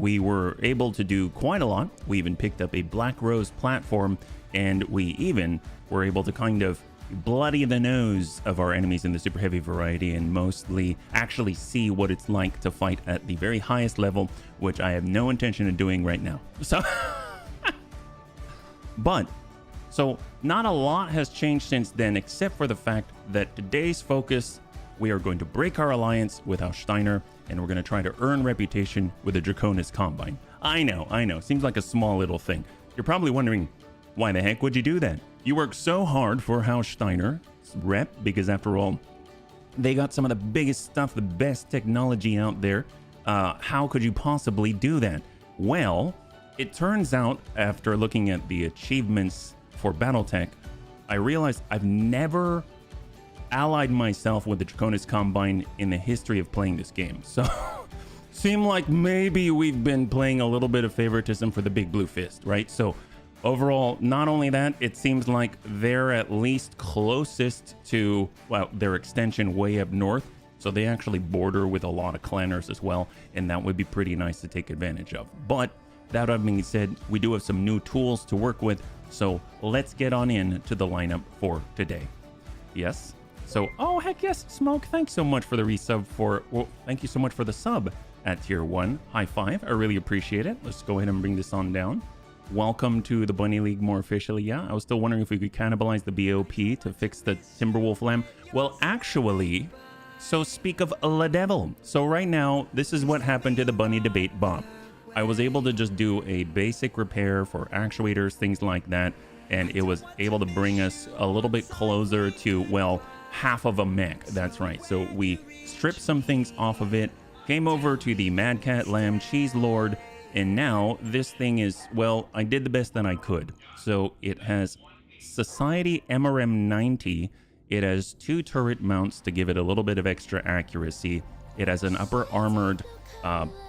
we were able to do quite a lot. We even picked up a Black Rose platform, and we even were able to kind of bloody the nose of our enemies in the super heavy variety and mostly actually see what it's like to fight at the very highest level, which I have no intention of doing right now. So but so not a lot has changed since then, except for the fact that today's focus, we are going to break our alliance with Steiner, and we're going to try to earn reputation with the Draconis Combine. I know, seems like a small little thing. You're probably wondering, why the heck would you do that? You work so hard for Steiner's rep, because after all, they got some of the biggest stuff, the best technology out there. How could you possibly do that? Well, it turns out, after looking at the achievements for Battletech, I realized I've never allied myself with the Draconis Combine in the history of playing this game. So, seemed like maybe we've been playing a little bit of favoritism for the Big Blue Fist, right? So, overall, not only that, it seems like they're at least closest to, well, their extension way up north. So they actually border with a lot of clanners as well, and that would be pretty nice to take advantage of. But that being said, we do have some new tools to work with, so let's get on in to the lineup for today. Yes? So, oh, heck yes, Smoke, thanks so much for the resub well, thank you so much for the sub at tier 1. High five, I really appreciate it. Let's go ahead and bring this on down. Welcome to the Bunny League more officially. Yeah, I was still wondering if we could cannibalize the BOP to fix the Timberwolf Lamb. Well, actually, so speak of the devil. So right now, this is what happened to the Bunny Debate Bomb. I was able to just do a basic repair for actuators, things like that, and it was able to bring us a little bit closer to, well, half of a mech. That's right. So we stripped some things off of it, came over to the Mad Cat Lamb Cheese Lord, and now this thing is, well, I did the best that I could. So it has Society MRM 90. It has 2 turret mounts to give it a little bit of extra accuracy. It has an upper armored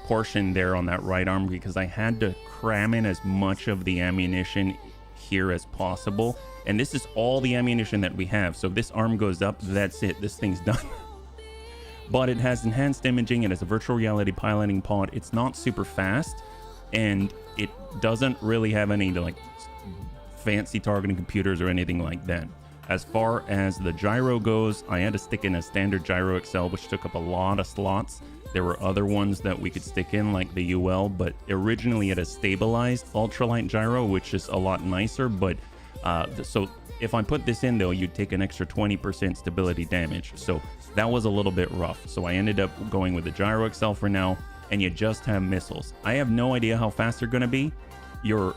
portion there on that right arm because I had to cram in as much of the ammunition here as possible. And this is all the ammunition that we have. So if this arm goes up, that's it. This thing's done. But it has enhanced imaging. It has a virtual reality piloting pod. It's not super fast, and it doesn't really have any like fancy targeting computers or anything like that. As far as the gyro goes, I had to stick in a standard gyro XL, which took up a lot of slots. There were other ones that we could stick in, like the UL, but originally it had a stabilized ultralight gyro, which is a lot nicer. But so if I put this in, though, you'd take an extra 20% stability damage. So that was a little bit rough. So I ended up going with the gyro XL for now, and you just have missiles. I have no idea how fast they're going to be. You're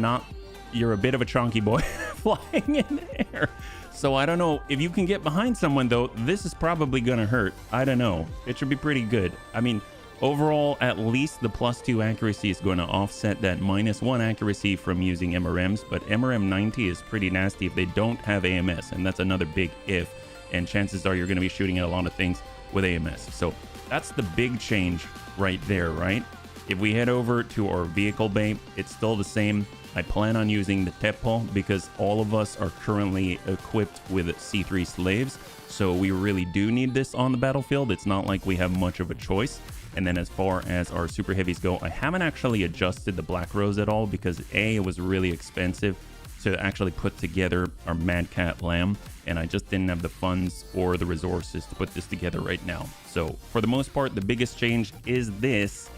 a bit of a chunky boy flying in the air. So I don't know if you can get behind someone, though. This is probably going to hurt. I don't know. It should be pretty good. I mean, overall, at least the +2 accuracy is going to offset that -1 accuracy from using MRMs. But MRM 90 is pretty nasty if they don't have AMS, and that's another big if. And chances are you're going to be shooting at a lot of things with AMS. So that's the big change right there, right? If we head over to our vehicle bay, it's still the same. I plan on using the Teppo because all of us are currently equipped with C3 slaves. So we really do need this on the battlefield. It's not like we have much of a choice. And then as far as our super heavies go, I haven't actually adjusted the Black Rose at all because A, it was really expensive to actually put together our Mad Cat Lamb, and I just didn't have the funds or the resources to put this together right now. So for the most part, the biggest change is this.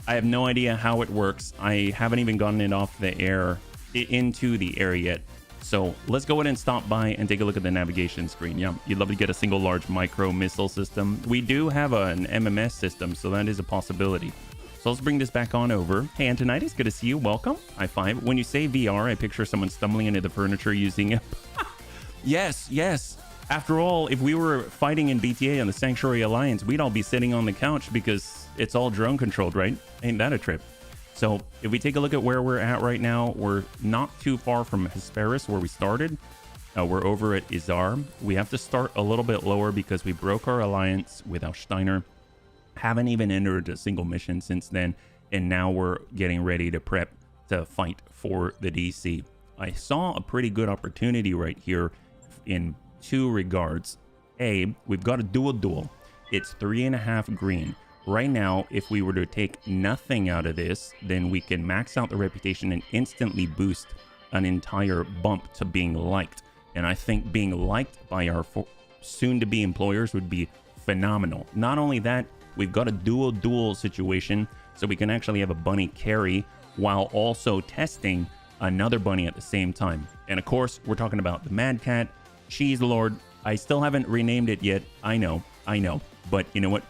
I have no idea how it works. I haven't even gotten it off the air into the air yet. So let's go ahead and stop by and take a look at the navigation screen. Yeah, you'd love to get a single large micro missile system. We do have an MMS system, so that is a possibility. So let's bring this back on over. Hey, Antonitis, good to see you. Welcome. High five. When you say VR, I picture someone stumbling into the furniture using it. Yes, yes. After all, if we were fighting in BTA on the Sanctuary Alliance, we'd all be sitting on the couch because it's all drone controlled, right? Ain't that a trip? So if we take a look at where we're at right now, we're not too far from Hesperus, where we started. We're over at Izar. We have to start a little bit lower because we broke our alliance with Steiner. Haven't even entered a single mission since then, and now we're getting ready to prep to fight for the DC. I saw a pretty good opportunity right here in two regards. A, we've got a dual. It's 3.5 green. right now, if we were to take nothing out of this, then we can max out the reputation and instantly boost an entire bump to being liked. And I think being liked by our soon-to-be employers would be phenomenal. Not only that, we've got a dual situation, so we can actually have a bunny carry while also testing another bunny at the same time. And of course, we're talking about the Mad Cat Cheese Lord. I still haven't renamed it yet. I know. But you know what?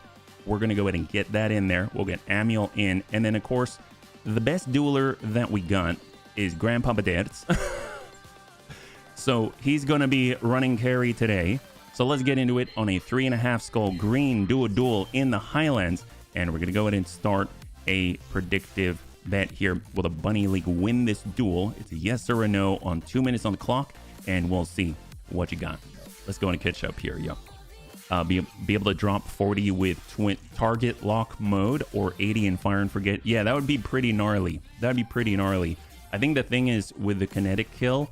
We're going to go ahead and get that in there. We'll get Manuel in. And then, of course, the best dueler that we got is Grandpapa Dad's. So he's going to be running carry today. So let's get into it on a 3.5 skull green duel in the Highlands. And we're going to go ahead and start a predictive bet here. Will the Bunny League win this duel? It's a yes or a no on 2 minutes on the clock. And we'll see what you got. Let's go and catch up here. Yep. Be able to drop 40 with target lock mode or 80 in fire and forget. Yeah, that would be pretty gnarly. That'd be pretty gnarly. I think the thing is with the kinetic kill,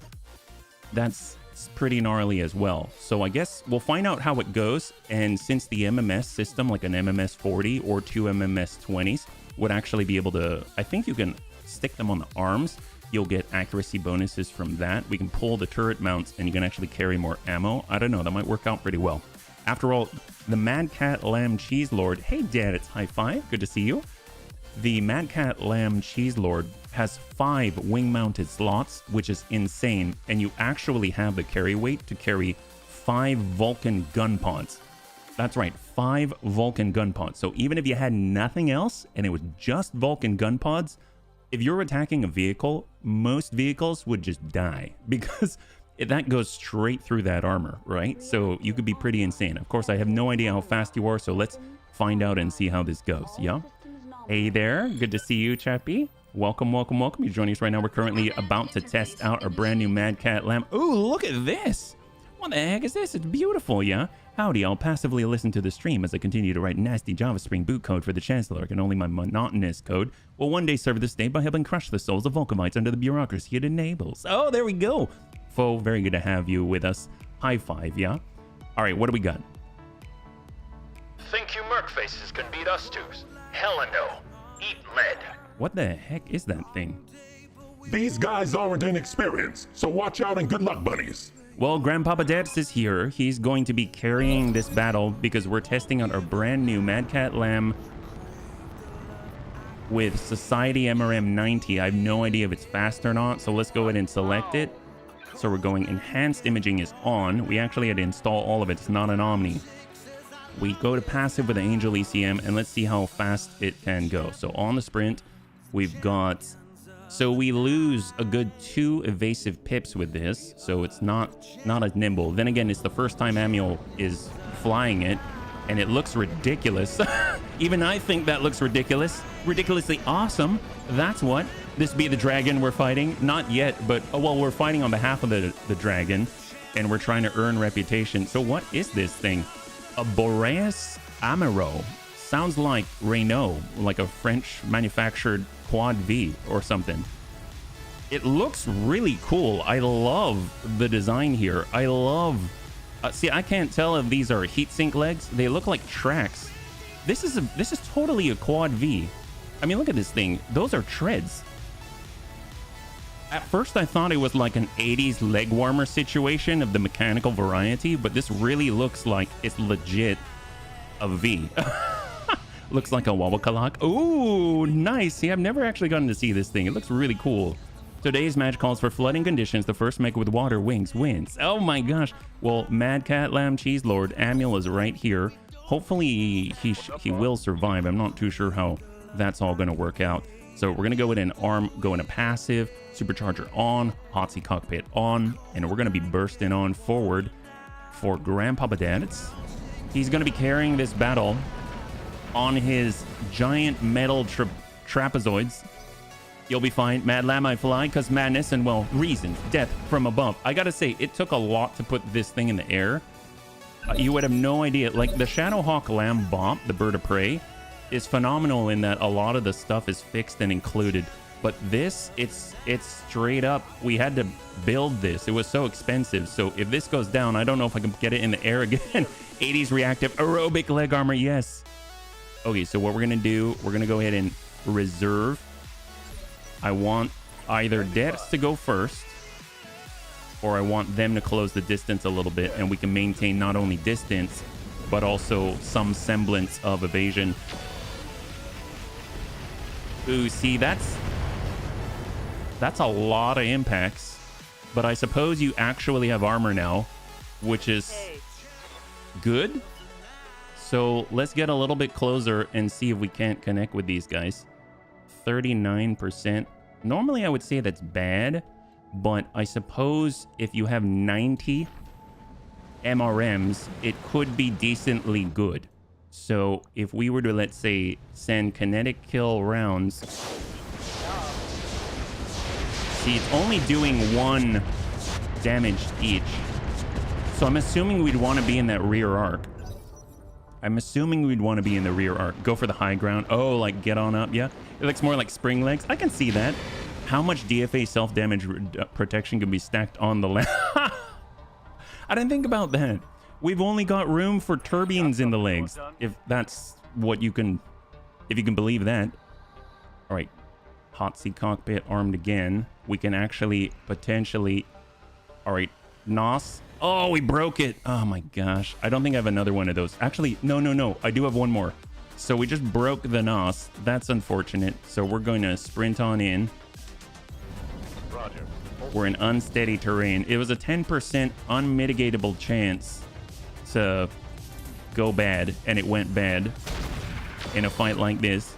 that's pretty gnarly as well. So I guess we'll find out how it goes. And since the MMS system, like an MMS 40 or 2 MMS 20s, would actually be able to, I think you can stick them on the arms. You'll get accuracy bonuses from that. We can pull the turret mounts and you can actually carry more ammo. I don't know, that might work out pretty well. After all, the Mad Cat Lamb Cheese Lord, hey Dad, it's high five, good to see you. The Mad Cat Lamb Cheese Lord has 5 wing-mounted slots, which is insane, and you actually have the carry weight to carry 5 Vulcan gun pods. That's right, 5 Vulcan gun pods. So even if you had nothing else, and it was just Vulcan gun pods, if you're attacking a vehicle, most vehicles would just die, because that goes straight through that armor, right? So you could be pretty insane. Of course, I have no idea how fast you are, so let's find out and see how this goes, yeah? Hey there, good to see you, Chappie. Welcome. You're joining us right now. We're currently about to test out our brand new Mad Cat Lamb. Ooh, look at this. What the heck is this? It's beautiful, yeah? Howdy, I'll passively listen to the stream as I continue to write nasty Java Spring Boot code for the Chancellor, and only my monotonous code will one day serve the state by helping crush the souls of Volcovites under the bureaucracy it enables. Oh, there we go. Fo, very good to have you with us. High five, yeah? All right, what do we got? Think you merc faces can beat us twos? Hella no. Eat lead. What the heck is that thing? These guys aren't inexperienced, so watch out and good luck, bunnies. Well, Grandpapa Dads is here. He's going to be carrying this battle because we're testing out our brand new Mad Cat Lamb with Society MRM 90. I have no idea if it's fast or not, so let's go ahead and select it. So we're going enhanced imaging is on. We actually had to install all of it. It's not an Omni. We go to passive with the Angel ECM and let's see how fast it can go. So on the sprint, we've got, so we lose a good 2 evasive pips with this. So it's not as nimble. Then again, it's the first time Manuel is flying it and it looks ridiculous. Even I think that looks ridiculous. Ridiculously awesome. That's what. This be the dragon we're fighting? Not yet, but, oh, well, we're fighting on behalf of the dragon, and we're trying to earn reputation. So what is this thing? A Boreas Amaro. Sounds like Renault, like a French manufactured Quad V or something. It looks really cool. I love the design here. I love... see, I can't tell if these are heatsink legs. They look like tracks. This is totally a Quad V. I mean, look at this thing. Those are treads. At first, I thought it was like an 80s leg warmer situation of the mechanical variety, but this really looks like it's legit a V. Looks like a Wawakalak. Ooh, nice. See, I've never actually gotten to see this thing. It looks really cool. Today's match calls for flooding conditions. The first mech with water wings wins. Oh my gosh. Well, Mad Cat Lamb Cheese Lord Manuel is right here. Hopefully he will survive. I'm not too sure how that's all going to work out. So we're going to go in and arm, go into passive, supercharger on, hot seat cockpit on, and we're going to be bursting on forward for Grandpapa Dads. He's going to be carrying this battle on his giant metal trapezoids. You'll be fine. Mad Lamb I fly, cause madness and, well, reasons. Death from above. I gotta say, it took a lot to put this thing in the air. You would have no idea. Like, the Shadowhawk Lamb Bop, the bird of prey, is phenomenal in that a lot of the stuff is fixed and included. But this, it's straight up, we had to build this. It was so expensive. So if this goes down, I don't know if I can get it in the air again. 80s reactive aerobic leg armor, yes. Okay, so what we're gonna do, we're gonna go ahead and reserve. I want either Dex to go first, or I want them to close the distance a little bit, and we can maintain not only distance, but also some semblance of evasion. Ooh, see, that's a lot of impacts, but I suppose you actually have armor now, which is good. So let's get a little bit closer and see if we can't connect with these guys. 39%. Normally I would say that's bad, but I suppose if you have 90 MRMs, it could be decently good. So if we were to, let's say, send kinetic kill rounds, see, it's only doing 1 damage each. So I'm assuming we'd want to be in that rear arc. Go for the high ground. Oh, like get on up, yeah. It looks more like spring legs. I can see that. How much DFA self-damage protection can be stacked on the land? I didn't think about that. We've only got room for turbines in the legs. If that's what you can... If you can believe that. All right. Hot seat cockpit armed again. We can actually potentially... All right. NOS. Oh, we broke it. Oh my gosh. I don't think I have another one of those. Actually, no. I do have one more. So we just broke the NOS. That's unfortunate. So we're going to sprint on in. We're in unsteady terrain. It was a 10% unmitigatable chance to go bad, and it went bad in a fight like this.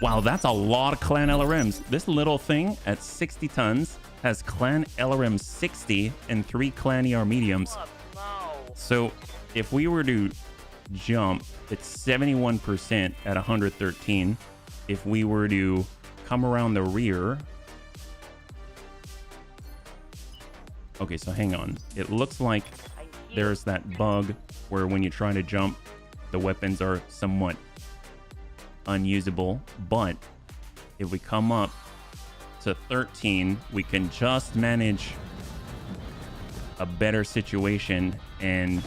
Wow, that's a lot of clan LRMs. This little thing at 60 tons has clan LRM 60 and 3 clan ER mediums. So if we were to jump, it's 71% at 113. If we were to come around the rear... Okay, so hang on. It looks like there's that bug where when you try to jump, the weapons are somewhat unusable. But if we come up to 13, we can just manage a better situation. And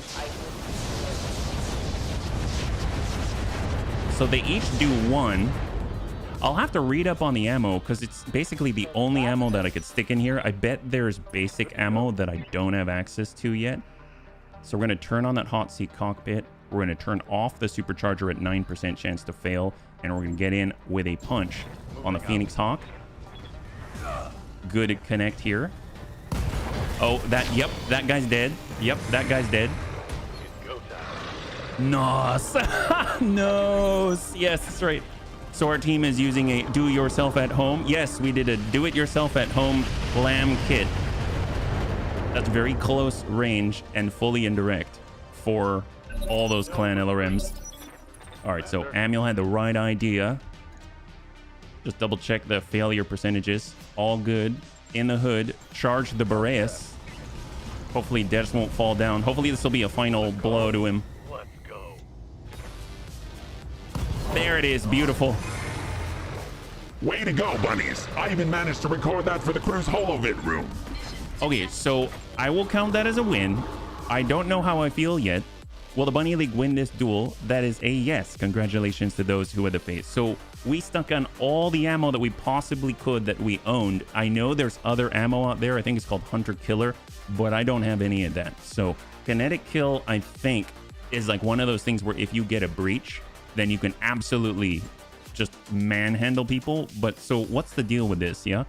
so they each do 1. I'll have to read up on the ammo because it's basically the only ammo that I could stick in here. I bet there's basic ammo that I don't have access to yet. So we're going to turn on that hot seat cockpit. We're going to turn off the supercharger at 9% chance to fail. And we're going to get in with a punch on the Phoenix Hawk. Good connect here. Oh, yep, that guy's dead. Yep, that guy's dead. Nos. Nos. Yes, that's right. So our team is using a do-yourself-at-home. Yes, we did a do-it-yourself-at-home LAM kit. That's very close range and fully indirect for all those clan LRMs. All right, so Amul had the right idea. Just double check the failure percentages. All good. In the hood, charge the Boreas. Hopefully Devs won't fall down. Hopefully this will be a final blow to him. There it is. Beautiful. Way to go, bunnies. I even managed to record that for the crew's holovid room. Okay, so I will count that as a win. I don't know how I feel yet. Will the Bunny League win this duel? That is a yes. Congratulations to those who had the faith. So we stuck on all the ammo that we possibly could that we owned. I know there's other ammo out there. I think it's called Hunter Killer, but I don't have any of that. So kinetic kill, I think, is like one of those things where if you get a breach, then you can absolutely just manhandle people. But so what's the deal with this, yeah?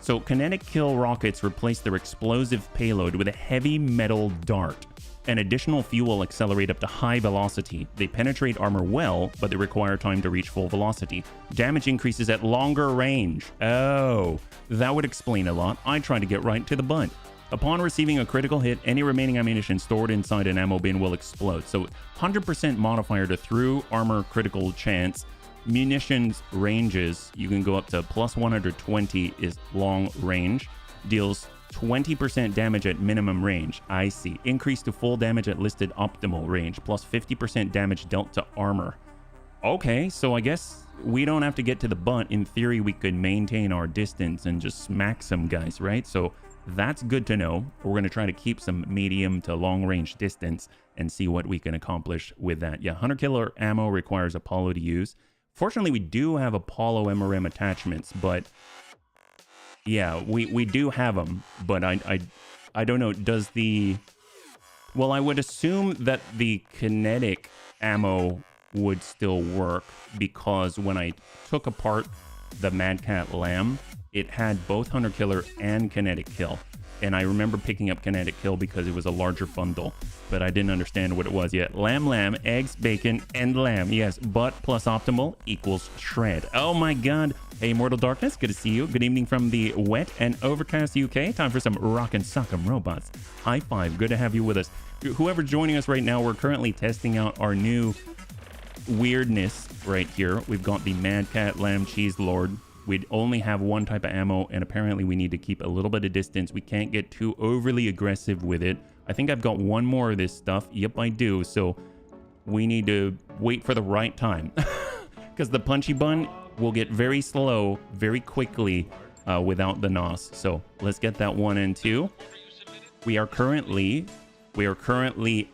So kinetic kill rockets replace their explosive payload with a heavy metal dart. An additional fuel accelerate up to high velocity. They penetrate armor well, but they require time to reach full velocity. Damage increases at longer range. Oh, that would explain a lot. I tried to get right to the butt. Upon receiving a critical hit, any remaining ammunition stored inside an ammo bin will explode. So 100% modifier to through armor critical chance. Munitions ranges, you can go up to plus 120 is long range. Deals 20% damage at minimum range. I see. Increase to full damage at listed optimal range. Plus 50% damage dealt to armor. Okay, so I guess we don't have to get to the butt. In theory, we could maintain our distance and just smack some guys, right? So that's good to know. We're going to try to keep some medium to long range distance and see what we can accomplish with that. Yeah, hunter killer ammo requires Apollo to use. Fortunately, we do have Apollo MRM attachments, but yeah, we do have them, but I don't know, does the... Well, I would assume that the kinetic ammo would still work, because when I took apart the Mad Cat Lamb, it had both hunter killer and kinetic kill. And I remember picking up kinetic kill because it was a larger bundle, but I didn't understand what it was yet. Lamb, eggs, bacon, and lamb. Yes, butt plus optimal equals shred. Oh my god. Hey, Immortal Darkness, good to see you. Good evening from the wet and overcast UK. Time for some rock and sock'em robots. High five, good to have you with us. Whoever's joining us right now, we're currently testing out our new weirdness right here. We've got the Mad Cat Lamb Cheese Lord. We'd only have one type of ammo, and apparently we need to keep a little bit of distance. We can't get too overly aggressive with it. I think I've got one more of this stuff. Yep, I do. So we need to wait for the right time, because the punchy bun will get very slow very quickly without the NOS. So let's get that 1 and 2. We are currently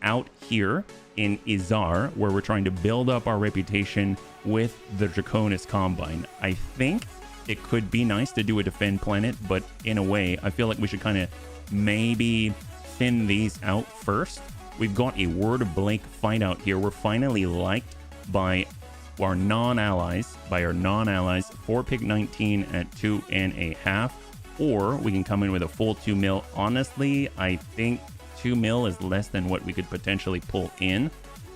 out here in Izar, where we're trying to build up our reputation with the Draconis Combine. I think it could be nice to do a defend planet, but in a way, I feel like we should kind of maybe thin these out first. We've got a Word of Blake fight out here. We're finally liked by our non-allies, 4 pick 19 at 2.5, or we can come in with a full 2 mil. Honestly, I think 2 mil is less than what we could potentially pull in,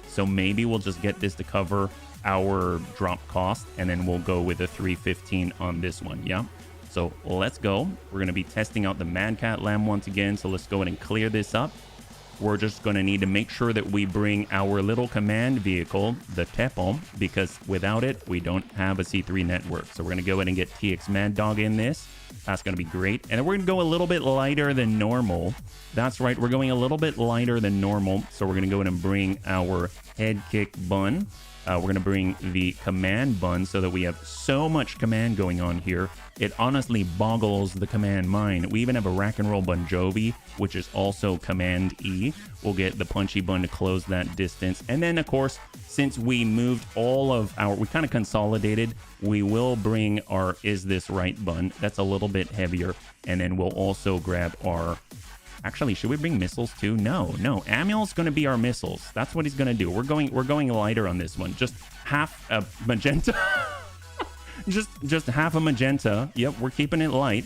so maybe we'll just get this to cover our drop cost, and then we'll go with a 315 on this one. Yeah, so let's go. We're going to be testing out the Mad Cat Lamb once again, so let's go ahead and clear this up. We're just going to need to make sure that we bring our little command vehicle, the Tepo, because without it, we don't have a C3 network. So we're going to go ahead and get TX Mad Dog in this. That's going to be great. And then we're going to go a little bit lighter than normal. That's right, we're going a little bit lighter than normal. So we're going to go ahead and bring our head kick bun. We're going to bring the command bun so that we have so much command going on here. It honestly boggles the command mind. We even have a Rack and Roll Bon Jovi, which is also command E. We'll get the punchy bun to close that distance. And then, of course, since we moved all of our... We kind of consolidated. We will bring our Is This Right bun. That's a little bit heavier. And then we'll also grab our... Actually, should we bring missiles too? No. Amiel's going to be our missiles. That's what he's going to do. We're going lighter on this one. Just half a magenta. just half a magenta. Yep, we're keeping it light.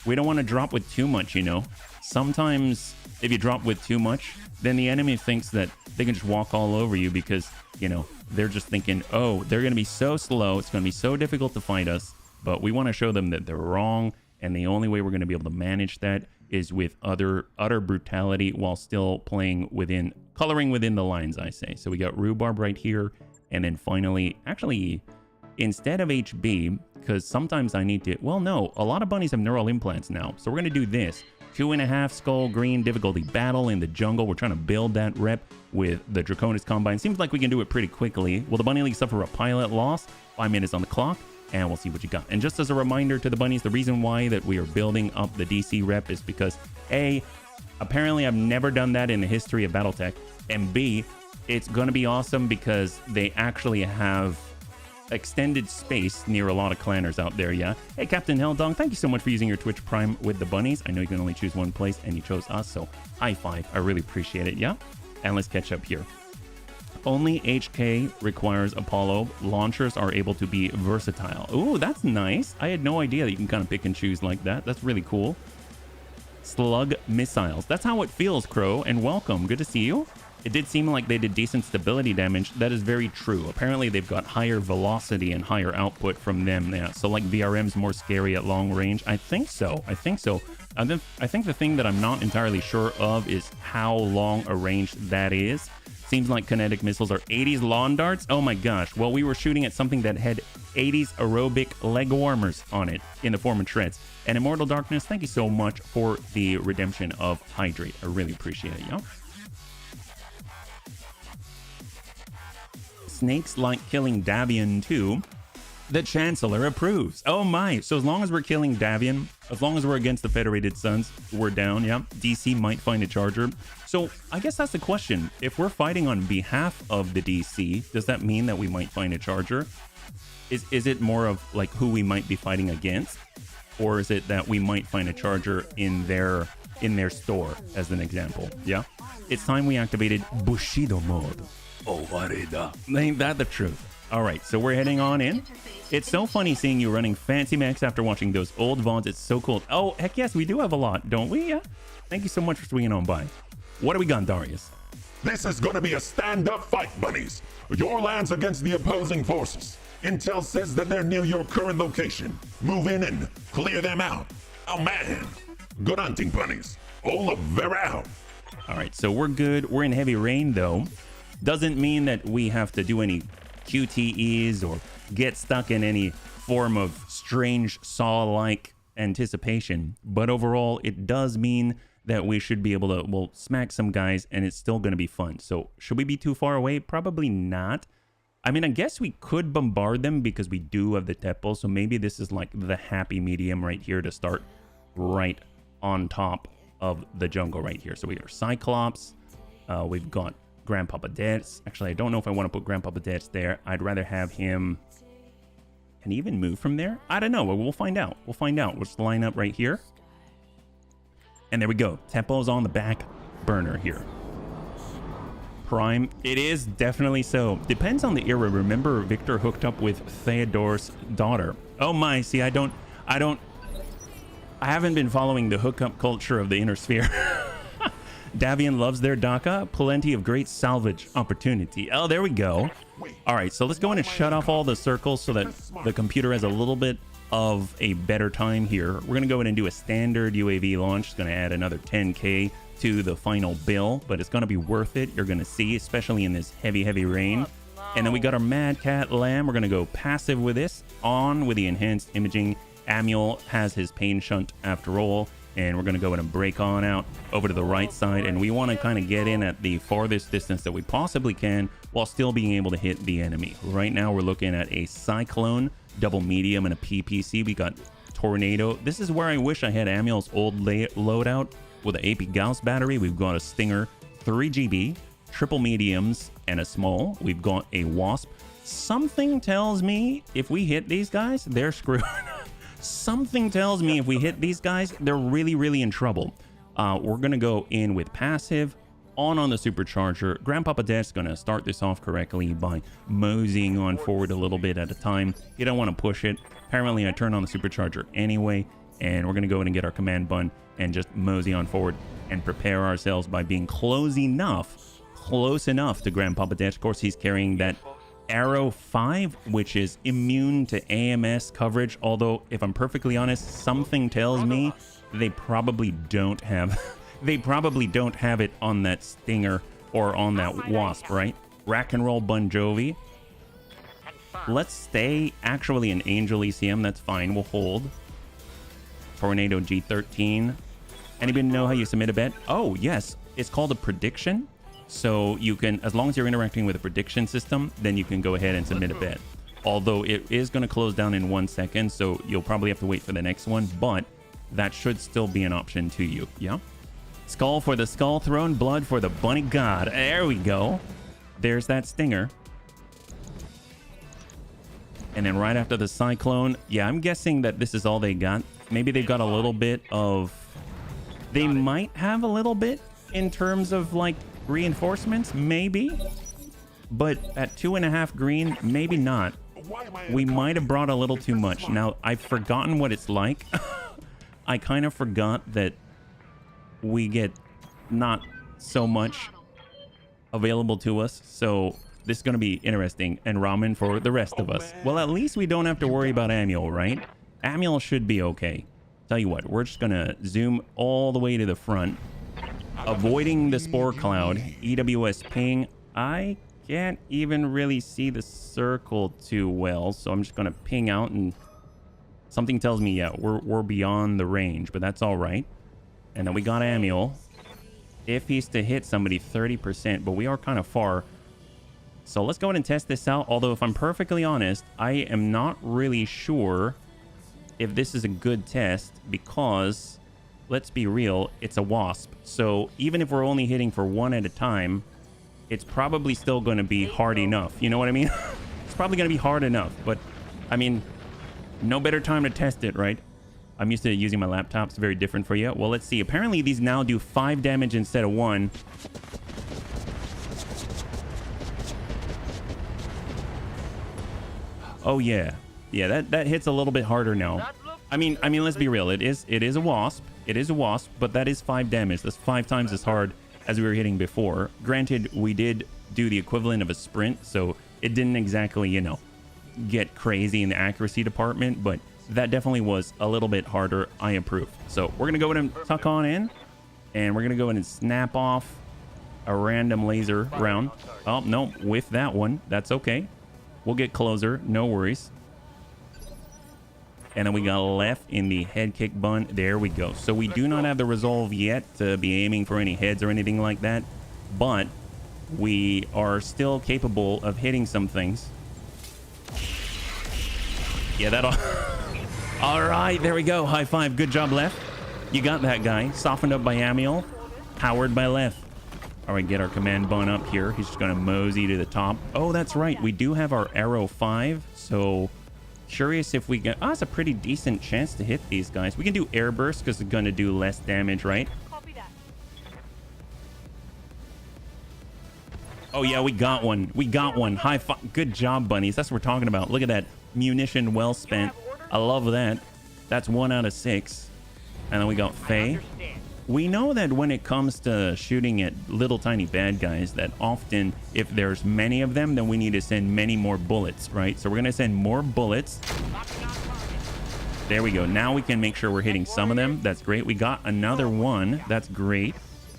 We don't want to drop with too much, you know. Sometimes if you drop with too much, then the enemy thinks that they can just walk all over you because, you know, they're just thinking, oh, they're going to be so slow. It's going to be so difficult to fight us. But we want to show them that they're wrong. And the only way we're going to be able to manage that is with utter brutality while still coloring within the lines, I say. So we got rhubarb right here. And then finally, actually, instead of HB, because sometimes I need to, well, no, a lot of bunnies have neural implants now. So we're going to do this. 2.5 skull green difficulty battle in the jungle. We're trying to build that rep with the Draconis Combine. Seems like we can do it pretty quickly. Will the Bunny League suffer a pilot loss? 5 minutes on the clock. And we'll see what you got. And just as a reminder to the bunnies, the reason why that we are building up the DC rep is because A, apparently I've never done that in the history of Battletech, and B, it's going to be awesome because they actually have extended space near a lot of clanners out there, yeah? Hey, Captain Helldong, thank you so much for using your Twitch Prime with the bunnies. I know you can only choose one place, and you chose us, so high five. I really appreciate it, yeah? And let's catch up here. Only HK requires Apollo. Launchers are able to be versatile. Ooh, that's nice. I had no idea that you can kind of pick and choose like that. That's really cool. Slug missiles. That's how it feels, Crow, and welcome. Good to see you. It did seem like they did decent stability damage. That is very true. Apparently, they've got higher velocity and higher output from them. Yeah, so like VRM's more scary at long range. I think so. I think the thing that I'm not entirely sure of is how long a range that is. Seems like kinetic missiles are 80s lawn darts. Oh my gosh. Well, we were shooting at something that had 80s aerobic leg warmers on it in the form of treads. And Immortal Darkness, thank you so much for the redemption of Hydrate. I really appreciate it, yo. Snakes like killing Davian too. The Chancellor approves. Oh my. So as long as we're killing Davian, as long as we're against the Federated Suns, we're down, yeah. DC might find a charger. So I guess that's the question. If we're fighting on behalf of the DC, does that mean that we might find a charger? Is it more of like who we might be fighting against? Or is it that we might find a charger in their store, as an example? Yeah. It's time we activated Bushido mode. Oh, Warida. Ain't that the truth? All right, so we're heading on in. It's so funny seeing you running fancy mechs after watching those old VODs. It's so cool. Oh, heck yes, we do have a lot, don't we? Yeah. Thank you so much for swinging on by. What do we got, Darius? This is gonna be a stand-up fight, bunnies. Your lands against the opposing forces. Intel says that they're near your current location. Move in and clear them out. Oh man. Good hunting, bunnies. Oliver out. All right, so we're good. We're in heavy rain, though. Doesn't mean that we have to do any QTEs or get stuck in any form of strange Saw-like anticipation. But overall, it does mean that we should be able to, well, smack some guys, and it's still going to be fun. So should we be too far away? Probably not. I mean, I guess we could bombard them because we do have the Temple. So maybe this is like the happy medium right here to start right on top of the jungle right here. So we got our Cyclops. We've got Grandpapa Dance. Actually, I don't know if I want to put Grandpapa Dance there. I'd rather have him. Can he even move from there? I don't know. We'll find out. We'll find out. We'll just line up right here. And there we go. Tempo's on the back burner here. Prime. It is definitely so. Depends on the era. Remember, Victor hooked up with Theodore's daughter. Oh my. See, I haven't been following the hookup culture of the inner sphere. Davian loves their DACA. Plenty of great salvage opportunity. Oh, there we go. All right, so let's go in and shut off all the circles so that the computer has a little bit of a better time here. We're going to go in and do a standard UAV launch. It's going to add another 10K to the final bill, but it's going to be worth it. You're going to see, especially in this heavy, heavy rain. And then we got our Mad Cat Lamb. We're going to go passive with this, on with the enhanced imaging. Amiel has his pain shunt after all. And we're going to go in and break on out over to the right side. And we want to kind of get in at the farthest distance that we possibly can while still being able to hit the enemy. Right now, we're looking at a Cyclone, double medium, and a PPC. We got Tornado. This is where I wish I had Amiel's old loadout with an AP Gauss battery. We've got a Stinger, 3GB, triple mediums, and a small. We've got a Wasp. Something tells me if we hit these guys, they're screwed. Something tells me if we hit these guys, they're really, really in trouble. We're going to go in with passive on the supercharger. Grandpapa Dad's going to start this off correctly by moseying on forward a little bit at a time. You don't want to push it. Apparently, I turned on the supercharger anyway, and we're going to go in and get our command button and just mosey on forward and prepare ourselves by being close enough to Grandpapa Dad. Of course, he's carrying that Arrow 5, which is immune to AMS coverage, although if I'm perfectly honest, something tells me they probably don't have it on that Stinger or on that Wasp, right? Rack and Roll Bon Jovi. Let's stay actually an Angel ECM, that's fine, we'll hold. Tornado G13. Anybody know how you submit a bet? Oh yes, it's called a prediction. So you can, as long as you're interacting with a prediction system, then you can go ahead and submit a bet. Although it is going to close down in 1 second, so you'll probably have to wait for the next one, but that should still be an option to you, yeah? Skull for the Skull Throne, blood for the Bunny God. There we go. There's that Stinger. And then right after the Cyclone, yeah, I'm guessing that this is all they got. Maybe they've got a little bit of... They might have a little bit in terms of, like, reinforcements, maybe, but at 2.5 green, maybe not. We might have brought a little too much. Now, I've forgotten what it's like. I kind of forgot that we get not so much available to us, so this is going to be interesting and ramen for the rest of us. Well, at least we don't have to worry about Amiel, right? Amiel should be okay. Tell you what, we're just going to zoom all the way to the front. Avoiding the spore cloud, EWS ping. I can't even really see the circle too well, so I'm just gonna ping out, and something tells me, yeah, we're beyond the range, but that's all right. And then we got Amiel. If he's to hit somebody, 30%, but we are kind of far. So let's go ahead and test this out. Although if I'm perfectly honest, I am not really sure if this is a good test because, let's be real, it's a wasp. So even if we're only hitting for one at a time, it's probably still going to be hard enough. You know what I mean? It's probably going to be hard enough. But, I mean, no better time to test it, right? I'm used to using my laptop. It's very different for you. Well, let's see. Apparently, these now do 5 damage instead of 1. Oh, yeah. Yeah, that hits a little bit harder now. I mean, let's be real. It is a wasp. It is a wasp, but that is 5 damage. That's 5 times as hard as we were hitting before. Granted, we did do the equivalent of a sprint, so it didn't exactly, you know, get crazy in the accuracy department, but that definitely was a little bit harder. I approve. So we're going to go ahead and tuck on in, and we're going to go ahead and snap off a random laser round. Oh, no, with that one. That's okay. We'll get closer. No worries. And then we got left in the head kick bun. There we go. So we do not have the resolve yet to be aiming for any heads or anything like that, but we are still capable of hitting some things. Yeah, that'll... All right, there we go. High five. Good job, Left. You got that guy. Softened up by Amiel. Powered by Left. All right, get our command bun up here. He's just going to mosey to the top. Oh, that's right. We do have our arrow 5. So curious if we get... Oh, it's a pretty decent chance to hit these guys. We can do air burst because it's going to do less damage, right? Copy that. Oh, yeah, we got one. We got one. High five. Good job, bunnies. That's what we're talking about. Look at that. Munition well spent. I love that. That's 1 out of 6. And then we got Faye. We know that when it comes to shooting at little tiny bad guys, that often if there's many of them, then we need to send many more bullets, right? So we're going to send more bullets. There we go. Now we can make sure we're hitting some of them. That's great. We got another one. That's great.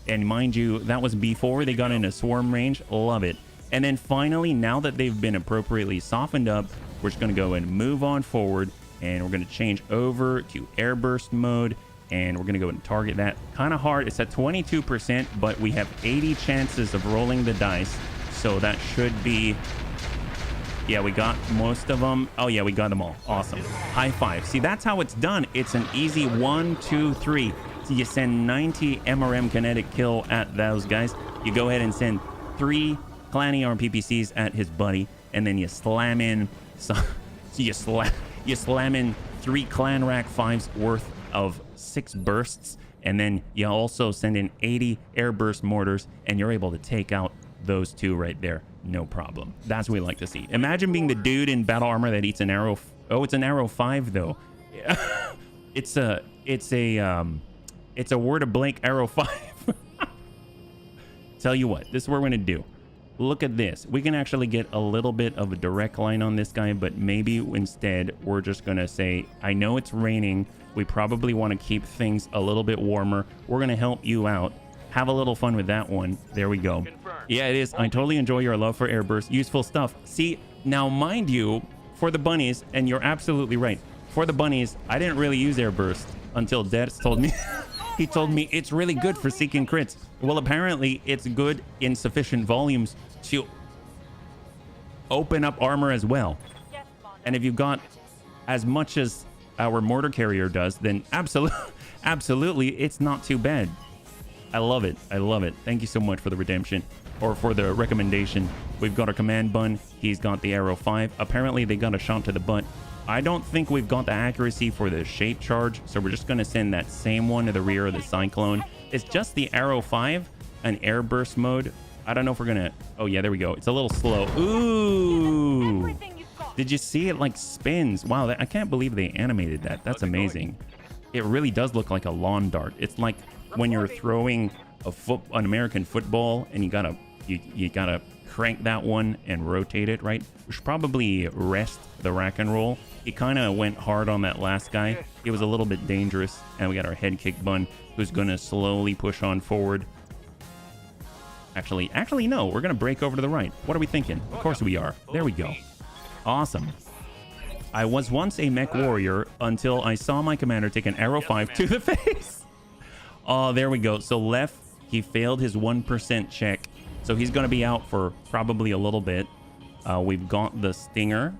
And mind you, that was before they got into swarm range. Love it. And then finally, now that they've been appropriately softened up, we're just going to go and move on forward. And we're going to change over to airburst mode. And we're going to go and target that kind of hard. It's at 22%, but we have 80 chances of rolling the dice. So that should be... Yeah, we got most of them. Oh, yeah, we got them all. Awesome. High five. See, that's how it's done. It's an easy 1, 2, 3. So you send 90 MRM kinetic kill at those guys. You go ahead and send 3 clanny arm PPCs at his buddy. And then you slam in... So you slam in 3 clan rack 5s worth of 6 bursts, and then you also send in 80 air burst mortars, and you're able to take out those 2 right there, no problem. That's what we like to see. Imagine being the dude in battle armor that eats an arrow. Oh, it's an arrow 5 though. it's a Word of Blake arrow 5. Tell you what, this is what we're gonna do. Look at this. We can actually get a little bit of a direct line on this guy, but maybe instead we're just gonna say, I know it's raining. We probably want to keep things a little bit warmer. We're going to help you out. Have a little fun with that one. There we go. Yeah, it is. I totally enjoy your love for airburst. Useful stuff. See, now mind you, for the bunnies, and you're absolutely right. For the bunnies, I didn't really use airburst until Dex told me. He told me it's really good for seeking crits. Well, apparently it's good in sufficient volumes to open up armor as well. And if you've got as much as our mortar carrier does, then absolutely it's not too bad. I love it. I love it. Thank you so much for the redemption, or for the recommendation. We've got our command bun. He's got the arrow 5. Apparently they got a shot to the butt. I don't think we've got the accuracy for the shape charge, so we're just going to send that same one to the rear of the cyclone. It's just the arrow 5, an air burst mode. I don't know if we're gonna... Oh yeah, there we go. It's a little slow. Ooh, did you see it like spins? Wow, I can't believe they animated that. That's amazing. It really does look like a lawn dart. It's like when you're throwing an American football and you gotta crank that one and rotate it, right? We should probably rest the rack and roll. He kind of went hard on that last guy. It was a little bit dangerous. And we got our head kick bun, who's gonna slowly push on forward. Actually, no. We're gonna break over to the right. What are we thinking? Of course we are. There we go. Awesome. I was once a mech warrior until I saw my commander take an arrow 5 to the face. Oh, there we go. So left, he failed his 1% check. So he's going to be out for probably a little bit. We've got the Stinger.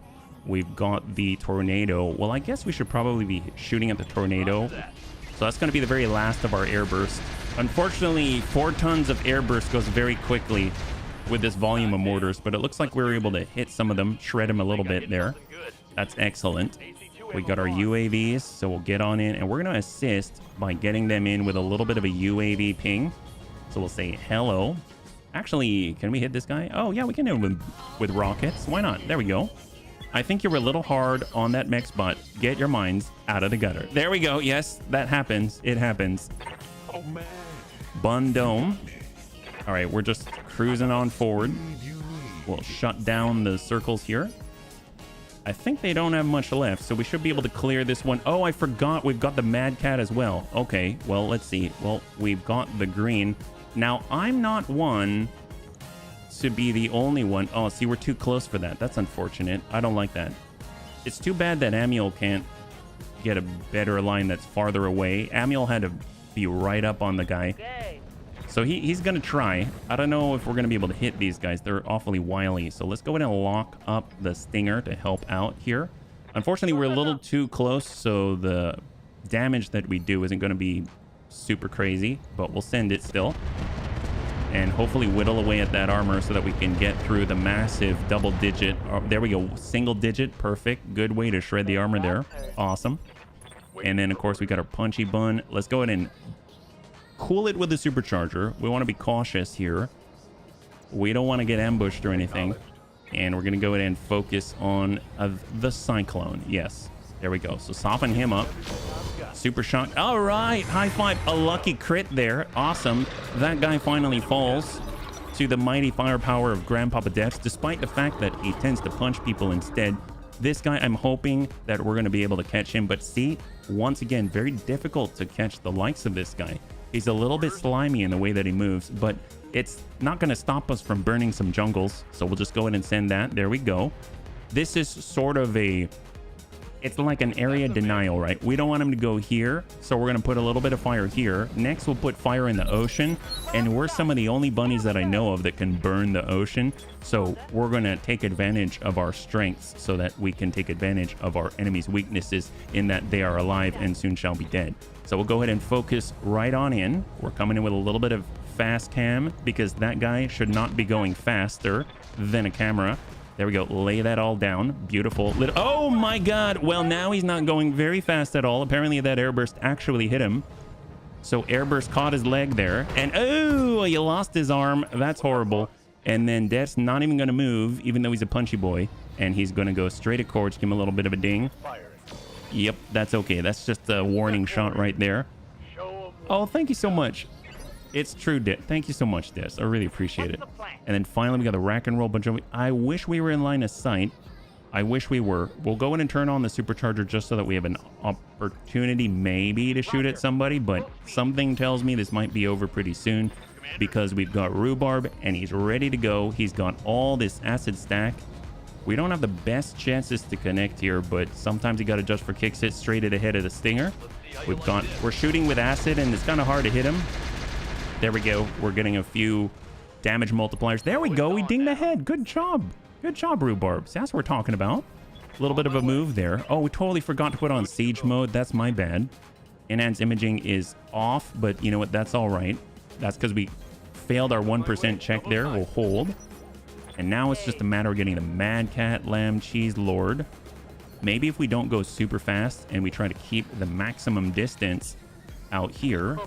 We've got the Tornado. Well, I guess we should probably be shooting at the Tornado. So that's going to be the very last of our airburst. Unfortunately, 4 tons of airburst goes very quickly with this volume of mortars, but it looks like we were able to hit some of them, shred them a little bit there. That's excellent. We got our UAVs, so we'll get on in, and we're going to assist by getting them in with a little bit of a UAV ping. So we'll say hello. Actually, can we hit this guy? Oh, yeah, we can hit him with rockets. Why not? There we go. I think you were a little hard on that mech spot. Get your minds out of the gutter. There we go. Yes, that happens. It happens. Oh, man. Bun Dome. All right, we're just cruising on forward. We'll shut down the circles here. I think they don't have much left, so we should be able to clear this one. Oh, I forgot we've got the Mad Cat as well. Okay, well, let's see. Well, we've got the green. Now, I'm not one to be the only one. Oh, see, we're too close for that. That's unfortunate. I don't like that. It's too bad that Amiel can't get a better line that's farther away. Amiel had to be right up on the guy. So he's going to try. I don't know if we're going to be able to hit these guys. They're awfully wily. So let's go ahead and lock up the Stinger to help out here. Unfortunately, we're a little too close, so the damage that we do isn't going to be super crazy, but we'll send it still. And hopefully whittle away at that armor so that we can get through the massive double digit. There we go. Single digit. Perfect. Good way to shred the armor there. Awesome. And then, of course, we got our punchy bun. Let's go ahead and cool it with the supercharger. We want to be cautious here. We don't want to get ambushed or anything. And we're going to go ahead and focus on the Cyclone. Yes. There we go. So soften him up. Super shot. All right. High five. A lucky crit there. Awesome. That guy finally falls to the mighty firepower of Grandpapa Deaths, despite the fact that he tends to punch people instead. This guy, I'm hoping that we're going to be able to catch him. But see, once again, very difficult to catch the likes of this guy. He's a little bit slimy in the way that he moves, but it's not going to stop us from burning some jungles. So we'll just go ahead and send that. There we go. This is sort of a... It's like an area denial, right? We don't want him to go here, so we're going to put a little bit of fire here. Next, we'll put fire in the ocean, and we're some of the only bunnies that I know of that can burn the ocean. So we're going to take advantage of our strengths so that we can take advantage of our enemy's weaknesses in that they are alive and soon shall be dead. So we'll go ahead and focus right on in. We're coming in with a little bit of fast cam because that guy should not be going faster than a camera. There we go. Lay that all down. Beautiful. Oh my God. Well, now he's not going very fast at all. Apparently that airburst actually hit him. So airburst caught his leg there. And oh, you lost his arm. That's horrible. And then Death's not even going to move, even though he's a punchy boy. And he's going to go straight at Cords. Give him a little bit of a ding. Yep, that's okay. That's just a warning shot right there. Oh, thank you so much. It's true, Des. Thank you so much, Des. I really appreciate it. And then finally, we got the rack and roll bunch of... I wish we were in line of sight. I wish we were. We'll go in and turn on the supercharger just so that we have an opportunity maybe to shoot at somebody, but something tells me this might be over pretty soon because we've got Rhubarb and he's ready to go. He's got all this acid stack. We don't have the best chances to connect here, but sometimes you got to just for kicks hit straight at the head of the Stinger. We're shooting with acid and it's kind of hard to hit him. There we go. We're getting a few damage multipliers. There we go. We dinged the head. Good job. Good job, Rhubarb. See, that's what we're talking about. A little bit of a move there. Oh, we totally forgot to put on siege mode. That's my bad. Enhanced imaging is off, but you know what? That's all right. That's because we failed our 1% check there. We'll hold. And now it's just a matter of getting the Mad Cat, Lamb, Cheese, Lord. Maybe if we don't go super fast and we try to keep the maximum distance out here,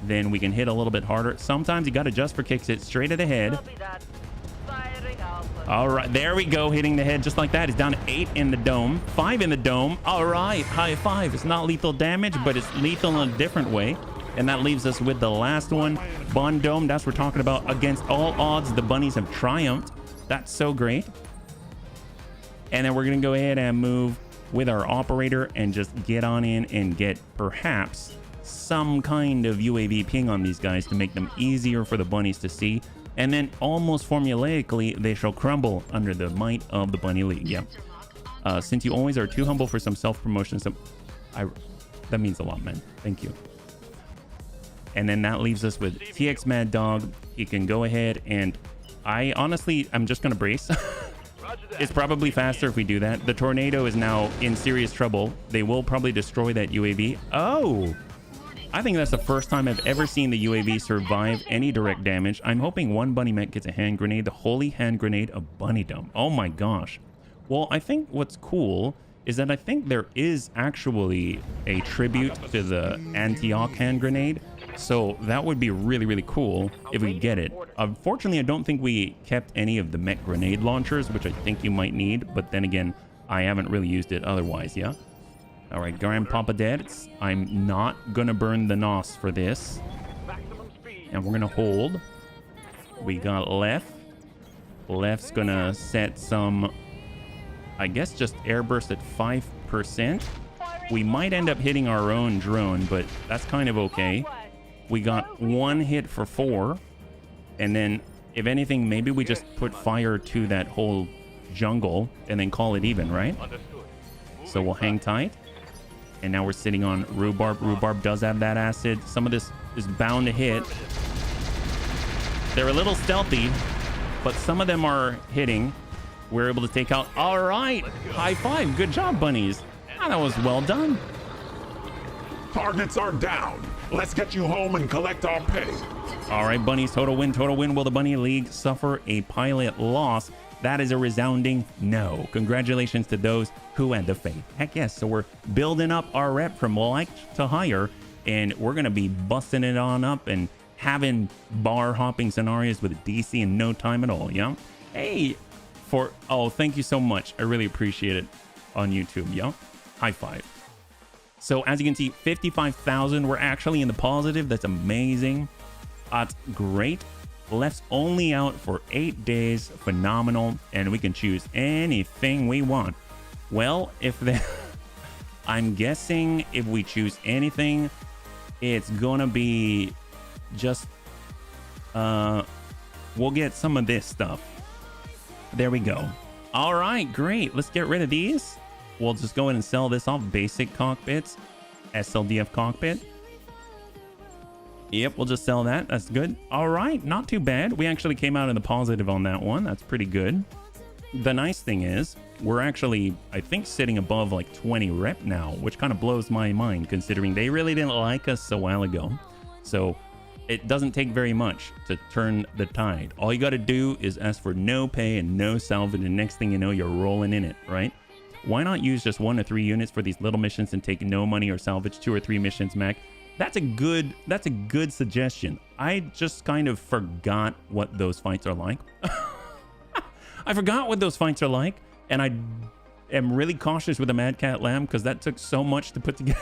then we can hit a little bit harder. Sometimes you got to just for kicks it straight at the head. All right, there we go, hitting the head just like that. He's down to 8 in the dome, 5 in the dome. All right, high five. It's not lethal damage, but it's lethal in a different way. And that leaves us with the last one, Bond Dome. That's what we're talking about. Against all odds, the bunnies have triumphed. That's so great. And then we're going to go ahead and move with our operator and just get on in and get perhaps some kind of UAV ping on these guys to make them easier for the bunnies to see. And then almost formulaically, they shall crumble under the might of the Bunny League. Yeah. Since you always are too humble for some self-promotion, that means a lot, man. Thank you. And then that leaves us with TX Mad Dog. He can go ahead and I honestly, I'm just gonna brace. It's probably faster if we do that. The tornado is now in serious trouble. They will probably destroy that UAV. Oh, I think that's the first time I've ever seen the UAV survive any direct damage. I'm hoping one bunny mech gets a hand grenade, the holy hand grenade of bunnydom. Oh my gosh. Well, I think what's cool is that I think there is actually a tribute to the Antioch hand grenade. So that would be really, really cool if we get it. Unfortunately, I don't think we kept any of the mech grenade launchers, which I think you might need. But then again, I haven't really used it otherwise, yeah? All right, Grandpapa dead. I'm not going to burn the NOS for this. And we're going to hold. We got left. Left's going to set some, I guess, just airburst at 5%. We might end up hitting our own drone, but that's kind of okay. We got one hit for 4. And then, if anything, maybe we just put fire to that whole jungle and then call it even, right? So we'll hang tight. And now we're sitting on Rhubarb. Rhubarb does have that acid. Some of this is bound to hit. They're a little stealthy, but some of them are hitting. We're able to take out. All right. High five. Good job, bunnies. Oh, that was well done. Targets are down. Let's get you home and collect our pay. All right, bunnies. Total win. Total win. Will the Bunny League suffer a pilot loss? That is a resounding no. Congratulations to those who had the faith. Heck yes. So we're building up our rep from like to higher, and we're going to be busting it on up and having bar hopping scenarios with DC in no time at all. Yeah. Hey, oh, thank you so much. I really appreciate it on YouTube. Yeah. High five. So as you can see, 55,000. We're actually in the positive. That's amazing. That's great. Left's only out for 8 days. Phenomenal. And we can choose anything we want. Well, I'm guessing if we choose anything, it's gonna be just we'll get some of this stuff. There we go. All right, great. Let's get rid of these. We'll just go ahead and sell this off. Basic cockpits, SLDF cockpit. Yep, we'll just sell that. That's good. All right, not too bad. We actually came out in the positive on that one. That's pretty good. The nice thing is we're actually, I think, sitting above like 20 rep now, which kind of blows my mind considering they really didn't like us a while ago. So it doesn't take very much to turn the tide. All you got to do is ask for no pay and no salvage, and next thing you know, you're rolling in it, right? Why not use just 1 or 3 units for these little missions and take no money or salvage 2 or 3 missions, Mac? That's a good suggestion. I just kind of forgot what those fights are like. I forgot what those fights are like, and I am really cautious with the Mad Cat Lamb because that took so much to put together.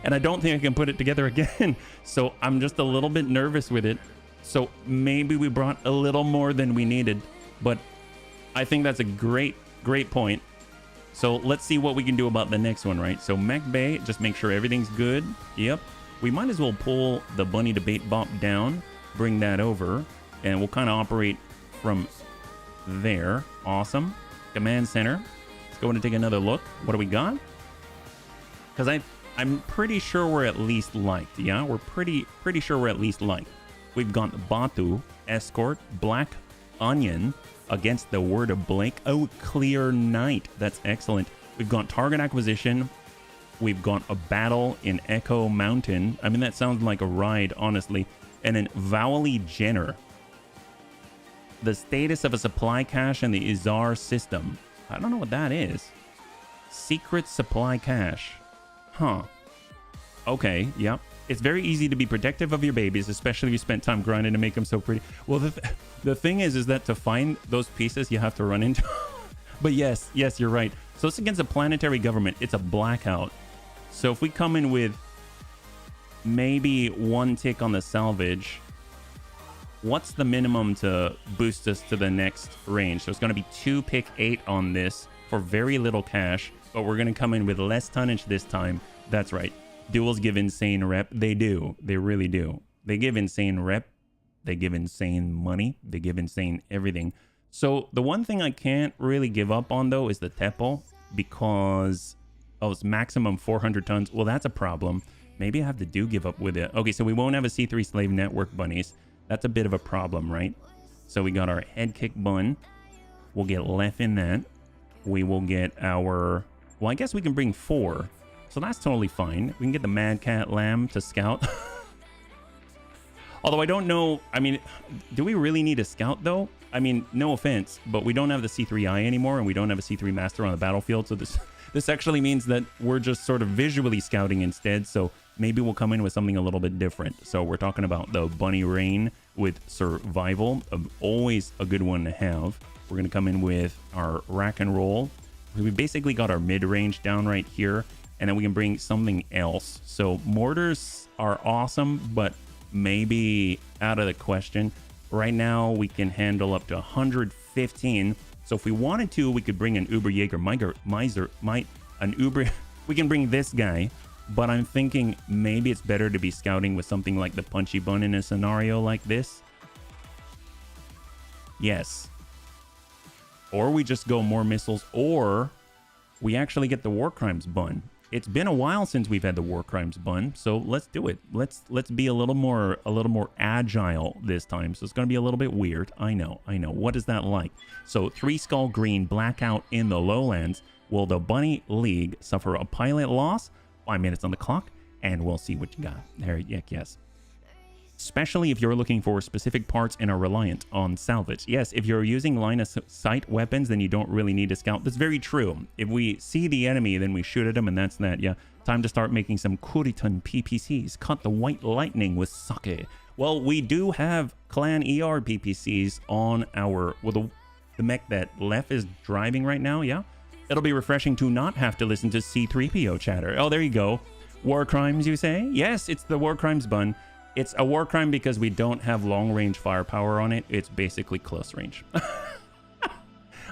And I don't think I can put it together again. So I'm just a little bit nervous with it. So maybe we brought a little more than we needed, but I think that's a great point. So let's see what we can do about the next one, right? So Mech Bay, just make sure everything's good. Yep. We might as well pull the Bunny Debate Bop down, bring that over, and we'll kind of operate from there. Awesome. Command center. Let's go and take another look. What do we got? Because I'm pretty sure we're at least liked. Yeah, we're pretty sure we're at least liked. We've got Batu, Escort, Black Onion, Against the Word of Blake. Oh, Clear Night. That's excellent. We've got Target Acquisition. We've got a battle in Echo Mountain. I mean, that sounds like a ride, honestly. And then Vowley Jenner. The status of a supply cache in the Izar system. I don't know what that is. Secret supply cache. Huh. Okay, yep. It's very easy to be protective of your babies, especially if you spent time grinding to make them so pretty. Well, the thing is that to find those pieces, you have to run into... But yes, you're right. So it's against a planetary government. It's a blackout. So if we come in with maybe 1 tick on the salvage, what's the minimum to boost us to the next range? So it's going to be 2 pick 8 on this for very little cash, but we're going to come in with less tonnage this time. That's right. Duels give insane rep. They do. They really do. They give insane rep. They give insane money. They give insane everything. So the one thing I can't really give up on, though, is the Tepo, because it's maximum 400 tons. Well, that's a problem. Maybe I have to give up with it. Okay, so we won't have a C3 slave network, bunnies. That's a bit of a problem, right? So we got our head kick bun. We'll get left in that. We will get our... Well, I guess we can bring 4. So that's totally fine. We can get the Mad Cat Lamb to scout. Although I don't know... I mean, do we really need a scout, though? I mean, no offense, but we don't have the C3I anymore, and we don't have a C3 Master on the battlefield, so this actually means that we're just sort of visually scouting instead, so maybe we'll come in with something a little bit different. So we're talking about the Bunny Rain with Survival, always a good one to have. We're going to come in with our Rack and Roll. We basically got our mid-range down right here, and then we can bring something else. So mortars are awesome, but maybe out of the question. Right now, we can handle up to 115. So if we wanted to, we could bring an Uber Jaeger Miser, we can bring this guy, but I'm thinking maybe it's better to be scouting with something like the Punchy Bun in a scenario like this. Yes. Or we just go more missiles, or we actually get the War Crimes Bun. It's been a while since we've had the War Crimes Bun, so let's do it. Let's be a little more agile this time. So it's going to be a little bit weird. I know. What is that like? So 3 Skull Green, Blackout in the Lowlands. Will the Bunny League suffer a pilot loss? 5 minutes on the clock, and we'll see what you got. There, yes. Especially if you're looking for specific parts and are reliant on salvage. Yes, if you're using line of sight weapons, then you don't really need to scout. That's very true. If we see the enemy, then we shoot at them, and that's that. Yeah, time to start making some Kuritan PPCs. Cut the white lightning with sake. Well, we do have Clan ER PPCs on our... Well, the mech that Lef is driving right now, yeah? It'll be refreshing to not have to listen to C3PO chatter. Oh, there you go. War Crimes, you say? Yes, it's the War Crimes Bun. It's a war crime because we don't have long-range firepower on it. It's basically close range.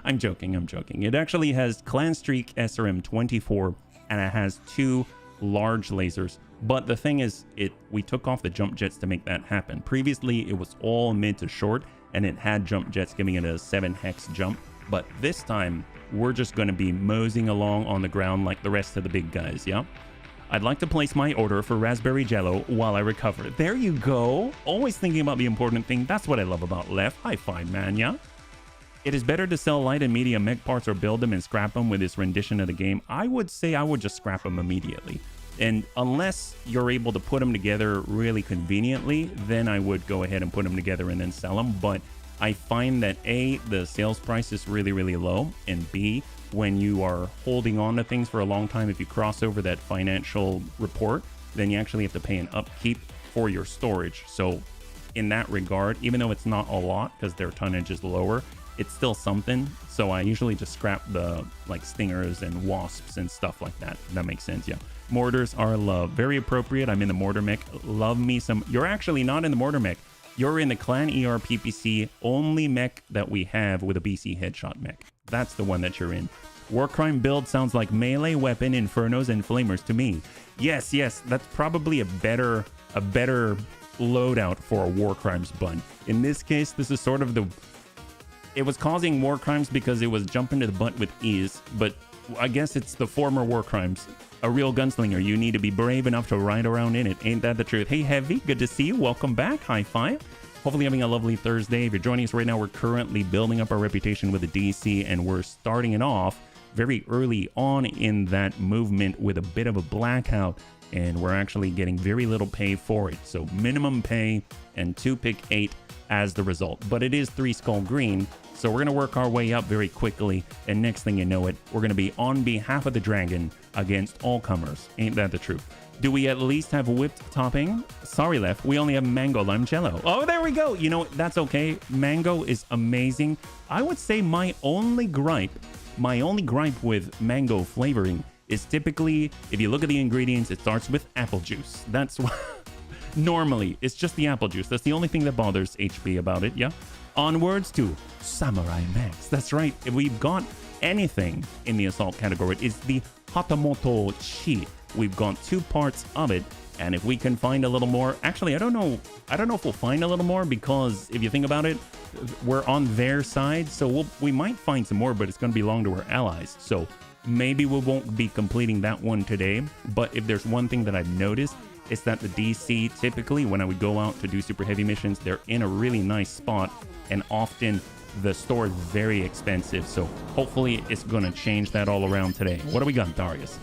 I'm joking. It actually has Clan Streak SRM 24, and it has 2 large lasers. But the thing is, we took off the jump jets to make that happen. Previously, it was all mid to short, and it had jump jets giving it a 7 hex jump. But this time, we're just going to be moseying along on the ground like the rest of the big guys, yeah? I'd like to place my order for raspberry jello while I recover. There you go. Always thinking about the important thing. That's what I love about Lef. High five, man, yeah? It is better to sell light and medium mech parts or build them and scrap them with this rendition of the game. I would say I would just scrap them immediately. And unless you're able to put them together really conveniently, then I would go ahead and put them together and then sell them. But I find that A, the sales price is really, really low, and B, when you are holding on to things for a long time, if you cross over that financial report, then you actually have to pay an upkeep for your storage. So in that regard, even though it's not a lot because their tonnage is lower, it's still something. So I usually just scrap the like stingers and wasps and stuff like that. That makes sense, yeah. Mortars are love. Very appropriate. I'm in the mortar mech. Love me some. You're actually not in the mortar mech. You're in the Clan ER PPC, only mech that we have with a BC headshot mech. That's the one that you're in. War Crime build sounds like melee weapon, infernos, and flamers to me. Yes, that's probably a better loadout for a War Crimes Bun. In this case, this is sort of the... It was causing War Crimes because it was jumping to the butt with ease, but I guess it's the former War Crimes. A real gunslinger, you need to be brave enough to ride around in it. Ain't that the truth? Hey, Heavy, good to see you. Welcome back. High five. Hopefully having a lovely Thursday. If you're joining us right now, we're currently building up our reputation with the DC, and we're starting it off very early on in that movement with a bit of a blackout, and we're actually getting very little pay for it. So minimum pay and 2 pick 8 as the result. But it is 3 Skull Green, so we're going to work our way up very quickly, and next thing you know it, we're going to be on behalf of the dragon against all comers. Ain't that the truth? Do we at least have whipped topping? Sorry, Left. We only have mango lime jello. Oh, there we go. You know, that's okay. Mango is amazing. I would say my only gripe with mango flavoring is typically, if you look at the ingredients, it starts with apple juice. That's why normally it's just the apple juice. That's the only thing that bothers HB about it, yeah? Onwards to Samurai Max. That's right. If we've got anything in the assault category, it's the Hatamoto Chi. We've got 2 parts of it, and if we can find a little more, actually, I don't know if we'll find a little more, because if you think about it, we're on their side, so we might find some more, but it's going to belong to our allies. So maybe we won't be completing that one today, but if there's one thing that I've noticed, is that the DC, typically, when I would go out to do super heavy missions, they're in a really nice spot, and often the store is very expensive. So hopefully it's going to change that all around today. What do we got, Darius?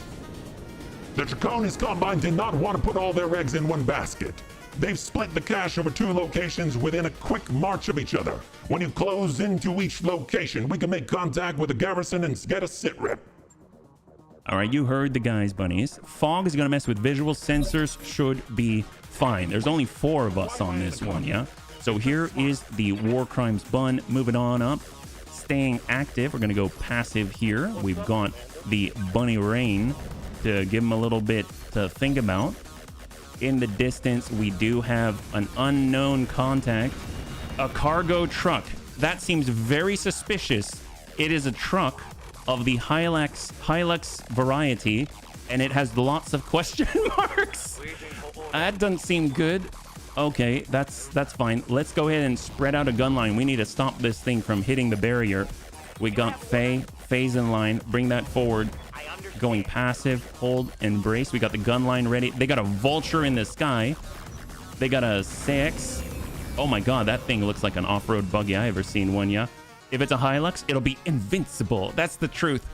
The Draconis Combine did not want to put all their eggs in one basket. They've split the cache over 2 locations within a quick march of each other. When you close into each location, we can make contact with the garrison and get a sit rep. All right, you heard the guys, bunnies. Fog is going to mess with visual sensors, should be fine. There's only 4 of us on this one, yeah? So here is the War Crimes bun. Moving on up, staying active. We're going to go passive here. We've got the Bunny Rain to give him a little bit to think about. In the distance, we do have an unknown contact. A cargo truck. That seems very suspicious. It is a truck of the Hilux variety, and it has lots of question marks. That doesn't seem good. Okay, that's fine. Let's go ahead and spread out a gun line. We need to stop this thing from hitting the barrier. We got Faye's in line. Bring that forward. Going passive, hold, and brace. We got the gun line ready. They got a vulture in the sky. They got a 6. Oh my god, that thing looks like an off-road buggy I ever seen one, yeah? If it's a Hilux, it'll be invincible. That's the truth.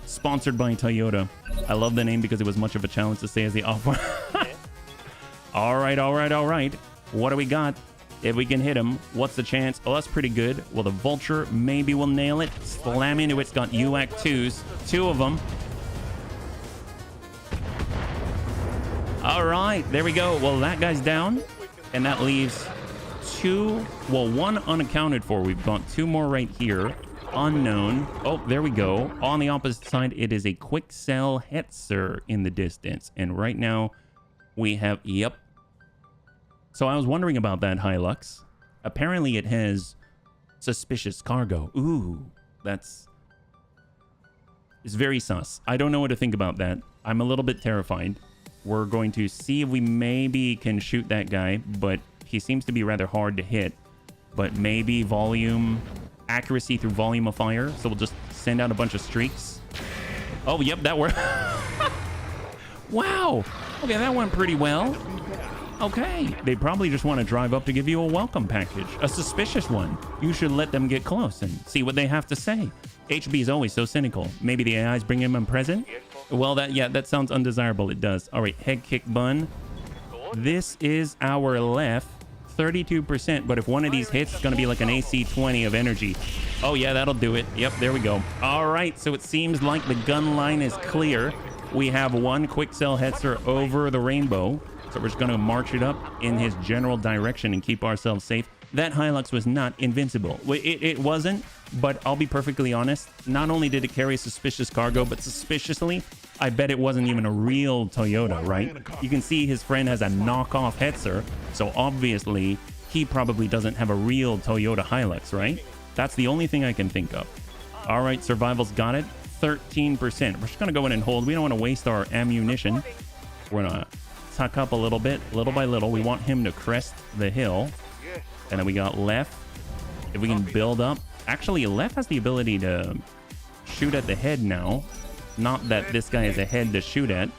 Sponsored by Toyota. I love the name because it was much of a challenge to say as the off-road. All right. What do we got? If we can hit him, what's the chance? Oh, that's pretty good. Well, the vulture maybe will nail it. Slam into it. It's got UAC 2s. 2 of them. All right, there we go. Well, that guy's down, and that leaves 2. Well, 1 unaccounted for. We've got 2 more right here. Unknown. Oh, there we go. On the opposite side, it is a quick sell Hetzer in the distance. And right now, we have... Yep. So I was wondering about that Hilux. Apparently, it has suspicious cargo. Ooh, that's... It's very sus. I don't know what to think about that. I'm a little bit terrified. We're going to see if we maybe can shoot that guy, but he seems to be rather hard to hit. But maybe volume... accuracy through volume of fire. So we'll just send out a bunch of streaks. Oh, yep, that worked. Wow. Okay, that went pretty well. Okay. They probably just want to drive up to give you a welcome package. A suspicious one. You should let them get close and see what they have to say. HB is always so cynical. Maybe the AI's bring him a present? Well, that sounds undesirable. It does. All right, head kick bun. This is our left. 32%, but if one of these hits, it's going to be like an AC-20 of energy. Oh, yeah, that'll do it. Yep, there we go. All right, so it seems like the gun line is clear. We have 1 quick sell Hetzer over the rainbow, so we're just going to march it up in his general direction and keep ourselves safe. That Hilux was not invincible. It wasn't, but I'll be perfectly honest. Not only did it carry suspicious cargo, but suspiciously, I bet it wasn't even a real Toyota, right? You can see his friend has a knockoff Hetzer, so obviously he probably doesn't have a real Toyota Hilux, right? That's the only thing I can think of. All right, survival's got it. 13%. We're just going to go in and hold. We don't want to waste our ammunition. We're going to tuck up a little bit, little by little. We want him to crest the hill. And then we got left. If we can build up. Actually, left has the ability to shoot at the head now. Not that this guy is a head to shoot at.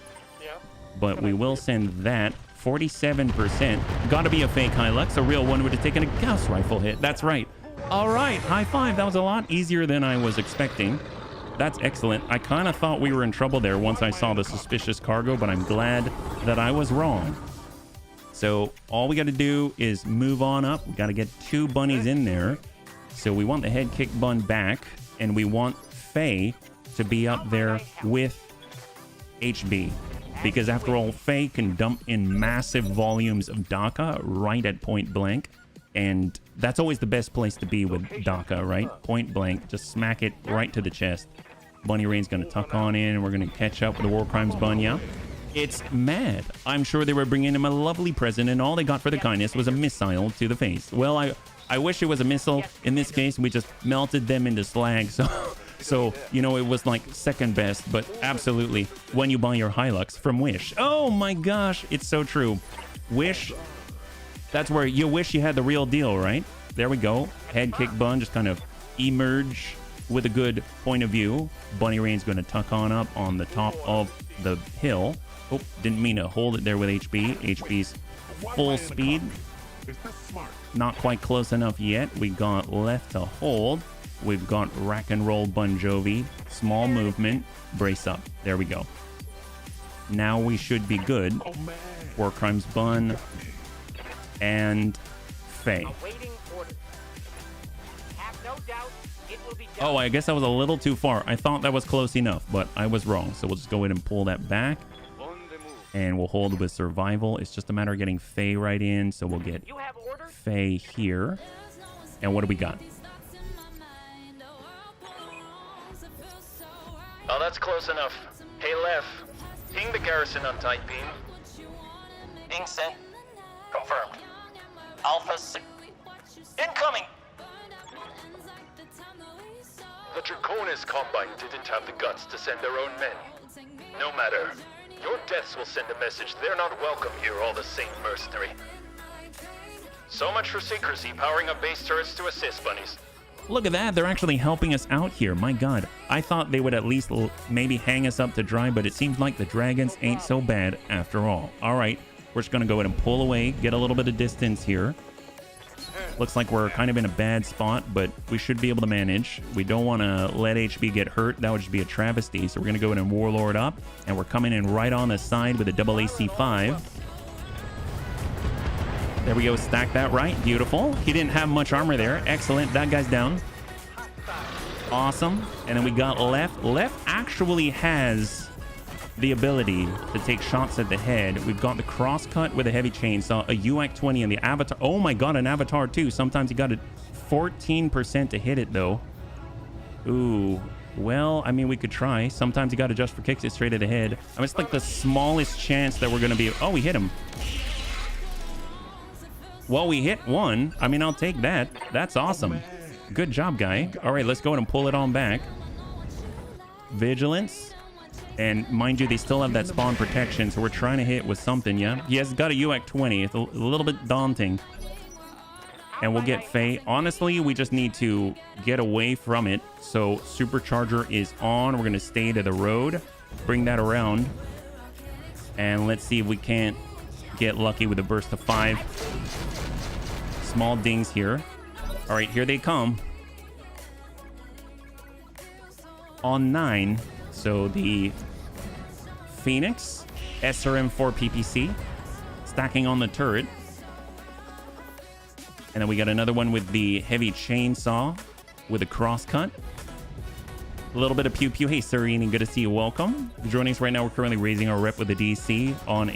But we will send that. 47%. Gotta be a fake Hilux. A real one would have taken a Gauss rifle hit. That's right. All right. High five. That was a lot easier than I was expecting. That's excellent. I kind of thought we were in trouble there once I saw the suspicious cargo, but I'm glad that I was wrong. So all we got to do is move on up. We got to get 2 bunnies in there. So we want the head kick bun back, and we want Faye to be up there with HB. Because after all, Faye can dump in massive volumes of DACA right at point blank. And that's always the best place to be with DACA, right? Point blank. Just smack it right to the chest. Bunny Rain's going to tuck on in, and we're going to catch up with the War Crimes bun, yeah? It's mad. I'm sure they were bringing him a lovely present, and all they got for the kindness was a missile to the face. Well, I wish it was a missile. In this case, we just melted them into slag, so you know, it was like second best, but absolutely, when you buy your Hilux from Wish. Oh my gosh, it's so true. Wish, that's where you wish you had the real deal, right? There we go. Head kick bun, just kind of emerge with a good point of view. Bunny Rain's going to tuck on up on the top of the hill. Oh, didn't mean to hold it there with HB. HB's full speed. Is this smart? Not quite close enough yet. We got left to hold. We've got rack and roll Bon Jovi. Small movement. Brace up. There we go. Now we should be good. Oh man. War Crimes Bun and Faye. Oh, I guess that was a little too far. I thought that was close enough, but I was wrong. So we'll just go ahead and pull that back. And we'll hold with survival. It's just a matter of getting Faye right in. So we'll get Faye here. And what do we got? Oh, that's close enough. Hey, Lef. Ping the garrison on tight beam. Being sent. Confirmed. Alpha incoming. The Draconis Combine didn't have the guts to send their own men. No matter. Your deaths will send a message they're not welcome here, all the same mercenary. So much for secrecy, powering up base turrets to assist, bunnies. Look at that. They're actually helping us out here. My God. I thought they would at least maybe hang us up to dry, but it seems like the dragons ain't so bad after all. All right. We're just going to go ahead and pull away, get a little bit of distance here. Looks like we're kind of in a bad spot, but we should be able to manage. We don't want to let HB get hurt. That would just be a travesty. So we're going to go ahead and Warlord up, and we're coming in right on the side with a double AC5. There we go. Stack that right. Beautiful. He didn't have much armor there. Excellent. That guy's down. Awesome. And then we got Left. Left actually has the ability to take shots at the head. We've got the crosscut with a heavy chainsaw, a UAC 20, and the avatar. Oh my God, an avatar too. Sometimes you got a 14% to hit it though. Ooh. Well, I mean, we could try. Sometimes you got to just for kicks it straight at the head. I mean, it's like the smallest chance that we're going to be. Oh, we hit him. Well, we hit one. I mean, I'll take that. That's awesome. Good job, guy. All right, let's go ahead and pull it on back. Vigilance. And mind you, they still have that spawn protection, so we're trying to hit with something, yeah? He has got a UAC 20. It's a little bit daunting. And we'll get Faye. Honestly, we just need to get away from it. So Supercharger is on. We're going to stay to the road. Bring that around. And let's see if we can't get lucky with a burst of 5. Small dings here. All right, here they come. On 9. So the Phoenix, SRM4 PPC, stacking on the turret. And then we got another one with the heavy chainsaw with a crosscut. A little bit of pew pew. Hey, Serene, good to see you. Welcome. Joining us right now, we're currently raising our rep with the DC on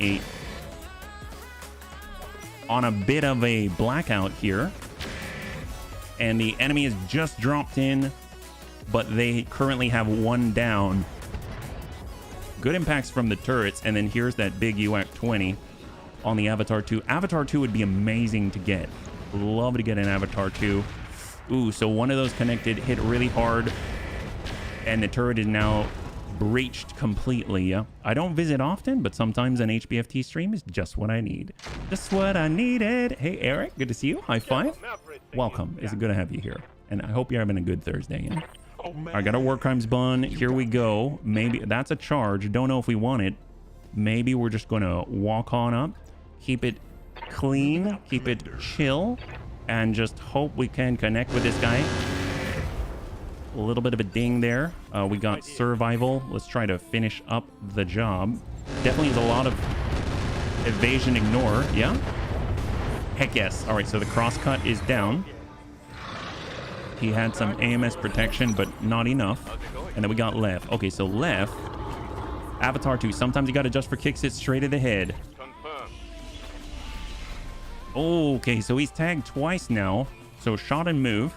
a bit of a blackout here. And the enemy has just dropped in, but they currently have one down. Good impacts from the turrets, and then here's that big UAC 20 on the Avatar 2. Avatar 2 would be amazing to get. Love to get an Avatar 2. Ooh, so one of those connected, hit really hard, and the turret is now breached completely. Yeah, I don't visit often, but sometimes an HBFT stream is just what I need. Just what I needed. Hey, Eric, good to see you. High five. Welcome. It's good to have you here, and I hope you're having a good Thursday. Yeah? I got a War Crimes Bun. Here we go. Maybe that's a charge. Don't know if we want it. Maybe we're just going to walk on up, keep it clean, keep it chill, and just hope we can connect with this guy. A little bit of a ding there. We got survival. Let's try to finish up the job. Definitely is a lot of evasion ignore. Yeah? Heck yes. All right, so the crosscut is down. He had some AMS protection, but not enough. And then we got Left. Okay, so Left. Avatar 2. Sometimes you got to just for kicks it straight at the head. Okay, so he's tagged twice now. So shot and move.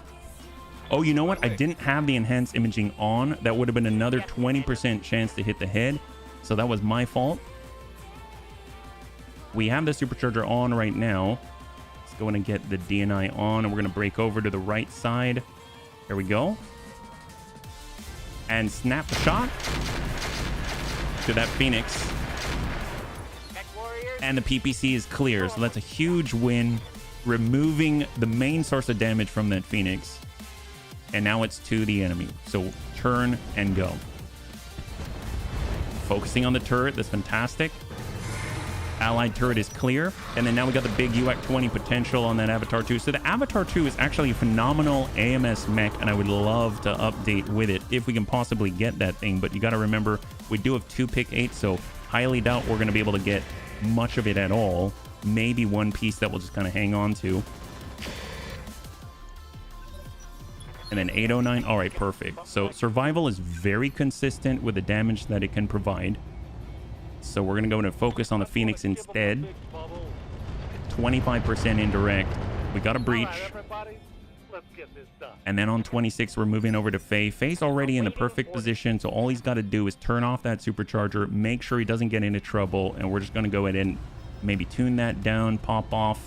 Oh, you know what? I didn't have the enhanced imaging on. That would have been another 20% chance to hit the head. So that was my fault. We have the supercharger on right now. Going to get the DNI on, and we're going to break over to the right side. There we go. And snap the shot to that Phoenix. And the PPC is clear, so that's a huge win, removing the main source of damage from that Phoenix. And now it's to the enemy. So turn and go. focusing on the turret. That's fantastic. Allied turret is clear. And then now we got the big UAC 20 potential on that Avatar 2. So the Avatar 2 is actually a phenomenal AMS mech, and I would love to update with it if we can possibly get that thing. But you got to remember, we do have 2 pick 8, so highly doubt we're going to be able to get much of it at all. Maybe one piece that we'll just kind of hang on to. And then 809. All right, perfect. So survival is very consistent with the damage that it can provide. So we're going to go and focus on the Phoenix instead. 25% indirect. We got a breach. And then on 26, we're moving over to Faye. Faye's already in the perfect position, so all he's got to do is turn off that supercharger, make sure he doesn't get into trouble, and we're just going to go ahead and maybe tune that down, pop off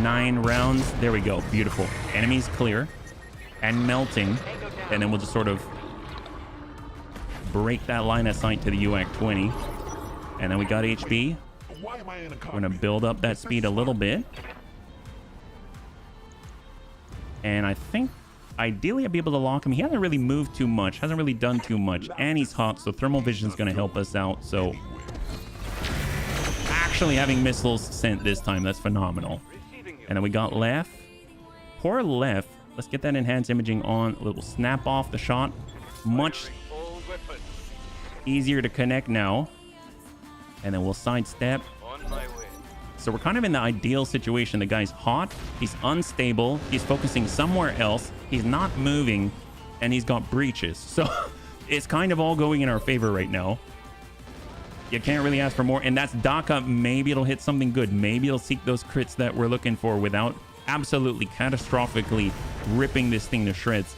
9 rounds. There we go. Beautiful. Enemies clear and melting. And then we'll just sort of break that line of sight to the UAC 20. And then we got HB. We're going to build up that speed a little bit. And I think ideally I'd be able to lock him. He hasn't really moved too much, hasn't really done too much, and he's hot, so thermal vision is going to help us out. So actually having missiles sent this time, that's phenomenal. And then we got Left. Poor Left. Let's get that enhanced imaging on. A little snap off the shot. Much easier to connect now. And then we'll sidestep. So we're kind of in the ideal situation. The guy's hot, he's unstable, he's focusing somewhere else, he's not moving, and he's got breaches. So it's kind of all going in our favor right now. You can't really ask for more. And that's DACA. Maybe it'll hit something good. Maybe it'll seek those crits that we're looking for without absolutely catastrophically ripping this thing to shreds.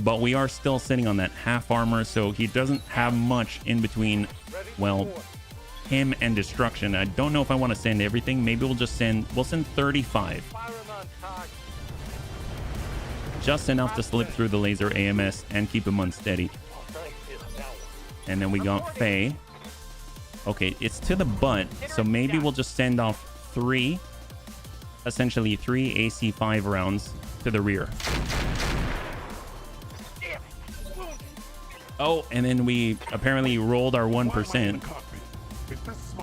But we are still sitting on that half armor, so he doesn't have much in between, well, him and destruction. I don't know if I want to send everything. Maybe we'll send 35. Just enough to slip through the laser AMS and keep him unsteady. And then we got Faye. Okay, it's to the butt, so maybe we'll just send off 3, essentially 3 AC5 rounds to the rear. Oh, and then we apparently rolled our 1%.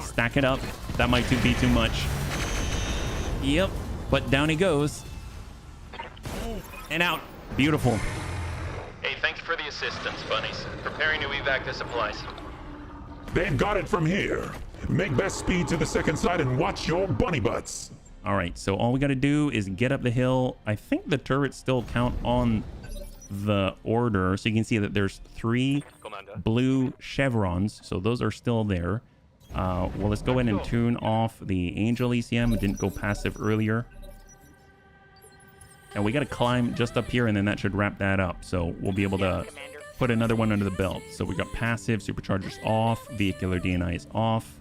Stack it up. That might be too much. Yep, but down he goes. And out. Beautiful. Hey, thanks for the assistance, bunnies. Preparing to evac the supplies. They've got it from here. Make best speed to the second side and watch your bunny butts. All right, so all we got to do is get up the hill. I think the turrets still count on the order, so you can see that there's 3 blue chevrons, so those are still there. Well, let's go ahead and tune off the Angel ECM. It didn't go passive earlier. And we got to climb just up here, and then that should wrap that up. So we'll be able to put another one under the belt. So we got passive, superchargers off, vehicular DNI is off.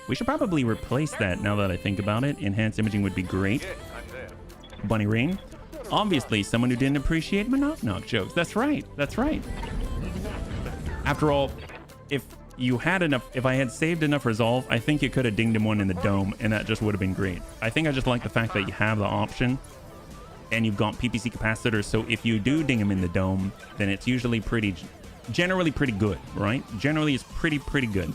We should probably replace that now that I think about it. Enhanced imaging would be great. Bunny Rain. Obviously, someone who didn't appreciate my knock-knock jokes. That's right. That's right. After all, if I had saved enough resolve, I think you could have dinged him one in the dome, and that just would have been great. I think I just like the fact that you have the option, and you've got PPC capacitors, so if you do ding him in the dome, then it's usually generally pretty good, right? Generally, it's pretty good.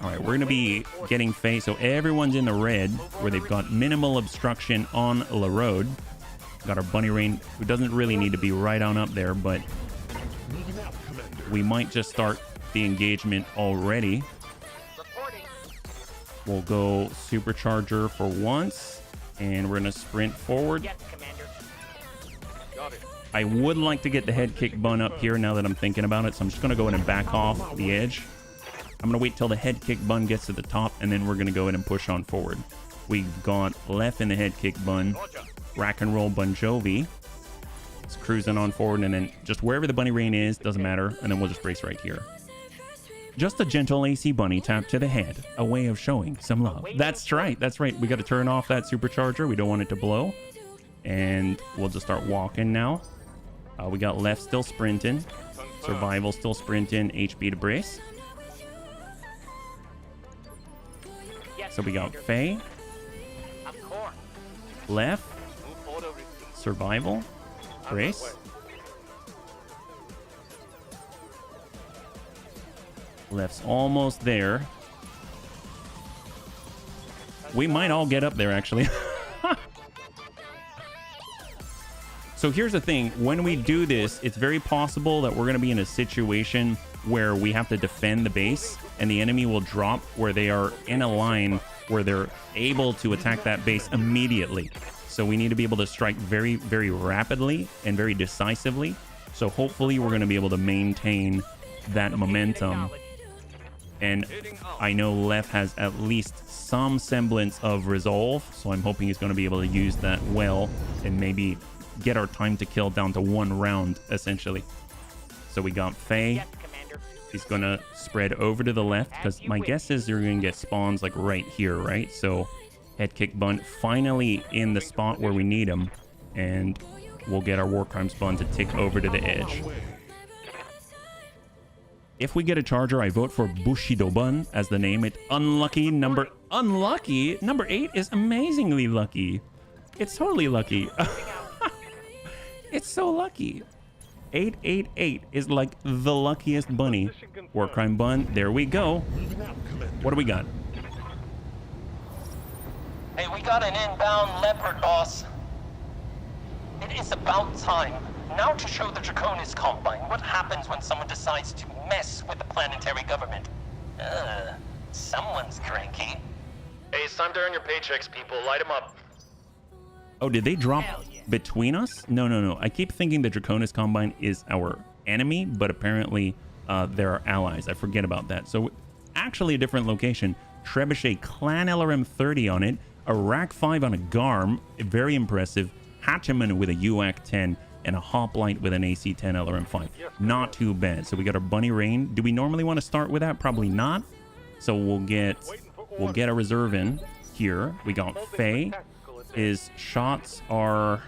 All right, we're going to be getting Faye, so everyone's in the red, where they've got minimal obstruction on the road. Got our Bunny Rain, who doesn't really need to be right on up there, but we might just start the engagement already. We'll go supercharger for once, and we're going to sprint forward. Yes, Commander. Got it. I would like to get the head kick bun up here now that I'm thinking about it, so I'm just going to go ahead and back off the edge. I'm going to wait till the head kick bun gets to the top, and then we're going to go ahead and push on forward. We've got Left in the head kick bun, Rack and Roll Bon Jovi. It's cruising on forward, and then just wherever the Bunny Rain is, doesn't matter, and then we'll just brace right here. Just a gentle AC bunny tap to the head, a way of showing some love. That's right, that's right. We got to turn off that supercharger. We don't want it to blow. And we'll just start walking now. We got Left still sprinting. Survival still sprinting. HB to brace. So we got Faye. Left. Survival. Brace. Left's almost there. We might all get up there, actually. So here's the thing. When we do this, it's very possible that we're going to be in a situation where we have to defend the base and the enemy will drop where they are in a line where they're able to attack that base immediately. So we need to be able to strike very, very rapidly and very decisively. So hopefully we're going to be able to maintain that momentum. And I know Left has at least some semblance of resolve, so I'm hoping he's going to be able to use that well and maybe get our time to kill down to 1 round, essentially. So we got Faye. He's going to spread over to the left, because my guess is you're going to get spawns like right here, right? So head kick bun finally in the spot where we need him, and we'll get our war crimes bun to tick over to the edge. If we get a charger, I vote for Bushido Bun as the name. It's unlucky number... Unlucky? Number 8 is amazingly lucky. It's totally lucky. It's so lucky. 888 is like the luckiest bunny. War crime bun. There we go. What do we got? Hey, we got an inbound leopard, boss. It is about time. Now to show the Draconis Combine what happens when someone decides to mess with the planetary government. Someone's cranky. Hey, it's time to earn your paychecks, people. Light them up. Oh, did they drop between us? No. I keep thinking the Draconis Combine is our enemy, but apparently they're our allies. I forget about that. So actually a different location. Trebuchet Clan LRM 30 on it. A Rack 5 on a Garm. Very impressive. Hatchaman with a UAC 10. And a Hoplite with an AC 10 LRM 5. Not too bad. So we got our Bunny Rain. Do we normally want to start with that? Probably not. So we'll get a reserve in here. We got Faye. His shots are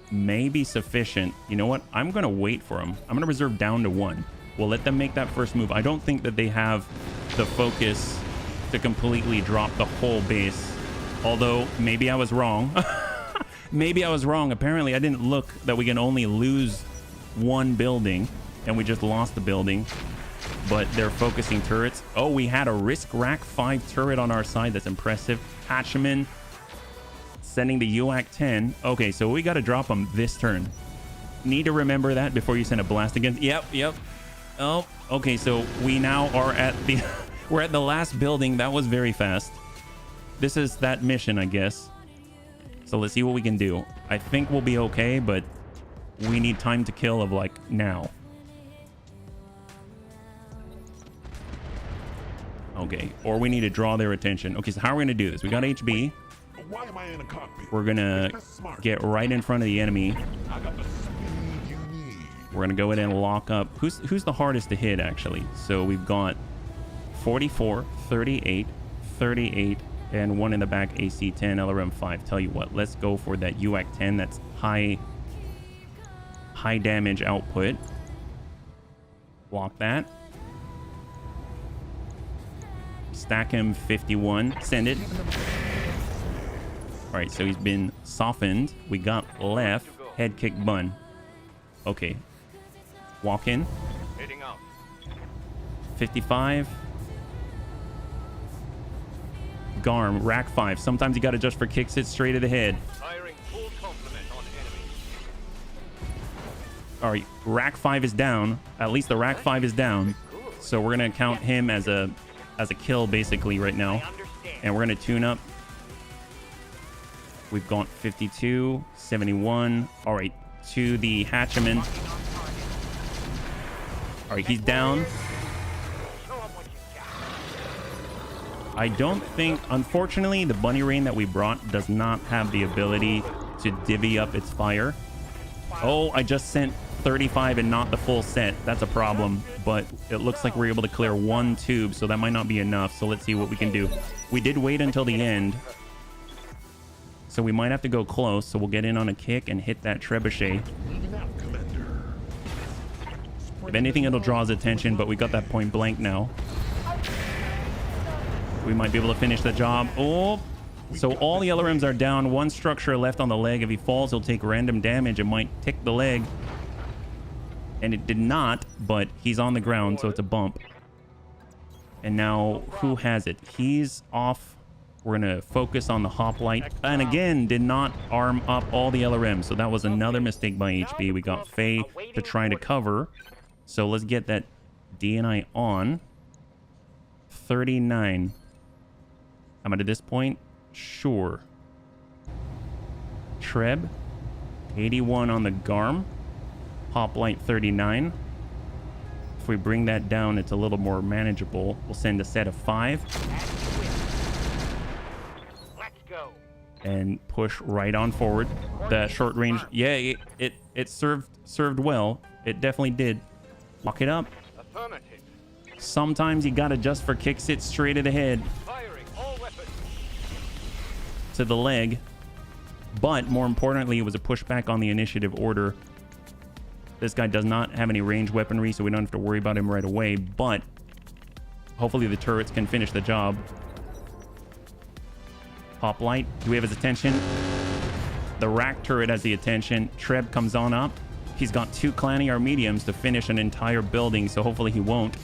maybe sufficient. You know what? I'm going to wait for him. I'm going to reserve down to 1. We'll let them make that first move. I don't think that they have the focus to completely drop the whole base. Although, maybe I was wrong. Maybe I was wrong. Apparently, I didn't look that we can only lose 1 building, and we just lost the building. But they're focusing turrets. Oh, we had a Risk Rack 5 turret on our side. That's impressive. Hatchaman sending the UAC 10. Okay, so we got to drop them this turn. Need to remember that before you send a blast against. Yep. Oh, okay, so we now are at the... we're at the last building. That was very fast. This is that mission, I guess. So let's see what we can do. I think we'll be okay, but we need time to kill of like now. Okay, or we need to draw their attention. Okay, so how are we gonna do this? We got HB. Why am I in a cockpit? We're gonna get right in front of the enemy. I got the speed you need. We're gonna go in and lock up. Who's the hardest to hit actually? So we've got 44, 38, 38. And 1 in the back, AC 10, LRM 5. Tell you what, let's go for that UAC 10. That's high damage output. Block that. Stack him 51. Send it. All right, so he's been softened. We got left. Head kick bun. Okay. Walk in. 55. Garm, Rack 5. Sometimes you got to just for kicks it straight to the head. Firing full complement on enemy. All right, Rack 5 is down. At least the Rack 5 is down. So we're going to count him as a kill basically right now. And we're going to tune up. We've got 52, 71. All right, to the Hatchaman. All right, he's down. I don't think, unfortunately, the Bunny Rain that we brought does not have the ability to divvy up its fire. Oh, I just sent 35 and not the full set. That's a problem, but it looks like we're able to clear 1 tube, so that might not be enough. So let's see what we can do. We did wait until the end, so we might have to go close. So we'll get in on a kick and hit that trebuchet. If anything, it'll draw his attention, but we got that point blank now. We might be able to finish the job. Oh, so all the LRMs are down. 1 structure left on the leg. If he falls, he'll take random damage. It might tick the leg. And it did not, but he's on the ground, so it's a bump. And now, who has it? He's off. We're going to focus on the hoplite. And again, did not arm up all the LRMs. So that was another mistake by HB. We got Faye to try to cover. So let's get that DNI on. 39. I'm at this point. Sure. Treb. 81 on the Garm. Hoplite 39. If we bring that down, it's a little more manageable. We'll send a set of 5. Let's go. And push right on forward. The short range, yeah, it served well. It definitely did. Lock it up. Affirmative. Sometimes you gotta just for kicks it straight to the head, Firing all weapons. to the leg. But more importantly, it was a pushback on the initiative order. This guy does not have any range weaponry, so we don't have to worry about him right away. But hopefully the turrets can finish the job. Hoplite, do we have his attention? The rack turret has the attention. Treb comes on up. He's got 2 Clanny mediums to finish an entire building, so hopefully he won't.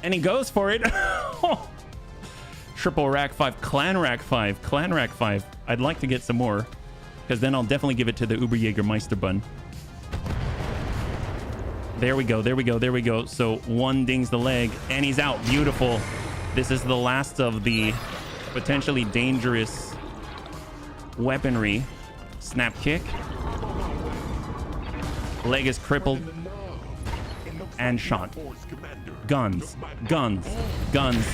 And he goes for it. Triple rack 5, clan rack 5, clan rack 5. I'd like to get some more, because then I'll definitely give it to the Uberjägermeister bun. There we go, there we go, there we go. So 1 dings the leg, and he's out. Beautiful. This is the last of the potentially dangerous weaponry. Snap kick. Leg is crippled. And shot. Guns. Guns. Guns.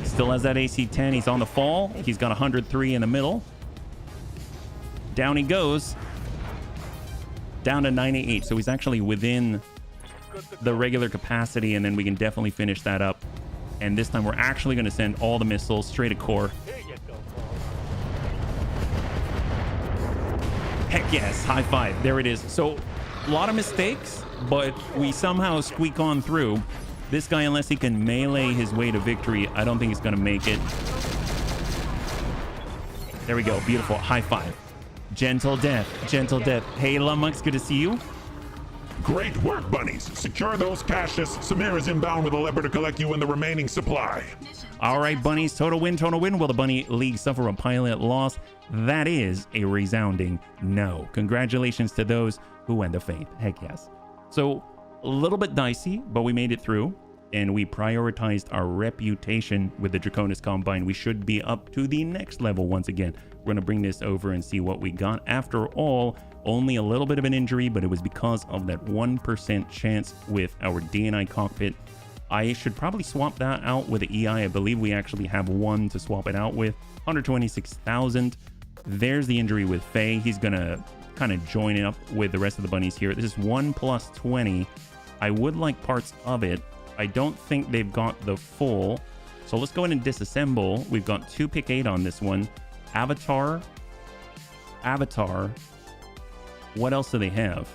Still has that AC-10. He's on the fall. He's got 103 in the middle. Down he goes. Down to 98. So he's actually within the regular capacity, and then we can definitely finish that up. And this time we're actually going to send all the missiles straight at core. Here you go. Heck yes. High five. There it is. So a lot of mistakes, but we somehow squeak on through. This guy, unless he can melee his way to victory, I don't think he's going to make it. There we go. Beautiful. High five. Gentle death. Gentle death. Hey, Lumux, good to see you. Great work, bunnies. Secure those caches. Samir is inbound with a leopard to collect you and the remaining supply. All right, bunnies. Total win, total win. Will the Bunny League suffer a pilot loss? That is a resounding no. Congratulations to those who went the faith. Heck yes. So, a little bit dicey, but we made it through. And we prioritized our reputation with the Draconis Combine. We should be up to the next level once again. We're going to bring this over and see what we got. After all, only a little bit of an injury, but it was because of that 1% chance with our DNI cockpit. I should probably swap that out with the EI. I believe we actually have 1 to swap it out with. 126,000. There's the injury with Faye. He's going to kind of join it up with the rest of the bunnies here. This is 1 plus 20. I would like parts of it. I don't think they've got the full. So let's go ahead and disassemble. We've got 2 pick 8 on this one. Avatar. What else do they have?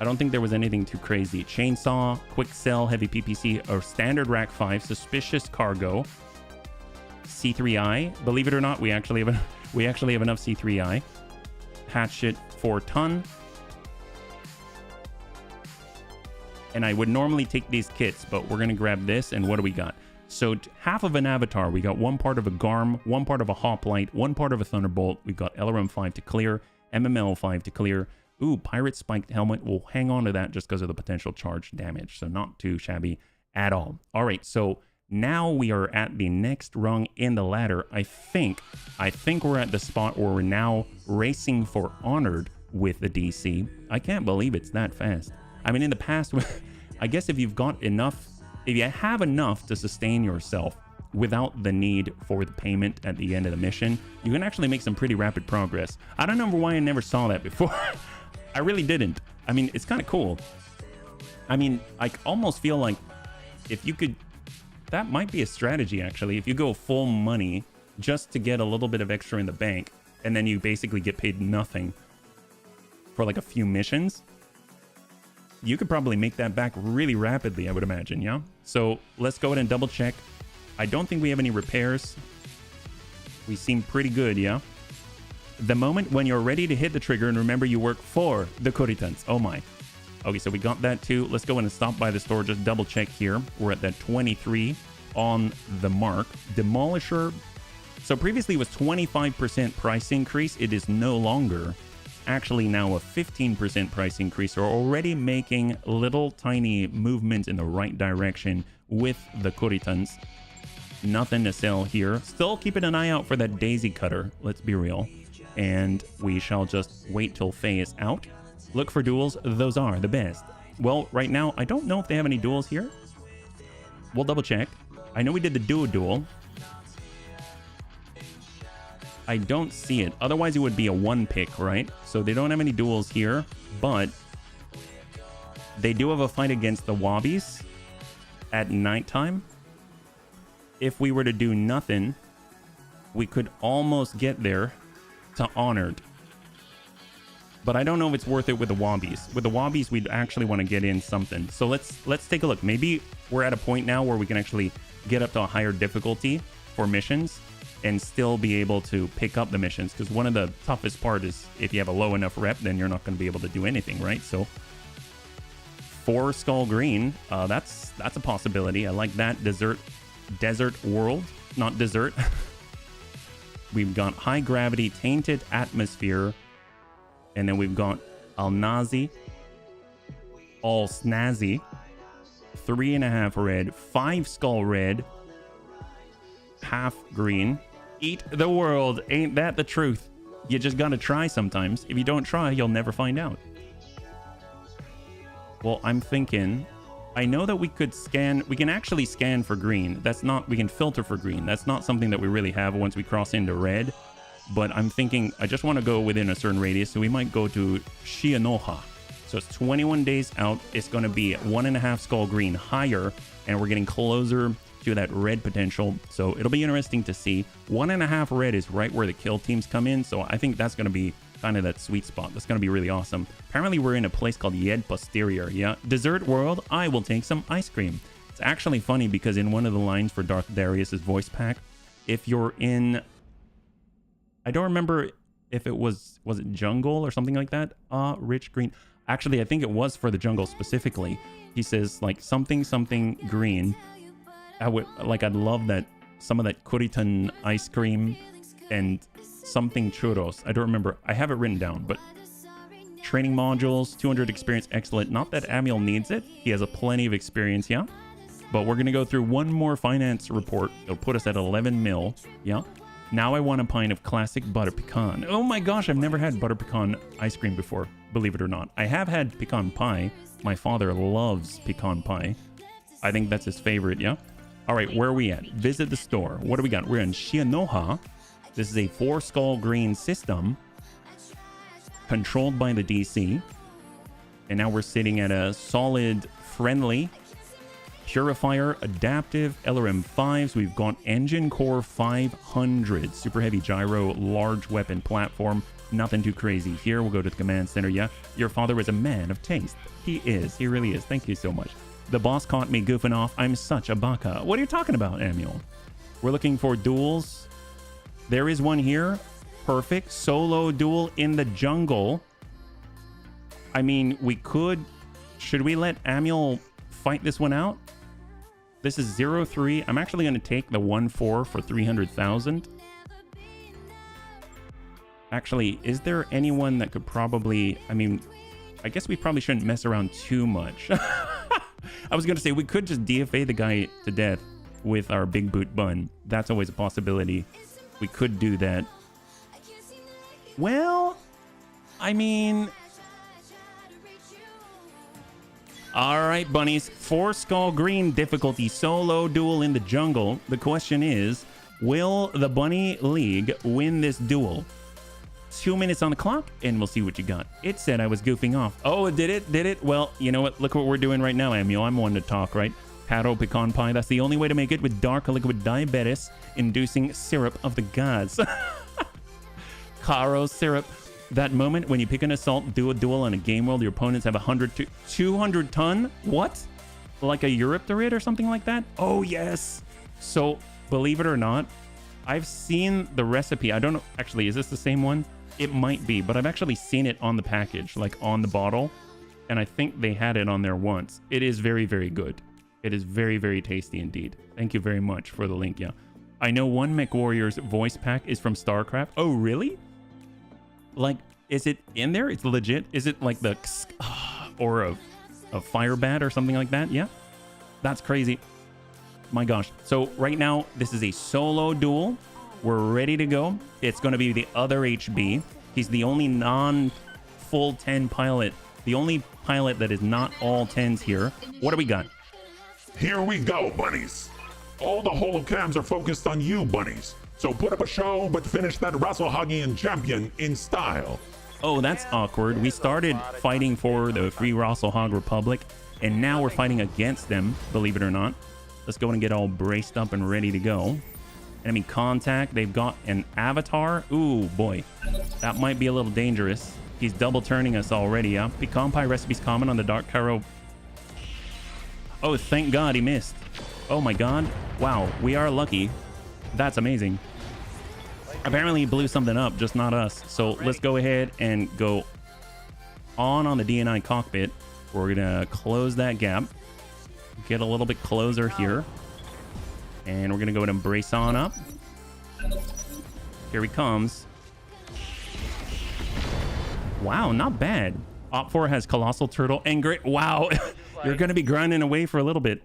I don't think there was anything too crazy. Chainsaw, quick sell, heavy PPC, or standard rack 5, suspicious cargo, C3I. Believe it or not, we actually have enough C3I. Hatchet 4 ton. And I would normally take these kits, but we're going to grab this. And what do we got? So half of an avatar. We got 1 part of a Garm, 1 part of a Hoplite, 1 part of a Thunderbolt. We've got LRM 5 to clear, MML 5 to clear. Ooh, Pirate Spiked Helmet. We'll hang on to that just because of the potential charge damage. So not too shabby at all. All right, so now we are at the next rung in the ladder. I think we're at the spot where we're now racing for Honored with the DC. I can't believe it's that fast. I mean, in the past, I guess if you have enough to sustain yourself without the need for the payment at the end of the mission, you can actually make some pretty rapid progress. I don't know why I never saw that before. I really didn't. I mean, it's kind of cool. I mean, I almost feel like if you could, that might be a strategy actually. If you go full money just to get a little bit of extra in the bank, and then you basically get paid nothing for like a few missions, you could probably make that back really rapidly, I would imagine, yeah? So let's go ahead and double check. I don't think we have any repairs. We seem pretty good, yeah? The moment when you're ready to hit the trigger, and remember you work for the Kuritans. Oh my. Okay, so we got that too. Let's go in and stop by the store. Just double check here. We're at that 23 on the mark. Demolisher. So previously it was 25% price increase. It is no longer. Actually now a 15% price increase. So we're already making little tiny movements in the right direction with the Kuritans. Nothing to sell here. Still keeping an eye out for that daisy cutter. Let's be real. And we shall just wait till Faye is out. Look for duels. Those are the best. Well, right now, I don't know if they have any duels here. We'll double check. I know we did the duo. I don't see it. Otherwise, it would be a one pick, right? So they don't have any duels here, but they do have a fight against the Wobbies at nighttime. If we were to do nothing, we could almost get there to Honored. But I don't know if it's worth it with the Wobbies. With the Wobbies, we'd actually want to get in something. So let's take a look. Maybe we're at a point now where we can actually get up to a higher difficulty for missions and still be able to pick up the missions. Because one of the toughest part is if you have a low enough rep, then you're not going to be able to do anything, right? So 4 Skull Green, that's a possibility. I like that. Desert World, not dessert. We've got High Gravity, Tainted Atmosphere. And then we've got Al-Nazi, All Snazzy, 3.5 red, 5 skull red, half green. Eat the world. Ain't that the truth? You just gotta try sometimes. If you don't try, you'll never find out. Well, I'm thinking, I know that we could scan, we can actually scan for green. That's not, we can filter for green. That's not something that we really have once we cross into red. But I'm thinking, I just want to go within a certain radius, so we might go to Shianoha. So it's 21 days out. It's going to be 1.5 skull green higher, and we're getting closer to that red potential. So it'll be interesting to see. 1.5 red is right where the kill teams come in, so I think that's going to be kind of that sweet spot. That's going to be really awesome. Apparently, we're in a place called Yed Posterior. Yeah, Dessert World, I will take some ice cream. It's actually funny because in one of the lines for Darth Darius's voice pack, if you're in... I don't remember if it was it jungle or something like that? Rich green. Actually, I think it was for the jungle specifically. He says like something green. I'd love that, some of that Kuritan ice cream and something churros. I don't remember. I have it written down, but training modules, 200 experience, excellent. Not that Amiel needs it. He has a plenty of experience, yeah. But we're gonna go through one more finance report. It'll put us at 11 mil, yeah. Now I want a pint of classic butter pecan. Oh my gosh, I've never had butter pecan ice cream before, believe it or not. I have had pecan pie. My father loves pecan pie. I think that's his favorite, yeah? All right, where are we at? Visit the store. What do we got? We're in Shianoha. This is a 4 skull green system controlled by the DC. And now we're sitting at a solid, friendly Purifier, Adaptive, LRM-5s. We've got Engine Core 500, Super Heavy Gyro, Large Weapon Platform. Nothing too crazy here. We'll go to the command center. Yeah, your father is a man of taste. He is. He really is. Thank you so much. The boss caught me goofing off. I'm such a baka. What are you talking about, Amiel? We're looking for duels. There is one here. Perfect. Solo duel in the jungle. I mean, we could... Should we let Amiel fight this one out? This is 0-3. I'm actually going to take the 1-4 for 300,000. Actually, is there anyone that could probably... I mean, I guess we probably shouldn't mess around too much. I was going to say, we could just DFA the guy to death with our big boot bun. That's always a possibility. We could do that. Well, I mean... All right, bunnies. 4 skull green difficulty solo duel in the jungle. The question is, will the Bunny League win this duel? 2 minutes on the clock, and we'll see what you got. It said I was goofing off. Oh, did it? Did it? Well, you know what? Look what we're doing right now, Amiel. I'm one to talk, right? Paro pecan pie. That's the only way to make it with dark liquid diabetes-inducing syrup of the gods. Caro syrup. That moment when you pick an assault, do a duel on a game world, your opponents have 100 to 200 ton. What? Like a Europterid or something like that? Oh, yes. So, believe it or not, I've seen the recipe. I don't know. Actually, is this the same one? It might be, but I've actually seen it on the package, like on the bottle. And I think they had it on there once. It is very, very good. It is very, very tasty indeed. Thank you very much for the link. Yeah. I know one MechWarrior's voice pack is from StarCraft. Oh, really? Like, is it in there? It's legit? Is it like the or a fire bat or something like that? Yeah. That's crazy. My gosh. So right now, this is a solo duel. We're ready to go. It's going to be the other HB. He's the only non-full 10 pilot. The only pilot that is not all 10s here. What do we got? Here we go, bunnies. All the holocams are focused on you, bunnies. So put up a show, but finish that Rasalhagian champion in style. Oh, that's awkward. We started fighting for the Free Rasalhague Republic, and now we're fighting against them, believe it or not. Let's go and get all braced up and ready to go. Enemy contact. They've got an avatar. Ooh, boy. That might be a little dangerous. He's double turning us already, yeah? Pecan pie recipes common on the Dark Caro. Oh, thank God he missed. Oh my God. Wow, we are lucky. That's amazing. Apparently he blew something up, just not us. So let's go ahead and go on the DNI cockpit. We're gonna close that gap. Get a little bit closer here. And we're gonna go ahead and brace on up. Here he comes. Wow, not bad. Op 4 has Colossal Turtle and Great. Wow, you're gonna be grinding away for a little bit.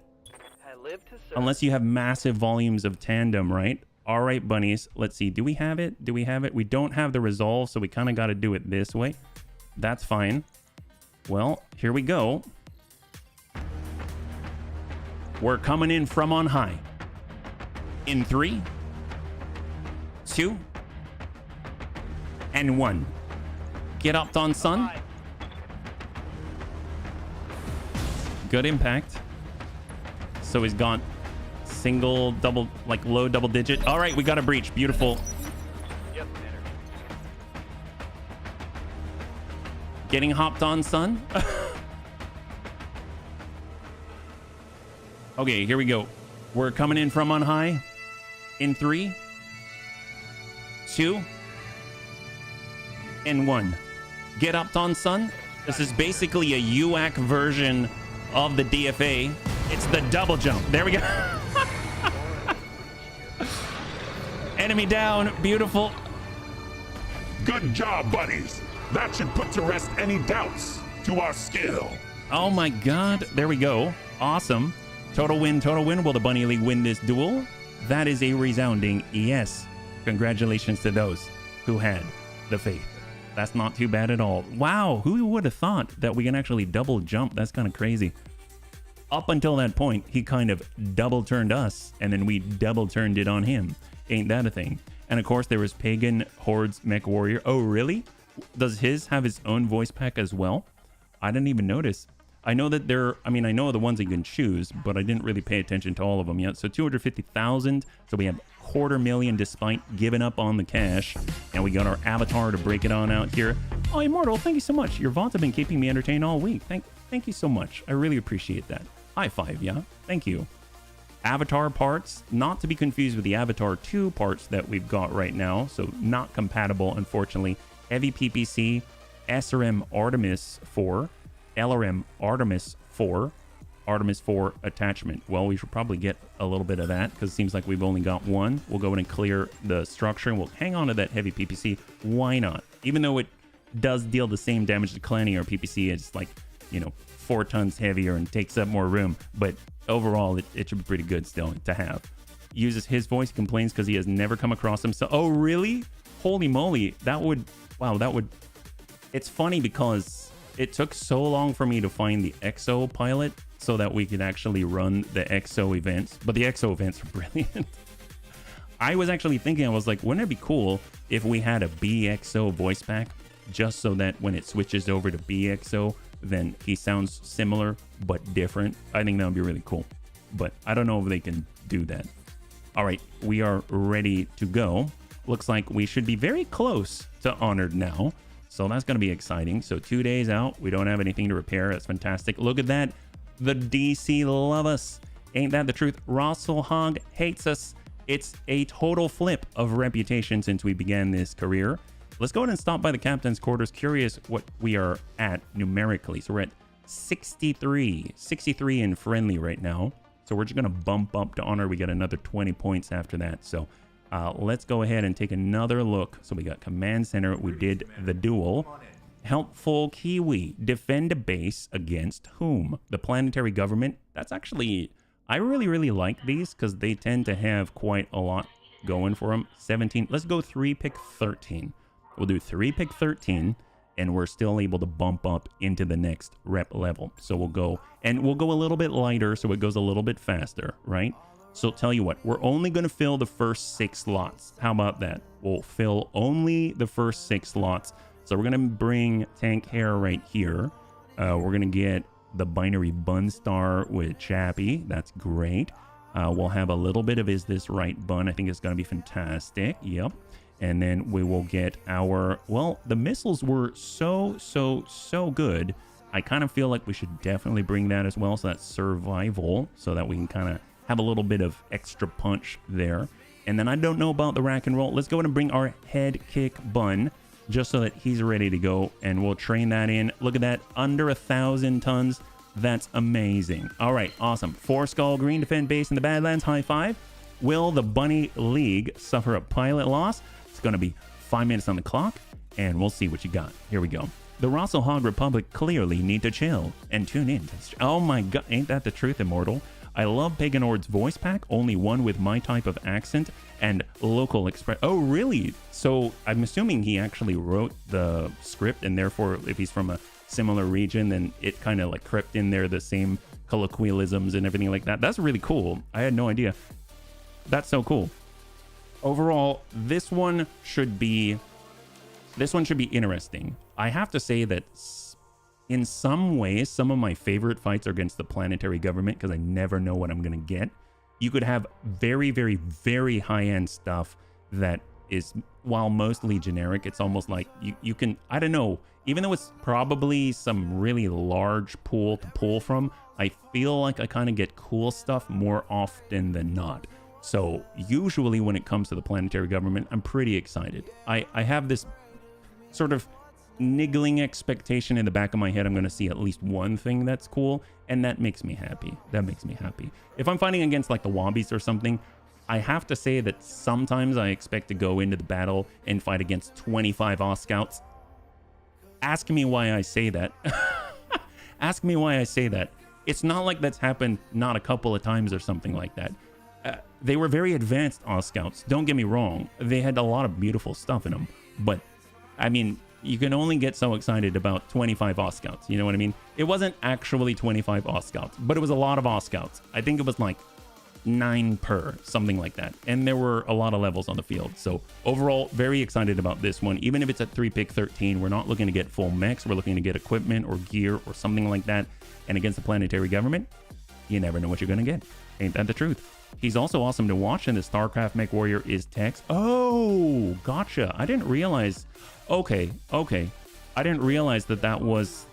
Unless you have massive volumes of tandem, right? All right, bunnies. Let's see. Do we have it? Do we have it? We don't have the resolve, so we kind of got to do it this way. That's fine. Well, here we go. We're coming in from on high. In 3, 2, and 1. Get up, on sun. Good impact. So he's got single, double, like low double digit. All right, we got a breach. Beautiful. Yep, Getting hopped on, son. Okay, here we go. We're coming in from on high. In 3, 2, and 1. Get up, on son. This is basically a UAC version of the DFA. It's the double jump. There we go. Enemy down. Beautiful. Good job, buddies. That should put to rest any doubts to our skill. Oh my God. There we go. Awesome. Total win, total win. Will the Bunny League win this duel? That is a resounding yes. Congratulations to those who had the faith. That's not too bad at all. Wow. Who would have thought that we can actually double jump? That's kind of crazy. Up until that point, he kind of double turned us, and then we double turned it on him. Ain't that a thing? And of course, there was Pagan Horde's MechWarrior. Oh, really? Does his have his own voice pack as well? I didn't even notice. I know that I know the ones you can choose, but I didn't really pay attention to all of them yet. So 250,000. So we have 250,000 despite giving up on the cash. And we got our avatar to break it on out here. Oh, Immortal, thank you so much. Your VODs have been keeping me entertained all week. Thank you so much. I really appreciate that. High five, yeah? Thank you. Avatar parts, not to be confused with the Avatar 2 parts that we've got right now. So not compatible, unfortunately. Heavy PPC, SRM Artemis 4, LRM Artemis 4, Artemis 4 attachment. Well, we should probably get a little bit of that because it seems like we've only got one. We'll go in and clear the structure and we'll hang on to that heavy PPC. Why not? Even though it does deal the same damage to Clanny or PPC, it's like, 4 tons heavier and takes up more room, but overall it should be pretty good still to have. Uses his voice, complains because he has never come across himself. Oh really? Holy moly. It's funny because it took so long for me to find the EXO pilot so that we could actually run the EXO events, but the EXO events are brilliant. I was actually thinking, I was like, wouldn't it be cool if we had a BXO voice pack just so that when it switches over to BXO, then he sounds similar but different. I think that would be really cool, but I don't know if they can do that. All right, we are ready to go. Looks like we should be very close to Honored now, so that's going to be exciting. So 2 days out, we don't have anything to repair. That's fantastic. Look at that. The DC love us. Ain't that the truth? Rasalhague hates us. It's a total flip of reputation since we began this career. Let's go ahead and stop by the captain's quarters. Curious what we are at numerically. So we're at 63 in friendly right now. So we're just going to bump up to honor. We got another 20 points after that. So let's go ahead and take another look. So we got command center. We did the duel. Helpful Kiwi. Defend a base against whom? The planetary government. That's actually, I really like these because they tend to have quite a lot going for them. 17. Let's go 3 pick 13. We'll do 3 pick 13 and we're still able to bump up into the next rep level. So we'll go a little bit lighter so it goes a little bit faster, right? So tell you what, we're only going to fill the first 6 slots. How about that? We'll fill only the first 6 slots. So we're going to bring tank hair right here. We're going to get the binary bun star with Chappie. That's great. We'll have a little bit of Is This Right bun. I think it's going to be fantastic. Yep. And then we will get our, well, the missiles were so good. I kind of feel like we should definitely bring that as well. So that's survival, so that we can kind of have a little bit of extra punch there. And then I don't know about the rack and roll. Let's go ahead and bring our head kick bun just so that he's ready to go. And we'll train that in. Look at that, under 1,000 tons. That's amazing. All right, awesome. 4 skull green defend base in the Badlands. High five. Will the Bunny League suffer a pilot loss? It's going to be 5 minutes on the clock, and we'll see what you got. Here we go. The Rasalhague Republic clearly need to chill and tune in. Oh my god, ain't that the truth, Immortal? I love Pagan Ord's voice pack, only one with my type of accent and local express. Oh, really? So I'm assuming he actually wrote the script, and therefore, if he's from a similar region, then it kind of like crept in there, the same colloquialisms and everything like that. That's really cool. I had no idea. That's so cool. Overall, this one should be interesting. I have to say that in some ways, some of my favorite fights are against the planetary government because I never know what I'm going to get. You could have very high-end stuff that is, while mostly generic, it's almost like you can, I don't know, even though it's probably some really large pool to pull from, I feel like I kind of get cool stuff more often than not. So usually when it comes to the planetary government, I'm pretty excited. I have this sort of niggling expectation in the back of my head. I'm going to see at least one thing that's cool, and that makes me happy. If I'm fighting against like the Wobbies or something, I have to say that sometimes I expect to go into the battle and fight against 25 Oscouts. Ask me why I say that. Ask me why I say that. It's not like that's happened not a couple of times or something like that. They were very advanced Oscouts. Don't get me wrong. They had a lot of beautiful stuff in them. But, I mean, you can only get so excited about 25 Oscouts. You know what I mean? It wasn't actually 25 Oscouts, but it was a lot of Oscouts. I think it was like 9 per, something like that. And there were a lot of levels on the field. So overall, very excited about this one. Even if it's at 3 pick 13, we're not looking to get full mechs. We're looking to get equipment or gear or something like that. And against the planetary government, you never know what you're going to get. Ain't that the truth? He's also awesome to watch, and the StarCraft Mech Warrior is Tex. Oh, gotcha. I didn't realize. Okay. I didn't realize that was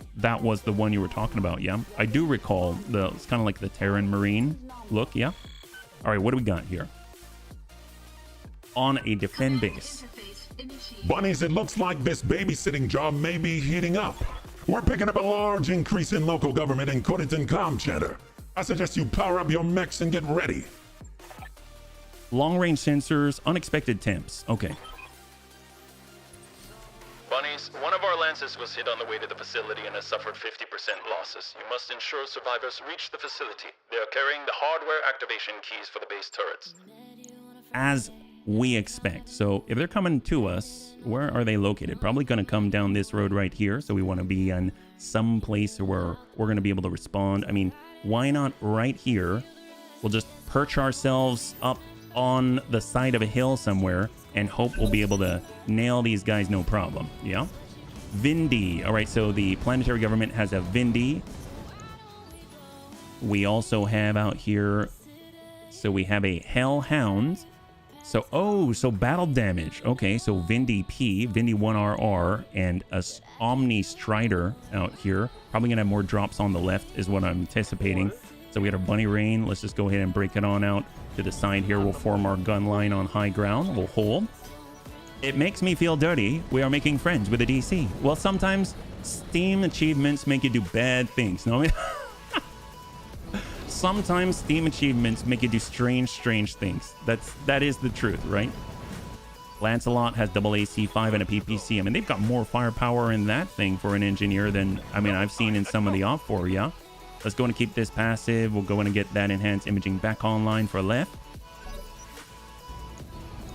the one you were talking about. Yeah, I do recall it's kind of like the Terran Marine look. Yeah. All right, what do we got here? On a defend base. Bunnies, it looks like this babysitting job may be heating up. We're picking up a large increase in local government and Coditon comm chatter. I suggest you power up your mechs and get ready. Long-range sensors, unexpected temps. Okay. Bunnies, one of our lances was hit on the way to the facility and has suffered 50% losses. You must ensure survivors reach the facility. They are carrying the hardware activation keys for the base turrets. As we expect. So if they're coming to us, where are they located? Probably going to come down this road right here. So we want to be in some place where we're going to be able to respond. I mean, why not right here? We'll just perch ourselves up on the side of a hill somewhere and hope we'll be able to nail these guys no problem. Yeah. Vindy. All right, so the planetary government has a Vindy. We also have out here, so we have a Hellhound. So battle damage. Okay, so Vindy P, Vindy 1RR, and a Omni Strider out here. Probably gonna have more drops on the left is what I'm anticipating. So we got our Bunny Rain. Let's just go ahead and break it on out. to the side here. We'll form our gun line on high ground. We'll hold. It makes me feel dirty. We are making friends with a DC. Well, sometimes Steam achievements make you do bad things. No, sometimes Steam achievements make you do strange things. That is the truth, right? Lancelot has double AC5 and a PPC. I mean, they've got more firepower in that thing for an engineer than, I mean, I've seen in some of the Op4, yeah? Let's go and keep this passive. We'll go in and get that enhanced imaging back online for left.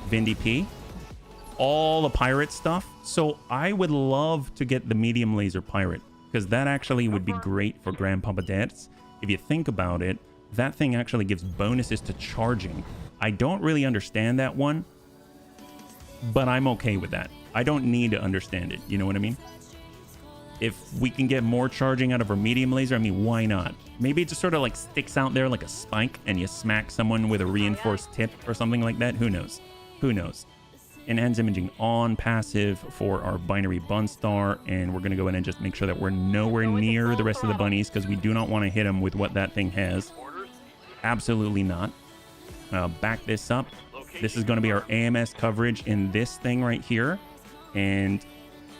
Vindy P. All the pirate stuff. So I would love to get the medium laser pirate, because that actually would be great for Grandpapa Dads. If you think about it, that thing actually gives bonuses to charging. I don't really understand that one, but I'm okay with that. I don't need to understand it. You know what I mean? If we can get more charging out of our medium laser, I mean, why not? Maybe it just sort of like sticks out there like a spike and you smack someone with a reinforced tip or something like that. Who knows? Who knows? Enhanced imaging on passive for our binary bun star, and we're going to go in and just make sure that we're nowhere near the rest of the bunnies, because we do not want to hit them with what that thing has. Absolutely not. Back this up. This is going to be our AMS coverage in this thing right here, and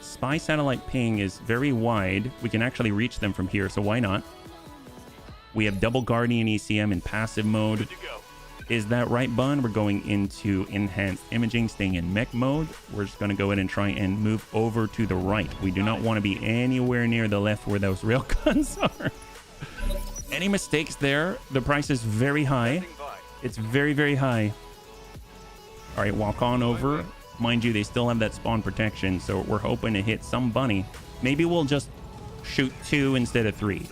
spy satellite ping is very wide. We can actually reach them from here, so why not? We have double Guardian ECM in passive mode. Is that right, Bun? We're going into enhanced imaging, staying in mech mode. We're just going to go in and try and move over to the right. We do not want to be anywhere near the left where those railguns are. Any mistakes there? The price is very high. It's very, very high. All right, walk on over. Mind you, they still have that spawn protection, so we're hoping to hit some bunny. Maybe we'll just shoot 2 instead of 3.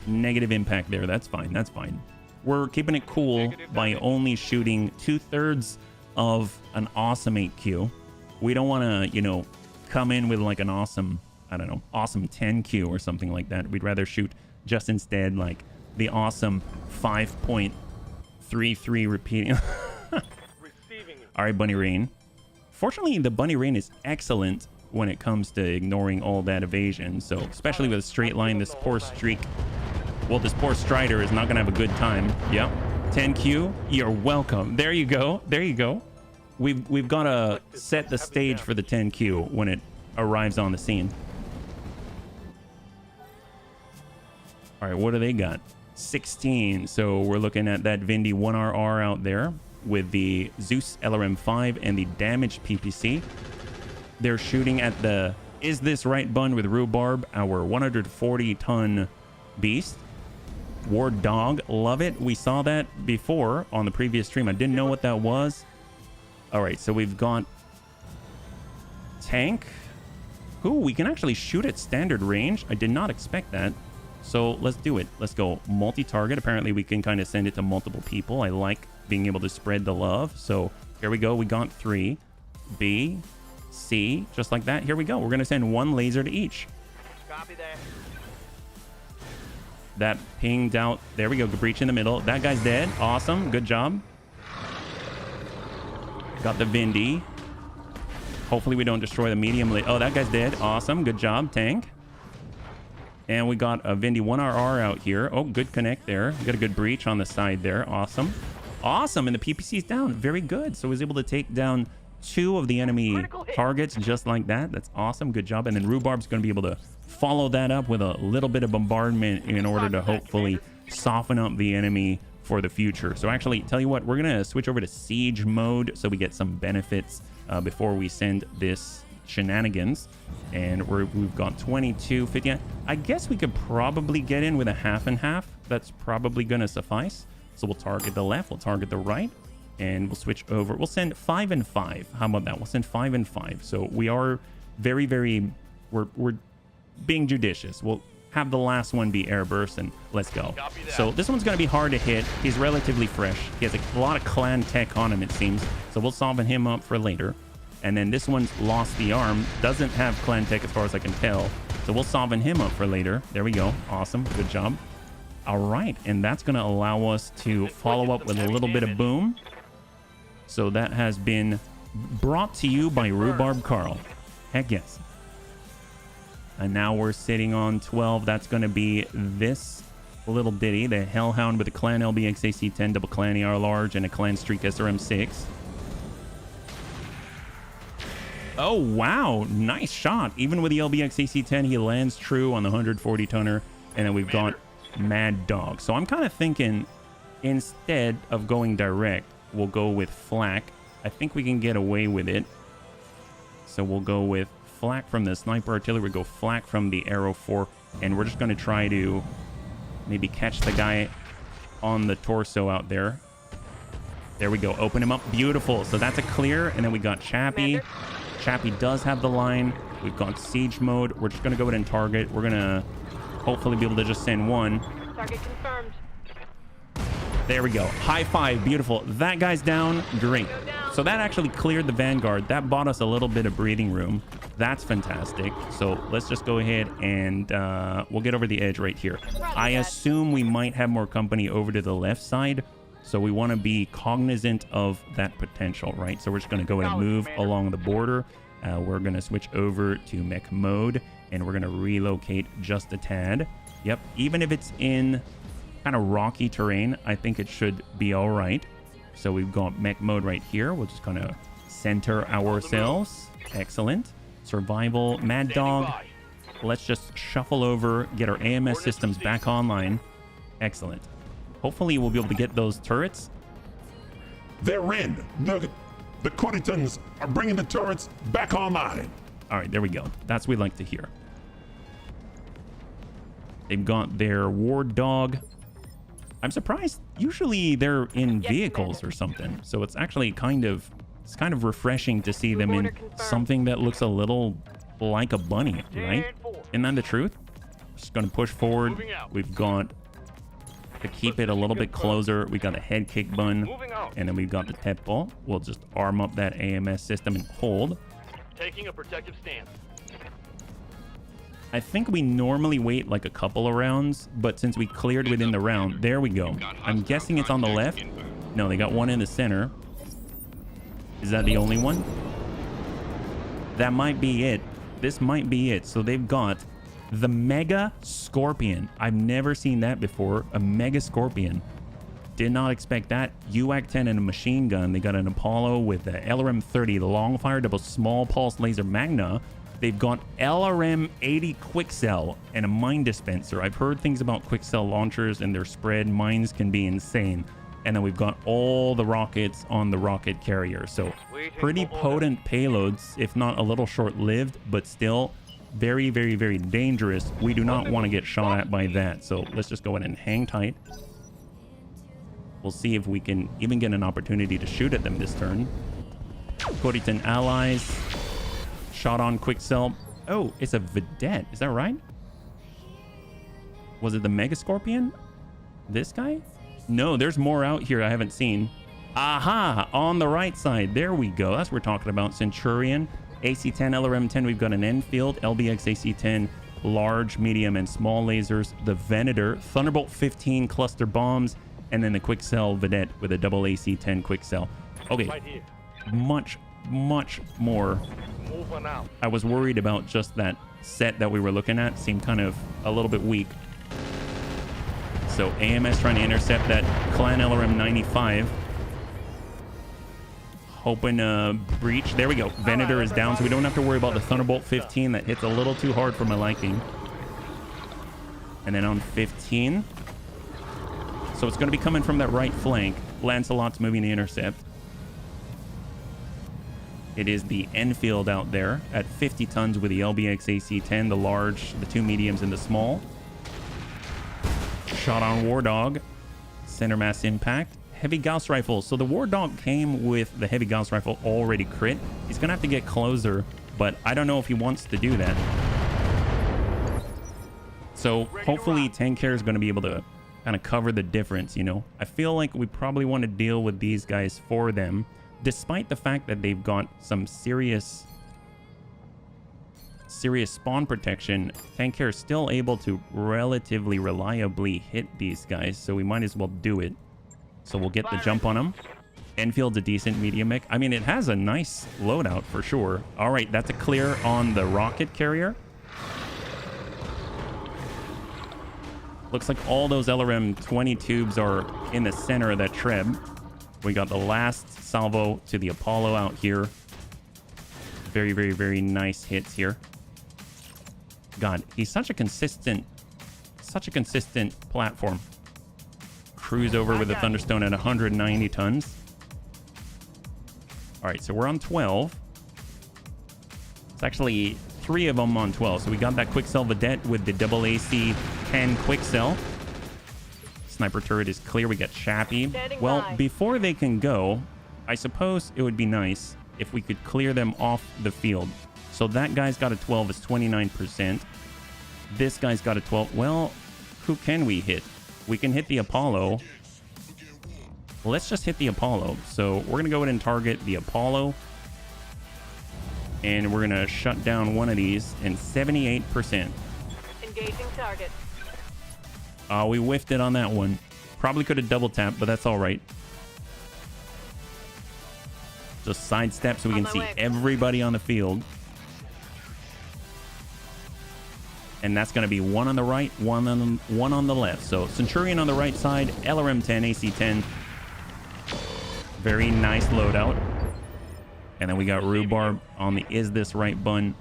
Negative impact there. That's fine. That's fine. We're keeping it cool by only shooting 2/3 of an awesome 8Q. We don't want to, you know, come in with like an awesome, I don't know, awesome 10Q or something like that. We'd rather shoot just instead like the awesome 5.33 repeating. All right, Bunny Rain. Fortunately, the Bunny Rain is excellent when it comes to ignoring all that evasion. So, especially with a straight line, this poor streak, well, this poor Strider is not going to have a good time. Yep. 10Q, you're welcome. There you go. There you go. We've got to set the stage for the 10Q when it arrives on the scene. All right, what do they got? 16. So we're looking at that Vindy 1RR out there with the Zeus LRM5 and the damaged PPC. They're shooting at the Is This Right Bun with Rhubarb, our 140-ton beast. War Dog, love it. We saw that before on the previous stream. I didn't know what that was. All right, so we've got tank. Ooh, we can actually shoot at standard range. I did not expect that. So let's do it. Let's go multi-target. Apparently we can kind of send it to multiple people. I like being able to spread the love. So here we go. We got 3. B, C, just like that. Here we go. We're going to send 1 laser to each. Copy that. That pinged out. There we go. Breach in the middle. That guy's dead. Awesome. Good job. Got the Vindy. Hopefully we don't destroy the medium. Oh, that guy's dead. Awesome. Good job, tank. And we got a Vindy 1RR out here. Oh, good connect there. We got a good breach on the side there. Awesome. Awesome. And the PPC's down. Very good. So he was able to take down 2 of the enemy targets just like that. That's awesome. Good job. And then Rhubarb's going to be able to follow that up with a little bit of bombardment in order to hopefully soften up the enemy for the future. So actually, tell you what, we're going to switch over to siege mode so we get some benefits before we send this shenanigans. And we've got 22, 50. I guess we could probably get in with a half and half. That's probably going to suffice. So we'll target the left, we'll target the right, and we'll switch over. We'll send 5 and 5. How about that? We'll send 5 and 5. So we are very, very, we're being judicious. We'll have the last one be airburst, and let's go. So this one's going to be hard to hit. He's relatively fresh. He has a lot of clan tech on him, it seems. So we'll soften him up for later. And then this one's lost the arm. Doesn't have clan tech as far as I can tell. So we'll soften him up for later. There we go. Awesome. Good job. All right. And that's going to allow us to follow up with a little bit of boom. So that has been brought to you by Rhubarb Carl. Heck yes. And now we're sitting on 12. That's going to be this little ditty. The Hellhound with a Clan LBX AC-10, double Clan AR large, and a Clan Streak SRM-6. Oh, wow. Nice shot. Even with the LBX AC-10, he lands true on the 140 tonner. And then we've got Mad Dog. So I'm kind of thinking instead of going direct, we'll go with flak. I think we can get away with it. So we'll go with flak from the sniper artillery. We go flak from the arrow 4. And we're just going to try to maybe catch the guy on the torso out there. There we go. Open him up. Beautiful. So that's a clear. And then we got Chappie. Chappie does have the line. We've got siege mode. We're just going to go ahead and target. We're going to hopefully be able to just send one. Target confirmed. There we go. High five. Beautiful. That guy's down. Great. So that actually cleared the Vanguard. That bought us a little bit of breathing room. That's fantastic. So let's just go ahead and we'll get over the edge right here. I assume we might have more company over to the left side. So we want to be cognizant of that potential, right? So we're just going to go ahead and move along the border. We're going to switch over to mech mode. And we're going to relocate just a tad. Yep. Even if it's in kind of rocky terrain, I think it should be all right. So we've got mech mode right here. We'll just kind of center ourselves. Excellent. Survival. Mad Dog. Let's just shuffle over, get our AMS systems back online. Excellent. Hopefully we'll be able to get those turrets. They're in. The Quititons are bringing the turrets back online. All right, there we go. That's what we like to hear. They've got their ward dog. I'm surprised. Usually they're in vehicles or something. So it's actually kind of refreshing to see them in something that looks a little like a bunny, right? Isn't that the truth? Just going to push forward. We've got to keep it a little bit closer. We got a head kick bun, and then we've got the pet ball. We'll just arm up that AMS system and hold. Taking a protective stance. I think we normally wait like a couple of rounds, but since we cleared within the round, there we go. I'm guessing it's on the left. No, they got one in the center. Is that the only one? That might be it. This might be it. So they've got the Mega Scorpion. I've never seen that before. A Mega Scorpion. Did not expect that. UAC-10 and a machine gun. They got an Apollo with the LRM-30, the long fire double small pulse laser Magna. They've got LRM-80 quick cell and a mine dispenser. I've heard things about quick cell launchers and their spread. Mines can be insane. And then we've got all the rockets on the rocket carrier. So pretty potent payloads, if not a little short-lived, but still very, very, very dangerous. We do not want to get shot at by that. So let's just go ahead and hang tight. We'll see if we can even get an opportunity to shoot at them this turn. Quititon allies. Shot on quick cell. Oh, it's a vedette. Is that right? Was it the Mega Scorpion? This guy? No, there's more out here I haven't seen. Aha! On the right side. There we go. That's what we're talking about. Centurion. AC-10, LRM-10. We've got an Enfield. LBX AC-10. Large, medium, and small lasers. The Venator. Thunderbolt 15 cluster bombs. And then the quick cell vedette with a double AC-10 quick cell. Okay. Much more. I was worried about just that set that we were looking at. Seemed kind of a little bit weak. So AMS trying to intercept that Clan LRM 95. Hoping a breach. There we go. Venator is down, so we don't have to worry about the Thunderbolt 15. That hits a little too hard for my liking. And then on 15. So it's going to be coming from that right flank. Lancelot's moving the intercept. It is the Enfield out there at 50 tons with the LBX AC-10, the large, the two mediums, and the small. Shot on War Dog. Center mass impact. Heavy Gauss rifle. So the War Dog came with the heavy Gauss rifle already crit. He's going to have to get closer, but I don't know if he wants to do that. So hopefully Tank Care is going to be able to kind of cover the difference, you know. I feel like we probably want to deal with these guys for them. Despite the fact that they've got some serious spawn protection, Tank Care is still able to relatively reliably hit these guys, so we might as well do it. So we'll get the jump on them. Enfield's a decent medium mech. I mean, it has a nice loadout for sure. All right, that's a clear on the rocket carrier. Looks like all those LRM 20 tubes are in the center of that Treb. We got the last salvo to the Apollo out here. Very, very, very nice hits here. God, he's such a consistent platform. Cruise over with the Thunderstone at 190 tons. All right, so we're on 12. It's actually 3 of them on 12. So we got that Quick Cell Vedette with the double AC 10 Quick Cell. Sniper turret is clear. We got Chappie. Well, before they can go, I suppose it would be nice if we could clear them off the field. So that guy's got a 12, it's 29%. This guy's got a 12. Well, who can we hit? We can hit the Apollo. Well, let's just hit the Apollo. So we're going to go ahead and target the Apollo. And we're going to shut down one of these and 78%. Engaging target. We whiffed it on that one. Probably could have double tapped, but that's all right. Just sidestep so we can see everybody on the field. And that's going to be one on the right, one on the left. So Centurion on the right side, LRM 10, AC 10. Very nice loadout. And then we got Rhubarb on the Is This Right button.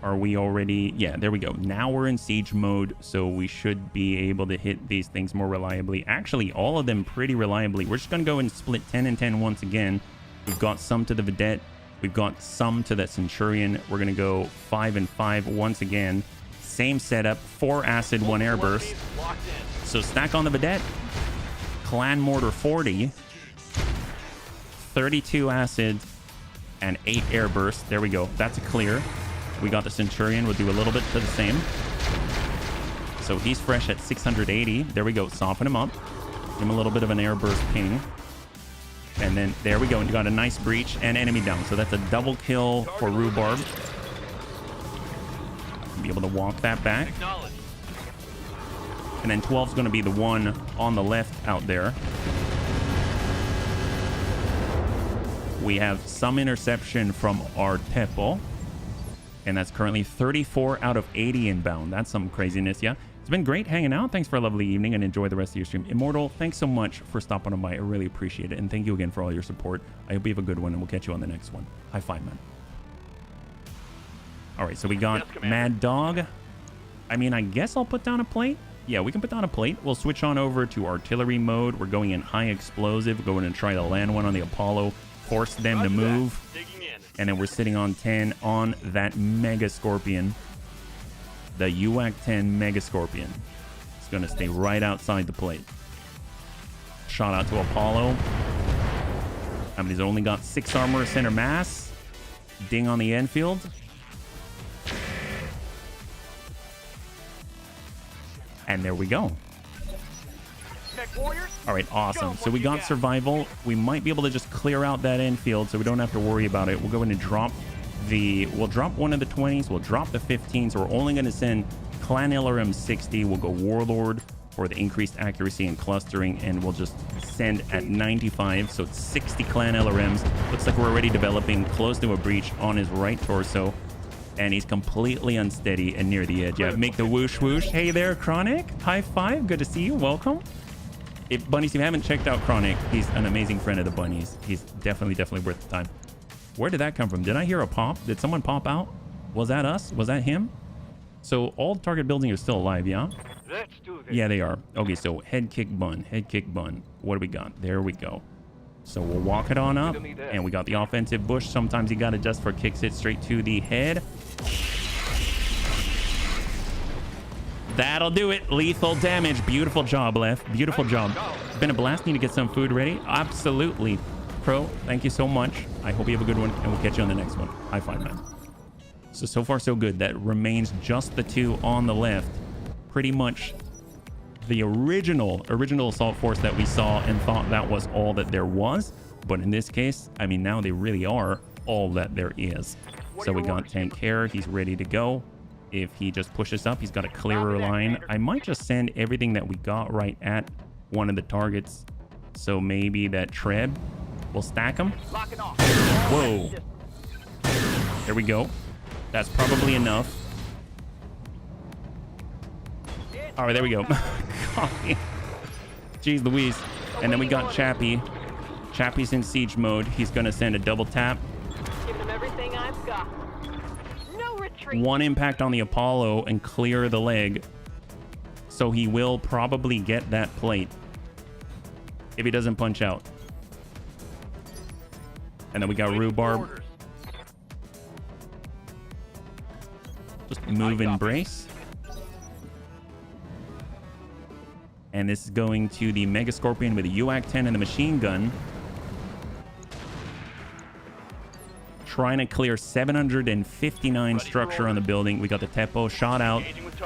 Are we already? Yeah, there we go. Now we're in siege mode, so we should be able to hit these things more reliably. Actually, all of them pretty reliably. We're just going to go and split 10 and 10 once again. We've got some to the Vedette. We've got some to that Centurion. We're going to go 5 and 5 once again. Same setup, 4 acid, 1 airburst. So stack on the Vedette. Clan Mortar 40. 32 acid and 8 airburst. There we go. That's a clear. We got the Centurion. We'll do a little bit to the same. So he's fresh at 680. There we go. Soften him up. Give him a little bit of an airburst ping. And then there we go. And you got a nice breach and enemy down. So that's a double kill for Rhubarb. Be able to walk that back. And then 12's going to be the one on the left out there. We have some interception from our Tepo. And that's currently 34 out of 80 inbound. That's some craziness, yeah. It's been great hanging out. Thanks for a lovely evening and enjoy the rest of your stream. Immortal, thanks so much for stopping on by. I really appreciate it. And thank you again for all your support. I hope you have a good one, and we'll catch you on the next one. High five, man. All right, so we got Mad Dog. I mean, I guess I'll put down a plate. Yeah, we can put down a plate. We'll switch on over to artillery mode. We're going in high explosive. We're going to try to land one on the Apollo, force them to move. And then we're sitting on 10 on that Mega Scorpion. The UAC 10 Mega Scorpion. It's going to stay right outside the plate. Shot out to Apollo. I mean, he's only got 6 armor center mass. Ding on the Enfield. And there we go. All right, awesome. So we got survival. We might be able to just clear out that Enfield so we don't have to worry about it. We'll go in and drop we'll drop one of the 20s. We'll drop the 15s. So we're only going to send Clan LRM 60. We'll go Warlord for the increased accuracy and clustering, and we'll just send at 95. So it's 60 Clan LRMs. Looks like we're already developing close to a breach on his right torso. And he's completely unsteady and near the edge. Yeah, make the whoosh whoosh. Hey there, Chronic. High five. Good to see you. Welcome. If Bunnies, if you haven't checked out Chronic, he's an amazing friend of the Bunnies. He's definitely worth the time. Where did that come from? Did I hear a pop? Did someone pop out? Was that us? Was that him? So all target buildings are still alive, yeah? Let's do this. Yeah, they are. Okay, so head kick bun. Head kick bun. What do we got? There we go. So we'll walk it on up. And we got the offensive bush. Sometimes you got it just for kicks it straight to the head. That'll do it. Lethal damage. Beautiful job, Left. Beautiful job. It's been a blast. Need to get some food ready. Absolutely. Pro, thank you so much. I hope you have a good one, and we'll catch you on the next one. High five, man. So far, so good. That remains just the 2 on the left. Pretty much the original assault force that we saw and thought that was all that there was. But in this case, I mean, now they really are all that there is. So we got Tank Hair. He's ready to go. If he just pushes up, he's got a clearer line. I might just send everything that we got right at one of the targets. So maybe that Treb. We'll stack him. Whoa. There we go. That's probably enough. All right, there we go. Copy. Jeez Louise. And then we got Chappie. Chappie's in siege mode. He's going to send a double tap. Give them everything I've got. No retreat. One impact on the Apollo and clear the leg. So he will probably get that plate if he doesn't punch out. And then we got Rhubarb. Just move and brace. And this is going to the Mega Scorpion with a UAC-10 and the machine gun. Trying to clear 759 structure on the building. We got the Tepo shot out.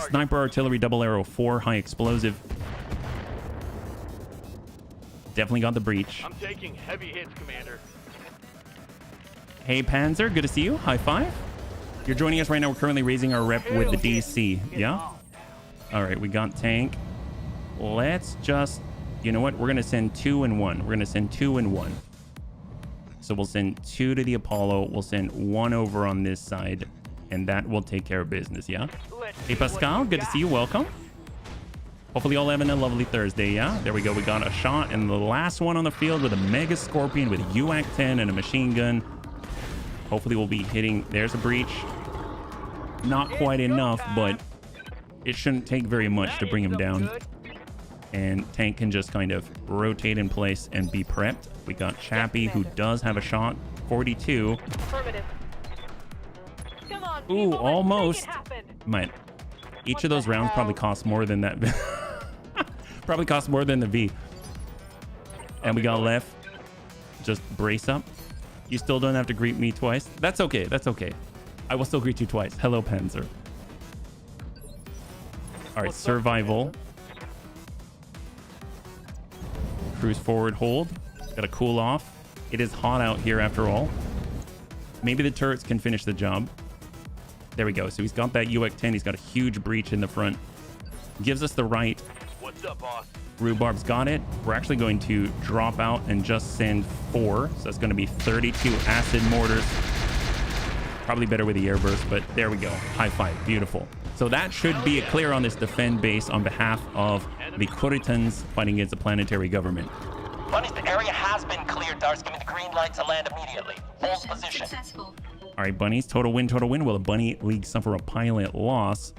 Sniper artillery double arrow 4 high explosive. Definitely got the breach. I'm taking heavy hits, Commander. Hey Panzer, good to see you. High five. You're joining us right now. We're currently raising our rep with the DC. Yeah? All right, we got tank. Let's just, you know what? We're going to send 2 and 1. We're going to send 2 and 1. So we'll send 2 to the Apollo. We'll send 1 over on this side. And that will take care of business, yeah? Hey Pascal, good to see you. Welcome. Hopefully all having a lovely Thursday, yeah? There we go. We got a shot. And the last one on the field with a Mega Scorpion with a UAC-10 and a machine gun. Hopefully we'll be hitting. There's a breach. Not quite enough, but it shouldn't take very much to bring him down. And tank can just kind of rotate in place and be prepped. We got Chappie, who does have a shot. 42. Affirmative. Come on, Ooh, people, almost. let's make it happen. Might. Each of those rounds probably cost more than that. Probably cost more than the V. And we got left. Just brace up. You still don't have to greet me twice. That's okay. That's okay. I will still greet you twice. Hello, Panzer. All right, survival. Cruise forward, hold. Gotta cool off. It is hot out here after all. Maybe the turrets can finish the job. There we go. So he's got that UX-10. He's got a huge breach in the front. Gives us the right. What's up, boss? Rhubarb's got it. We're actually going to drop out and just send 4. So that's going to be 32 acid mortars. Probably better with the airburst, but there we go. High five. Beautiful. So that should be a clear on this defend base on behalf of the Kuritans fighting against the planetary government. Bunnies, the area has been cleared, Dars. Give me the green light to land immediately. Hold position. Successful. All right, bunnies. Total win, total win. Will the Bunny League suffer a pilot loss?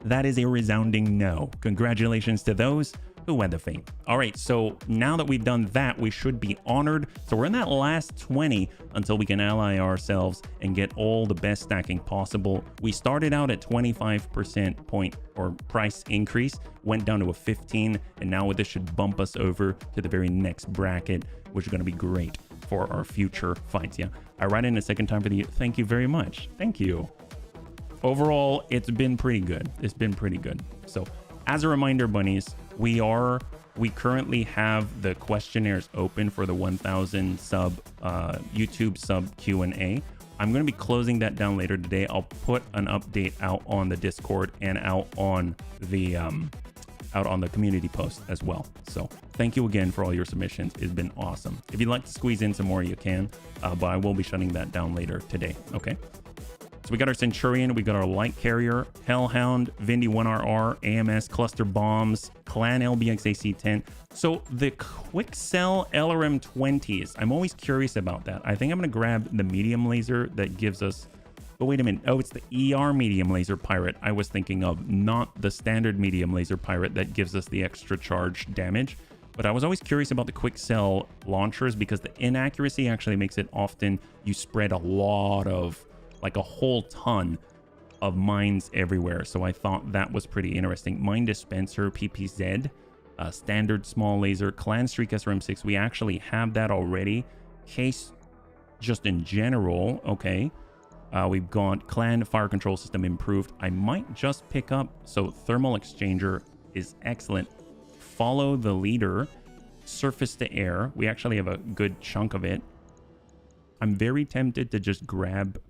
That is a resounding no. Congratulations to those who had the fate. All right, so now that we've done that, we should be honored. So we're in that last 20 until we can ally ourselves and get all the best stacking possible. We started out at 25% point or price increase, went down to a 15, and now this should bump us over to the very next bracket, which is going to be great for our future fights. Yeah, I write in a second time for the thank you very much. Thank you. Overall, it's been pretty good. It's been pretty good. So as a reminder, bunnies, we currently have the questionnaires open for the 1000 sub YouTube sub Q&A. I'm going to be closing that down later today. I'll put an update out on the Discord and out on the community post as well. So thank you again for all your submissions. It's been awesome. If you'd like to squeeze in some more, you can, but I will be shutting that down later today. Okay. So we got our Centurion, we got our Light Carrier, Hellhound, Vindy 1RR, AMS, Cluster Bombs, Clan LBX AC-10. So the Quick Cell LRM 20s, I'm always curious about that. I think I'm going to grab the medium laser that gives us... Oh, wait a minute. Oh, it's the ER medium laser pirate I was thinking of, not the standard medium laser pirate that gives us the extra charge damage. But I was always curious about the Quick Cell launchers because the inaccuracy actually makes it often you spread a lot of... like a whole ton of mines everywhere. So I thought that was pretty interesting. Mine dispenser, PPZ, standard small laser, Clan Streak SRM6. We actually have that already. Case just in general. Okay. We've got Clan fire control system improved. I might just pick up. So thermal exchanger is excellent. Follow the leader. Surface to air. We actually have a good chunk of it. I'm very tempted to just grab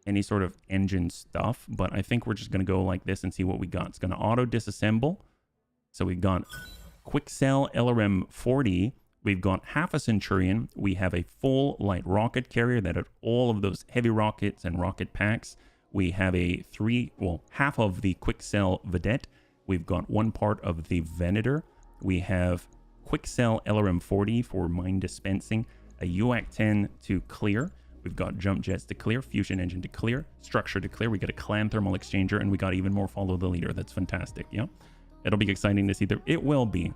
any sort of engine stuff, but I think we're just going to go like this and see what we got. It's going to auto disassemble. So we've got Quick Cell LRM 40. We've got half a Centurion. We have a full light rocket carrier that had all of those heavy rockets and rocket packs. We have a half of the Quick Cell Vedette, We've got one part of the Venator. We have Quick Cell LRM-40 for mine dispensing, a UAC-10 to clear. We've got jump jets to clear, fusion engine to clear, structure to clear. We got a clan thermal exchanger, and we got even more follow the leader. That's fantastic. Yeah, it'll be exciting to see. It will be.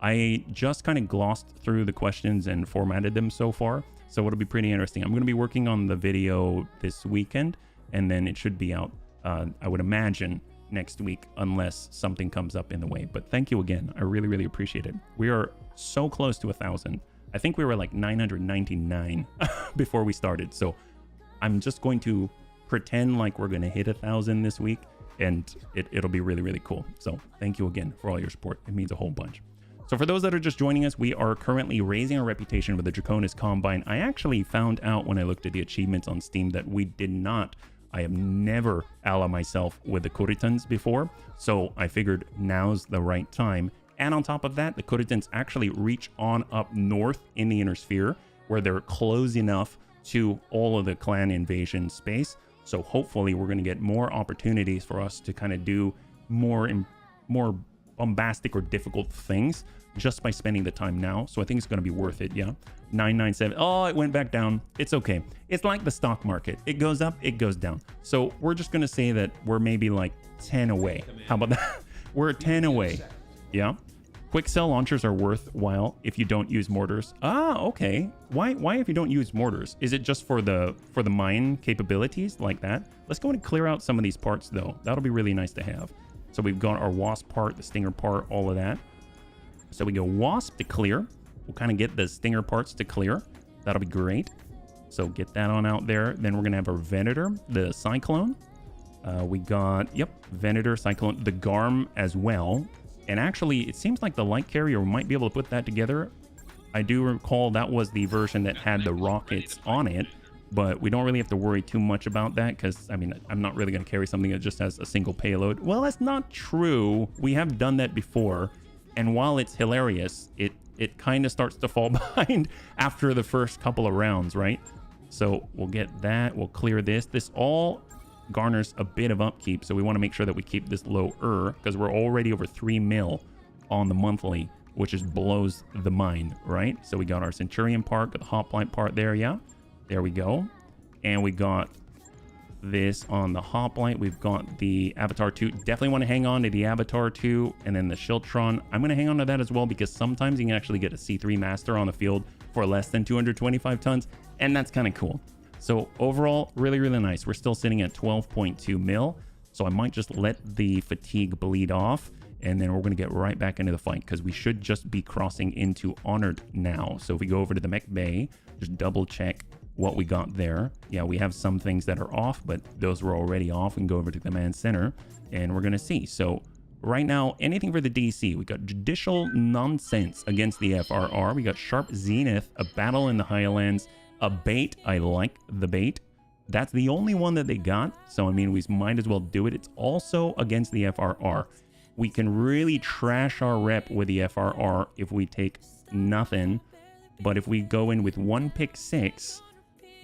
I just kind of glossed through the questions and formatted them so far, so it'll be pretty interesting. I'm going to be working on the video this weekend, and then it should be out, I would imagine, next week, unless something comes up in the way. But thank you again. I really, really appreciate it. We are so close to 1,000. I think we were like 999 before we started. So I'm just going to pretend like we're going to hit 1,000 this week, and it'll be really, really cool. So thank you again for all your support. It means a whole bunch. So for those that are just joining us, we are currently raising our reputation with the Draconis Combine. I actually found out when I looked at the achievements on Steam that we did not. I have never allied myself with the Kuritans before, so I figured now's the right time. And on top of that, the Kuritans actually reach on up north in the inner sphere, where they're close enough to all of the clan invasion space. So hopefully we're going to get more opportunities for us to kind of do more bombastic or difficult things just by spending the time now. So I think it's going to be worth it. Yeah, 997. Oh, it went back down. It's okay. It's like the stock market. It goes up, it goes down. So we're just going to say that we're maybe like 10 away. How about that? We're 10 away. Yeah. Quick cell launchers are worthwhile if you don't use mortars. Ah, okay. Why if you don't use mortars? Is it just for the mine capabilities like that? Let's go and clear out some of these parts though. That'll be really nice to have. So we've got our wasp part, the stinger part, all of that. So we go wasp to clear. We'll kind of get the stinger parts to clear. That'll be great. So get that on out there. Then we're gonna have our Venator, the Cyclone. We got, yep, Venator, Cyclone, the Garm as well. And actually, it seems like the light carrier might be able to put that together. I do recall that was the version that had the rockets on it, but we don't really have to worry too much about that because, I mean, I'm not really going to carry something that just has a single payload. Well, that's not true. We have done that before, and while it's hilarious, it kind of starts to fall behind after the first couple of rounds, right? So we'll get that. We'll clear this. This all garners a bit of upkeep, so we want to make sure that we keep this lower because we're already over 3 mil on the monthly, which just blows the mind, right? So we got our Centurion part, got the hoplite part there. Yeah, there we go. And we got this on the hoplite. We've got the Avatar 2. Definitely want to hang on to the Avatar 2, and then the Shiltron. I'm going to hang on to that as well because sometimes you can actually get a C3 Master on the field for less than 225 tons, and that's kind of cool. So overall, really, really nice. We're still sitting at 12.2 mil. So I might just let the fatigue bleed off, and then we're going to get right back into the fight because we should just be crossing into Honored now. So if we go over to the mech bay, just double check what we got there. Yeah, we have some things that are off, but those were already off. We can go over to the command center, and we're going to see. So right now, anything for the DC. We got Judicial Nonsense against the FRR. We got Sharp Zenith, a battle in the Highlands. A bait. I like the bait. That's the only one that they got, so I mean we might as well do it. It's also against the FRR. We can really trash our rep with the FRR if we take nothing, but if we go in with 1 pick 6,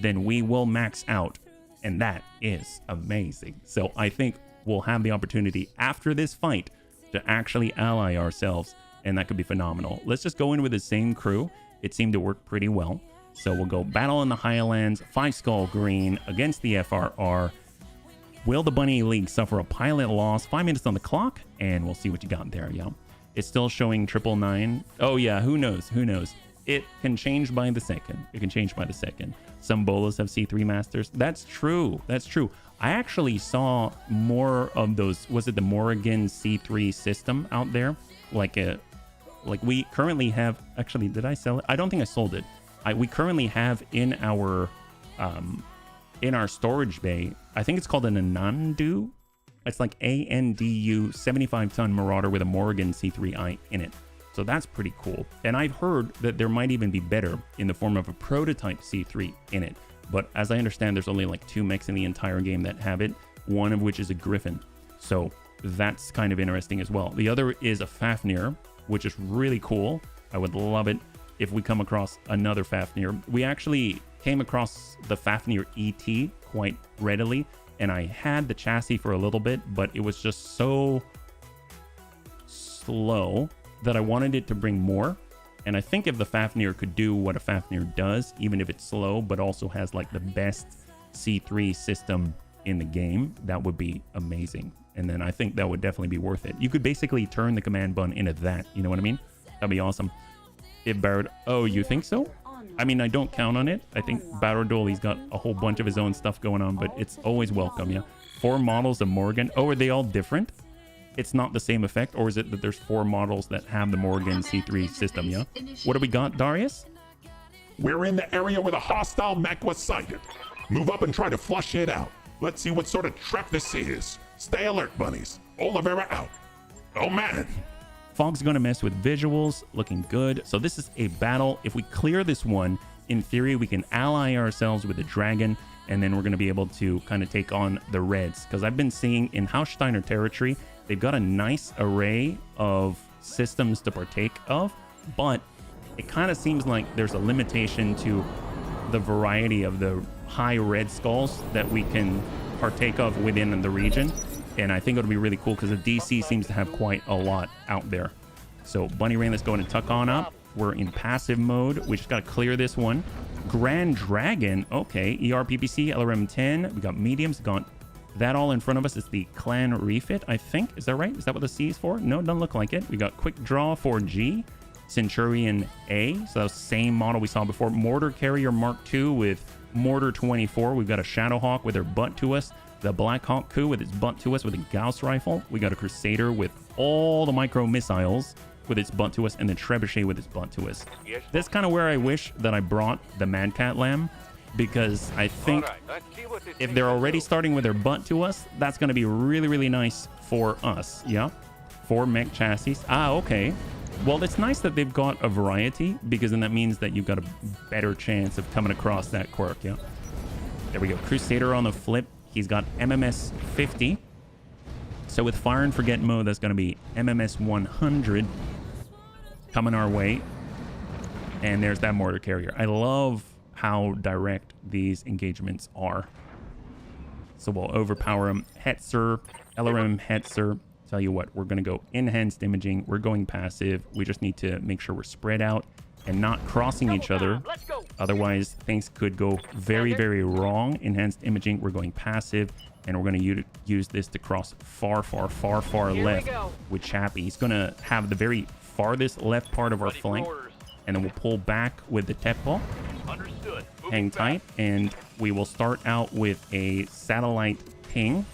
then we will max out, and that is amazing. So I think we'll have the opportunity after this fight to actually ally ourselves, and that could be phenomenal. Let's just go in with the same crew. It seemed to work pretty well. So we'll go Battle in the Highlands, 5 Skull Green against the FRR. Will the Bunny League suffer a pilot loss? 5 minutes on the clock, and we'll see what you got there, yeah. It's still showing 999. Oh yeah, who knows? Who knows? It can change by the second. It can change by the second. Some bolas have C3 Masters. That's true. That's true. I actually saw more of those. Was it the Morrigan C3 system out there? Like we currently have. Actually, did I sell it? I don't think I sold it. We currently have in our storage bay, I think it's called an Anandu. It's like ANDU 75-ton Marauder with a Morrigan C3I in it. So that's pretty cool. And I've heard that there might even be better in the form of a prototype C3 in it. But as I understand, there's only like 2 mechs in the entire game that have it, one of which is a Griffin. So that's kind of interesting as well. The other is a Fafnir, which is really cool. I would love it if we come across another Fafnir. We actually came across the Fafnir ET quite readily, and I had the chassis for a little bit, but it was just so slow that I wanted it to bring more. And I think if the Fafnir could do what a Fafnir does, even if it's slow, but also has like the best C3 system in the game, that would be amazing. And then I think that would definitely be worth it. You could basically turn the command button into that. You know what I mean? That'd be awesome. If Barrett, oh, you think so? I mean, I don't count on it. I think Battledole, he's got a whole bunch of his own stuff going on, but it's always welcome, yeah. 4 models of Morgan. Oh, are they all different? It's not the same effect, or is it that there's 4 models that have the Morgan C3 system, yeah? What do we got, Darius? We're in the area where the hostile mech was sighted. Move up and try to flush it out. Let's see what sort of trap this is. Stay alert, bunnies. Oliveira out. Oh man. Fog's gonna mess with visuals, looking good. So this is a battle. If we clear this one, in theory, we can ally ourselves with the dragon, and then we're gonna be able to kind of take on the reds. Because I've been seeing in Haussteiner territory, they've got a nice array of systems to partake of, but it kind of seems like there's a limitation to the variety of the high red skulls that we can partake of within the region. And I think it'll be really cool because the DC seems to have quite a lot out there. So Bunny Rain, let's go ahead and tuck on up. We're in passive mode. We just got to clear this one. Grand Dragon. Okay. ERPPC, LRM 10. We got mediums. Got that all in front of us. It's the clan refit, I think. Is that right? Is that what the C is for? No, doesn't look like it. We got quick draw for G. Centurion A. So that was the same model we saw before. Mortar Carrier Mark II with Mortar 24. We've got a Shadowhawk with her butt to us. The Black Hawk Coup with its butt to us with a Gauss rifle. We got a Crusader with all the micro missiles with its butt to us, and the Trebuchet with its butt to us. That's kind of where I wish that I brought the Mad Cat Lamb, because I think if they're already starting with their butt to us, that's going to be really, really nice for us. Yeah. 4 mech chassis. Ah, okay. Well, it's nice that they've got a variety, because then that means that you've got a better chance of coming across that quirk. Yeah. There we go. Crusader on the flip. He's got MMS 50. So with Fire and Forget mode, that's going to be MMS 100 coming our way. And there's that mortar carrier. I love how direct these engagements are. So we'll overpower them. Hetzer, LRM Hetzer. Tell you what, we're going to go enhanced imaging. We're going passive. We just need to make sure we're spread out and not crossing each other. Otherwise, things could go very, very wrong. Enhanced imaging, we're going passive, and we're going to use this to cross far, far, far, far left with Chappie. He's going to have the very farthest left part of our flank, and then we'll pull back with the Tepo. Hang tight, and we will start out with a satellite ping.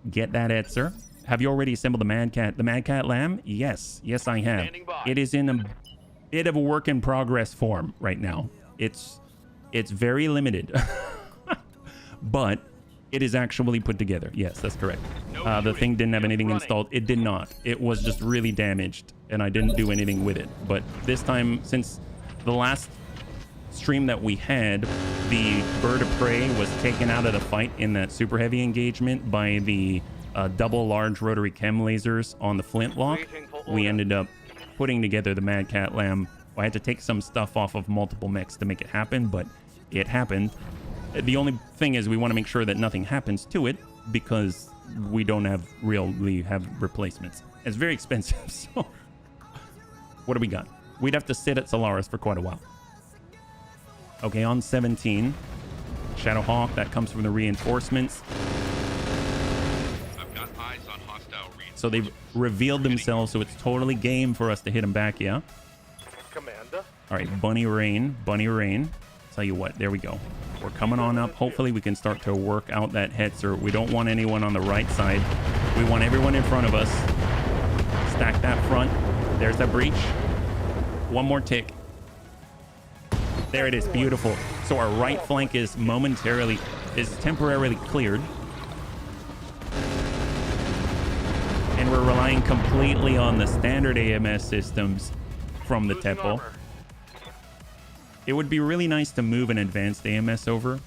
Get that, Etzer. Have you already assembled the Mad Cat Lamb? Yes. Yes, I have. It is in a bit of a work in progress form right now. It's very limited. But it is actually put together. Yes, that's correct. The thing didn't have anything installed. It did not. It was just really damaged, and I didn't do anything with it. But this time, since the last stream that we had, the Bird of Prey was taken out of the fight in that super heavy engagement by the double large rotary chem lasers on the flintlock. We ended up putting together the Mad Cat Lamb. I had to take some stuff off of multiple mechs to make it happen, but it happened. The only thing is we want to make sure that nothing happens to it, because we don't have replacements. It's very expensive. So what do we got? We'd have to sit at Solaris for quite a while. Okay, on 17, Shadowhawk, that comes from the reinforcements. So they've revealed themselves, so it's totally game for us to hit them back, yeah? Commander. All right, Bunny Rain. Tell you what, there we go. We're coming on up. Hopefully we can start to work out that Hetzer. We don't want anyone on the right side. We want everyone in front of us. Stack that front. There's that breach. One more tick. There it is, beautiful. So our right flank is temporarily cleared. And we're relying completely on the standard AMS systems from the Tepo. It would be really nice to move an advanced AMS over.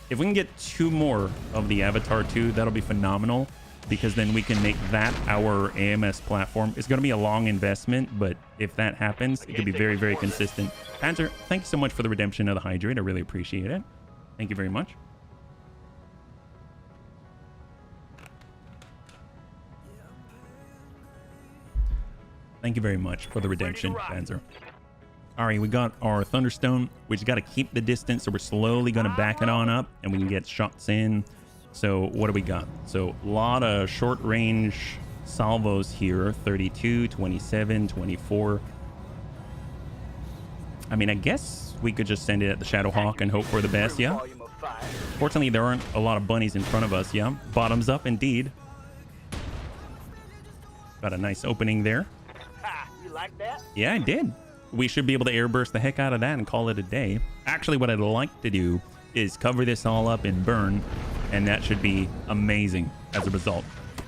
If we can get 2 more of the Avatar 2, that'll be phenomenal, because then we can make that our AMS platform. It's going to be a long investment, but if that happens, it could be very, very consistent. Panzer, thank you so much for the redemption of the Hydrate. I really appreciate it. Thank you very much. Thank you very much for the redemption, Panzer. All right, we got our Thunderstone. We just got to keep the distance, so we're slowly going to back it on up, and we can get shots in. So what do we got? So a lot of short-range salvos here. 32, 27, 24. I mean, I guess we could just send it at the Shadowhawk and hope for the best, yeah? Fortunately, there aren't a lot of bunnies in front of us, yeah? Bottoms up, indeed. Got a nice opening there. You like that? Yeah, I did. We should be able to airburst the heck out of that and call it a day. Actually, what I'd like to do is cover this all up and burn, and that should be amazing as a result.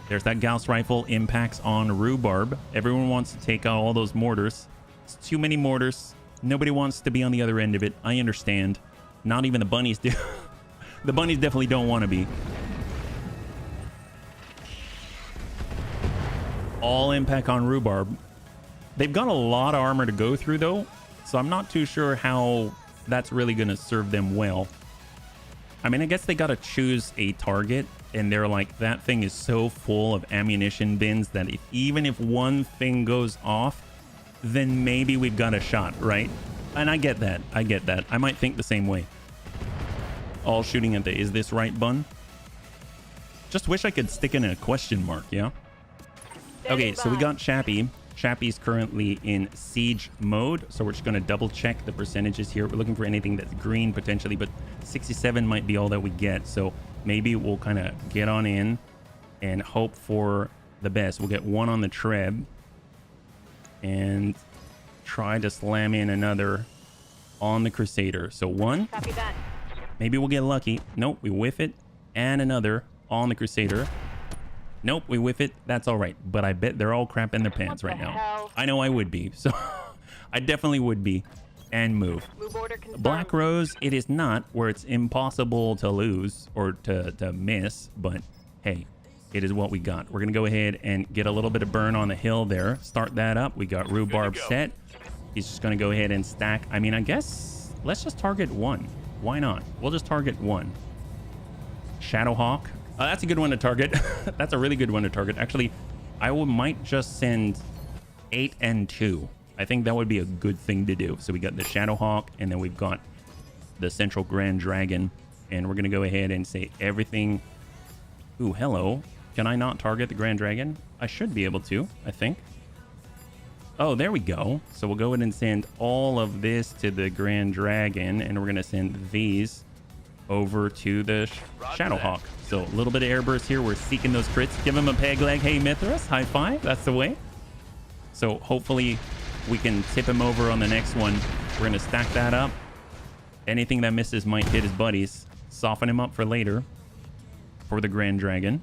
There's that Gauss rifle, impacts on rhubarb. Everyone wants to take out all those mortars. It's too many mortars. Nobody wants to be on the other end of it. I understand. Not even the bunnies do. The bunnies definitely don't want to be. All impact on rhubarb. They've got a lot of armor to go through, though, so I'm not too sure how that's really going to serve them well. I mean, I guess they got to choose a target, and they're like, that thing is so full of ammunition bins that even if one thing goes off, then maybe we've got a shot, right? And I get that. I get that. I might think the same way. All shooting at the is this right bun? Just wish I could stick in a question mark, yeah? Okay, so we got Chappie. Chappie's currently in siege mode, so we're just going to double check the percentages here. We're looking for anything that's green potentially, but 67 might be all that we get. So maybe we'll kind of get on in and hope for the best. We'll get one on the Treb and try to slam in another on the Crusader. So one, Copy that. maybe we'll get lucky. Nope, we whiff it, and another on the Crusader. Nope, we whiff it. That's all right. But I bet they're all crap in their pants right now. Hell? I know I would be. So I definitely would be. And move. Move order confirmed. Black Rose, it is not where it's impossible to lose or to miss. But hey, it is what we got. We're going to go ahead and get a little bit of burn on the hill there. Start that up. We got Rhubarb set. He's just going to go ahead and stack. I mean, I guess let's just target one. Why not? We'll just target one. Shadowhawk. That's a good one to target. That's a really good one to target. Actually, might just send 8 and 2. I think that would be a good thing to do. So we got the Shadowhawk, and then we've got the Central Grand Dragon. And we're going to go ahead and say everything. Ooh, hello. Can I not target the Grand Dragon? I should be able to, I think. Oh, there we go. So we'll go ahead and send all of this to the Grand Dragon, and we're going to send these over to the Shadowhawk. So a little bit of airburst here. We're seeking those crits. Give him a peg leg. Hey, Mithras, high five. That's the way. So hopefully we can tip him over on the next one. We're going to stack that up. Anything that misses might hit his buddies. Soften him up for later for the Grand Dragon.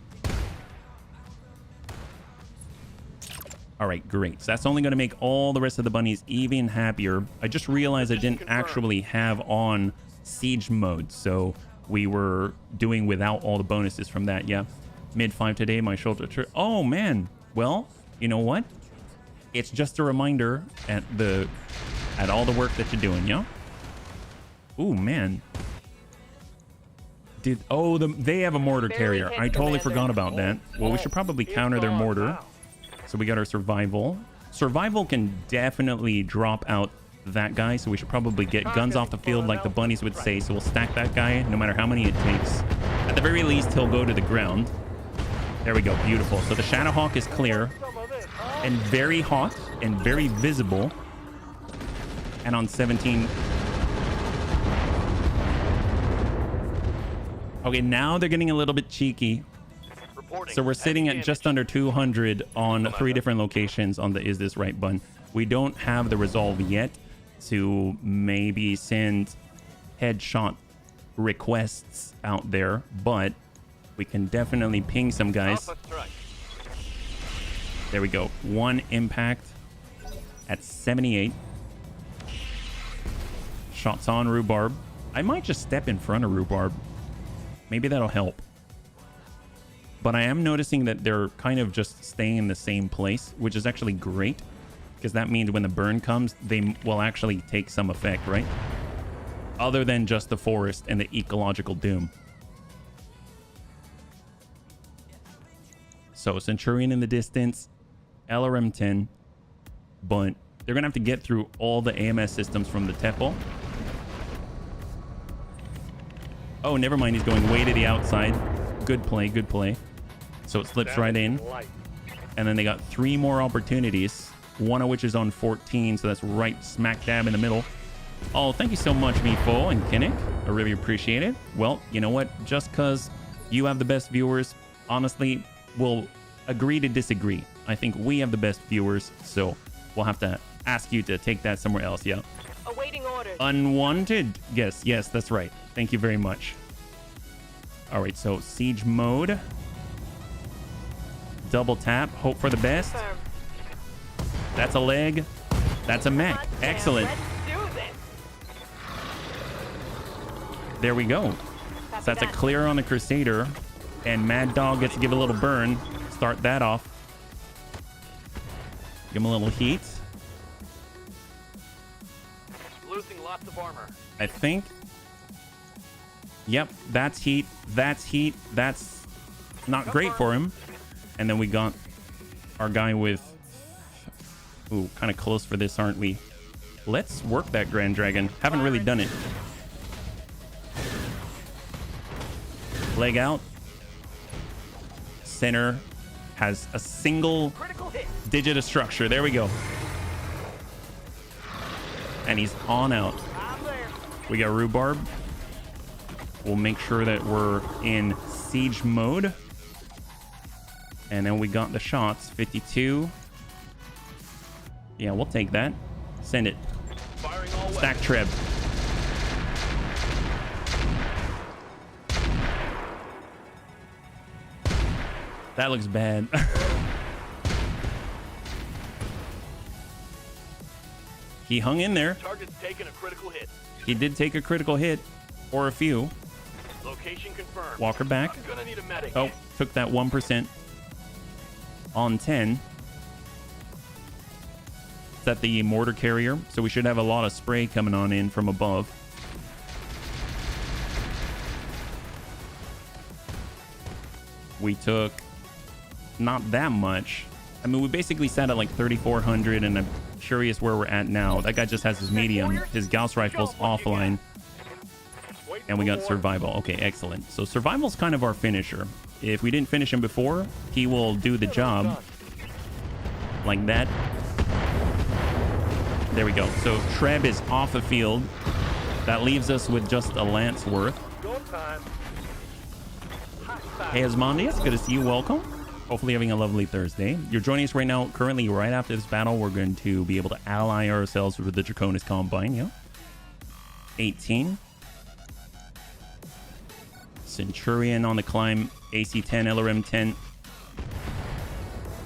All right, great. So that's only going to make all the rest of the bunnies even happier. I just realized I didn't actually have on siege mode, so we were doing without all the bonuses from that. Yeah, mid 5 today. My shoulder. Oh man. Well, you know what? It's just a reminder at all the work that you're doing. Yeah. Ooh man. They have a mortar carrier. I totally forgot about that. Well, we should probably counter their mortar. So we got our survival. Survival can definitely drop out that guy, so we should probably get guns off the field like the bunnies would say. So we'll stack that guy no matter how many it takes. At the very least, he'll go to the ground. There we go. Beautiful. So the Shadowhawk is clear and very hot and very visible. And on 17. Okay, now they're getting a little bit cheeky. So we're sitting at just under 200 on 3 different locations on the Is This Right button. We don't have the resolve yet to maybe send headshot requests out there, but we can definitely ping some guys. There we go. 1 impact at 78. Shots on Rhubarb. I might just step in front of Rhubarb. Maybe that'll help. But I am noticing that they're kind of just staying in the same place, which is actually great, because that means when the burn comes, they will actually take some effect, right? Other than just the forest and the ecological doom. So Centurion in the distance, LRM-10. but they're gonna have to get through all the AMS systems from the temple. Oh, never mind. He's going way to the outside. Good play. Good play. So it slips right in. And then they got 3 more opportunities, one of which is on 14. So that's right smack dab in the middle. Oh, thank you so much, Meatful and Kinnick. I really appreciate it. Well, you know what? Just because you have the best viewers, honestly, we'll agree to disagree. I think we have the best viewers, so we'll have to ask you to take that somewhere else. Yeah. Awaiting orders. Unwanted. Yes, that's right. Thank you very much. All right, so siege mode. Double tap. Hope for the best. Confirm. That's a leg. That's a mech. Excellent. Let's do this. There we go. So that's a clear on the Crusader. And Mad Dog gets to give a little burn. Start that off. Give him a little heat. Losing lots of armor. I think. Yep, that's heat. That's heat. That's not great for him. And then we got our guy with... Ooh, kind of close for this, aren't we? Let's work that Grand Dragon. Haven't really done it. Leg out. Center has a single digit of structure. There we go. And he's on out. We got Rhubarb. We'll make sure that we're in siege mode. And then we got the shots. 52. Yeah, we'll take that. Send it. Stack Treb. That looks bad. He hung in there. Target's taking a critical hit. He did take a critical hit, or a few. Location confirmed. Walker back. I'm gonna need a medic. Oh, took that 1%. On 10. Set the mortar carrier, so we should have a lot of spray coming on in from above. We took not that much. I mean, we basically sat at like 3,400, and I'm curious where we're at now. That guy just has his medium. His Gauss rifle's offline. And we got survival. Okay, excellent. So survival's kind of our finisher. If we didn't finish him before, he will do the job. Like that. There we go. So Treb is off the field. That leaves us with just a lance worth. Hey, Asmodeus, good to see you. Welcome. Hopefully having a lovely Thursday. You're joining us right now. Currently, right after this battle, we're going to be able to ally ourselves with the Draconis Combine. Yeah. 18. Centurion on the climb. AC-10, LRM-10.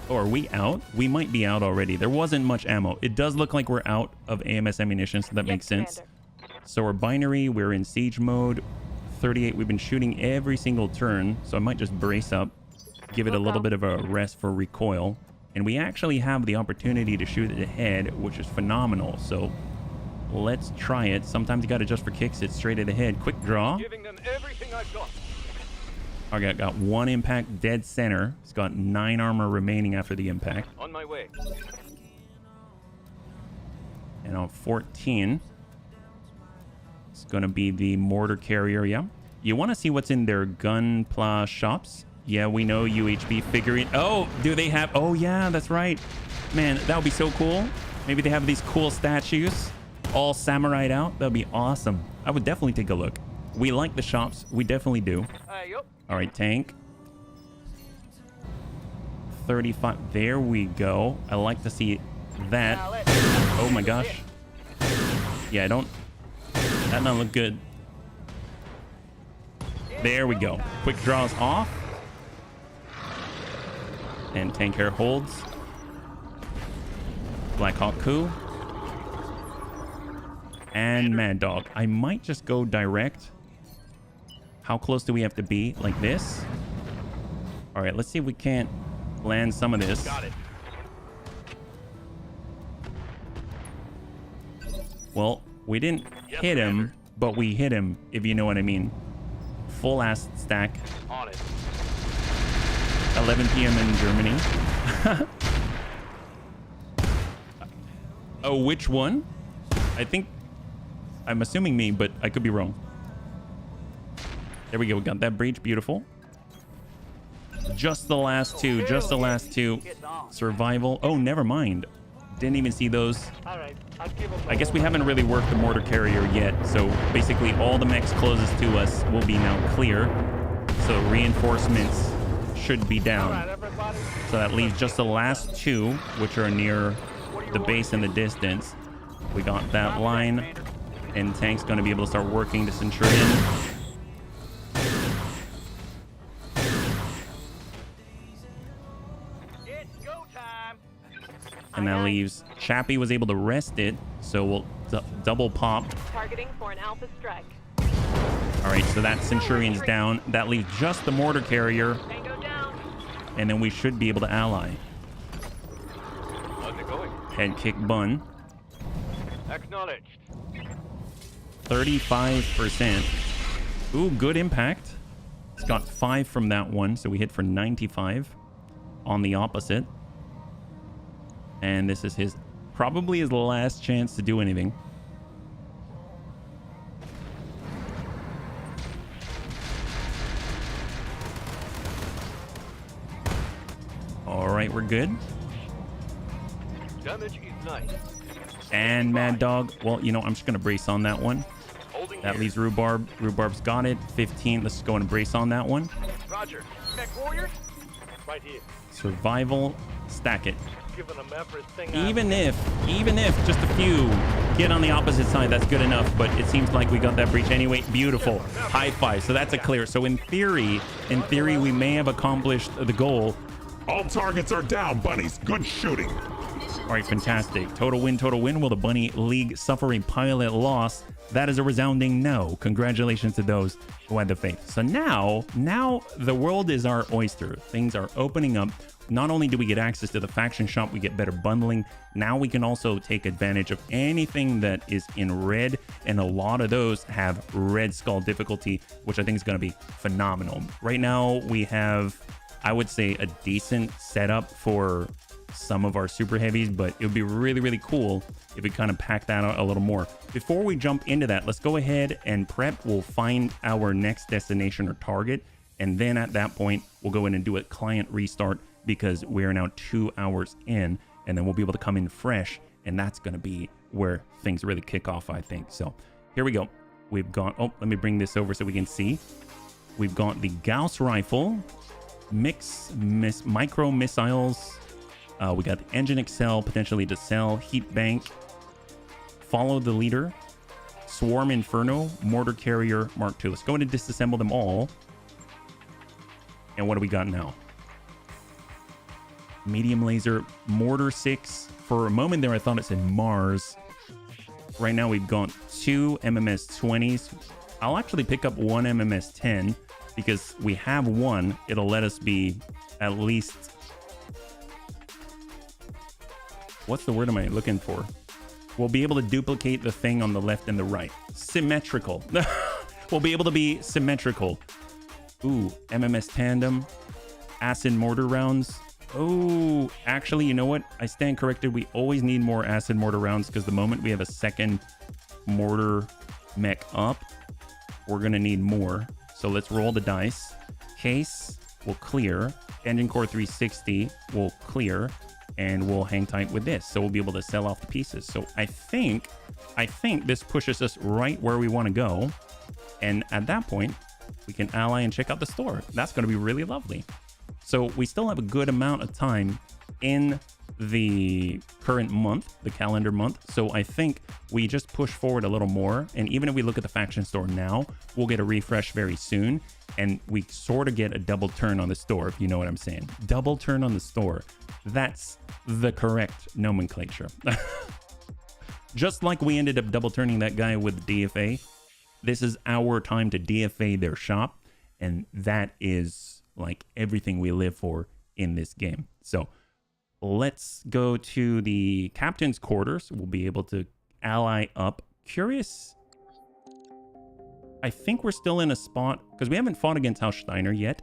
Oh, are we out? We might be out already. There wasn't much ammo. It does look like we're out of AMS ammunition, so that makes sense. So we're binary. We're in siege mode. 38. We've been shooting every single turn, so I might just brace up. Give it a little bit of a rest for recoil. And we actually have the opportunity to shoot it ahead, which is phenomenal. So let's try it. Sometimes you got to just for kicks it straight at the head. Quick draw. Giving them everything I've got. Okay, got 1 impact dead center. It's got 9 armor remaining after the impact. On my way. And on 14, it's going to be the mortar carrier. Yeah. You want to see what's in their gunpla shops? Yeah, we know UHB figurine. Oh, do they have... Oh, yeah, that's right. Man, that would be so cool. Maybe they have these cool statues all samurai'd out. That would be awesome. I would definitely take a look. We like the shops. We definitely do. All right, tank. 35. There we go. I like to see that. Oh, my gosh. Yeah, that doesn't look good. There we go. Quick draws off. And tank hair holds. Black Hawk Coup. And Mad Dog. I might just go direct. How close do we have to be? Like this? All right, let's see if we can't land some of this. Got it. Well, we didn't hit him, but we hit him, if you know what I mean. Full ass stack. On it. 11 p.m. in Germany. Oh, which one? I'm assuming me, but I could be wrong. There we go. We got that breach. Beautiful. Just the last two. Just the last two. Survival. Oh, never mind. Didn't even see those. All right, I'll give him I guess we haven't really worked the mortar carrier yet. So basically all the mechs closest to us will be now clear. So reinforcements should be down. everybody. So that leaves just the last two, which are near the base in the distance. We got that line. And tank's going to be able to start working the Centurion. It's go time. And that leaves Chappie was able to rest it, so we'll double pop. Targeting for an alpha strike. All right, so that Centurion's down. That leaves just the mortar carrier, Tango down. and then we should be able to ally. How's it going? Head kick bun. Acknowledged. 35%. Ooh, good impact. It's got 5 from that one, so we hit for 95 on the opposite. And this is probably his last chance to do anything. All right, we're good. Damage is nice. And Mad Dog, well, you know, I'm just going to brace on that one. Holding That here. leaves Rhubarb. Rhubarb's got it. 15. Let's go and brace on that one. Roger. Mech warriors? Right here. Survival. Stack it. Giving him everything. Even if just a few get on the opposite side, that's good enough. But it seems like we got that breach anyway. Beautiful. High five. So that's a clear. So in theory, we may have accomplished the goal. All targets are down, bunnies. Good shooting. All right, fantastic. Total win, total win. Will the Bunny League suffer a pilot loss? That is a resounding no. Congratulations to those who had the faith. So now the world is our oyster. Things are opening up. Not only do we get access to the faction shop, we get better bundling. Now we can also take advantage of anything that is in red, and a lot of those have Red Skull difficulty, which I think is going to be phenomenal. Right now we have, I would say, a decent setup for some of our super heavies, but it would be really, really cool if we kind of pack that out a little more. Before we jump into that, let's go ahead and prep. We'll find our next destination or target, and then at that point we'll go in and do a client restart, because we are now 2 hours in, and then we'll be able to come in fresh, and that's going to be where things really kick off, I think. So here we go. We've got, oh, let me bring this over so we can see. We've got the Gauss rifle, micro missiles. We got the engine excel, potentially to sell, heat bank, follow the leader, swarm inferno, mortar carrier, Mark II. Let's go ahead and disassemble them all. And what do we got now? Medium laser, mortar 6. For a moment there, I thought it said Mars. Right now, we've got 2 MMS 20s. I'll actually pick up 1 MMS 10 because we have one. It'll let us be at least, what's the word am I looking for? We'll be able to duplicate the thing on the left and the right. Symmetrical. We'll be able to be symmetrical. Ooh, MMS tandem, acid mortar rounds. Oh, actually, you know what? I stand corrected. We always need more acid mortar rounds, because the moment we have a second mortar mech up, we're going to need more. So let's roll the dice. Case will clear. Engine core 360 will clear. And we'll hang tight with this. So we'll be able to sell off the pieces. So I think this pushes us right where we want to go. And at that point, we can ally and check out the store. That's going to be really lovely. So we still have a good amount of time in the current month, the calendar month. So I think we just push forward a little more. And even if we look at the faction store now, we'll get a refresh very soon. And we sort of get a double turn on the store, if you know what I'm saying. Double turn on the store. That's the correct nomenclature. Just like we ended up double turning that guy with DFA, this is our time to DFA their shop. And that is like everything we live for in this game. So let's go to the captain's quarters. We'll be able to ally up. Curious. I think we're still in a spot, because we haven't fought against House Steiner yet.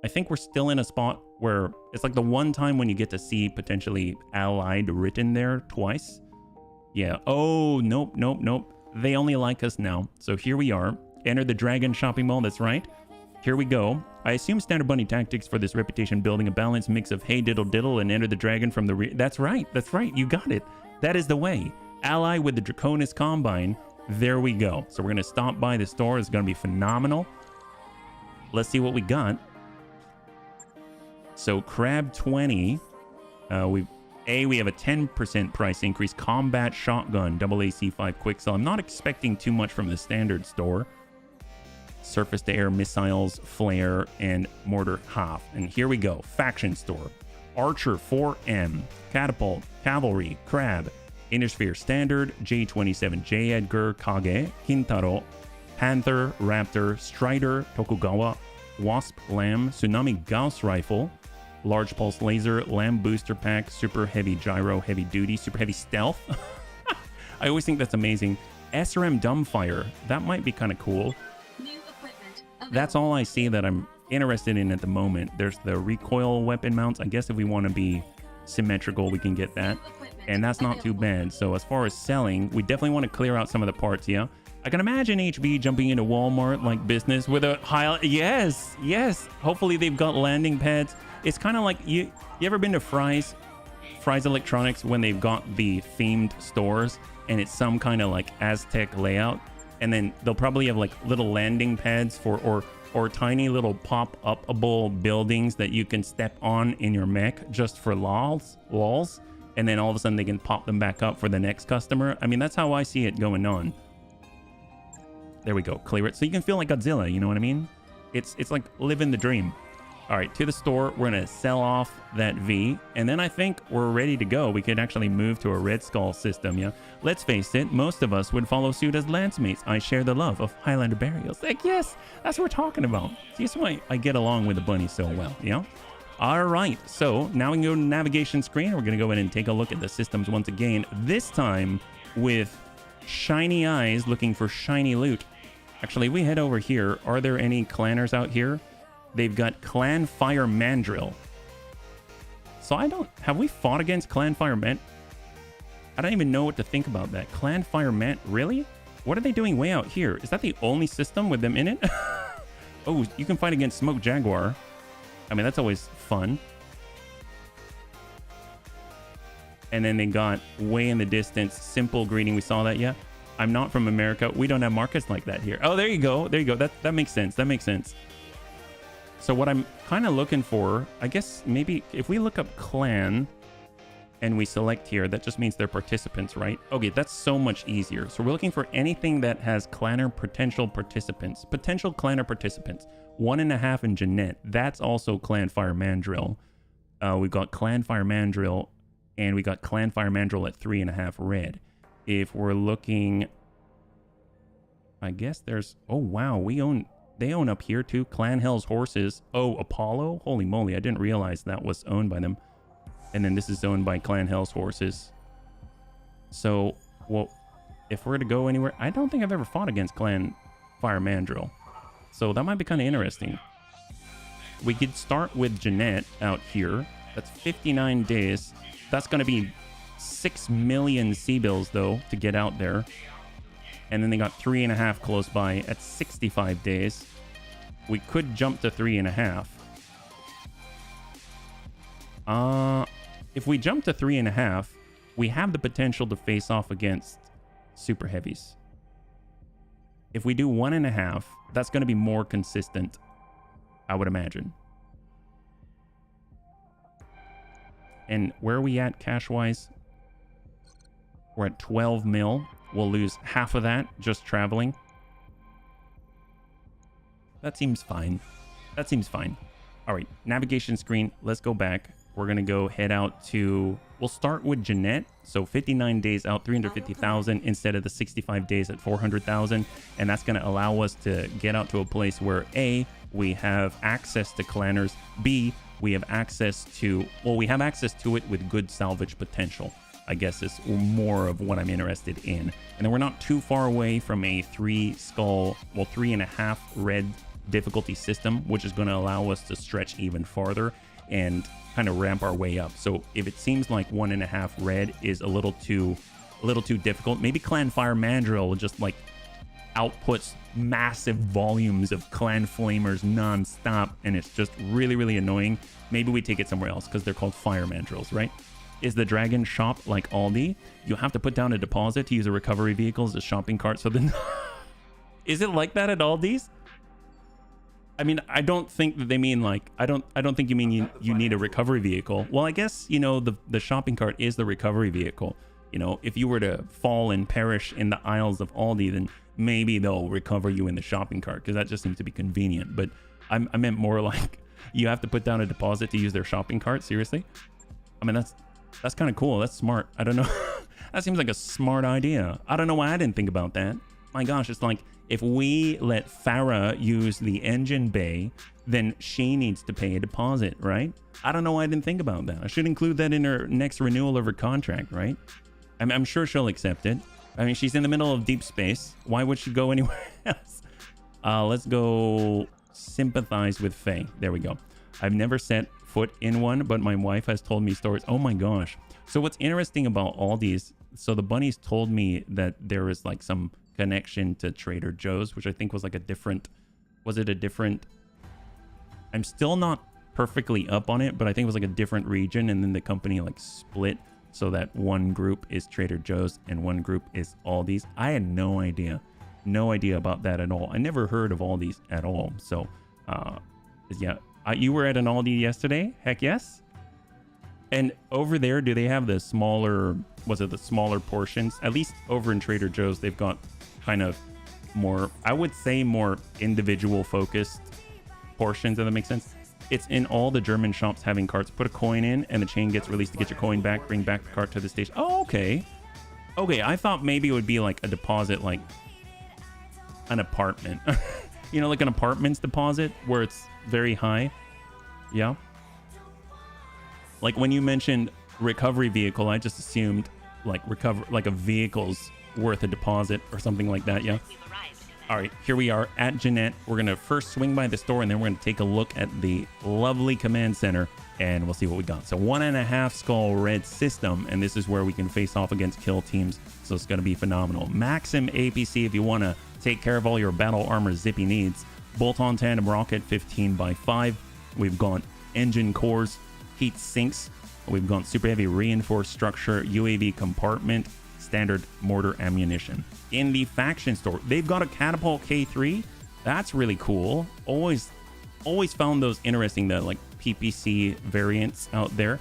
I think we're still in a spot where it's like the one time when you get to see potentially allied written there twice. Yeah. Oh, nope, nope, nope. They only like us now. So here we are. Enter the Dragon shopping mall. That's right. Here we go. I assume standard bunny tactics for this reputation building, a balanced mix of hey diddle diddle and enter the dragon from the That's right. That's right. You got it. That is the way. Ally with the Draconis Combine. There we go. So we're going to stop by the store. It's going to be phenomenal. Let's see what we got. So Crab 20. We have a 10% price increase. Combat shotgun, double AC5 quick sell. I'm not expecting too much from the standard store. Surface to air missiles, flare, and mortar half. And here we go. Faction store. Archer 4M, catapult, cavalry, crab, Innersphere standard, J27J Edgar, Kage, Kintaro, Panther, Raptor, Strider, Tokugawa, Wasp, Lamb, Tsunami Gauss rifle, large pulse laser, Lamb booster pack, super heavy gyro, heavy duty, super heavy stealth. I always think that's amazing. SRM dumbfire. That might be kind of cool. That's all I see that I'm interested in at the moment. There's the recoil weapon mounts. I guess if we want to be symmetrical, we can get that. And that's not too bad. So as far as selling, we definitely want to clear out some of the parts, yeah? I can imagine HB jumping into Walmart like business with a high... Yes, yes. Hopefully they've got landing pads. It's kind of like... You ever been to Fry's Electronics when they've got the themed stores and it's some kind of like Aztec layout? And then they'll probably have like little landing pads for or tiny little pop-upable buildings that you can step on in your mech just for lols. And then all of a sudden they can pop them back up for the next customer. I mean, that's how I see it going on. There we go. Clear it. So you can feel like Godzilla, you know what I mean? It's like living the dream. All right, to the store. We're going to sell off that V. And then I think we're ready to go. We could actually move to a Red Skull system, yeah? Let's face it, most of us would follow suit as lance mates. I share the love of Highlander burials. Like, yes, that's what we're talking about. See, that's why I get along with the bunny so well, yeah? All right, so now we can go to the navigation screen. We're going to go in and take a look at the systems once again. This time with shiny eyes looking for shiny loot. Actually, we head over here. Are there any clanners out here? They've got Clan Fire Mandrill. So have we fought against Clan Fire Man? I don't even know what to think about that. Clan Fire Man, really? What are they doing way out here? Is that the only system with them in it? Oh, you can fight against Smoke Jaguar. I mean, that's always fun. And then they got way in the distance, Simple Greeting. We saw that, yeah? I'm not from America. We don't have markets like that here. Oh, there you go. There you go. That makes sense. That makes sense. So what I'm kind of looking for, I guess maybe if we look up clan and we select here, that just means they're participants, right? Okay, that's so much easier. So we're looking for anything that has clanner potential participants. Potential clanner participants. 1.5 in Jeanette. That's also Clan Fire Mandrill. We've got Clan Fire Mandrill and we got Clan Fire Mandrill at 3.5 red. If we're looking, I guess there's, oh wow, they own up here too. Clan Hell's Horses. Oh, Apollo? Holy moly, I didn't realize that was owned by them. And then this is owned by Clan Hell's Horses. So, well, if we're to go anywhere, I don't think I've ever fought against Clan Fire Mandrill. So that might be kind of interesting. We could start with Jeanette out here. That's 59 days. That's going to be 6 million C-bills, though, to get out there. And then they got 3.5 close by at 65 days. We could jump to 3.5. If we jump to 3.5, we have the potential to face off against super heavies. If we do 1.5, that's going to be more consistent, I would imagine. And where are we at cash-wise? We're at 12 mil. We'll lose half of that just traveling. That seems fine. That seems fine. All right, navigation screen. Let's go back. We're going to go head out to... We'll start with Jeanette. So 59 days out, 350,000 instead of the 65 days at 400,000. And that's going to allow us to get out to a place where A, we have access to clanners. B, we have access to... Well, we have access to it with good salvage potential, I guess is more of what I'm interested in. And then we're not too far away from a 3.5 red difficulty system, which is going to allow us to stretch even farther and kind of ramp our way up. So if it seems like 1.5 red is a little too a little too difficult. Maybe Clan Fire Mandrill just like outputs massive volumes of Clan Flamers non-stop, and it's just really, really annoying. Maybe we take it somewhere else because they're called Fire Mandrills, right? Is the Dragon shop like Aldi? You have to put down a deposit to use a recovery vehicle as a shopping cart. So then, is it like that at Aldi's? I mean, I don't think that they mean like, I don't think you mean you need a recovery vehicle. Well, I guess, you know, the shopping cart is the recovery vehicle. You know, if you were to fall and perish in the aisles of Aldi, then maybe they'll recover you in the shopping cart, because that just seems to be convenient. But I meant more like you have to put down a deposit to use their shopping cart. Seriously? I mean, that's kind of cool. That's smart. I don't know. That seems like a smart idea. I don't know why I didn't think about that. My gosh, it's like if we let Farah use the engine bay, then she needs to pay a deposit, right? I don't know why I didn't think about that. I should include that in her next renewal of her contract, right? I'm sure she'll accept it. I mean, she's in the middle of deep space. Why would she go anywhere else? Let's go sympathize with Faye. There we go. I've never set foot in one, but my wife has told me stories. Oh my gosh. So what's interesting about all these, so the bunnies told me that there is like some connection to Trader Joe's, which I think was like a different, was it a different, I'm still not perfectly up on it, but I think it was like a different region, and then the company like split so that one group is Trader Joe's and one group is Aldi's. I had no idea about that at all. I never heard of Aldi's at all. So yeah, you were at an Aldi yesterday? Heck yes. And over there, do they have the smaller, was it the smaller portions? At least over in Trader Joe's, they've got kind of more, I would say more individual focused portions, if that makes sense. It's in all the German shops having carts. Put a coin in and the chain gets released to get your coin back. Bring back the cart to the station. Oh, okay. Okay, I thought maybe it would be like a deposit, like an apartment. You know, like an apartment's deposit where it's very high. Yeah. Like when you mentioned recovery vehicle, I just assumed like like a vehicle's worth a deposit or something like that. Yeah. All right, here we are at Jeanette. We're going to first swing by the store, and then we're going to take a look at the lovely command center, and we'll see what we got. So 1.5 skull red system, and this is where we can face off against kill teams. So it's going to be phenomenal. Maxim APC if you want to take care of all your battle armor zippy needs. Bolt-on tandem rocket 15x5. We've got engine cores, heat sinks. We've got super heavy reinforced structure, UAV compartment, standard mortar ammunition. In the faction store, they've got a catapult K3. That's really cool. Always found those interesting, the like PPC variants out there.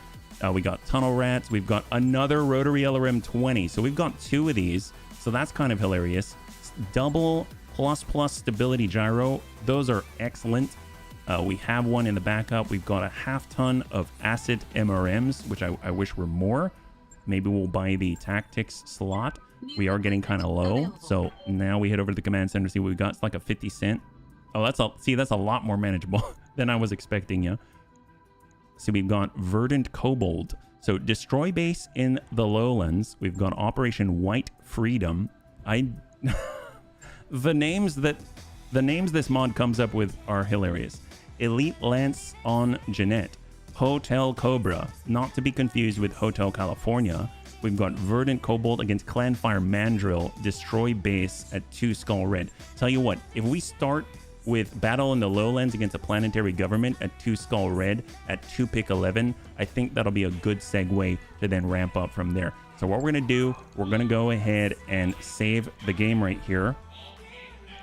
We got tunnel rats. We've got another rotary LRM 20. So we've got 2 of these. So that's kind of hilarious. Double plus stability gyro. Those are excellent. We have one in the backup. We've got a half ton of acid MRMs, which I wish were more. Maybe we'll buy the tactics slot. We are getting kind of low. So now we head over to the command center, see what we got. It's like a 50 cent. Oh, that's a lot more manageable than I was expecting, yeah. So we've got Verdant Kobold. So destroy base in the lowlands. We've got Operation White Freedom. The names this mod comes up with are hilarious. Elite Lance on Jeanette. Hotel Cobra, not to be confused with Hotel California. We've got Verdant Kobold against Clanfire Mandrill. Destroy base at 2 skull red. Tell you what, if we start with battle in the lowlands against a planetary government at 2 skull red at 2 pick 11, I think that'll be a good segue to then ramp up from there. So what we're going to do, we're going to go ahead and save the game right here.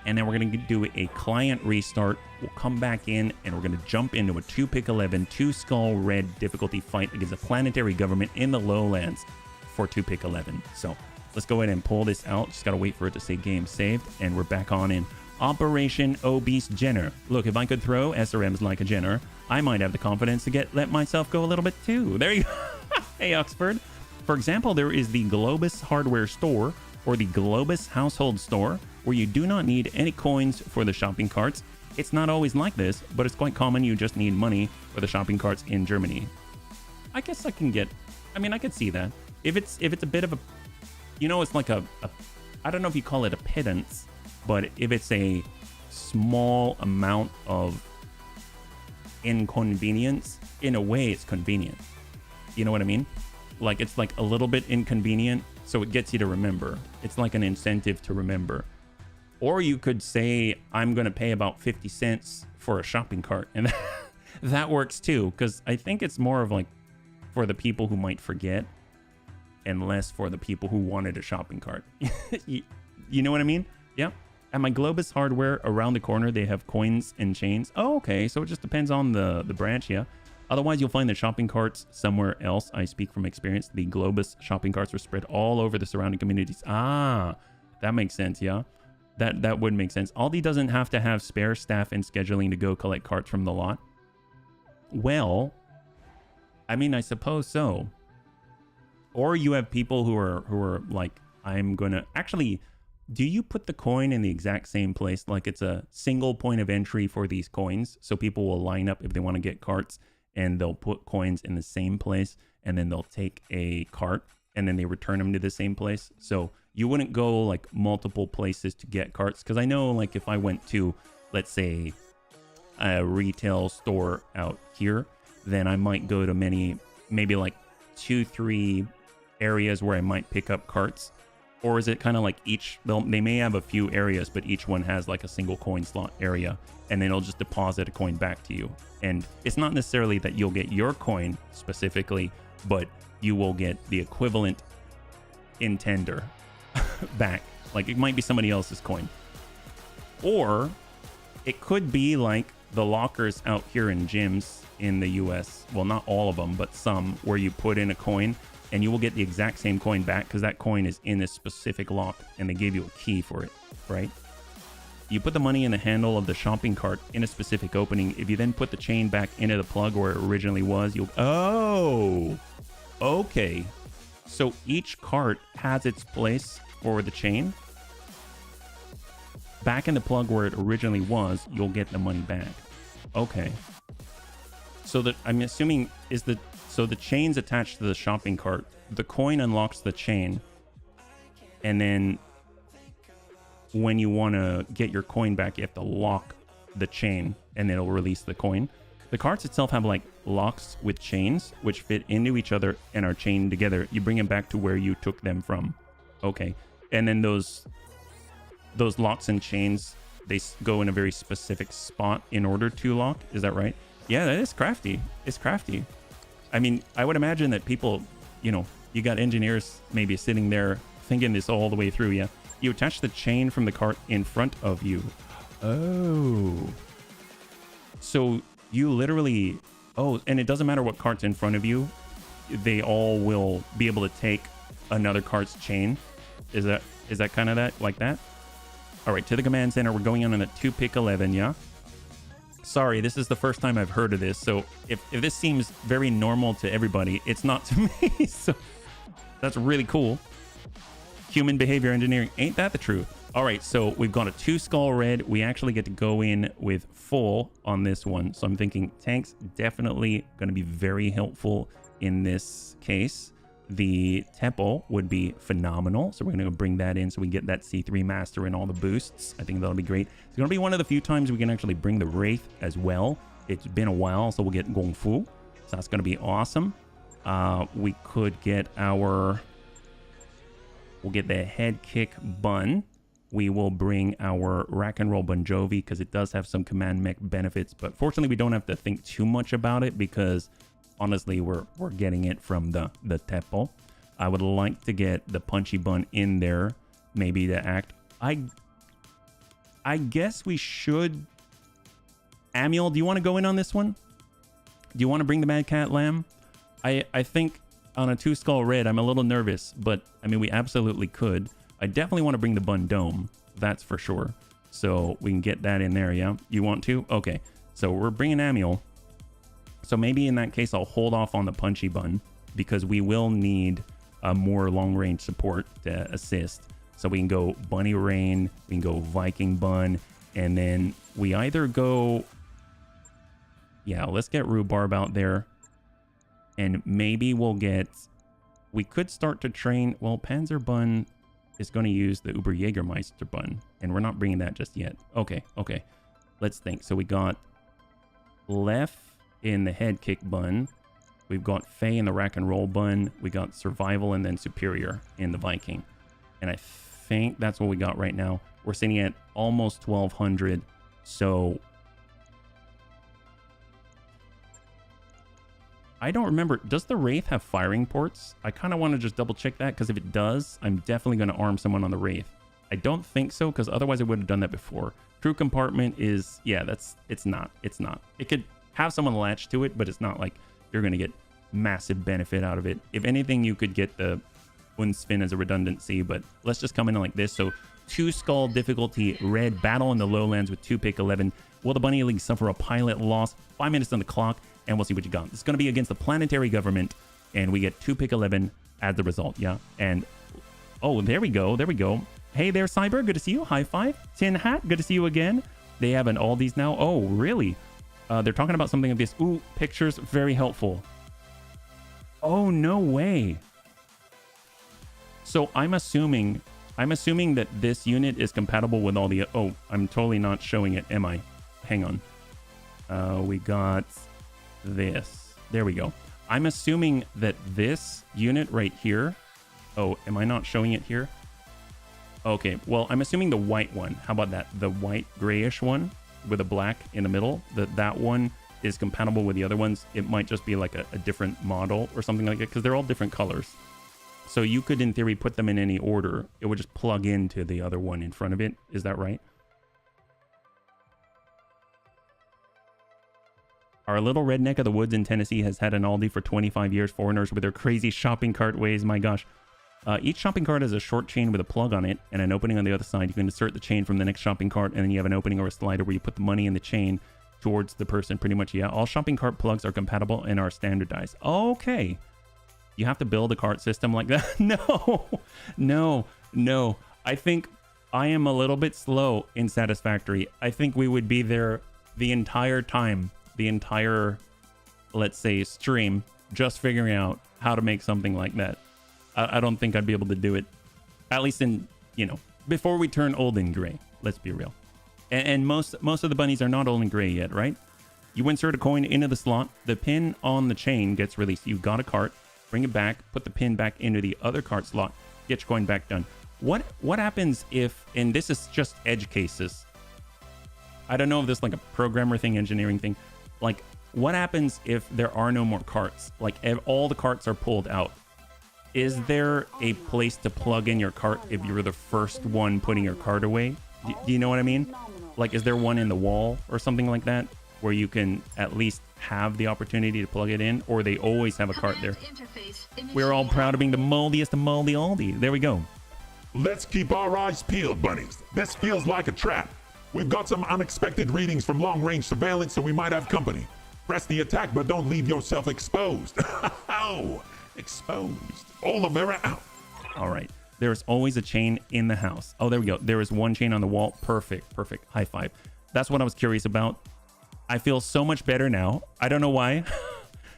And then we're going to do a client restart. We'll come back in and we're going to jump into a 2 pick 11, 2 skull red difficulty fight against a planetary government in the lowlands for 2 pick 11. So let's go ahead and pull this out. Just got to wait for it to say game saved. And we're back on in Operation Obese Jenner. Look, if I could throw SRMs like a Jenner, I might have the confidence to let myself go a little bit too. There you go. Hey, Oxford. For example, there is the Globus Hardware Store or the Globus Household Store, where you do not need any coins for the shopping carts. It's not always like this, but it's quite common you just need money for the shopping carts in Germany. I guess I could see that. If it's a bit of a, it's like a I don't know if you call it a pittance, but if it's a small amount of inconvenience, in a way it's convenient. You know what I mean? Like it's like a little bit inconvenient, So it gets you to remember. It's like an incentive to remember. Or you could say, I'm going to pay about 50 cents for a shopping cart. And that works too, because I think it's more of like for the people who might forget and less for the people who wanted a shopping cart. You know what I mean? Yeah. At my Globus Hardware, around the corner, they have coins and chains. Oh, okay. So it just depends on the branch, yeah. Otherwise, you'll find the shopping carts somewhere else. I speak from experience. The Globus shopping carts were spread all over the surrounding communities. Ah, that makes sense, yeah. That would make sense. Aldi doesn't have to have spare staff and scheduling to go collect carts from the lot. Well, I mean, I suppose so. Or you have people who are like, I'm gonna actually. Do you put the coin in the exact same place? Like it's a single point of entry for these coins. So people will line up if they want to get carts and they'll put coins in the same place and then they'll take a cart and then they return them to the same place. So you wouldn't go like multiple places to get carts. Cause I know like if I went to, let's say a retail store out here, then I might go to maybe like 2-3 areas where I might pick up carts. Or is it kind of like they may have a few areas, but each one has like a single coin slot area, and then it'll just deposit a coin back to you. And it's not necessarily that you'll get your coin specifically, but you will get the equivalent in tender back. Like it might be somebody else's coin. Or it could be like the lockers out here in gyms in the US. Well, not all of them, but some, where you put in a coin and you will get the exact same coin back because that coin is in this specific lock and they gave you a key for it, right? You put the money in the handle of the shopping cart in a specific opening. If you then put the chain back into the plug where it originally was, oh, okay. So each cart has its place for the chain. Back in the plug where it originally was, you'll get the money back. Okay. So that I'm assuming so the chain's attached to the shopping cart. The coin unlocks the chain. And then when you want to get your coin back, you have to lock the chain and it'll release the coin. The carts itself have like locks with chains which fit into each other and are chained together. You bring them back to where you took them from. Okay. And then those locks and chains, they go in a very specific spot in order to lock. Is that right? Yeah, that is crafty. It's crafty. I mean, I would imagine that people, you got engineers maybe sitting there thinking this all the way through. Yeah. You attach the chain from the cart in front of you. Oh. So you literally, and it doesn't matter what cart's in front of you. They all will be able to take another cart's chain. Is that kind of that, like that? All right, to the command center. We're going on a 2-pick-11, yeah? Sorry, this is the first time I've heard of this. So if this seems very normal to everybody, it's not to me. So that's really cool. Human behavior engineering. Ain't that the truth? All right, so we've got a 2-skull red. We actually get to go in with full on this one. So I'm thinking tanks definitely going to be very helpful in this case. The Temple would be phenomenal. So we're going to bring that in so we get that C3 master and all the boosts. I think that'll be great. It's going to be one of the few times we can actually bring the Wraith as well. It's been a while, so we'll get Gong Fu. So that's going to be awesome. We could get we'll get the head kick bun. We will bring our rack and roll Bon Jovi because it does have some command mech benefits. But fortunately, we don't have to think too much about it because honestly, we're getting it from the Temple. I would like to get the punchy bun in there, maybe to act. I guess we should. Amiel, do you want to go in on this one? Do you want to bring the Mad Cat Lamb? I think on a 2-skull red, I'm a little nervous, but I mean, we absolutely could. I definitely want to bring the Bun Dome. That's for sure. So we can get that in there, yeah? You want to? Okay. So we're bringing Amiel. So maybe in that case, I'll hold off on the punchy bun because we will need a more long-range support to assist. So we can go Bunny Rain, we can go Viking Bun, and then we either go... Yeah, let's get Rhubarb out there. And maybe we'll get... We could start to train... Well, Panzer Bun is going to use the Uber Jägermeister Bun, and we're not bringing that just yet. Okay. Let's think. So we got Left in the head kick bun. We've got Faye in the Rack and Roll Bun. We got Survival and then Superior in the Viking. And I think that's what we got right now. We're sitting at almost 1,200. So I don't remember. Does the Wraith have firing ports? I kind of want to just double check that, because if it does, I'm definitely going to arm someone on the Wraith. I don't think so, because otherwise I would have done that before. Crew compartment is, yeah, it's not. It could have someone latch to it, but it's not like you're going to get massive benefit out of it. If anything, you could get the Unspin as a redundancy, but let's just come in like this. So 2 skull difficulty, red, battle in the lowlands with 2 pick 11. Will the Bunny League suffer a pilot loss? 5 minutes on the clock, and we'll see what you got. It's going to be against the planetary government, and we get 2 pick 11 as the result. Yeah, and oh, there we go. Hey there, Cyber, good to see you. High five. Tin Hat, good to see you again. They have an all these now. Oh, really? They're talking about something like this. Ooh, pictures, very helpful. Oh, no way. So I'm assuming that this unit is compatible with all the... Oh, I'm totally not showing it, am I? Hang on. We got this. There we go. I'm assuming that this unit right here... Oh, am I not showing it here? Okay, well, I'm assuming the white one. How about that? The white grayish one with a black in the middle. That one is compatible with the other ones. It might just be like a different model or something like that, because they're all different colors. So you could, in theory, put them in any order. It would just plug into the other one in front of it. Is that right? Our little redneck of the woods in Tennessee has had an Aldi for 25 years. Foreigners with their crazy shopping cart ways. My gosh. Each shopping cart has a short chain with a plug on it and an opening on the other side. You can insert the chain from the next shopping cart, and then you have an opening or a slider where you put the money in the chain towards the person, pretty much. Yeah, all shopping cart plugs are compatible and are standardized. Okay. You have to build a cart system like that? No. I think I am a little bit slow in Satisfactory. I think we would be there the entire time, the entire, let's say, stream, just figuring out how to make something like that. I don't think I'd be able to do it, at least in, before we turn old and gray. Let's be real. And most of the bunnies are not old and gray yet, right? You insert a coin into the slot, the pin on the chain gets released. You got a cart, bring it back, put the pin back into the other cart slot, get your coin back done. What happens if, and this is just edge cases, I don't know if this is like a programmer thing, engineering thing, like what happens if there are no more carts? Like all the carts are pulled out. Is there a place to plug in your cart if you were the first one putting your cart away? Do you know what I mean? Like, is there one in the wall or something like that where you can at least have the opportunity to plug it in, or they always have a cart there? We're all proud of being the moldiest of moldy Aldi. There we go. Let's keep our eyes peeled, bunnies. This feels like a trap. We've got some unexpected readings from long-range surveillance, so we might have company. Press the attack, but don't leave yourself exposed. Oh, exposed. Oliveira out. All right. There's always a chain in the house. Oh, there we go. There is one chain on the wall. Perfect. High five. That's what I was curious about. I feel so much better now. I don't know why.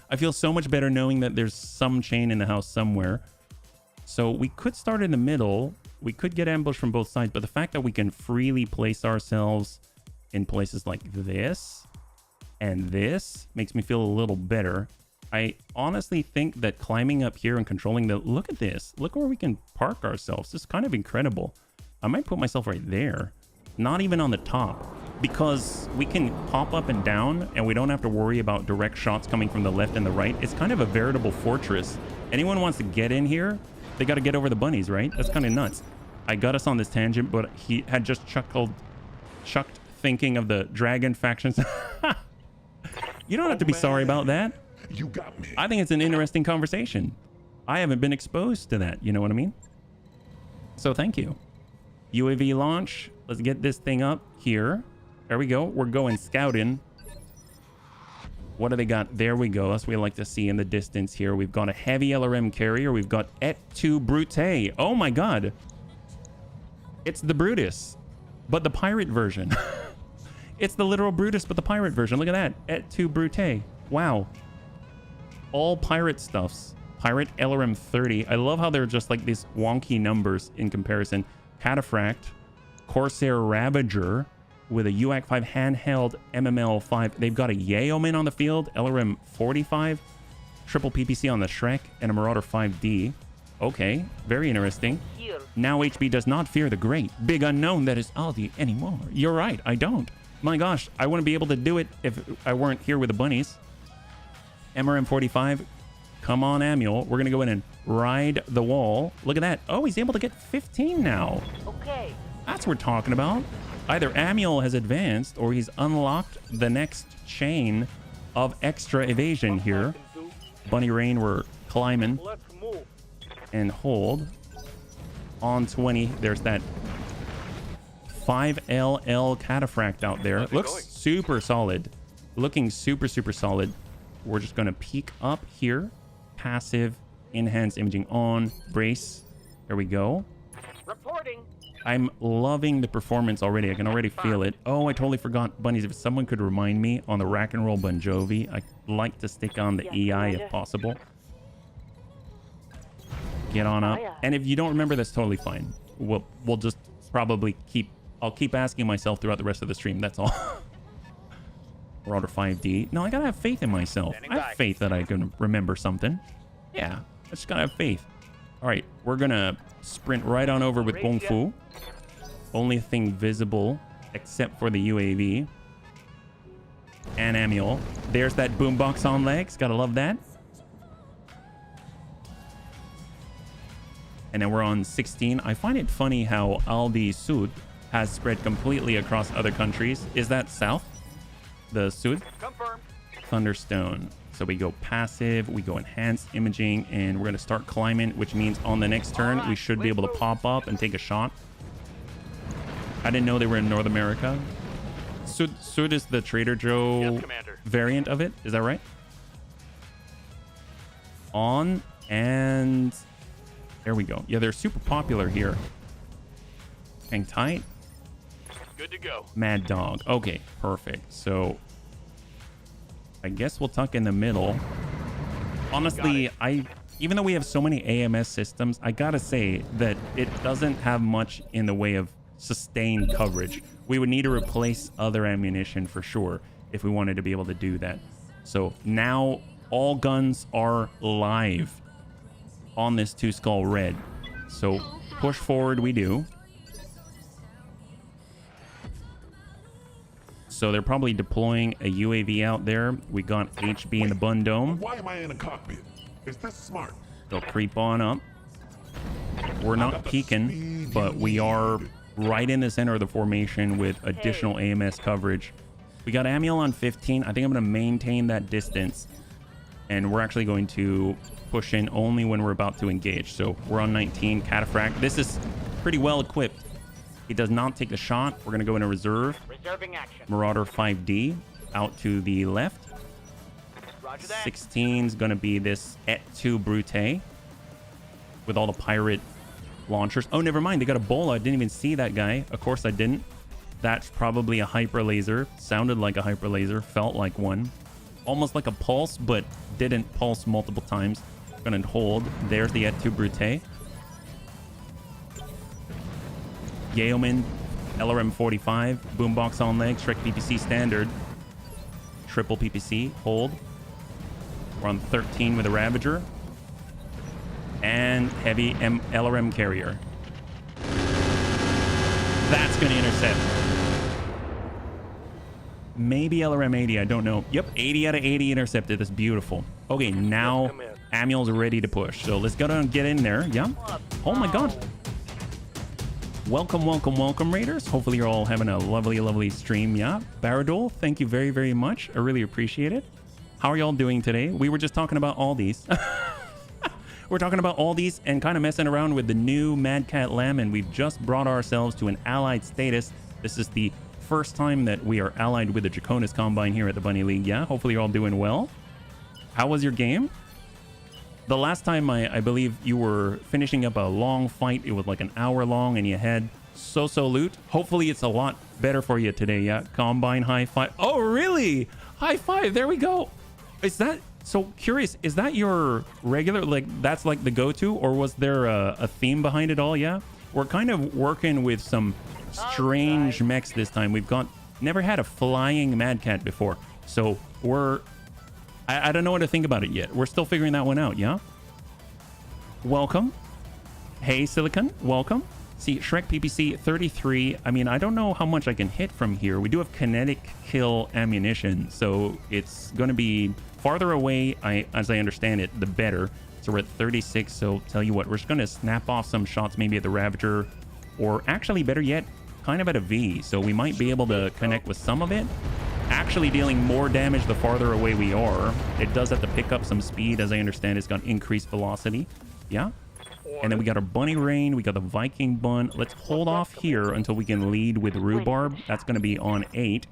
I feel so much better knowing that there's some chain in the house somewhere. So we could start in the middle. We could get ambushed from both sides, but the fact that we can freely place ourselves in places like this and this makes me feel a little better. I honestly think that climbing up here and controlling look at this. Look where we can park ourselves. This is kind of incredible. I might put myself right there. Not even on the top, because we can pop up and down and we don't have to worry about direct shots coming from the left and the right. It's kind of a veritable fortress. Anyone wants to get in here, they got to get over the bunnies, right? That's kind of nuts. I got us on this tangent, but he had just chucked thinking of the dragon factions. You don't have to be sorry about that. You got me. I think it's an interesting conversation. I haven't been exposed to that. You know what I mean? So thank you. UAV launch. Let's get this thing up here. There we go. We're going scouting. What do they got? There we go. That's what we like to see in the distance here. We've got a heavy LRM carrier. We've got Et2 Brute. Oh my God. It's the Brutus, but the pirate version. It's the literal Brutus, but the pirate version. Look at that. Et2 Brute. Wow. All pirate stuffs. Pirate LRM 30. I love how they're just like these wonky numbers in comparison. Cataphract, Corsair Ravager with a UAC 5 handheld MML 5. They've got a Yeoman on the field, LRM 45. triple PPC on the Shrek and a Marauder 5D. Okay, very interesting. Here. Now HB does not fear the great big unknown that is Aldi anymore. You're right, I don't. My gosh, I wouldn't be able to do it if I weren't here with the bunnies. MRM 45, come on, Amuel. We're gonna go in and ride the wall. Look at that. Oh, he's able to get 15 now. Okay. That's what we're talking about. Either Amuel has advanced or he's unlocked the next chain of extra evasion here. Bunny Rain, we're climbing Let's move. and hold. On 20, there's that 5LL cataphract out there. How's it Looks going? super solid. Looking super, super solid. We're just going to peek up here. Passive, enhanced imaging on, brace. There we go. Reporting. I'm loving the performance already. I can already feel it. Oh, I totally forgot. Bunnies, if someone could remind me on the Rack and Roll Bon Jovi, I'd like to stick on the EI if possible. Get on up. And if you don't remember, that's totally fine. We'll just probably I'll keep asking myself throughout the rest of the stream. That's all. Marauder 5D. No, I gotta have faith in myself. I have faith that I can remember something. Yeah, I just gotta have faith. All right, we're gonna sprint right on over with Kung Fu. Only thing visible except for the UAV. And Amuel. There's that boombox on legs. Gotta love that. And then we're on 16. I find it funny how Aldi Sud has spread completely across other countries. Is that south? The Sud? Confirmed. Thunderstone. So we go passive, we go enhanced imaging, and we're going to start climbing, which means on the next turn, we should be able to pop up and take a shot. I didn't know they were in North America. Sud is the Trader Joe Yes, Commander. variant of it. Is that right? On, and there we go. Yeah, they're super popular here. Hang tight. Good to go. Mad Dog. Okay, perfect. So I guess we'll tuck in the middle. Honestly, even though we have so many AMS systems, I gotta say that it doesn't have much in the way of sustained coverage. We would need to replace other ammunition for sure if we wanted to be able to do that. So now all guns are live on this Two Skull Red. So push forward we do. So they're probably deploying a UAV out there. We got HB in the Bun Dome. Why am I in a cockpit? Is this smart? They'll creep on up. We're not peeking, but we are right in the center of the formation with additional AMS coverage. We got Amuel on 15. I think I'm going to maintain that distance. And we're actually going to push in only when we're about to engage. So we're on 19, Cataphract. This is pretty well equipped. He does not take the shot. We're going to go into reserve. Reserving action. Marauder 5D out to the left. Roger that. 16 is going to be this Et2 Brute with all the pirate launchers. Oh, never mind. They got a bola. I didn't even see that guy. Of course I didn't. That's probably a hyper laser. Sounded like a hyper laser. Felt like one. Almost like a pulse, but didn't pulse multiple times. Going to hold. There's the Et2 Brute. Yeoman, LRM 45, boombox on legs, Shrek PPC standard, triple PPC, hold. We're on 13 with a Ravager, and heavy LRM carrier. That's going to intercept. Maybe LRM 80, I don't know. Yep, 80 out of 80 intercepted. That's beautiful. Okay, now Amuel's ready to push. So let's go down and get in there. Yeah. Oh my God. Welcome, welcome, welcome, Raiders. Hopefully you're all having a lovely, lovely stream. Yeah. Baradol, thank you very, very much. I really appreciate it. How are y'all doing today? We were just talking about all these. We're talking about all these and kind of messing around with the new Mad Cat Lamb, and we've just brought ourselves to an allied status. This is the first time that we are allied with the Draconis Combine here at the Bunny League. Yeah, hopefully you're all doing well. How was your game? The last time I believe you were finishing up a long fight. It was like an hour long and you had so loot. Hopefully it's a lot better for you today. Yeah, Combine high five. Oh, really? High five. There we go. Is that so curious? Is that your regular, like that's like the go-to, or was there a theme behind it all? Yeah, we're kind of working with some strange mechs this time. We've never had a flying Mad Cat before. So I don't know what to think about it yet. We're still figuring that one out, yeah? Welcome. Hey, Silicon, welcome. See, Shrek PPC 33. I mean, I don't know how much I can hit from here. We do have kinetic kill ammunition, so it's going to be farther away, as I understand it, the better. So we're at 36, so tell you what, we're just going to snap off some shots maybe at the Ravager, or actually, better yet, kind of at a V. So we might be able to connect with some of it. Actually dealing more damage the farther away we are. It does have to pick up some speed, as I understand. It's got increased velocity. Yeah. And then we got our bunny rain. We got the Viking bun. Let's hold off here until we can lead with rhubarb. That's going to be on 8.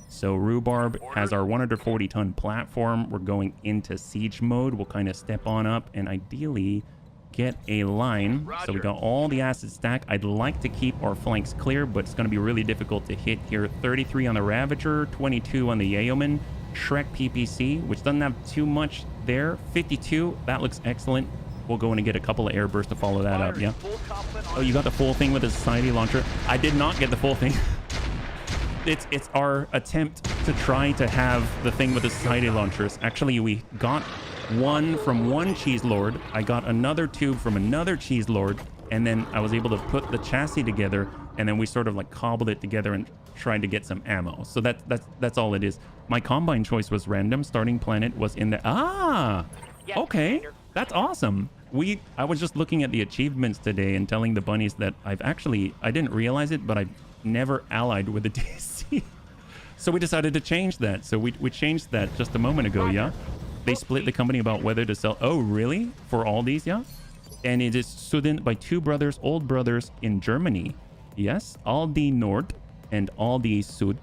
So rhubarb has our 140-ton platform. We're going into siege mode. We'll kind of step on up and ideally get a line. So we got all the acid stack. I'd like to keep our flanks clear, but it's going to be really difficult to hit here. 33 on the Ravager, 22 on the Yeoman. Shrek PPC, which doesn't have too much there. 52, that looks excellent. We'll go in and get a couple of air bursts to follow that up, yeah? Oh, you got the full thing with the society launcher? I did not get the full thing. It's our attempt to try to have the thing with the society launchers. Actually, we got one from one cheese lord. I got another tube from another cheese lord, and then I was able to put the chassis together, and then we sort of like cobbled it together and tried to get some ammo. So that's all it is. My combine choice was random. Starting planet was in the okay, that's awesome. I was just looking at the achievements today and telling the bunnies that I didn't realize it, but I've never allied with the DC. So we decided to change that. So we changed that just a moment ago, yeah? They split the company about whether to sell. Oh, really? For all these, yeah? And it is student by two brothers, old brothers in Germany. Yes, Aldi Nord and Aldi Sud.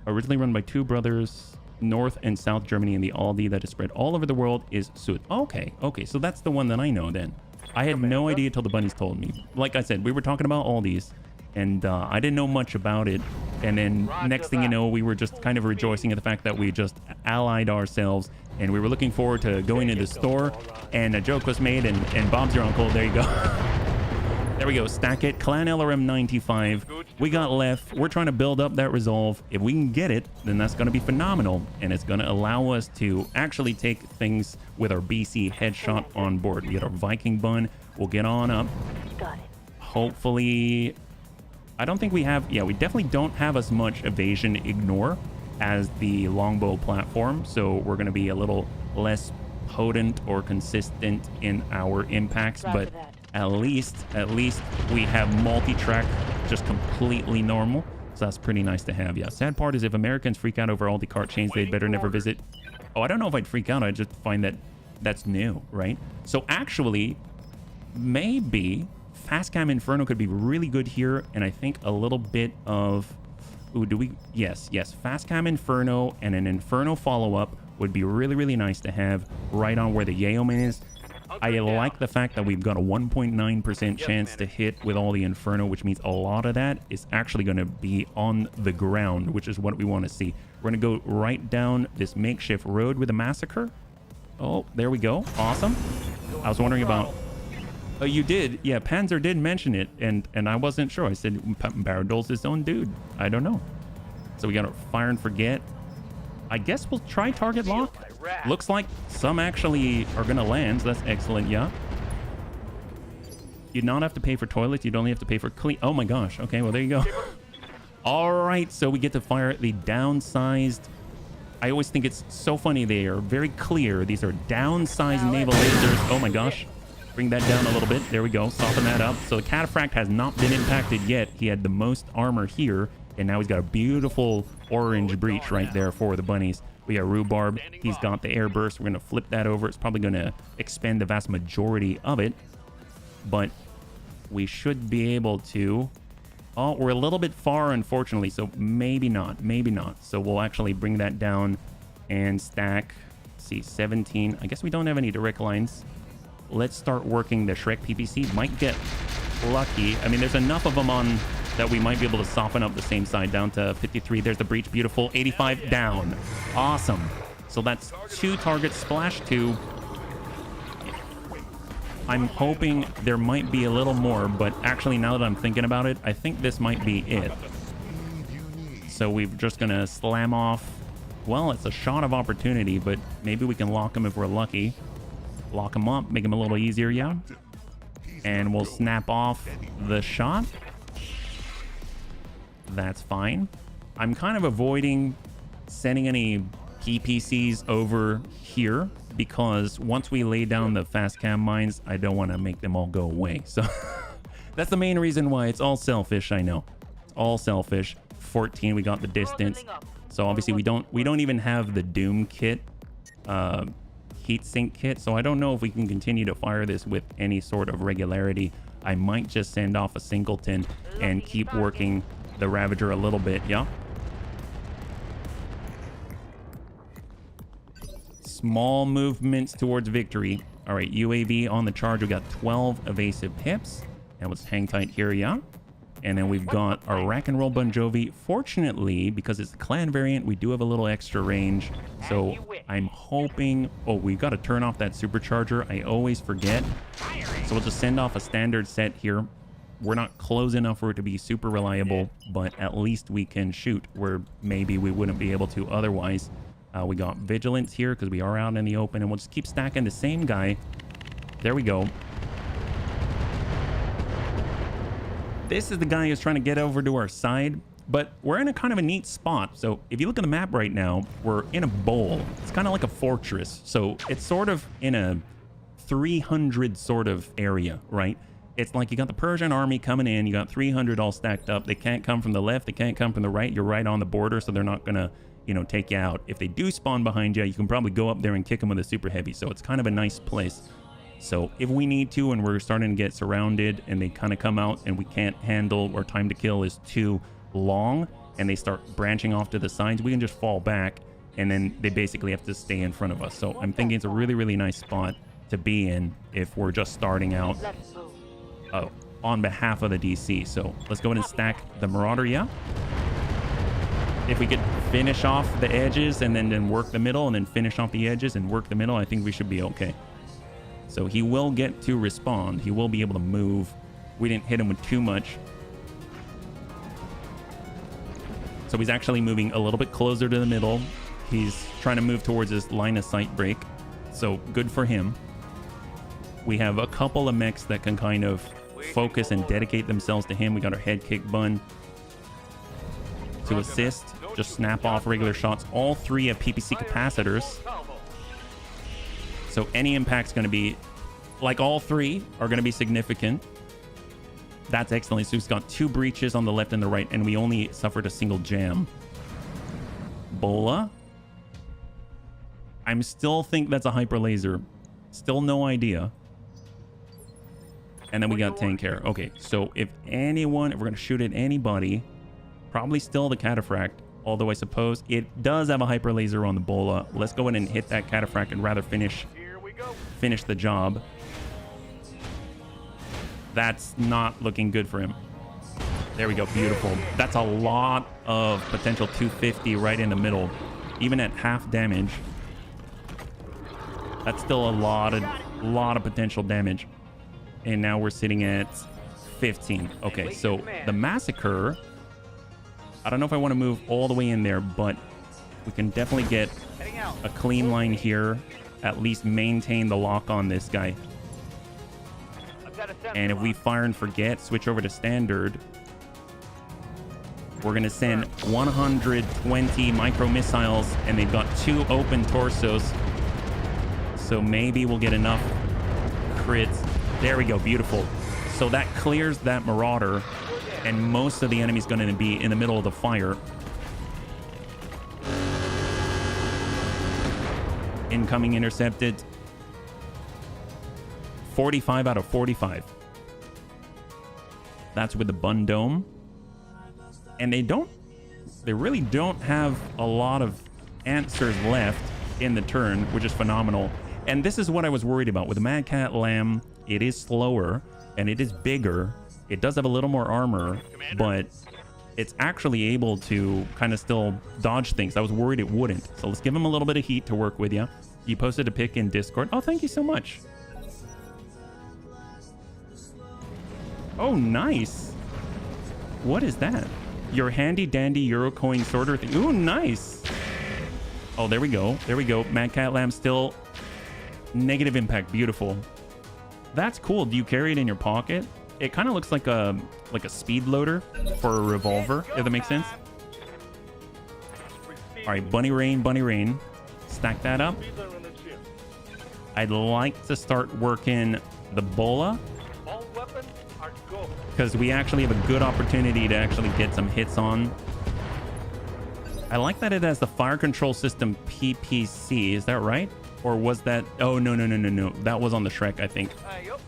Originally run by two brothers, North and South Germany, and the Aldi that is spread all over the world is Sud. Okay, so that's the one that I know then. I had no idea till the bunnies told me. Like I said, we were talking about Aldi's, and I didn't know much about it. And then next thing you know, we were just kind of rejoicing at the fact that we just allied ourselves, and we were looking forward to going to the store, and a joke was made, and Bob's your uncle. There you go. There we go. Stack it. Clan LRM 95. We got left. We're trying to build up that resolve. If we can get it, then that's going to be phenomenal, and it's going to allow us to actually take things with our BC headshot on board. We get our Viking bun. We'll get on up. Got it. Hopefully, I don't think we have. Yeah, we definitely don't have as much evasion ignore as the longbow platform, so we're going to be a little less potent or consistent in our impacts. But at least we have multi-track, just completely normal. So that's pretty nice to have. Yeah. Sad part is if Americans freak out over all the cart chains, they'd better never visit. Oh, I don't know if I'd freak out. I just find that that's new, right? So actually, maybe Fast Cam Inferno could be really good here, and I think a little bit of... Ooh, do we... Yes. Fast Cam Inferno and an Inferno follow-up would be really, really nice to have right on where the Yeoman is. I like the fact that we've got a 1.9% chance to hit with all the Inferno, which means a lot of that is actually going to be on the ground, which is what we want to see. We're going to go right down this makeshift road with a massacre. Oh, there we go. Awesome. I was wondering about... Oh, you did? Yeah, Panzer did mention it, and I wasn't sure. I said Baradol's his own dude. I don't know. So we got to fire and forget. I guess we'll try target lock. Looks like some actually are going to land, so that's excellent, yeah. You don't have to pay for toilets. You'd only have to pay for clean. Oh my gosh. Okay, well, there you go. All right, so we get to fire the downsized. I always think it's so funny. They are very clear. These are downsized naval lasers. Oh my gosh. Bring that down a little bit. There we go. Soften that up. So the Cataphract has not been impacted yet. He had the most armor here, and now he's got a beautiful orange breach right there for the bunnies. We got Rhubarb. He's got the air burst. We're going to flip that over. It's probably going to expend the vast majority of it, but we should be able to... Oh, we're a little bit far, unfortunately, so maybe not. So we'll actually bring that down and stack. Let's see, 17. I guess we don't have any direct lines. Let's start working the Shrek PPC. Might get lucky. I mean, there's enough of them on that we might be able to soften up the same side down to 53. There's the breach. Beautiful. 85 down. Awesome. So that's 2 targets. Splash 2. I'm hoping there might be a little more, but actually now that I'm thinking about it, I think this might be it. So we're just going to slam off well, it's a shot of opportunity, but maybe we can lock him if we're lucky. Lock him up, make him a little easier, yeah? And we'll snap off the shot. That's fine. I'm kind of avoiding sending any PPCs over here because once we lay down the fast cam mines, I don't want to make them all go away. So that's the main reason why. It's all selfish, I know. It's all selfish. 14, we got the distance. So obviously we don't even have the Doom kit, heat sink kit. So I don't know if we can continue to fire this with any sort of regularity. I might just send off a singleton and keep working the Ravager a little bit, yeah? Small movements towards victory. All right, UAV on the charge. We got 12 evasive hips. And let's hang tight here, yeah? And then we've got our Rack and Roll Bon Jovi. Fortunately, because it's the clan variant, we do have a little extra range. So I'm hoping... Oh, we've got to turn off that supercharger. I always forget. So we'll just send off a standard set here. We're not close enough for it to be super reliable, but at least we can shoot where maybe we wouldn't be able to otherwise. We got Vigilance here because we are out in the open, and we'll just keep stacking the same guy. There we go. This is the guy who's trying to get over to our side, but we're in a kind of a neat spot. So if you look at the map right now, we're in a bowl. It's kind of like a fortress. So it's sort of in a 300 sort of area, right? It's like you got the Persian army coming in. You got 300 all stacked up. They can't come from the left. They can't come from the right. You're right on the border, so they're not going to, you know, take you out. If they do spawn behind you, you can probably go up there and kick them with a super heavy. So it's kind of a nice place. So if we need to and we're starting to get surrounded and they kind of come out and we can't handle, or time to kill is too long and they start branching off to the sides, we can just fall back and then they basically have to stay in front of us. So I'm thinking it's a really, really nice spot to be in if we're just starting out on behalf of the DC. So let's go ahead and stack the Marauder, yeah? If we could finish off the edges and then work the middle and then finish off the edges and work the middle, I think we should be okay. So he will get to respond. He will be able to move. We didn't hit him with too much. So he's actually moving a little bit closer to the middle. He's trying to move towards his line of sight break. So good for him. We have a couple of mechs that can kind of focus and dedicate themselves to him. We got our head kick bun to assist. Just snap off regular shots. All three have PPC capacitors. So any impact's going to be, like all three are going to be significant. That's excellent. So he's got 2 breaches on the left and the right, and we only suffered a single jam. Bola. I'm still think that's a hyper laser. Still no idea. And then we got tank hair. Okay, so if we're going to shoot at anybody, probably still the cataphract. Although I suppose it does have a hyper laser on the Bola. Let's go in and hit that cataphract and rather finish the job. That's not looking good for him. There we go. Beautiful. That's a lot of potential 250 right in the middle. Even at half damage, that's still a lot of potential damage. And now we're sitting at 15. Okay, so the Massacre, I don't know if I want to move all the way in there, but we can definitely get a clean line here. At least maintain the lock on this guy. And if we fire and forget, switch over to standard, we're going to send 120 micro missiles, and they've got 2 open torsos. So maybe we'll get enough crits. There we go. Beautiful. So that clears that Marauder, and most of the enemy's going to be in the middle of the fire. Incoming intercepted. 45 out of 45. That's with the Bun Dome. And they really don't have a lot of answers left in the turn, which is phenomenal. And this is what I was worried about. With the Mad Cat Lamb, it is slower and it is bigger. It does have a little more armor, but it's actually able to kind of still dodge things. I was worried it wouldn't. So let's give him a little bit of heat to work with you. You posted a pic in Discord. Oh, thank you so much. Oh, nice. What is that? Your handy dandy Euro coin sorter thing. Ooh, nice. Oh, there we go. There we go. Mad Cat Lamb still negative impact. Beautiful. That's cool. Do you carry it in your pocket? It kind of looks like a speed loader for a revolver, if that makes sense. All right, Bunny Rain, Bunny Rain. Stack that up. I'd like to start working the Bola, because we actually have a good opportunity to actually get some hits on. I like that it has the fire control system PPC. Is that right? Or was that... Oh, no. That was on the Shrek, I think.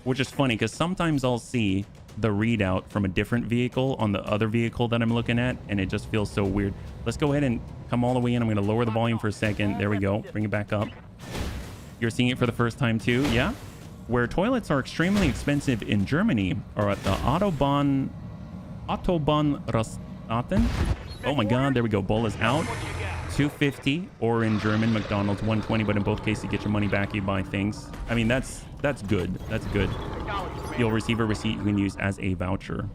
Which is funny, because sometimes I'll see the readout from a different vehicle on the other vehicle that I'm looking at, and it just feels so weird. Let's go ahead and come all the way in. I'm going to lower the volume for a second. There we go. Bring it back up. You're seeing it for the first time too, yeah? Where toilets are extremely expensive in Germany are at the Autobahn Rastatten. Oh my god, there we go. Bola's out. 250, or in German, McDonald's 120, but in both cases you get your money back, you buy things. I mean, that's good. That's good. You'll receive a receipt you can use as a voucher.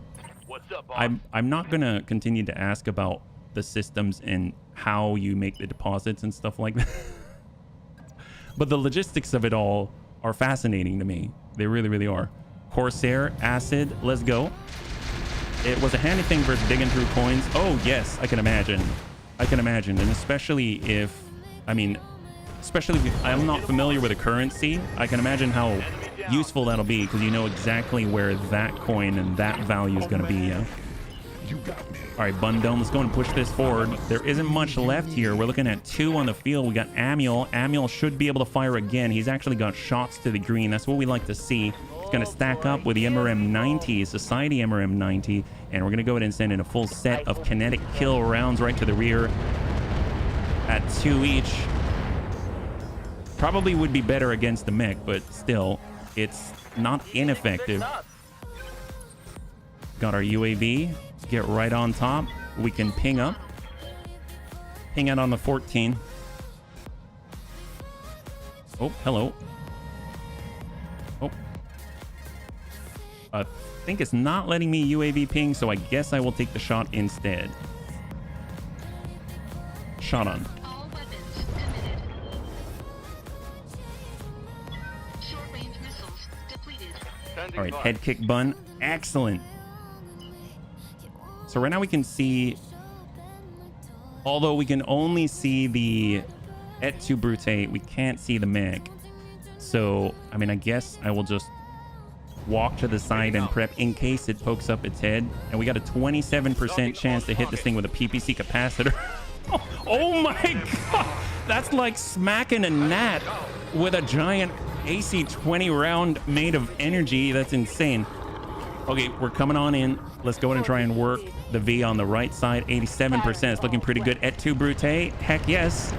What's up, boss? I'm not gonna continue to ask about the systems and how you make the deposits and stuff like that. But the logistics of it all are fascinating to me. They really, really are. Corsair, Acid, let's go. It was a handy thing for digging through coins. Oh, yes, I can imagine. I can imagine. And especially if I'm not familiar with a currency, I can imagine how useful that'll be, because you know exactly where that coin and that value is going to be. Yeah? All right, Bundome, let's go and push this forward. There isn't much left here. We're looking at 2 on the field. We got Amiel. Amiel should be able to fire again. He's actually got shots to the green. That's what we like to see. It's going to stack up with the MRM 90, Society MRM 90, and we're going to go ahead and send in a full set of kinetic kill rounds right to the rear at 2 each. Probably would be better against the mech, but still, it's not ineffective. Got our UAV. Get right on top. We can ping up. Ping out on the 14. Oh, hello. Oh. I think it's not letting me UAV ping, so I guess I will take the shot instead. Shot on. All weapons committed. Short-range missiles depleted. All right, head kick bun. Excellent. So right now we can see, although we can only see the Et tu Brute, we can't see the mech. So, I mean, I guess I will just walk to the side and prep in case it pokes up its head. And we got a 27% chance to hit this thing with a PPC capacitor. Oh my god! That's like smacking a gnat with a giant AC-20 round made of energy. That's insane. Okay, we're coming on in. Let's go ahead and try and work the V on the right side. 87%. It's looking pretty good. Et tu Brute. Heck yes.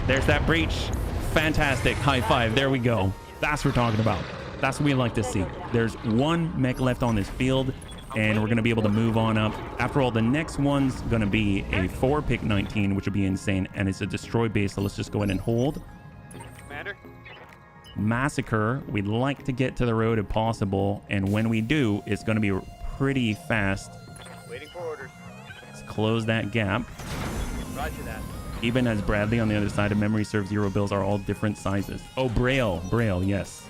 There's that breach. Fantastic. High five. There we go. That's what we're talking about. That's what we like to see. There's 1 mech left on this field, and we're going to be able to move on up. After all, the next one's going to be a 4-pick 19, which would be insane, and it's a destroy base, so let's just go ahead and hold. Commander? Massacre. We'd like to get to the road if possible, and when we do, it's going to be pretty fast. Waiting for orders. Let's close that gap. Roger that. Even as Bradley on the other side of memory serves, Euro bills are all different sizes. Oh, Braille, yes.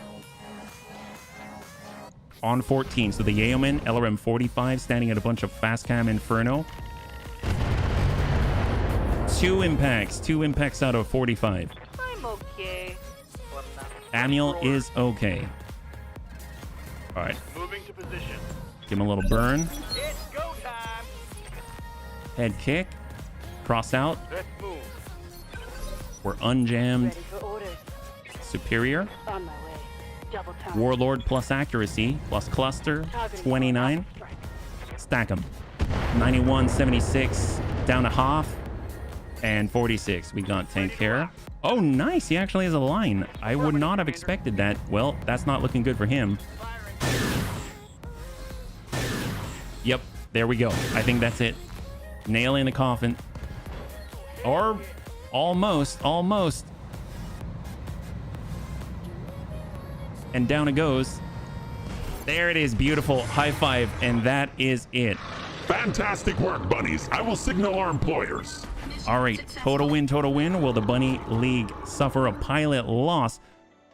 On 14, so the Yeoman LRM 45 standing at a bunch of fast cam Inferno. 2 impacts out of 45. I'm okay. Amiel is okay. All right, Moving to position. give him a little burn. It's go time. Head kick, cross out. Let's move. We're unjammed. Ready for orders. Superior. On my way. Double time. Warlord plus accuracy plus cluster. 29. Stack them. 91, 76, down to half, and 46. We got tank care. Oh, nice. He actually has a line. I would not have expected that. Well, that's not looking good for him. Yep, there we go. I think that's it. Nail in the coffin. Or almost. And down it goes. There it is. Beautiful. High five. And that is it. Fantastic work, bunnies. I will signal our employers. All right, total win, total win. Will the Bunny League suffer a pilot loss?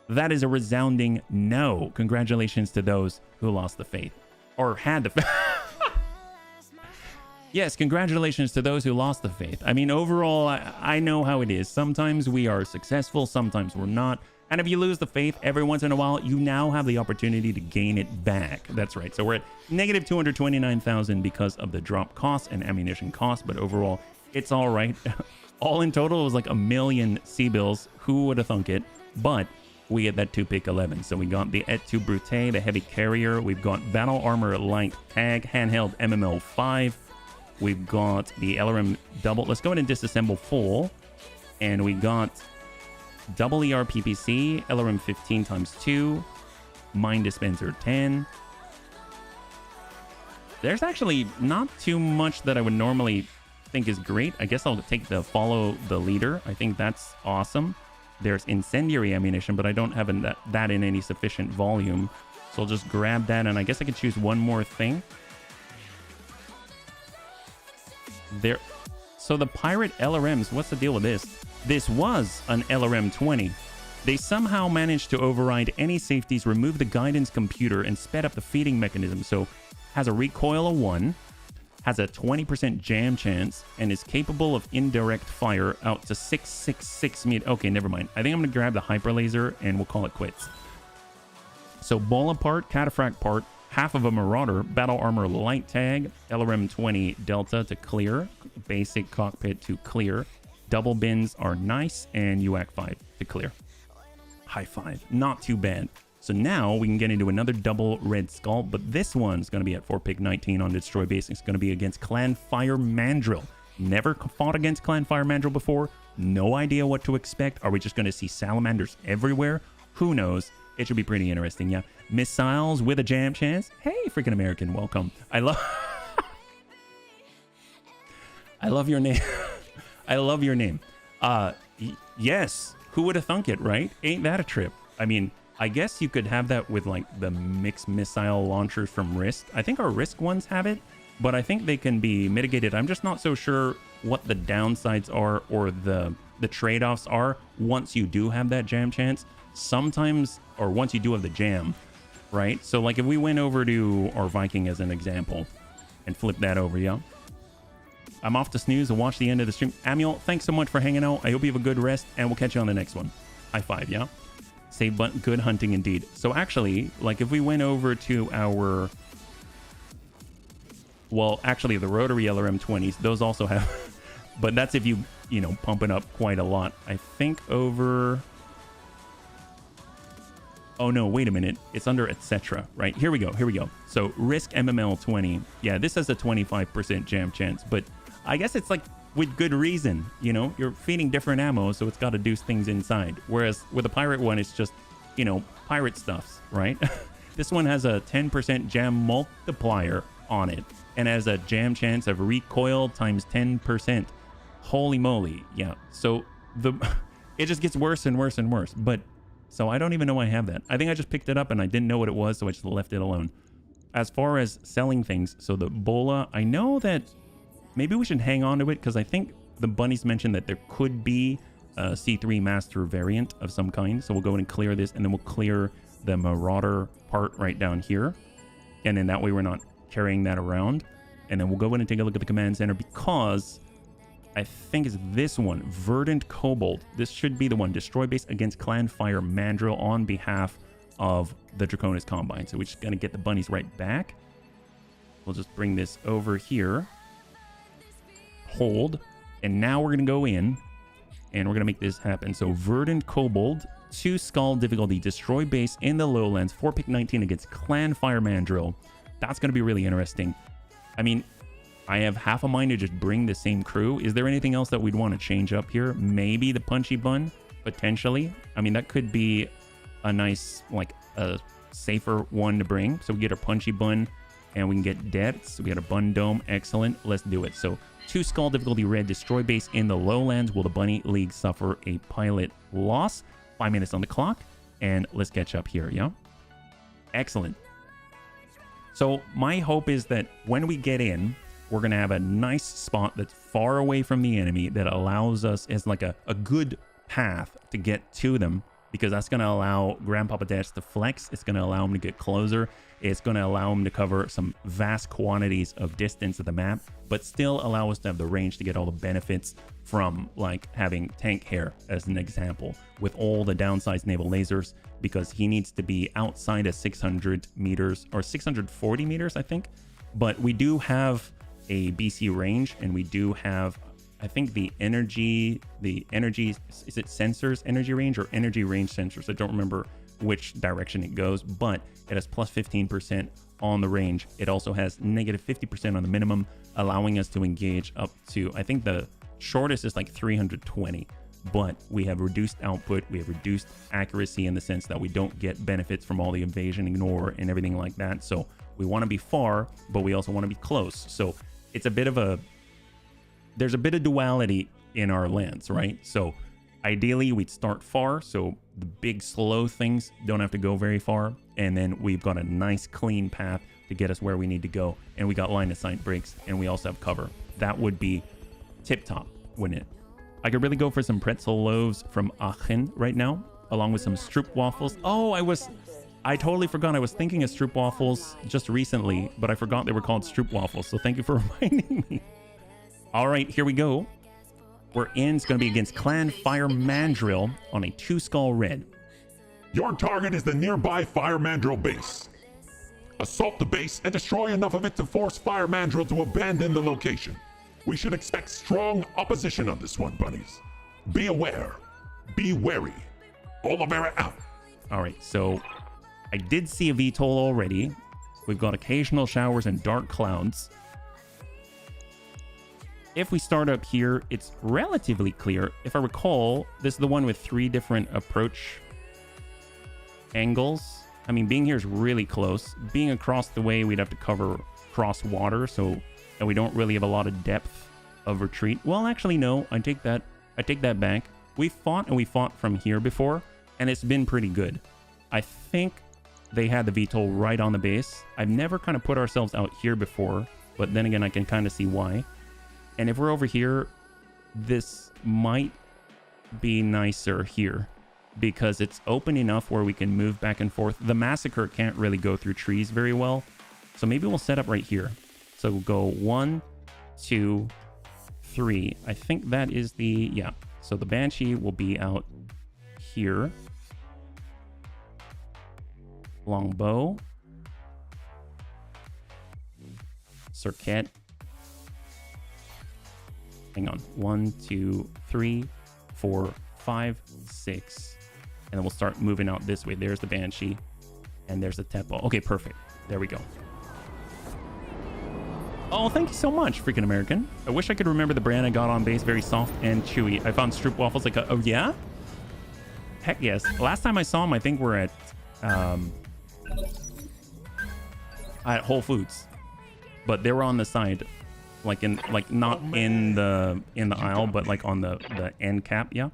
That is a resounding no. Congratulations to those who lost the faith. Or had the faith. Yes, congratulations to those who lost the faith. I mean, overall, I know how it is. Sometimes we are successful, sometimes we're not. And if you lose the faith every once in a while, you now have the opportunity to gain it back. That's right. So we're at negative 229,000 because of the drop costs and ammunition costs. But overall, it's all right. All in total, it was like 1 million C-bills. Who would have thunk it? But we get that 2-pick 11. So we got the Et2 Brute, the heavy carrier. We've got battle armor light tag, handheld MML 5. We've got the LRM double. Let's go ahead and disassemble full. And we got double ER PPC, LRM 15 times 2, mine dispenser 10. There's actually not too much that I would normally think is great. I guess I'll take the follow the leader. I think that's awesome. There's incendiary ammunition, but I don't have that in any sufficient volume. So I'll just grab that, and I guess I could choose one more thing. There. So the pirate LRMs, what's the deal with this? This was an LRM 20. They somehow managed to override any safeties, remove the guidance computer, and sped up the feeding mechanism. So has a recoil of 1, has a 20% jam chance, and is capable of indirect fire out to 666 meters. Okay, never mind. I think I'm going to grab the hyper laser and we'll call it quits. So bola part, cataphract part, half of a marauder, battle armor light tag, LRM 20 delta to clear, basic cockpit to clear, double bins are nice, and UAC 5 to clear. High five. Not too bad. So now we can get into another double red skull, but this one's going to be at 4-pick 19 on destroy base. It's going to be against Clan Fire Mandrill. Never fought against Clan Fire Mandrill before. No idea what to expect. Are we just going to see salamanders everywhere? Who knows? It should be pretty interesting, yeah. Missiles with a jam chance. Hey, freaking American, welcome. I love your name. I love your name. Yes, who would have thunk it, right? Ain't that a trip? I mean, I guess you could have that with like the mixed missile launchers from Risk. I think our Risk ones have it, but I think they can be mitigated. I'm just not so sure what the downsides are or the trade-offs are once you do have that jam chance. Sometimes, or once you do have the jam, right? So like if we went over to our Viking as an example and flip that over, yeah. I'm off to snooze and watch the end of the stream. Amiel, thanks so much for hanging out. I hope you have a good rest, and we'll catch you on the next one. High five, yeah? Say, but good hunting indeed. So actually, like if we went over to our... Well, actually, the rotary LRM 20s, those also have... But that's if you know, pump it up quite a lot. I think over... Oh no, wait a minute. It's under etc. Right? Here we go. Here we go. So Risk MML 20. Yeah, this has a 25% jam chance, but I guess it's like with good reason. You know, you're feeding different ammo, so it's got to do things inside. Whereas with a pirate one, it's just, you know, pirate stuffs, right? This one has a 10% jam multiplier on it and has a jam chance of recoil times 10%. Holy moly. Yeah. So it just gets worse and worse and worse. But so I don't even know I have that. I think I just picked it up and I didn't know what it was, so I just left it alone. As far as selling things, so the bola, I know that maybe we should hang on to it because I think the bunnies mentioned that there could be a C3 master variant of some kind. So we'll go in and clear this, and then we'll clear the marauder part right down here. And then that way we're not carrying that around. And then we'll go in and take a look at the command center because... I think it's this one, Verdant Cobalt. This should be the one. Destroy base against Clan Fire Mandrill on behalf of the Draconis Combine. So we're just going to get the bunnies right back. We'll just bring this over here. Hold. And now we're going to go in and we're going to make this happen. So Verdant Cobalt, 2 skull difficulty, destroy base in the lowlands, 4-pick 19 against Clan Fire Mandrill. That's going to be really interesting. I mean... I have half a mind to just bring the same crew. Is there anything else that we'd want to change up here? Maybe the punchy bun, potentially. I mean, that could be a nice, like, a safer one to bring. So we get our punchy bun, and we can get deaths. We got a bun dome. Excellent. Let's do it. So 2 skull difficulty red, destroy base in the lowlands. Will the Bunny League suffer a pilot loss? 5 minutes on the clock, and let's catch up here, yeah? Excellent. So my hope is that when we get in, we're going to have a nice spot that's far away from the enemy that allows us as like a good path to get to them, because that's going to allow Grandpapa Dash to flex. It's going to allow him to get closer. It's going to allow him to cover some vast quantities of distance of the map, but still allow us to have the range to get all the benefits from like having tank hair as an example, with all the downsized naval lasers, because he needs to be outside of 600 meters or 640 meters, I think. But we do have a BC range, and we do have, I think the energy, is it sensors energy range or energy range sensors? I don't remember which direction it goes, but it has plus 15% on the range. It also has negative 50% on the minimum, allowing us to engage up to, I think the shortest is like 320, but we have reduced output, we have reduced accuracy in the sense that we don't get benefits from all the invasion ignore and everything like that. So we want to be far, but we also want to be close. So it's a bit of a, there's a bit of duality in our lands, right? So ideally we'd start far, so the big slow things don't have to go very far, and then we've got a nice clean path to get us where we need to go, and we got line of sight breaks, and we also have cover. That would be tip top, wouldn't it? I could really go for some pretzel loaves from Aachen right now, along with some stroop waffles. Oh, I totally forgot. I was thinking of stroop waffles just recently, but I forgot they were called stroop waffles, so thank you for reminding me. All right, here we go. We're in. It's going to be against Clan Fire Mandrill on a 2-skull red. Your target is the nearby Fire Mandrill base. Assault the base and destroy enough of it to force Fire Mandrill to abandon the location. We should expect strong opposition on this one, bunnies. Be aware. Be wary. Olivera out. All right, so I did see a VTOL already. We've got occasional showers and dark clouds. If we start up here, it's relatively clear. If I recall, this is the one with 3 different approach angles. I mean, being here is really close. Being across the way, we'd have to cover cross water, so and we don't really have a lot of depth of retreat. Well, actually, no, I take that back. We fought from here before, and it's been pretty good. I think they had the VTOL right on the base. I've never kind of put ourselves out here before, but then again, I can kind of see why. And if we're over here, this might be nicer here because it's open enough where we can move back and forth. The Massacre can't really go through trees very well. So maybe we'll set up right here. So we'll go 1, 2, 3. I think that is the, yeah. So the Banshee will be out here. Longbow. Circuit. Hang on. 1, 2, 3, 4, 5, 6. And then we'll start moving out this way. There's the Banshee. And there's the Tempo. Okay, perfect. There we go. Oh, thank you so much, freaking American. I wish I could remember the brand I got on base. Very soft and chewy. I found Stroop waffles like, oh yeah? Heck yes. Last time I saw them, I think we're at Whole Foods. But they were on the side. Like not in the aisle, but like on the end cap, yeah.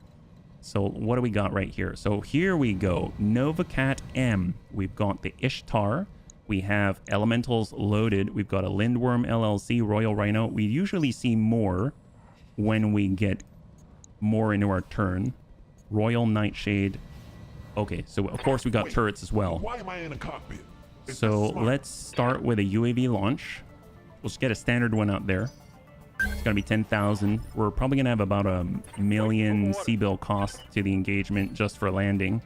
So what do we got right here? So here we go. Novacat M. We've got the Ishtar. We have Elementals loaded. We've got a Lindworm LLC, Royal Rhino. We usually see more when we get more into our turn. Royal Nightshade. Okay, so of course we got turrets as well. Why am I in a cockpit? So let's start with a UAV launch. We'll just get a standard one out there. It's gonna be 10,000. We're probably gonna have about $1 million C-bill cost to the engagement just for landing.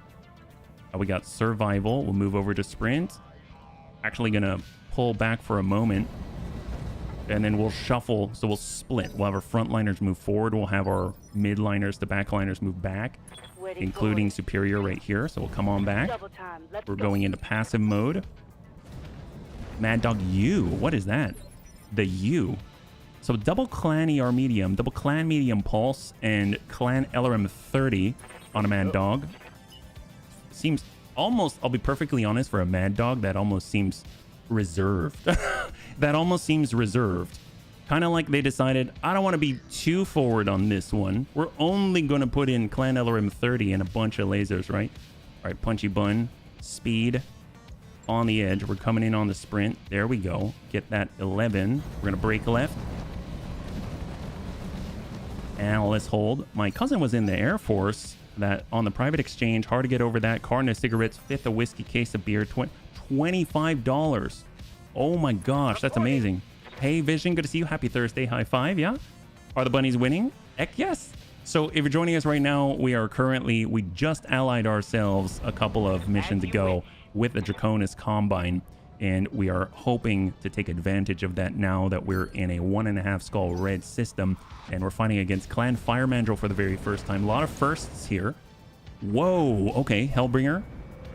We got survival. We'll move over to sprint. Actually gonna pull back for a moment, and then we'll shuffle. So we'll split. We'll have our frontliners move forward. We'll have our midliners, the backliners move back, including Superior right here. So we'll come on back. We're going into passive mode. Mad Dog U. What is that? The U. So double Clan ER medium, double Clan medium pulse, and Clan LRM 30 on a Mad Dog. Seems almost, I'll be perfectly honest, for a Mad Dog, that almost seems reserved. That almost seems reserved. Kind of like they decided, I don't want to be too forward on this one. We're only going to put in Clan LRM 30 and a bunch of lasers, right? All right, Punchy Bun, speed. on the edge. We're coming in on the sprint. There we go. Get that 11. We're going to break left. And let's hold. My cousin was in the Air Force. That on the private exchange. Hard to get over that. Carton of cigarettes. Fifth of whiskey. Case of beer. $25. Oh my gosh. That's amazing. Hey, Vision. Good to see you. Happy Thursday. High five. Yeah. Are the bunnies winning? Heck yes. So if you're joining us right now, we just allied ourselves a couple of missions ago with the Draconis Combine, and we are hoping to take advantage of that now that we're in a 1.5 skull red system, and we're fighting against Clan Fire Mandrill for the very first time. A lot of firsts here. Whoa, okay, Hellbringer.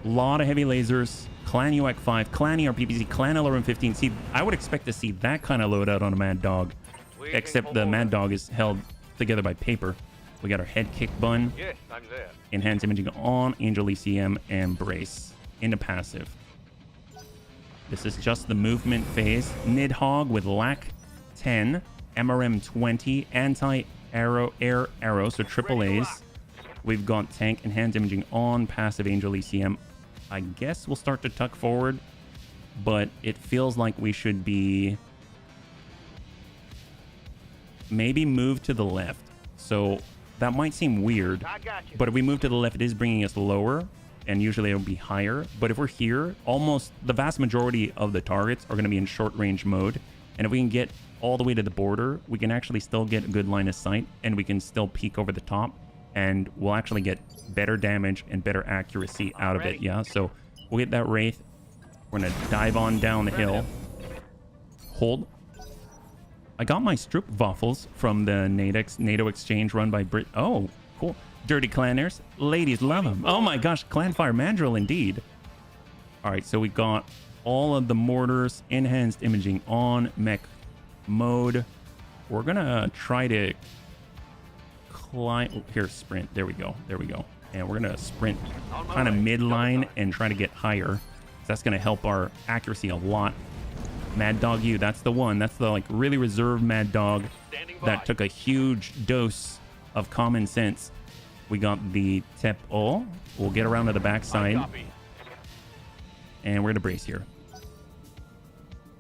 A lot of heavy lasers. Clan UAC 5, Clan ERPPC, Clan LRM 15. See, I would expect to see that kind of loadout on a Mad Dog, except the Mad Dog is held together by paper. We got our head kick bun. Yes, I'm there. Enhanced imaging on, Angel ECM, and brace into passive. This is just the movement phase. Nidhogg with LAC 10, MRM 20, anti-air arrow, so triple A's. We've got tank enhanced imaging on, passive Angel ECM. I guess we'll start to tuck forward, but it feels like we should be maybe move to the left. So that might seem weird, but if we move to the left, it is bringing us lower, and usually it'll be higher. But if we're here, almost the vast majority of the targets are going to be in short range mode. And if we can get all the way to the border, we can actually still get a good line of sight, and we can still peek over the top, and we'll actually get better damage and better accuracy out of it. Yeah, so we'll get that Wraith. We're going to dive on down the hill. Hold. I got my Stroop waffles from the NATO exchange run by Brit. Oh, cool. Dirty Clanners. Ladies love them. Oh my gosh, Clan Fire Mandrill indeed. All right, so we got all of the mortars, enhanced imaging on, mech mode. We're going to try to climb. Oh, here, sprint. There we go. There we go. And we're going to sprint kind of midline and try to get higher. That's going to help our accuracy a lot. Mad Dog U, that's the one. That's the like really reserved Mad Dog that took a huge dose of common sense. We got the Tep O. We'll get around to the backside. And we're gonna brace here.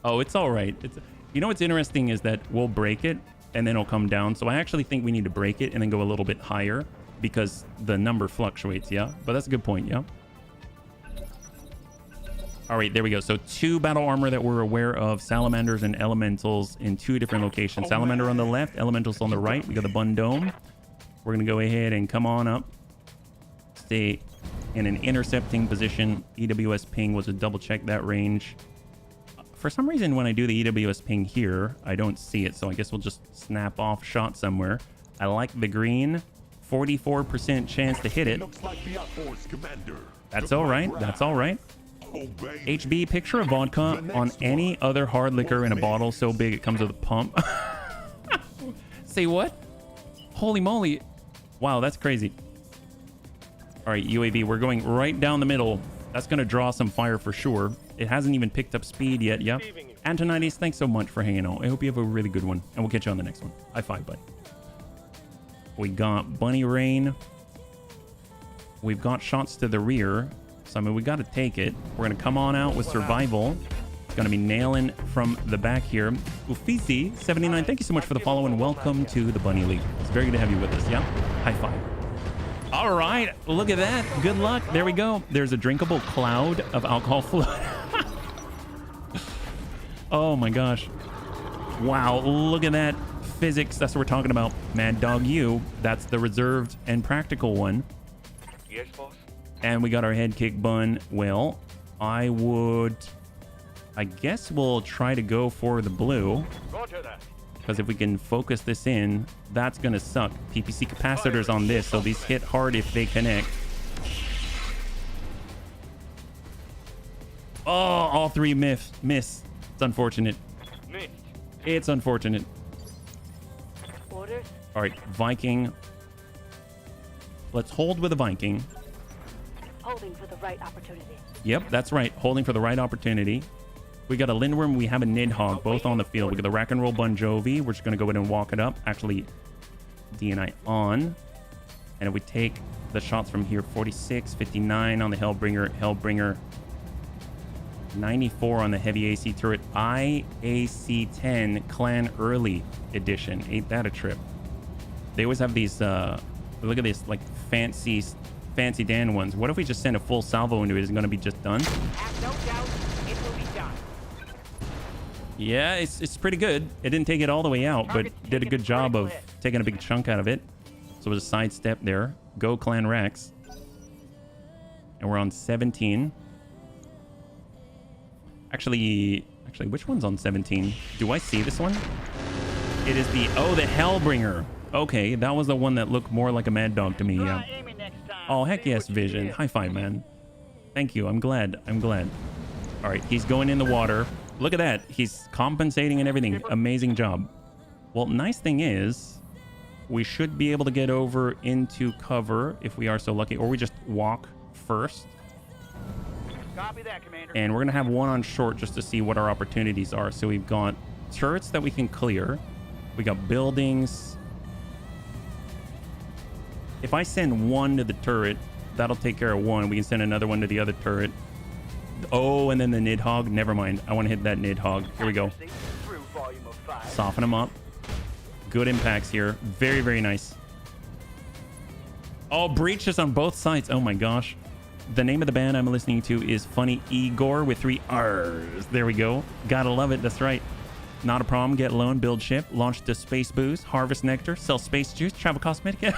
Oh, it's all right. You know what's interesting is that we'll break it and then it'll come down. So I actually think we need to break it and then go a little bit higher because the number fluctuates, yeah? But that's a good point, yeah? All right, there we go. So 2 battle armor that we're aware of, salamanders and elementals in 2 different locations. Salamander on the left, elementals on the right. We got the Bun Dome. We're going to go ahead and come on up. Stay in an intercepting position. EWS ping was to double check that range. For some reason, when I do the EWS ping here, I don't see it. So I guess we'll just snap off shot somewhere. I like the green. 44% chance to hit it. That's all right. That's all right. HB, picture a vodka on any other hard liquor in a bottle so big it comes with a pump. Say what? Holy moly. Wow, that's crazy. All right, UAV, we're going right down the middle. That's going to draw some fire for sure. It hasn't even picked up speed yet. Yep. Antonides, thanks so much for hanging out. I hope you have a really good one, and we'll catch you on the next one. High five, bud. We got Bunny Rain. We've got shots to the rear. So, I mean, we got to take it. We're going to come on out with survival. It's going to be nailing from the back here. Ufisi, 79, thank you so much for the follow and welcome to the Bunny League. It's very good to have you with us. Yeah? High five. All right. Look at that. Good luck. There we go. There's a drinkable cloud of alcohol float. Oh, my gosh. Wow. Look at that. Physics. That's what we're talking about. Mad Dog U. That's the reserved and practical one. Yes, boss. And we got our head kick bun. Well, I guess we'll try to go for the blue. Roger that. Because if we can focus this in, that's going to suck. PPC capacitors on this, so these hit hard if they connect. Oh, all 3 miss. It's unfortunate. Missed. It's unfortunate. Orders? All right, Viking. Let's hold with a Viking. Holding for the right opportunity. Yep, that's right. Holding for the right opportunity. We got a Lindworm. We have a Nidhogg, both on the field. We got the Rack and Roll Bon Jovi. We're just going to go ahead and walk it up. Actually, DNI on. And if we take the shots from here, 46, 59 on the Hellbringer. Hellbringer 94 on the heavy AC turret. IAC-10 Clan Early Edition. Ain't that a trip? They always have these, look at this, like, fancy Dan ones. What if we just send a full salvo into it? Is it going to be just done? Have no doubt it will be done. Yeah, it's pretty good. It didn't take it all the way out, but did a good job of taking a big chunk out of it. So it was a sidestep there. Go Clan Rex. And we're on 17. Actually, which one's on 17? Do I see this one? It is the Hellbringer. Okay, that was the one that looked more like a Mad Dog to me, yeah. Oh, heck yes, Vision. High five, man. Thank you. I'm glad. All right, he's going in the water. Look at that. He's compensating and everything. Amazing job. Well, nice thing is, we should be able to get over into cover if we are so lucky, or we just walk first. Copy that, Commander. And we're going to have one on short just to see what our opportunities are. So we've got turrets that we can clear. We got buildings. If I send one to the turret, that'll take care of one. We can send another one to the other turret. Oh, and then the Nidhogg. Never mind. I want to hit that Nidhogg. Here we go. Soften them up. Good impacts here. Very, very nice. Oh, breaches on both sides. Oh my gosh. The name of the band I'm listening to is Funny Igor with 3 R's. There we go. Gotta love it. That's right. Not a problem. Get loan, build ship, launch the space booze, harvest nectar, sell space juice, travel cosmetic.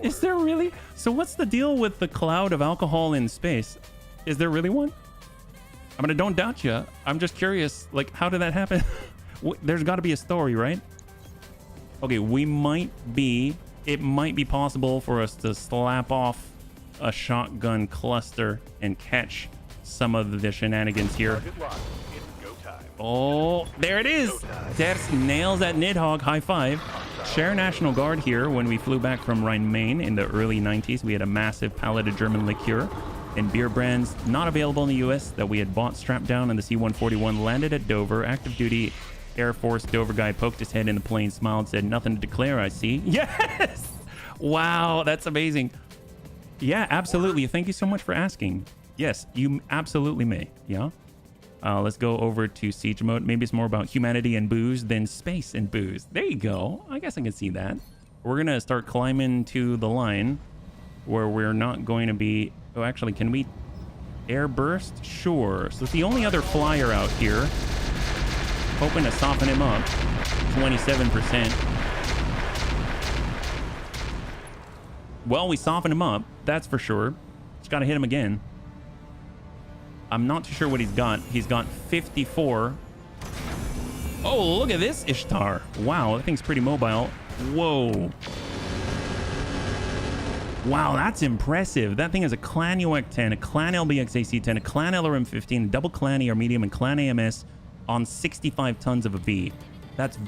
Is there really? So what's the deal with the cloud of alcohol in space? Is there really one? I mean, I don't doubt you. I'm just curious, like, how did that happen? There's got to be a story, right? Okay, it might be possible for us to slap off a shotgun cluster and catch some of the shenanigans here. Oh, there it is. Ders nails that Nidhogg. High five. Share National Guard here. When we flew back from Rhine-Main in the early 90s, we had a massive pallet of German liqueur and beer brands not available in the US that we had bought strapped down on the C-141, landed at Dover. Active duty Air Force Dover guy poked his head in the plane, smiled, said, "Nothing to declare, I see." Yes! Wow, that's amazing. Yeah, absolutely. Thank you so much for asking. Yes, you absolutely may. Yeah. Let's go over to siege mode. Maybe it's more about humanity and booze than space and booze. There you go. I guess I can see that. We're going to start climbing to the line where we're not going to be... Oh, actually, can we air burst? Sure. So it's the only other flyer out here. Hoping to soften him up. 27%. Well, we softened him up. That's for sure. Just got to hit him again. I'm not too sure what he's got. He's got 54. Oh, look at this Ishtar. Wow, that thing's pretty mobile. Whoa. Wow, that's impressive. That thing has a Clan UX-10, a Clan LBX AC-10, a Clan LRM-15, a double Clan ER medium, and Clan AMS on 65 tons of a V. That's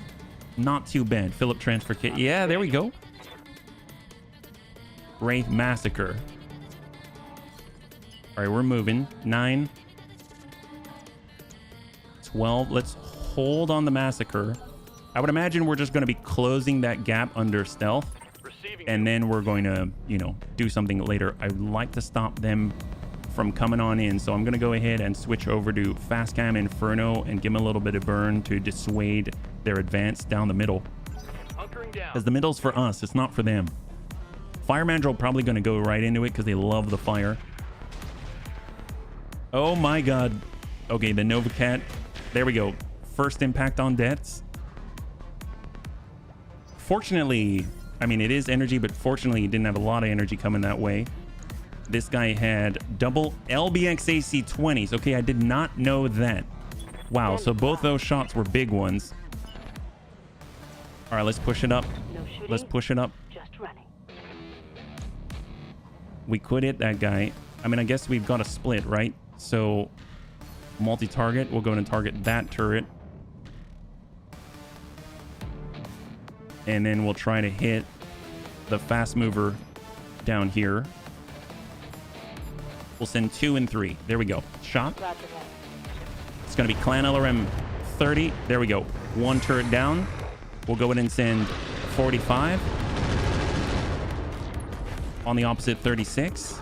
not too bad. Philip transfer kit. Yeah, there we go. Wraith Massacre. All right, we're moving. 9, 12. Let's hold on the Massacre. I would imagine we're just going to be closing that gap under stealth. And then we're going to, you know, do something later. I'd like to stop them from coming on in. So I'm going to go ahead and switch over to Fast Cam Inferno and give them a little bit of burn to dissuade their advance down the middle. Because the middle's for us. It's not for them. Fire Mandrill probably going to go right into it because they love the fire. Oh my god. Okay, the Nova Cat. There we go. First impact on deaths. Fortunately, I mean, it is energy, but fortunately, he didn't have a lot of energy coming that way. This guy had double LBX AC-20s. Okay, I did not know that. Wow, so both those shots were big ones. All right, let's push it up. Let's push it up. Just running. We could hit that guy. I mean, I guess we've got a split, right? So multi-target, we'll go and target that turret. And then we'll try to hit the fast mover down here. We'll send 2 and 3. There we go. Shot. It's going to be Clan LRM 30. There we go. 1 turret down. We'll go in and send 45. On the opposite, 36.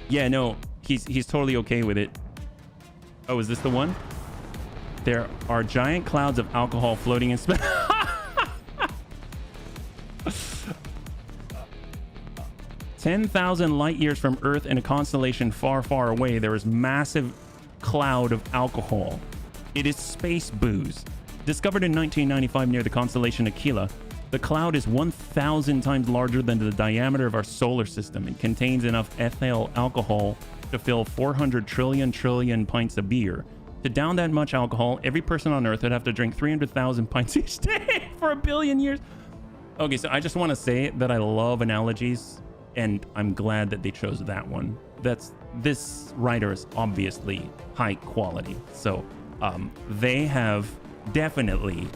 Yeah, no. He's totally okay with it. Oh, is this the one? There are giant clouds of alcohol floating in space. 10,000 light years from Earth in a constellation far, far away, there is massive cloud of alcohol. It is space booze. Discovered in 1995 near the constellation Aquila, the cloud is 1,000 times larger than the diameter of our solar system and contains enough ethyl alcohol to fill 400 trillion pints of beer. To down that much alcohol, every person on Earth would have to drink 300,000 pints each day for 1 billion years. Okay, so I just want to say that I love analogies, and I'm glad that they chose that one. This writer is obviously high quality, so they have definitely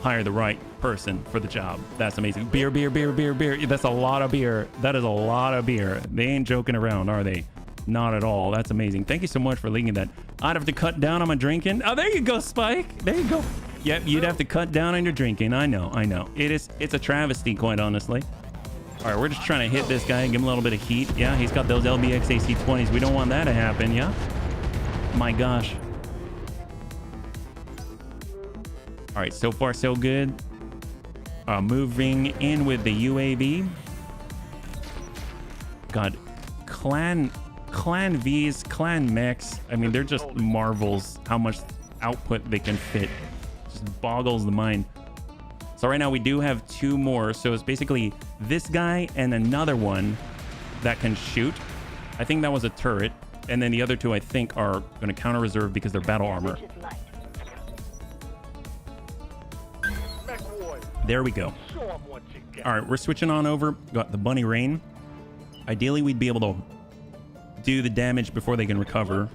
hired the right person for the job. That's amazing. Beer. That's a lot of beer. That is a lot of beer. They ain't joking around, are they? Not at all. That's amazing. Thank you so much for linking that. I'd have to cut down on my drinking. Oh, there you go, Spike. There you go. Yep, you'd have to cut down on your drinking. I know. It's a travesty, quite honestly. All right, we're just trying to hit this guy and give him a little bit of heat. Yeah, he's got those LBX AC-20s. We don't want that to happen, yeah? My gosh. All right, so far so good. Moving in with the UAV. God, Clan Vs, Clan Mechs. I mean, they're just marvels how much output they can fit. Just boggles the mind. So right now we do have 2 more. So it's basically this guy and another one that can shoot. I think that was a turret. And then the other 2, I think, are going to counter reserve because they're battle armor. There we go. All right, we're switching on over. Got the Bunny Rain. Ideally, we'd be able to do the damage before they can recover.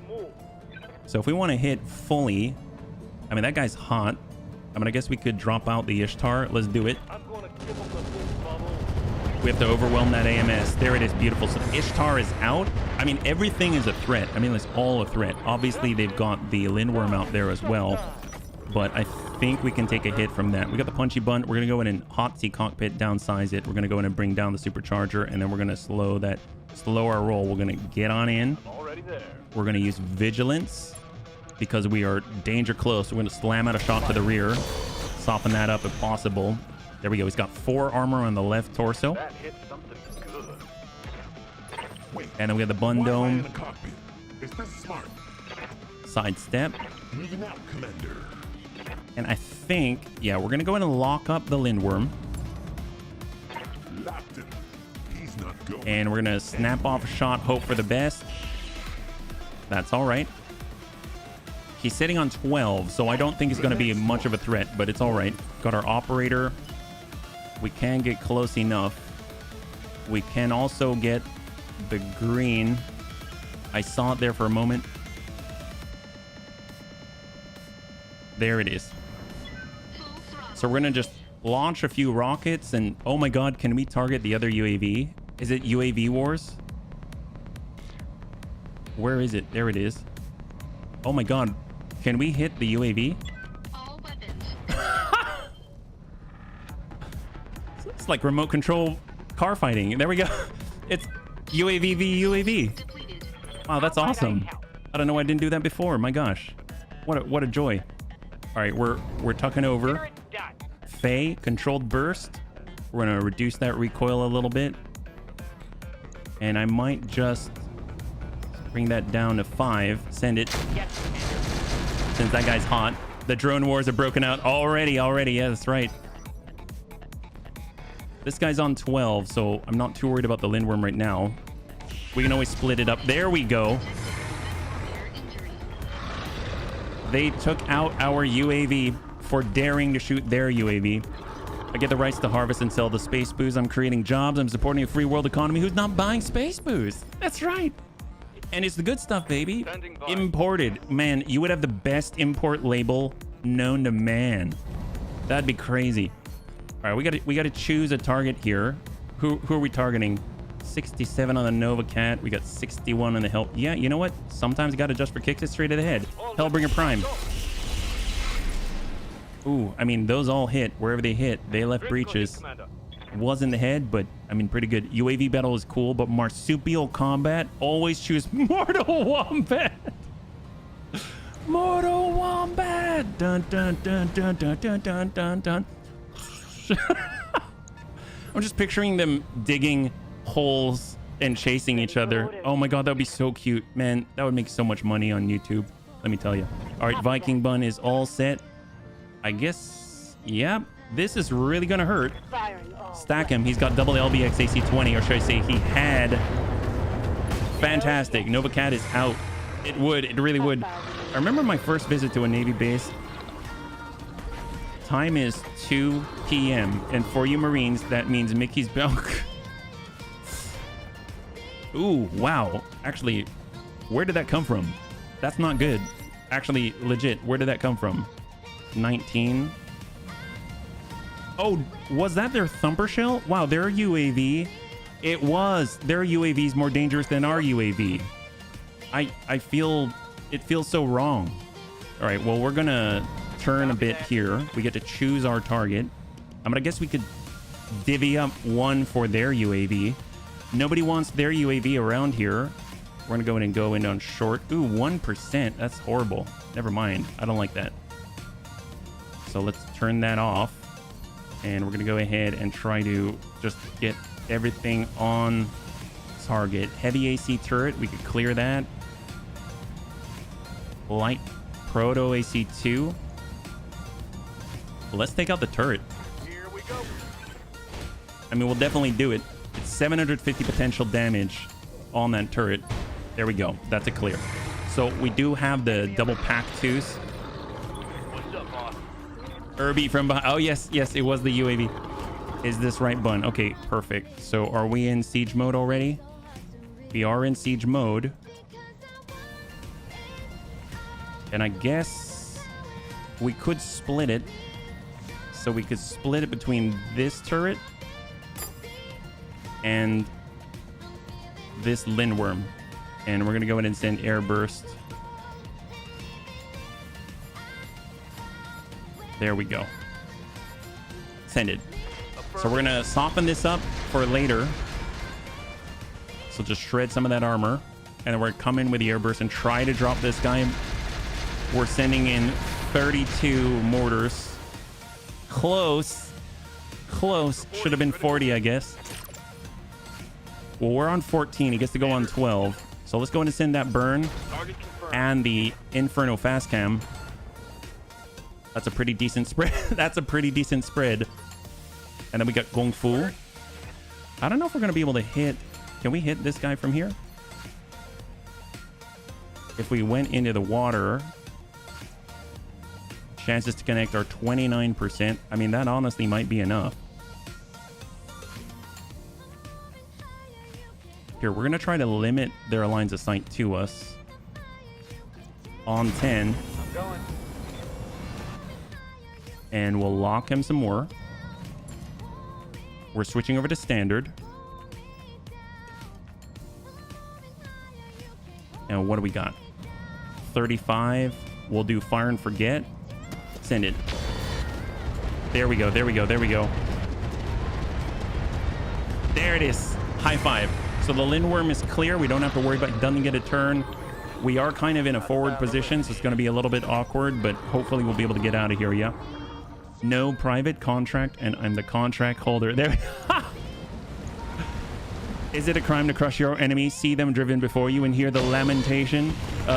So if we want to hit fully, I mean, that guy's hot. I mean, I guess we could drop out the Ishtar. Let's do it. We have to overwhelm that AMS. There it is. Beautiful. So Ishtar is out. I mean, everything is a threat. I mean, it's all a threat. Obviously, they've got the Lindworm out there as well. But I think we can take a hit from that. We got the Punchy Bunt. We're going to go in and hot seat cockpit, downsize it. We're going to go in and bring down the supercharger, and then we're going to slow our roll. We're going to get on in. We're going to use vigilance because we are danger close. We're going to slam out a shot to the rear, soften that up if possible. There we go. He's got 4 armor on the left torso. That hit something good. And then we got the Bun Dome. Is this smart? Sidestep. Moving out, Commander. And I think, yeah, we're going to go in and lock up the Lindworm. Locked him. He's not going. And we're going to snap off a shot, hope for the best. That's all right. He's sitting on 12, so I don't think it's going to be much of a threat, but it's all right. Got our operator. We can get close enough. We can also get the green. I saw it there for a moment. There it is. So we're going to just launch a few rockets and, oh my God, can we target the other UAV? Is it UAV Wars? Where is it? There it is. Oh my God. Can we hit the UAV? All weapons. It's like remote control car fighting. There we go. It's UAV v UAV. Depleted. Wow, that's awesome. I don't know why I didn't do that before. My gosh. What a joy. All right, we're tucking over. Faye, controlled burst. We're gonna reduce that recoil a little bit. And I might just bring that down to 5. Send it. Since that guy's hot. The drone wars have broken out already. Yeah, that's right. This guy's on 12, so I'm not too worried about the Lindworm right now. We can always split it up. There we go. They took out our UAV for daring to shoot their UAV. I get the rights to harvest and sell the space booze. I'm creating jobs. I'm supporting a free world economy. Who's not buying space booze? That's right. And it's the good stuff, baby. Imported. Man, you would have the best import label known to man. That'd be crazy. All right, we got to choose a target here. Who are we targeting? 67 on the Nova Cat. We got 61 on the Help. Yeah, you know what? Sometimes you got to adjust for kicks. It's straight to the head. Hellbringer Prime. Ooh, I mean, those all hit. Wherever they hit, they left breaches. was in the head, but I mean, pretty good. UAV battle is cool, but marsupial combat, always choose Mortal Wombat. Mortal Wombat. Dun dun dun dun dun dun dun dun dun. I'm just picturing them digging holes and chasing each other. Oh my god, that would be so cute. Man, that would make so much money on YouTube. Let me tell you. All right, Viking Bun is all set. I guess, yeah, this is really gonna hurt. Stack him. He's got double LBX AC-20, or should I say he had. Fantastic. Nova Cat is out. It would. It really would. I remember my first visit to a Navy base. Time is 2 p.m. And for you Marines, that means Mickey's Belk. Ooh, wow. Actually, where did that come from? That's not good. Actually, legit, where did that come from? 19. Oh, was that their thumper shell? Wow, their UAV. It was. Their UAV is more dangerous than our UAV. I feel, it feels so wrong. All right, well, we're gonna turn a bit here. We get to choose our target. I guess we could divvy up one for their UAV. Nobody wants their UAV around here. We're gonna go in on short. Ooh, 1%. That's horrible. Never mind. I don't like that. So let's turn that off. And we're gonna go ahead and try to just get everything on target. Heavy AC turret, we could clear that. Light proto AC2. Let's take out the turret. Here we go. I mean, we'll definitely do it. It's 750 potential damage on that turret. There we go. That's a clear. So we do have the double pack twos. What's up, boss? Irby from behind. Oh, yes, yes, it was the UAV. Is this right, Bun? Okay, perfect. So are we in siege mode already? We are in siege mode. And I guess we could split it. So we could split it between this turret and this Lindworm. And we're going to go ahead and send air burst. There we go. Send it. So we're going to soften this up for later. So just shred some of that armor. And then we're going to come in with the air burst and try to drop this guy. We're sending in 32 mortars. Close. Close. Should have been 40, I guess. Well, we're on 14. He gets to go on 12. So let's go ahead and send that burn and the Inferno fast cam. That's a pretty decent spread. That's a pretty decent spread. And then we got Gong Fu. I don't know if we're going to be able to hit. Can we hit this guy from here? If we went into the water, chances to connect are 29%. I mean, that honestly might be enough. Here, we're going to try to limit their lines of sight to us. On 10. I'm going. And we'll lock him some more. We're switching over to standard. And what do we got? 35. We'll do fire and forget. Send it. There we go. There we go. There we go. There it is. High five. So the Lindworm is clear. We don't have to worry about it. Doesn't get a turn. We are kind of in a forward position, so it's going to be a little bit awkward, but hopefully we'll be able to get out of here. Yeah. No private contract, and I'm the contract holder. There. Is it a crime to crush your enemies, see them driven before you, and hear the lamentation?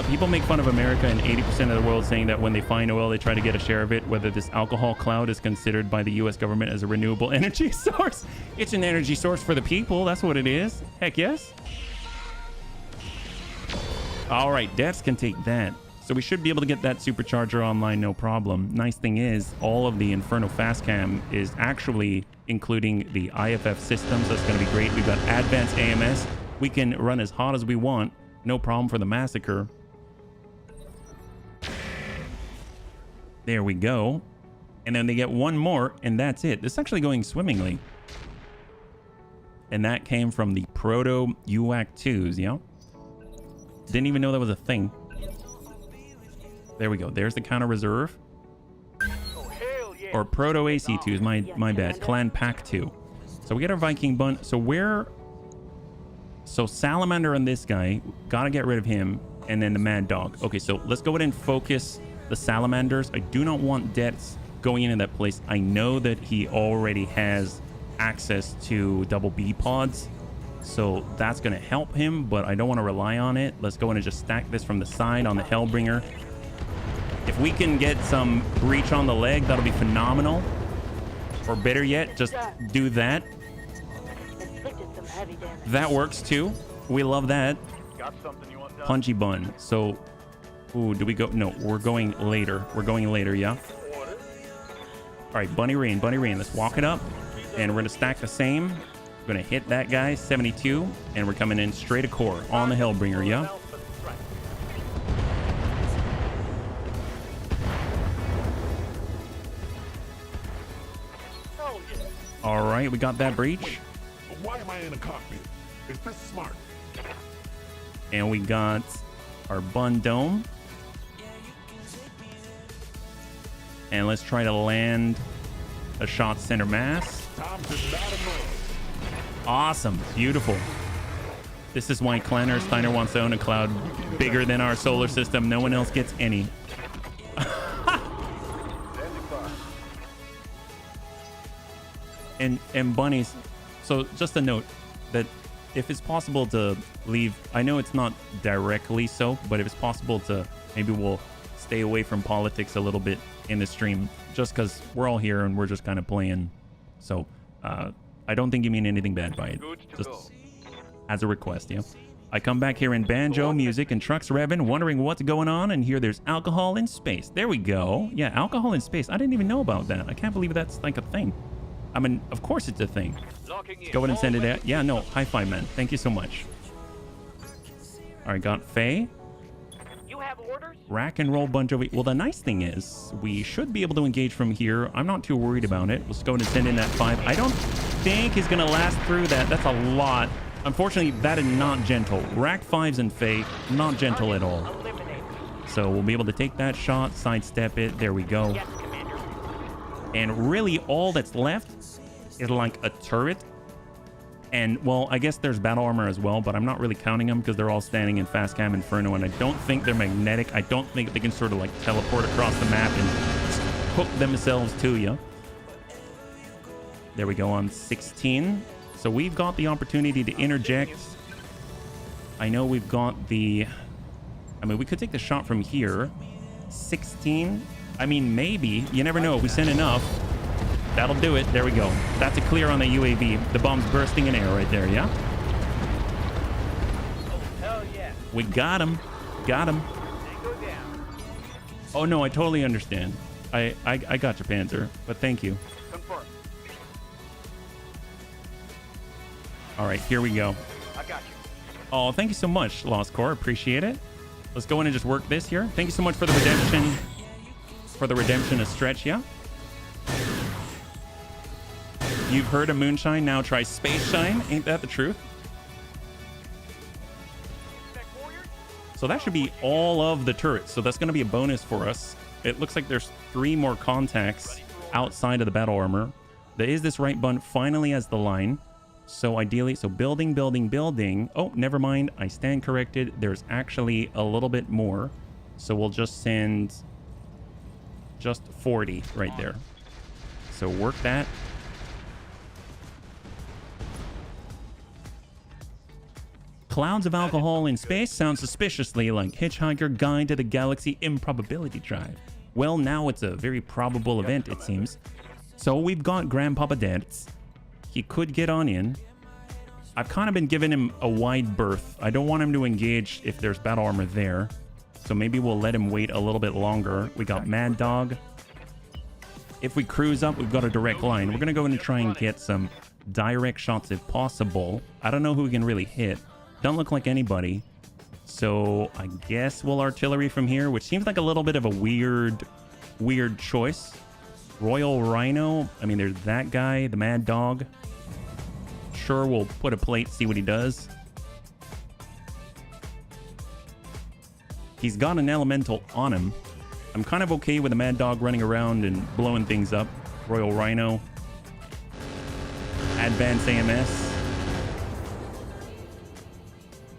People make fun of America and 80% of the world, saying that when they find oil, they try to get a share of it. Whether this alcohol cloud is considered by the U.S. government as a renewable energy source. It's an energy source for the people. That's what it is. Heck yes. All right, Devs can take that. So we should be able to get that supercharger online, no problem. Nice thing is, all of the Inferno fast cam is actually including the IFF systems. That's going to be great. We've got advanced AMS. We can run as hot as we want. No problem for the massacre. There we go. And then they get one more, and that's it. This is actually going swimmingly. And that came from the Proto UAC 2s, yeah? Didn't even know that was a thing. There we go. There's the counter reserve. Oh, hell yeah. Or Proto AC2s, my bad. Clan Pack 2. So So we get our Viking bun. So Salamander and this guy, gotta get rid of him, and then the Mad Dog. Okay, so let's go ahead and focus the Salamanders. I do not want Debts going into that place. I know that he already has access to double B pods, so that's gonna help him, but I don't want to rely on it. Let's go in and just stack this from the side on the Hellbringer. If we can get some breach on the leg, that'll be phenomenal. Or better yet, just do that. That works too. We love that. Got something you want done? Punchy bun. So, ooh, do we go? No, we're going later. We're going later, yeah? All right, Bunny Rain. Let's walk it up. And we're going to stack the same. We're going to hit that guy, 72. And we're coming in straight to core on the Hellbringer, yeah? All right, we got that breach. Why am I in a cockpit? Is this smart? And we got our bun dome. And let's try to land a shot center mass. Awesome. Beautiful. This is why Clanner Steiner wants to own a cloud bigger than our solar system. No one else gets any. And bunnies. So just a note that if it's possible to leave, I know it's not directly so, but if it's possible to, maybe we'll stay away from politics a little bit in the stream, just because we're all here and we're just kind of playing. So I don't think you mean anything bad by it. Just as a request, yeah. I come back here in banjo music and trucks revving, wondering what's going on, and here there's alcohol in space. There we go. Yeah, alcohol in space. I didn't even know about that. I can't believe that's like a thing. I mean, of course it's a thing. Let's go ahead and send it out. Yeah, no, high five, man. Thank you so much. All right, got Faye. You have orders? Rack and roll Bon Jovi. Well, the nice thing is we should be able to engage from here. I'm not too worried about it. Let's go ahead and send in that 5. I don't think he's going to last through that. That's a lot. Unfortunately, that is not gentle. Rack 5s and Faye, not gentle at all. So we'll be able to take that shot, sidestep it. There we go. Yes, Commander. And really all that's left is like a turret. And, well, I guess there's battle armor as well, but I'm not really counting them because they're all standing in Fast Cam Inferno, and I don't think they're magnetic. I don't think they can sort of like teleport across the map and hook themselves to you. There we go on 16. So we've got the opportunity to interject. I know we've got the... I mean, we could take the shot from here. 16. I mean, maybe. You never know. If we send enough, that'll do it. There we go. That's a clear on the UAV. The bomb's bursting in air right there, yeah? Hell yeah. We got him. Got him. They go down. Oh, no, I totally understand. I got your Panzer, but thank you. Confirm. All right, here we go. I got you. Oh, thank you so much, Lost Core. Appreciate it. Let's go in and just work this here. Thank you so much for the redemption. For the redemption of Stretch, yeah? You've heard of Moonshine, now try Space Shine. Ain't that the truth? So that should be all of the turrets. So that's going to be a bonus for us. It looks like there's 3 more contacts outside of the battle armor. There is this right button finally has the line. So ideally, so building, building, building. Oh, never mind. I stand corrected. There's actually a little bit more. So we'll just send just 40 right there. So work that. Clouds of alcohol in space sounds suspiciously like Hitchhiker Guide to the Galaxy Improbability Drive. Well, now it's a very probable event, it seems. So we've got Grandpapa Dance. He could get on in. I've kind of been giving him a wide berth. I don't want him to engage if there's battle armor there. So maybe we'll let him wait a little bit longer. We got Mad Dog. If we cruise up, we've got a direct line. We're going to go in and try and get some direct shots if possible. I don't know who we can really hit. Don't look like anybody. So I guess we'll artillery from here, which seems like a little bit of a weird choice. Royal Rhino. I mean, there's that guy, the Mad Dog. Sure, we'll put a plate, see what he does. He's got an elemental on him. I'm kind of okay with the Mad Dog running around and blowing things up. Royal Rhino. Advanced AMS.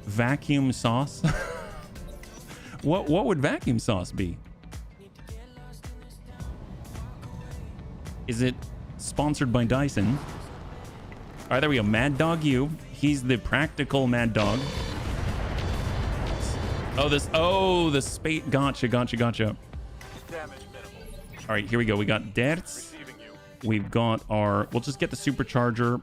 Vacuum sauce. What would vacuum sauce be? Is it sponsored by Dyson? All right, there we go. Mad Dog U. He's the practical Mad Dog. Oh, the spate. Gotcha. Damage minimal. All right, here we go. We got Dertz. Receiving you. We've got our... We'll just get the supercharger.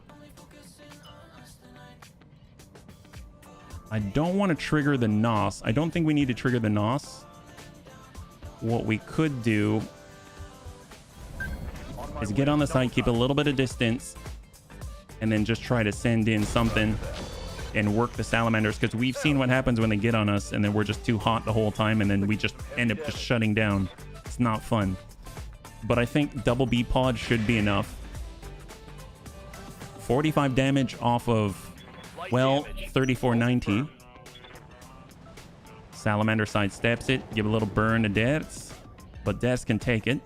I don't want to trigger the NOS. I don't think we need to trigger the NOS. What we could do is get on the side, keep a little bit of distance, and then just try to send in something and work the salamanders, because we've seen what happens when they get on us and then we're just too hot the whole time and then we just end up just shutting down. It's not fun. But I think double B pod should be enough. 45 damage off of, well, 3490. Salamander sidesteps it, give a little burn to Deaths, but Deaths can take it.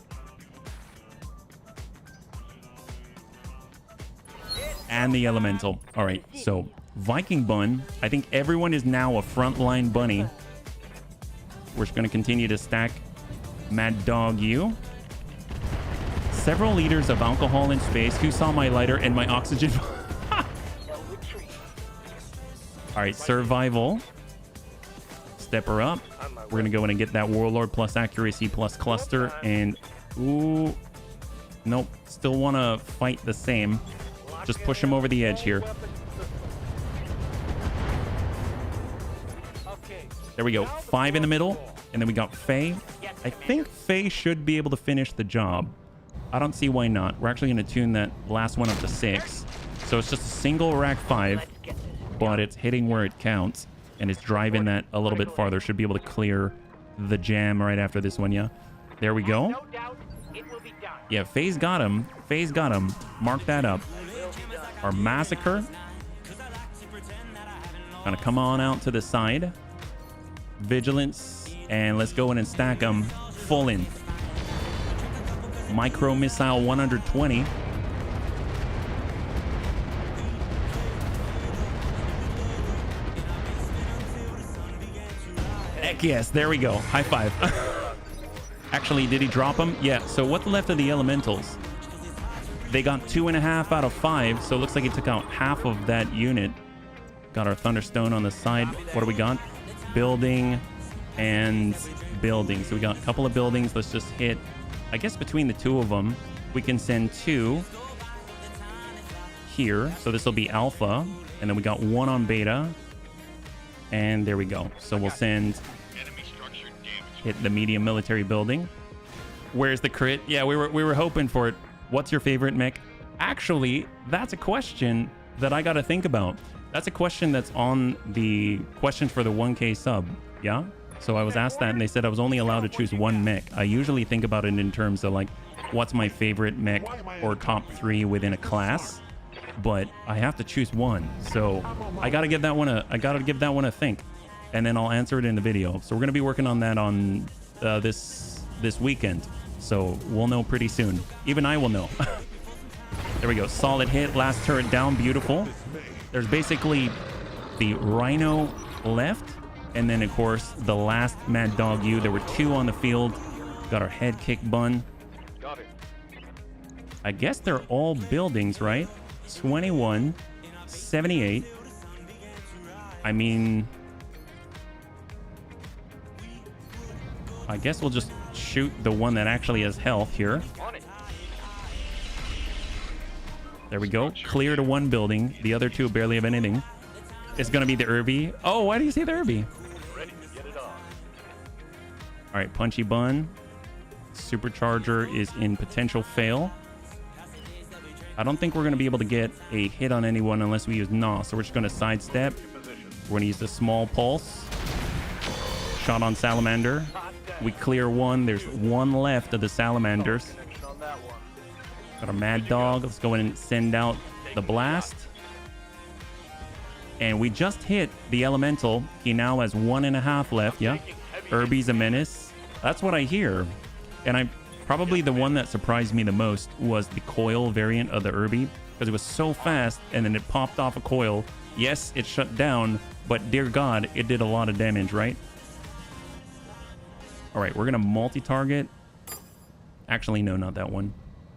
And the elemental. All right, so Viking Bun. I think everyone is now a frontline bunny. We're just going to continue to stack Mad Dog U. Several liters of alcohol in space. Who saw my lighter and my oxygen? All right, survival. Step her up. We're going to go in and get that Warlord plus accuracy plus cluster. And, ooh, nope. Still want to fight the same. Just push him over the edge here. There we go. 5 in the middle. And then we got Faye. I think Faye should be able to finish the job. I don't see why not. We're actually going to tune that last one up to 6. So it's just a single rack 5. But it's hitting where it counts. And it's driving that a little bit farther. Should be able to clear the jam right after this one, yeah? There we go. No doubt it will be done. Yeah, Faye's got him. Faye's got him. Mark that up. Our Massacre. Gonna come on out to the side. Vigilance. And let's go in and stack them full in. Micro Missile 120. Heck yes, there we go. High five. Actually, did he drop them? Yeah, so what's left of the elementals? They got 2.5 out of 5, so it looks like he took out half of that unit. Got our Thunderstone on the side. What do we got? Building and building. So we got a couple of buildings. Let's just hit, I guess between the two of them, we can send 2 here. So this will be Alpha. And then we got 1 on Beta. And there we go. So we'll send, hit the medium military building. Where's the crit? Yeah, we were hoping for it. What's your favorite mech? Actually, that's a question that I got to think about. That's a question that's on the question for the 1K sub. Yeah? So I was asked that and they said I was only allowed to choose one mech. I usually think about it in terms of like, what's my favorite mech or top 3 within a class? But I have to choose one. So I got to give that one a think. And then I'll answer it in the video. So we're going to be working on that on this weekend. So we'll know pretty soon. Even I will know. There we go. Solid hit. Last turret down. Beautiful. There's basically the Rhino left. And then, of course, the last Mad Dog U. There were 2 on the field. Got our head kick bun. Got it. I guess they're all buildings, right? 21, 78. I mean, I guess we'll just shoot the one that actually has health here. There we go. Clear to 1 building. The other 2 barely have anything. It's going to be the Irby. Oh, why do you say the Irby? Ready to get it on. All right, Punchy Bun. Supercharger is in potential fail. I don't think we're going to be able to get a hit on anyone unless we use NOS. So we're just going to sidestep. We're going to use the small pulse. Shot on Salamander. We clear 1. There's 1 left of the Salamanders. On that one. Got a Mad Dog. Let's go in and send out the blast. And we just hit the Elemental. He now has 1.5 left. Yeah. Irby's a menace. That's what I hear. And probably the one that surprised me the most was the coil variant of the Irby. because it was so fast and then it popped off a coil. Yes, it shut down, but dear God, it did a lot of damage, right? All right, we're going to multi-target. Actually, no, not that one.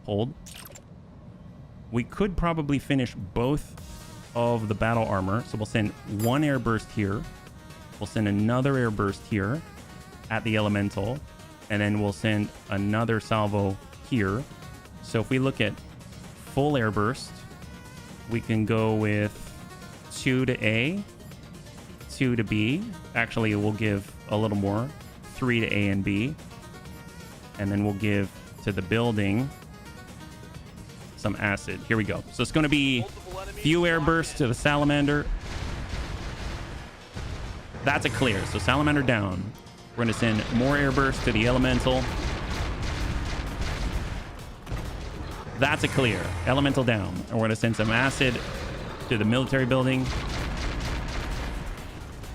Hold. We could probably finish both of the battle armor. So we'll send one air burst here. We'll send another air burst here at the elemental. And then we'll send another salvo here. So if we look at full air burst, we can go with 2 to A, 2 to B. Actually, we'll give a little more. 3 to A and B. And then we'll give to the building some acid. Here we go. So it's going to be few air bursts to the salamander. That's a clear. So salamander down. We're going to send more air bursts to the elemental. That's a clear. Elemental down. And we're going to send some acid to the military building.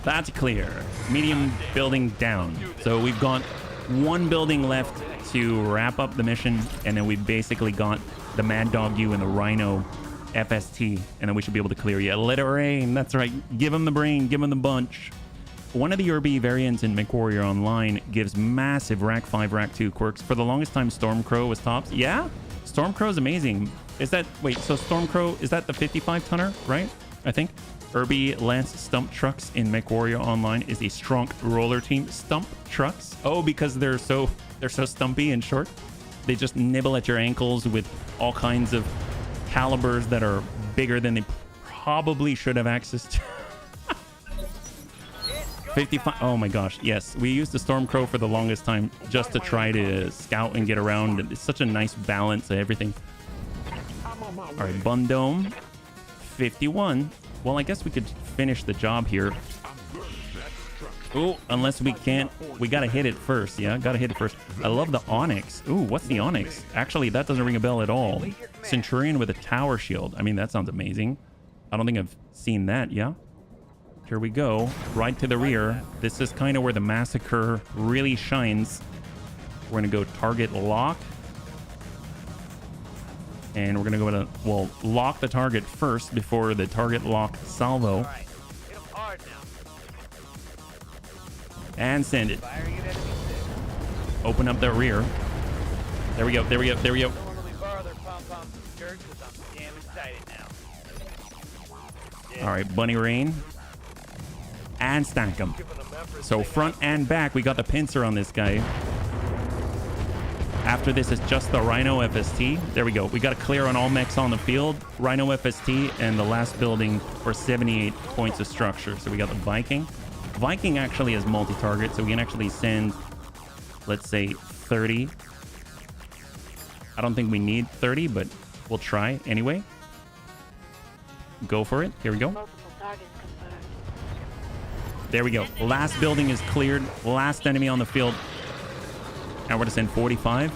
That's a clear. Medium building down. So we've got one building left to wrap up the mission, and then we basically got the Mad Dog U and the Rhino FST, and then we should be able to clear you. Let it rain. That's right. Give him the brain. Give him the bunch. One of the RB variants in MechWarrior Online gives massive Rack 5, Rack 2 quirks. For the longest time, Stormcrow was tops. Yeah? Stormcrow is amazing. Is that... Wait, so Stormcrow, is that the 55-tonner, right? I think. Irby Lance Stump Trucks in MechWarrior Online is a strong roller team. Stump Trucks? Oh, because they're so stumpy and short. They just nibble at your ankles with all kinds of calibers that are bigger than they probably should have access to. 55. Oh my gosh. Yes, we used the Stormcrow for the longest time just to try to scout and get around. It's such a nice balance of everything. All right, Bun Dome. 51. Well, I guess we could finish the job here. Oh, unless we can't. We got to hit it first. Yeah, got to hit it first. I love the Onyx. Ooh, what's the Onyx? Actually, that doesn't ring a bell at all. Centurion with a tower shield. I mean, that sounds amazing. I don't think I've seen that. Yeah. Here we go. Right to the rear. This is kind of where the Massacre really shines. We're going to go target lock. And we're going to go to, well, lock the target first before the target lock salvo. And send it. Open up the rear. There we go. There we go. There we go. All right, Bunny Rain. And stack them. So front and back, we got the pincer on this guy. After this is just the Rhino FST. There we go. We got to clear on all mechs on the field. Rhino FST and the last building for 78 points of structure. So we got the Viking. Viking actually has multi-target, so we can actually send, let's say, 30. I don't think we need 30, but we'll try anyway. Go for it. Here we go. There we go. Last building is cleared. Last enemy on the field. And we're going to send 45.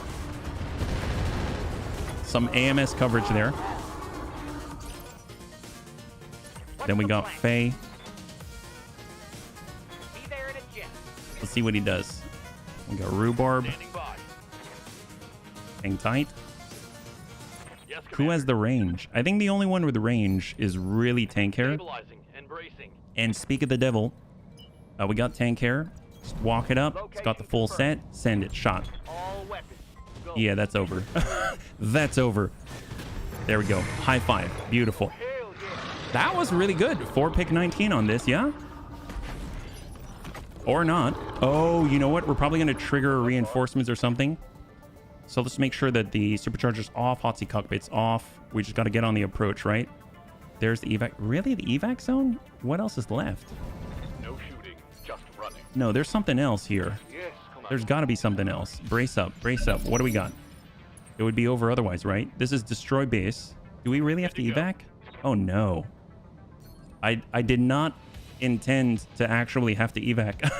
Some AMS coverage there. Then we got Faye. Let's see what he does. We got Rhubarb. Hang tight. Who has the range? I think the only one with the range is really Tank Hair. And speak of the devil, we got Tank Hair. Just walk it up. It's got the full set. Send it. Shot. Yeah, that's over. That's over. There we go. High five. Beautiful. That was really good. 4-pick 19 on this, yeah? Or not. Oh, you know what? We're probably going to trigger reinforcements or something. So let's make sure that the supercharger's off. Hot seat cockpit's off. We just got to get on the approach, right? There's the evac. Really? The evac zone? What else is left? No shooting, just running. No, there's something else here. Yes, come on. There's got to be something else. Brace up. Brace up. What do we got? It would be over otherwise, right? This is destroy base. Do we really have to evac? Oh, no. I did not intend to actually have to evac.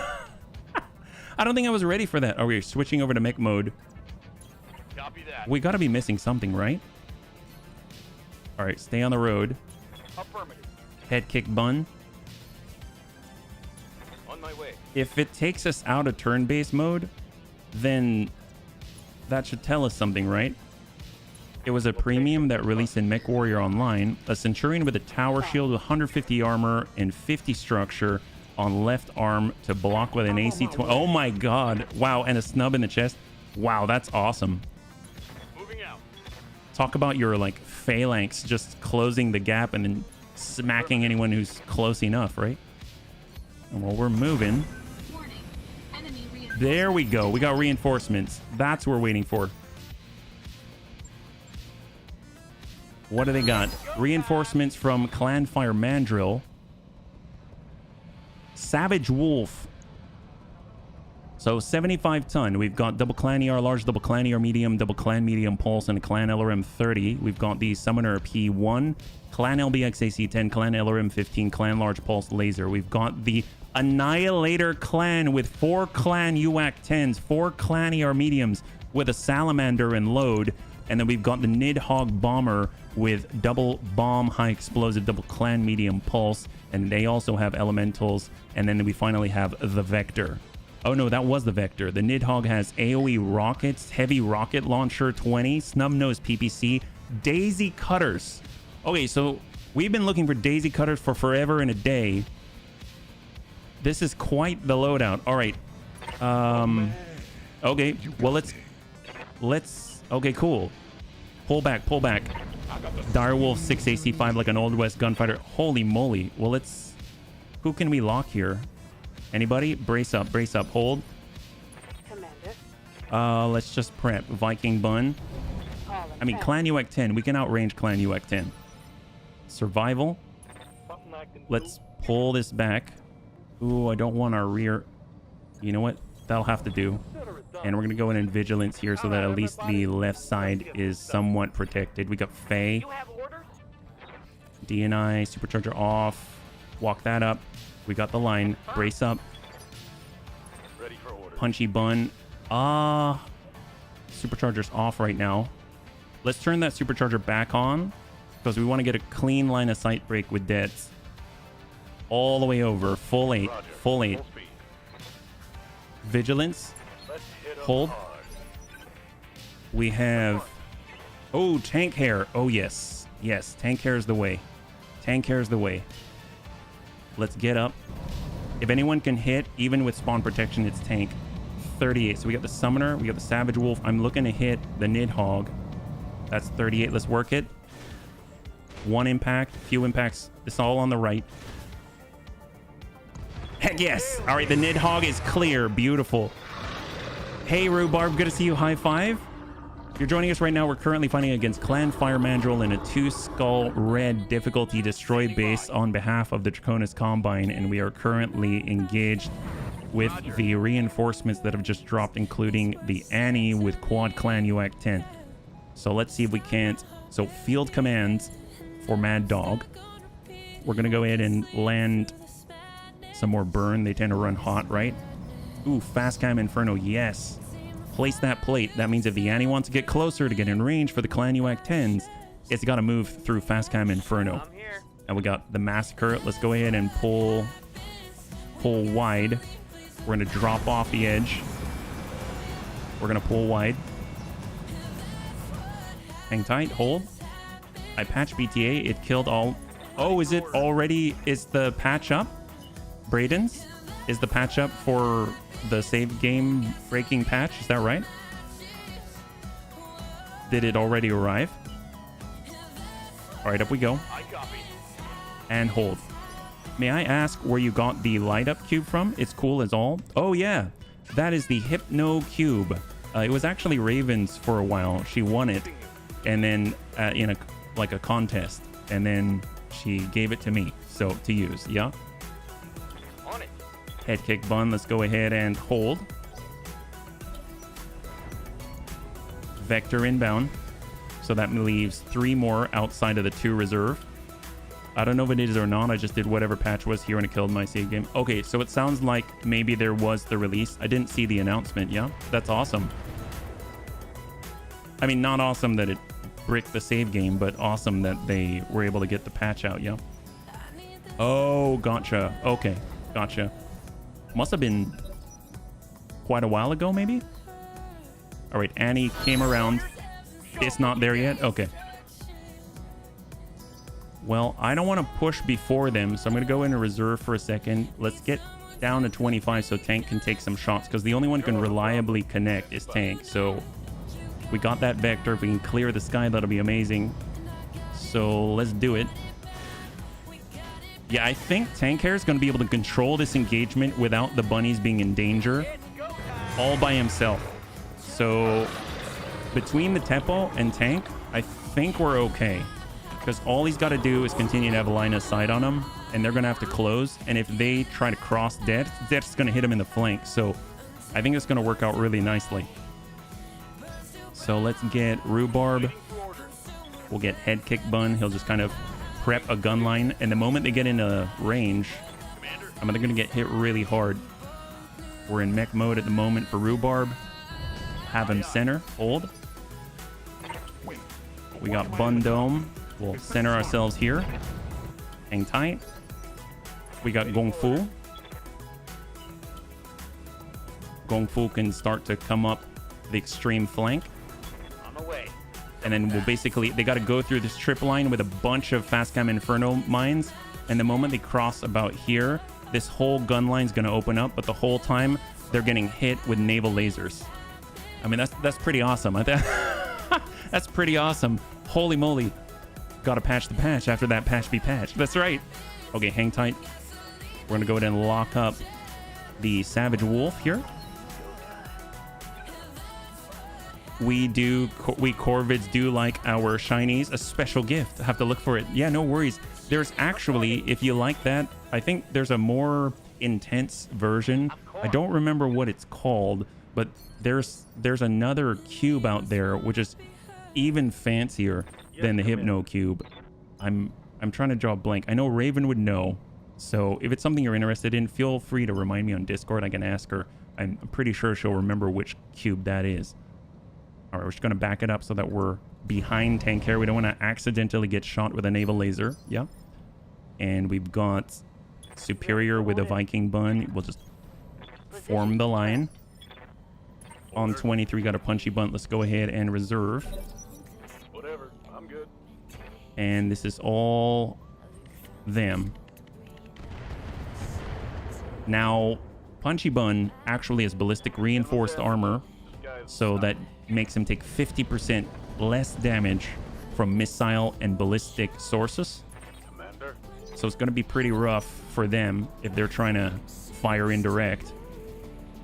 I don't think I was ready for that. Oh, we're switching over to mech mode. Copy that. We got to be missing something, right? All right, stay on the road. Affirmative. Head kick bun. On my way. If it takes us out of turn-based mode, then that should tell us something, right? It was a premium that released in Mech Warrior Online. A Centurion with a tower shield with 150 armor and 50 structure on left arm to block with an AC-20. Oh my god. Wow, and a snub in the chest. Wow, that's awesome. Moving out. Talk about your, like, phalanx just closing the gap and then smacking anyone who's close enough, right? And while we're moving... Warning. Enemy reinforcements. There we go. We got reinforcements. That's what we're waiting for. What do they got? Reinforcements from Clanfire Mandrill. Savage Wolf. So 75 ton. We've got double Clan ER large, double Clan ER medium, double Clan medium pulse, and a Clan LRM 30. We've got the Summoner P1, Clan LBX AC 10, Clan LRM 15, Clan large pulse laser. We've got the Annihilator Clan with 4 Clan UAC 10s, 4 Clan ER mediums with a Salamander and load. And then we've got the Nidhogg Bomber with double bomb high explosive, double Clan medium pulse. And they also have elementals. And then we finally have the Vector. Oh no, that was the Vector. The Nidhogg has AoE rockets, heavy rocket launcher 20, snub-nose PPC, daisy cutters. Okay, so we've been looking for daisy cutters for forever and a day. This is quite the loadout. All right. Okay, well, let's, okay, cool. Pull back. Direwolf 6 AC5 like an Old West gunfighter. Holy moly. Well, who can we lock here? Anybody? Brace up, hold. Commander. Let's just prep. Viking Bun. I mean, Clan UAC 10. We can outrange Clan UAC 10. Survival. Let's pull this back. Ooh, I don't want our rear. You know what? That'll have to do. And we're going to go in Vigilance here so that at least the left side is somewhat protected. We got Faye. You have orders? DNI, Supercharger off. Walk that up. We got the line. Brace up. Ready for orders. Punchy Bun. Supercharger's off right now. Let's turn that Supercharger back on because we want to get a clean line of sight break with deads. All the way over. Full 8. Roger. Full 8. Full speed. Vigilance. Let's hit 'em Hold. hard. We have... Oh, tank hair. Oh, yes. Yes, tank hair is the way. Tank hair is the way. Let's get up. If anyone can hit, even with spawn protection, it's tank. 38. So we got the Summoner. We got the Savage Wolf. I'm looking to hit the Nidhogg. That's 38. Let's work it. 1 impact. Few impacts. It's all on the right. Heck yes. All right, the Nidhogg is clear. Beautiful. Hey, Rhubarb. Good to see you. High five. If you're joining us right now, we're currently fighting against Clan Fire Mandrill in a 2-skull red difficulty destroy base on behalf of the Draconis Combine, and we are currently engaged with the reinforcements that have just dropped, including the Annie with Quad Clan UAC 10. So let's see if we can't. So field commands for Mad Dog. We're going to go ahead and land some more burn. They tend to run hot, right? Ooh, Fast Cam Inferno, yes. Place that plate. That means if the Annie wants to get closer to get in range for the Clan UAC 10s, it's got to move through Fast Cam Inferno. I'm here. And we got the Massacre. Let's go ahead and pull wide. We're going to drop off the edge. We're going to pull wide. Hang tight. Hold. I patched BTA. It killed all... Oh, is it already... Is the patch up? Braden's? Is the patch up for the save game breaking patch? Is that right? Did it already arrive? All right, up we go. I copy. And hold. May I ask where you got the light up cube from? It's cool as all. Oh yeah, that is the Hypno Cube. It was actually Raven's for a while. She won it, and then in a contest, and then she gave it to me to use. Yeah. On it. Head kick bun. Let's go ahead and hold. Vector inbound. So that leaves 3 more outside of the 2 reserve. I don't know if it is or not. I just did whatever patch was here and it killed my save game. Okay, so it sounds like maybe there was the release. I didn't see the announcement. Yeah, that's awesome. I mean, not awesome that it bricked the save game, but awesome that they were able to get the patch out. Yeah. Oh, gotcha. Okay, gotcha. Must have been quite a while ago, maybe. All right, Annie came around. It's not there yet? Okay. Well, I don't want to push before them, so I'm going to go into reserve for a second. Let's get down to 25 so Tank can take some shots, because the only one who can reliably connect is Tank. So we got that vector. If we can clear the sky, that'll be amazing. So let's do it. Yeah, I think Tank Hair is going to be able to control this engagement without the bunnies being in danger all by himself. So between the Temple and Tank, I think we're okay. Because all he's got to do is continue to have a line of sight on him, and they're going to have to close. And if they try to cross Death's going to hit him in the flank. So I think it's going to work out really nicely. So let's get Rhubarb. We'll get Head Kick Bun. He'll just kind of prep a gun line, and the moment they get into range, I'm going to get hit really hard. We're in mech mode at the moment for Rhubarb. Have him center, hold. We got Bun Dome. We'll center ourselves here. Hang tight. We got Gong Fu. Gong Fu can start to come up the extreme flank. And then we'll basically, they got to go through this trip line with a bunch of fast cam Inferno mines. And the moment they cross about here, this whole gun line is going to open up. But the whole time, they're getting hit with naval lasers. I mean, that's pretty awesome. That's pretty awesome. Holy moly. Got to patch the patch after that patch be patched. That's right. Okay, hang tight. We're going to go ahead and lock up the Savage Wolf here. We Corvids do like our shinies a special gift. I have to look for it. Yeah, no worries. There's actually, if you like that, I think there's a more intense version. I don't remember what it's called, but there's another cube out there which is even fancier than the Hypno Cube. I'm trying to draw a blank. I know Raven would know. So if it's something you're interested in, feel free to remind me on Discord. I can ask her. I'm pretty sure she'll remember which cube that is. All right, we're just going to back it up so that we're behind Tank Hair. We don't want to accidentally get shot with a naval laser. Yeah. And we've got Superior with a Viking Bun. We'll just form the line. On 23, got a Punchy Bunt. Let's go ahead and reserve. Whatever, I'm good. And this is all them. Now, Punchy Bun actually has ballistic reinforced armor, so that makes him take 50% less damage from missile and ballistic sources. Commander. So it's going to be pretty rough for them if they're trying to fire indirect.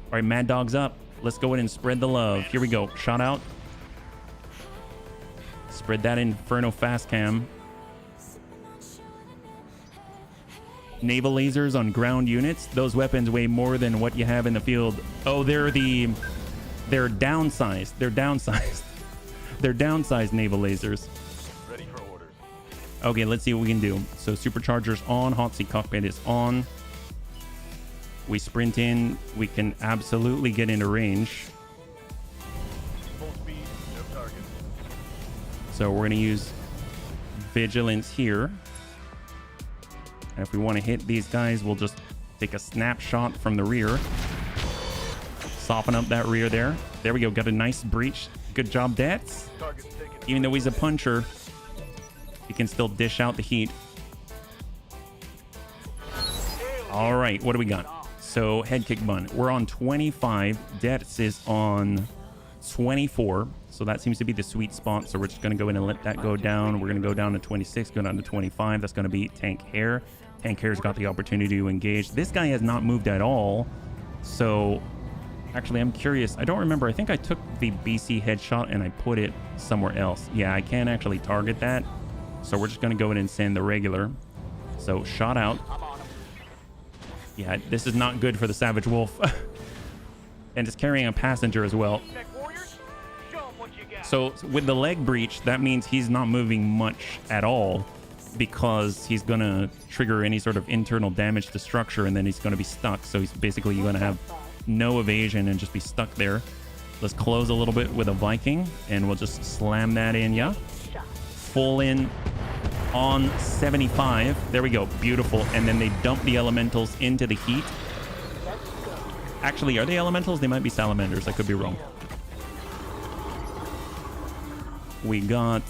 All right, Mad Dog's up. Let's go ahead and spread the love. Here we go. Shot out. Spread that Inferno fast cam. Naval lasers on ground units. Those weapons weigh more than what you have in the field. Oh, they're downsized. They're downsized. They're downsized naval lasers. Ready for orders. Okay, let's see what we can do. So superchargers on. Hot seat cockpit is on. We sprint in. We can absolutely get into range. Full speed, no target. So we're going to use vigilance here. And if we want to hit these guys, we'll just take a snapshot from the rear. Soften up that rear there. There we go. Got a nice breach. Good job, Dats. Even though he's a puncher, he can still dish out the heat. All right, what do we got? So head kick bun. We're on 25. Dats is on 24. So that seems to be the sweet spot. So we're just going to go in and let that go down. We're going to go down to 26, go down to 25. That's going to be Tank Hair. Tank Hair's got the opportunity to engage. This guy has not moved at all. So actually, I'm curious. I don't remember. I think I took the BC headshot and I put it somewhere else. Yeah, I can't actually target that. So we're just going to go in and send the regular. So shot out. Yeah, this is not good for the Savage Wolf. And it's carrying a passenger as well. So with the leg breach, that means he's not moving much at all, because he's going to trigger any sort of internal damage to structure, and then he's going to be stuck. So he's basically going to have no evasion and just be stuck there. Let's close a little bit with a Viking, and we'll just slam that in. Yeah, full in on 75. There we go. Beautiful. And then they dump the elementals into the heat. Actually, are they elementals? They might be salamanders. I could be wrong. We got...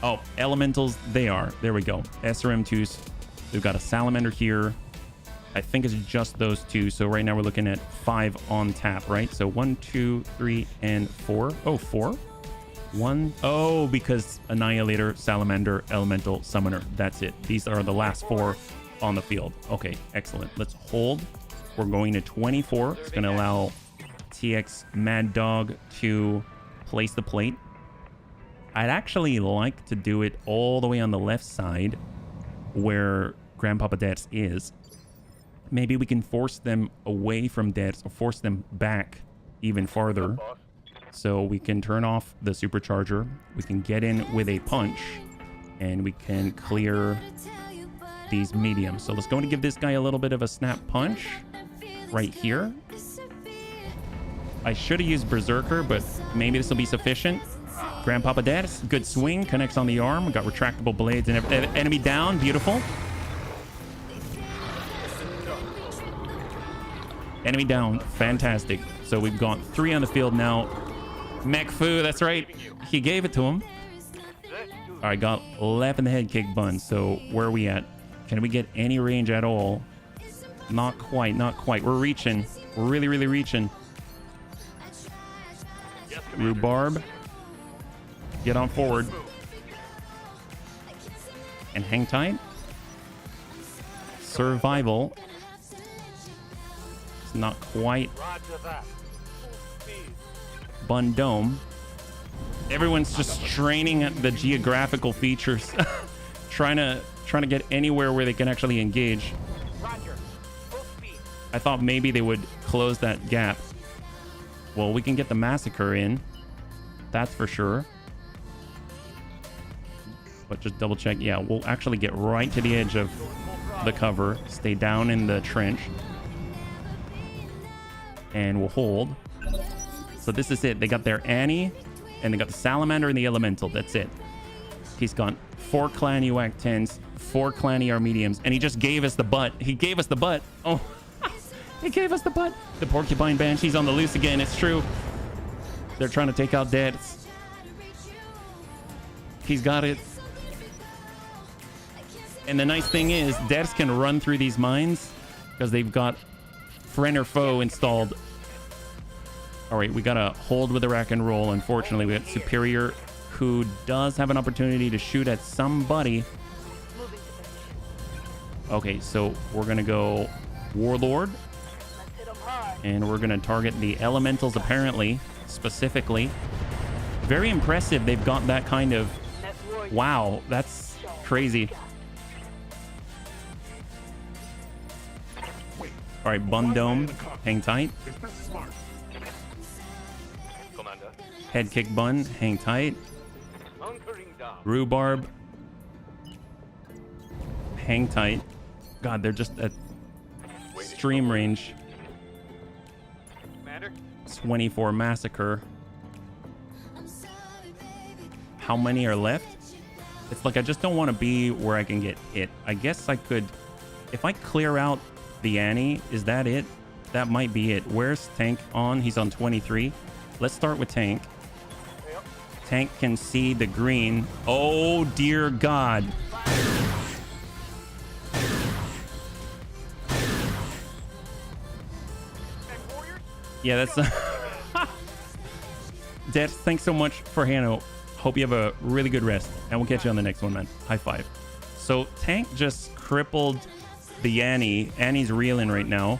Oh, elementals, they are. There we go. SRM2s. We've got a salamander here. I think it's just those two. So right now we're looking at 5 on tap, right? So 1, 2, 3, and 4. Oh, 4? 1. Oh, because Annihilator, Salamander, Elemental, Summoner. That's it. These are the last 4 on the field. Okay, excellent. Let's hold. We're going to 24. It's going to allow TX Mad Dog to place the plate. I'd actually like to do it all the way on the left side where Grandpapa Dad's is. Maybe we can force them away from Dad's or force them back even farther. So we can turn off the supercharger. We can get in with a punch and we can clear these mediums. So let's go and give this guy a little bit of a snap punch right here. I should have used Berserker, but maybe this will be sufficient. Grandpapa Dad's good swing, connects on the arm. We got retractable blades and enemy down. Beautiful. Enemy down. Fantastic. So we've got 3 on the field now. Mech-Fu, that's right. He gave it to him. All right, got left in the head kick bun. So where are we at? Can we get any range at all? Not quite, not quite. We're reaching. We're really, really reaching. Rhubarb. Get on forward. And hang tight. Survival. It's not quite. Bun Dome. Everyone's just straining at the geographical features. trying to get anywhere where they can actually engage. I thought maybe they would close that gap. Well, we can get the massacre in. That's for sure. But just double check. Yeah, we'll actually get right to the edge of the cover. Stay down in the trench. And we'll hold. So this is it. They got their Annie, and they got the Salamander and the Elemental. That's it. He's got 4 Clan UAC 10s, 4 Clan ER mediums, and he just gave us the butt. He gave us the butt. Oh, he gave us the butt. The Porcupine Banshee's on the loose again. It's true. They're trying to take out Dads. He's got it. And the nice thing is, Dads can run through these mines because they've got friend or foe installed. All right, we got to hold with the rack and roll. Unfortunately, we got Superior, who does have an opportunity to shoot at somebody. Okay, so we're going to go Warlord. And we're going to target the Elementals, apparently, specifically. Very impressive. They've got that kind of... Wow, that's crazy. All right, Bun Dome, hang tight. Head kick bun, hang tight. Rhubarb, hang tight. God, they're just at stream range. 24 massacre. How many are left? It's like I just don't want to be where I can get hit. I guess I could, if I clear out the Annie, is that it? That might be it. Where's Tank on? He's on 23. Let's start with Tank. Tank can see the green. Oh, dear God. Yeah, that's... Dad, thanks so much for Hano. Hope you have a really good rest. And we'll catch you on the next one, man. High five. So, Tank just crippled the Annie. Annie's reeling right now.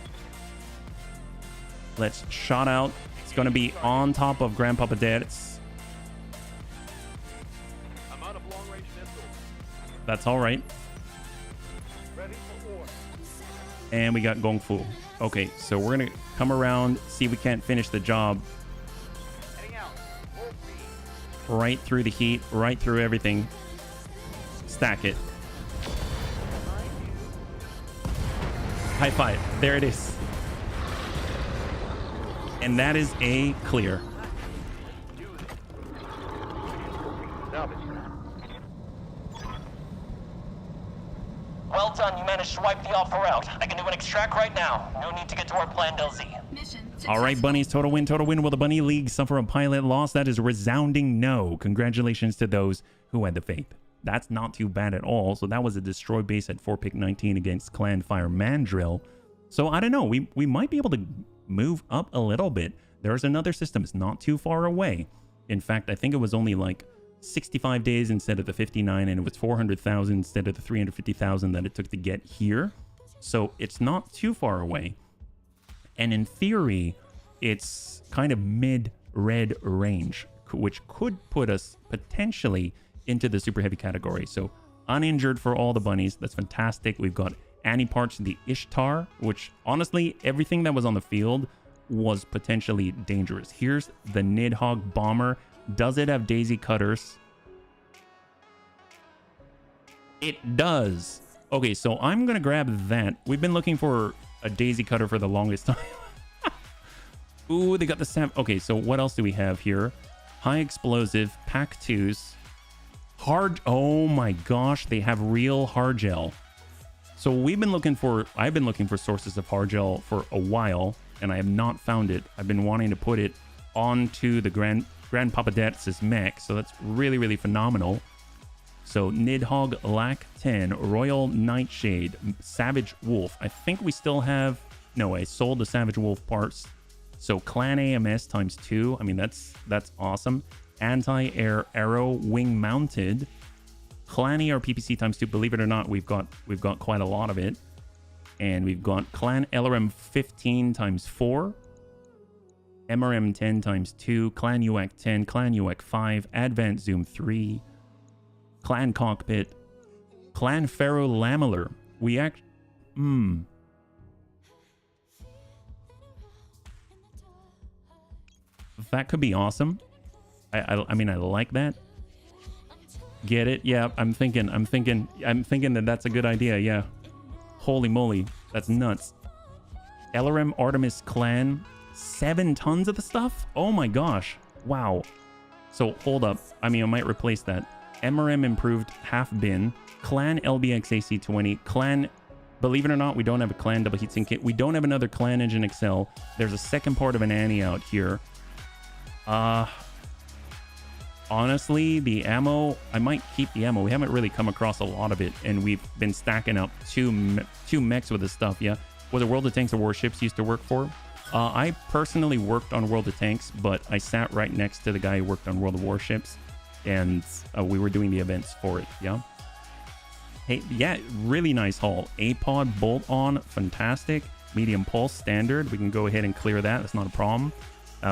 Let's shot out. It's going to be on top of Grandpapa Dad's. That's all right. And we got Gong Fu. Okay, so we're going to come around, see if we can't finish the job. Right through the heat, right through everything. Stack it. High five. There it is. And that is a clear. Well done, you managed to wipe the offer out. I can do an extract right now. No need to get to our planned LZ. Mission All right, bunnies, total win, total win. Will the Bunny League suffer a pilot loss? That is a resounding no. Congratulations to those who had the faith. That's not too bad at all. So that was a destroy base at 4 pick 19 against Clan Fire Mandrill. So I don't know. We might be able to move up a little bit. There's another system. It's not too far away. In fact, I think it was only like 65 days instead of the 59, and it was 400,000 instead of the 350,000 that it took to get here. So it's not too far away. And in theory, it's kind of mid-red range, which could put us potentially into the super heavy category. So uninjured for all the bunnies. That's fantastic. We've got anti-parts the Ishtar, which honestly, everything that was on the field was potentially dangerous. Here's the Nidhogg Bomber. Does it have daisy cutters? It does. Okay, so I'm gonna grab that. We've been looking for a daisy cutter for the longest time. Ooh, they got the Sam. Okay, so what else do we have here? High explosive, pack 2s. Hard. Oh my gosh, they have real hard gel. So I've been looking for sources of hard gel for a while, and I have not found it. I've been wanting to put it onto the Grandpapa Detz's mech, so that's really, really phenomenal. So Nidhogg Lack 10, Royal Nightshade, Savage Wolf. I think we still have... No, I sold the Savage Wolf parts. So Clan AMS times 2. I mean, that's awesome. Anti-air arrow wing mounted. Clan AR PPC times 2. Believe it or not, we've got quite a lot of it. And we've got Clan LRM 15 times 4. MRM 10 times 2. Clan UAC 10. Clan UAC 5. Advanced Zoom 3. Clan Cockpit. Clan Pharaoh Lamellar. We act... That could be awesome. I mean, I like that. Get it? Yeah, I'm thinking that that's a good idea. Yeah. Holy moly, that's nuts. LRM Artemis Clan, 7 tons of the stuff? Oh my gosh. Wow. So hold up. I mean, I might replace that. MRM improved half bin. Clan LBX AC20. Clan, believe it or not, we don't have a Clan double heatsink kit. We don't have another Clan engine Excel. There's a second part of an Annie out here. Honestly, the ammo, I might keep the ammo. We haven't really come across a lot of it, and we've been stacking up two mechs with this stuff. Yeah, was it World of Tanks or Warships used to work for? I personally worked on World of Tanks, but I sat right next to the guy who worked on World of Warships, and we were doing the events for it. Yeah. Hey, yeah, really nice haul. A-Pod bolt-on, fantastic. Medium pulse, standard. We can go ahead and clear that. That's not a problem.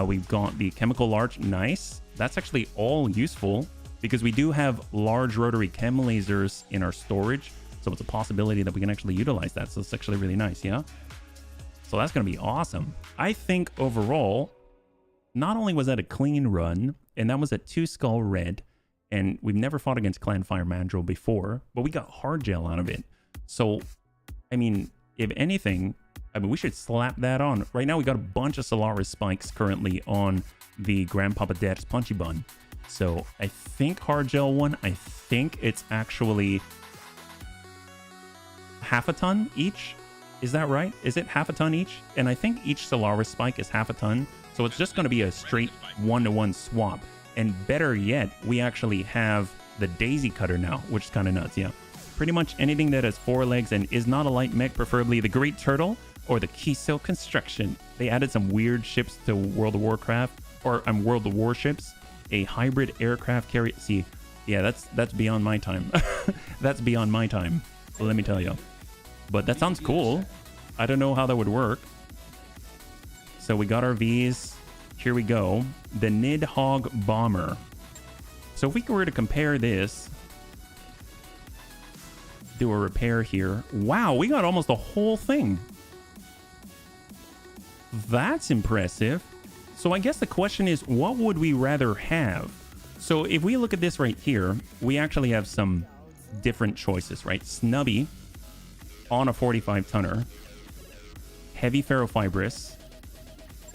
We've got the chemical large, nice. That's actually all useful because we do have large rotary chem lasers in our storage. So it's a possibility that we can actually utilize that. So it's actually really nice, yeah? So that's going to be awesome. I think overall, not only was that a clean run, and that was at 2 Skull Red, and we've never fought against Clan Fire Mandrill before, but we got hard gel out of it. So, I mean, if anything, I mean, we should slap that on. Right now, we got a bunch of Solaris spikes currently on the Grandpapa Det's Punchy Bun. So I think hard gel one, I think it's actually half a ton each. Is that right? Is it half a ton each? And I think each Solaris spike is half a ton. So it's just going to be a straight 1-to-1 swap. And better yet, we actually have the Daisy Cutter now, which is kind of nuts. Yeah. Pretty much anything that has 4 legs and is not a light mech, preferably the Great Turtle or the Kiso Construction. They added some weird ships to World of Warcraft, or World of Warships, a hybrid aircraft carrier. See, yeah, that's beyond my time. That's beyond my time, let me tell you. But that sounds cool. I don't know how that would work. So we got our V's. Here we go. The Nidhogg Bomber. So if we were to compare this, do a repair here. Wow, we got almost the whole thing. That's impressive. So I guess the question is, what would we rather have? So if we look at this right here, we actually have some different choices, right? Snubby on a 45-tonner, heavy ferrofibrous,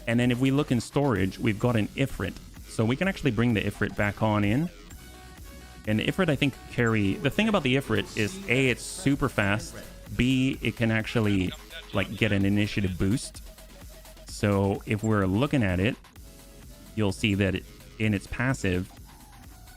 and then if we look in storage, we've got an Ifrit. So we can actually bring the Ifrit back on in. And Ifrit, I think, carry... The thing about the Ifrit is, A, it's super fast. B, it can actually, like, get an initiative boost. So if we're looking at it, you'll see that in its passive,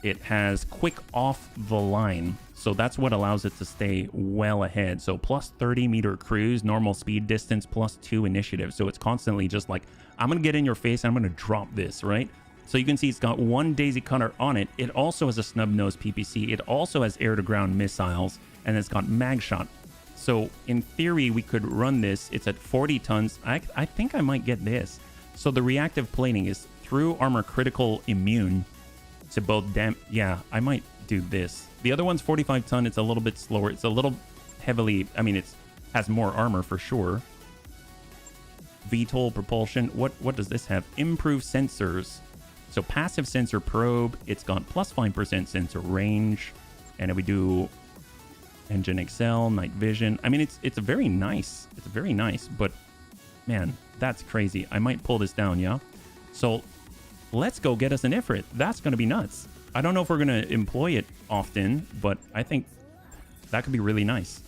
it has quick off the line. So that's what allows it to stay well ahead. So plus 30 meter cruise, normal speed distance, plus 2 initiative. So it's constantly just like, I'm going to get in your face and I'm going to drop this, right? So you can see it's got 1 daisy cutter on it. It also has a snub nose PPC. It also has air to ground missiles, and it's got mag shot. So in theory, we could run this. It's at 40 tons. I think I might get this. So the reactive plating is through armor critical immune to both yeah, I might do this. The other one's 45 ton. It's a little bit slower. It's a little heavily, I mean, it's has more armor for sure. VTOL propulsion. What does this have? Improved sensors. So passive sensor probe, it's got plus 5% sensor range. And if we do engine excel, night vision, I mean, it's very nice. It's very nice, but man, that's crazy. I might pull this down, yeah? So let's go get us an Ifrit. That's going to be nuts. I don't know if we're going to employ it often, but I think that could be really nice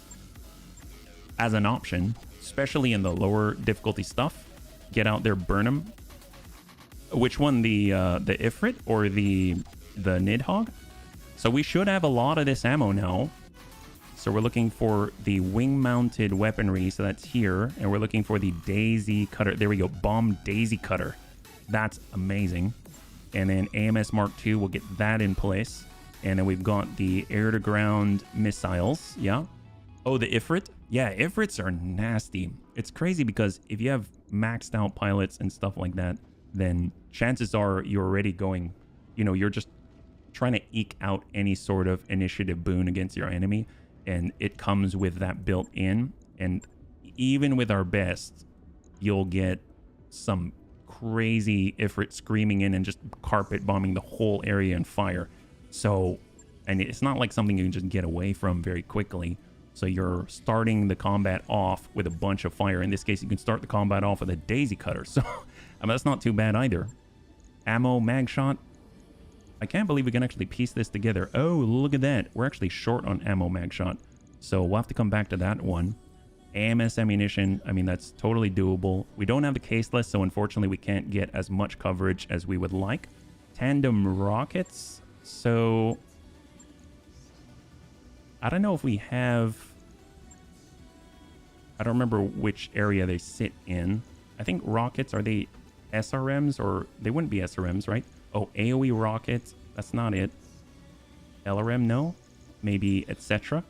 as an option, especially in the lower difficulty stuff. Get out there, burn them. Which one, the Ifrit or the Nidhogg? So we should have a lot of this ammo now. So we're looking for the wing-mounted weaponry, so that's here, and we're looking for the Daisy Cutter. There we go, Bomb Daisy Cutter. That's amazing. And then AMS Mark II, we'll get that in place. And then we've got the air-to-ground missiles, yeah. Oh, the Ifrit? Yeah, Ifrits are nasty. It's crazy because if you have maxed out pilots and stuff like that, then chances are you're already going, you know, you're just trying to eke out any sort of initiative boon against your enemy. And it comes with that built in. And even with our best, you'll get some crazy Ifrit screaming in and just carpet bombing the whole area in fire. So, and it's not like something you can just get away from very quickly. So you're starting the combat off with a bunch of fire. In this case, you can start the combat off with a Daisy Cutter. So, I mean, that's not too bad either. Ammo, mag shot. I can't believe we can actually piece this together. Oh, look at that. We're actually short on ammo, mag shot. So we'll have to come back to that one. AMS ammunition, I mean, that's totally doable. We don't have the caseless, so unfortunately we can't get as much coverage as we would like. Tandem rockets. So I don't know if we have... I don't remember which area they sit in. I think rockets, are they SRMs? Or they wouldn't be SRMs, right? Oh, AoE rockets. That's not it. LRM, no. Maybe etc.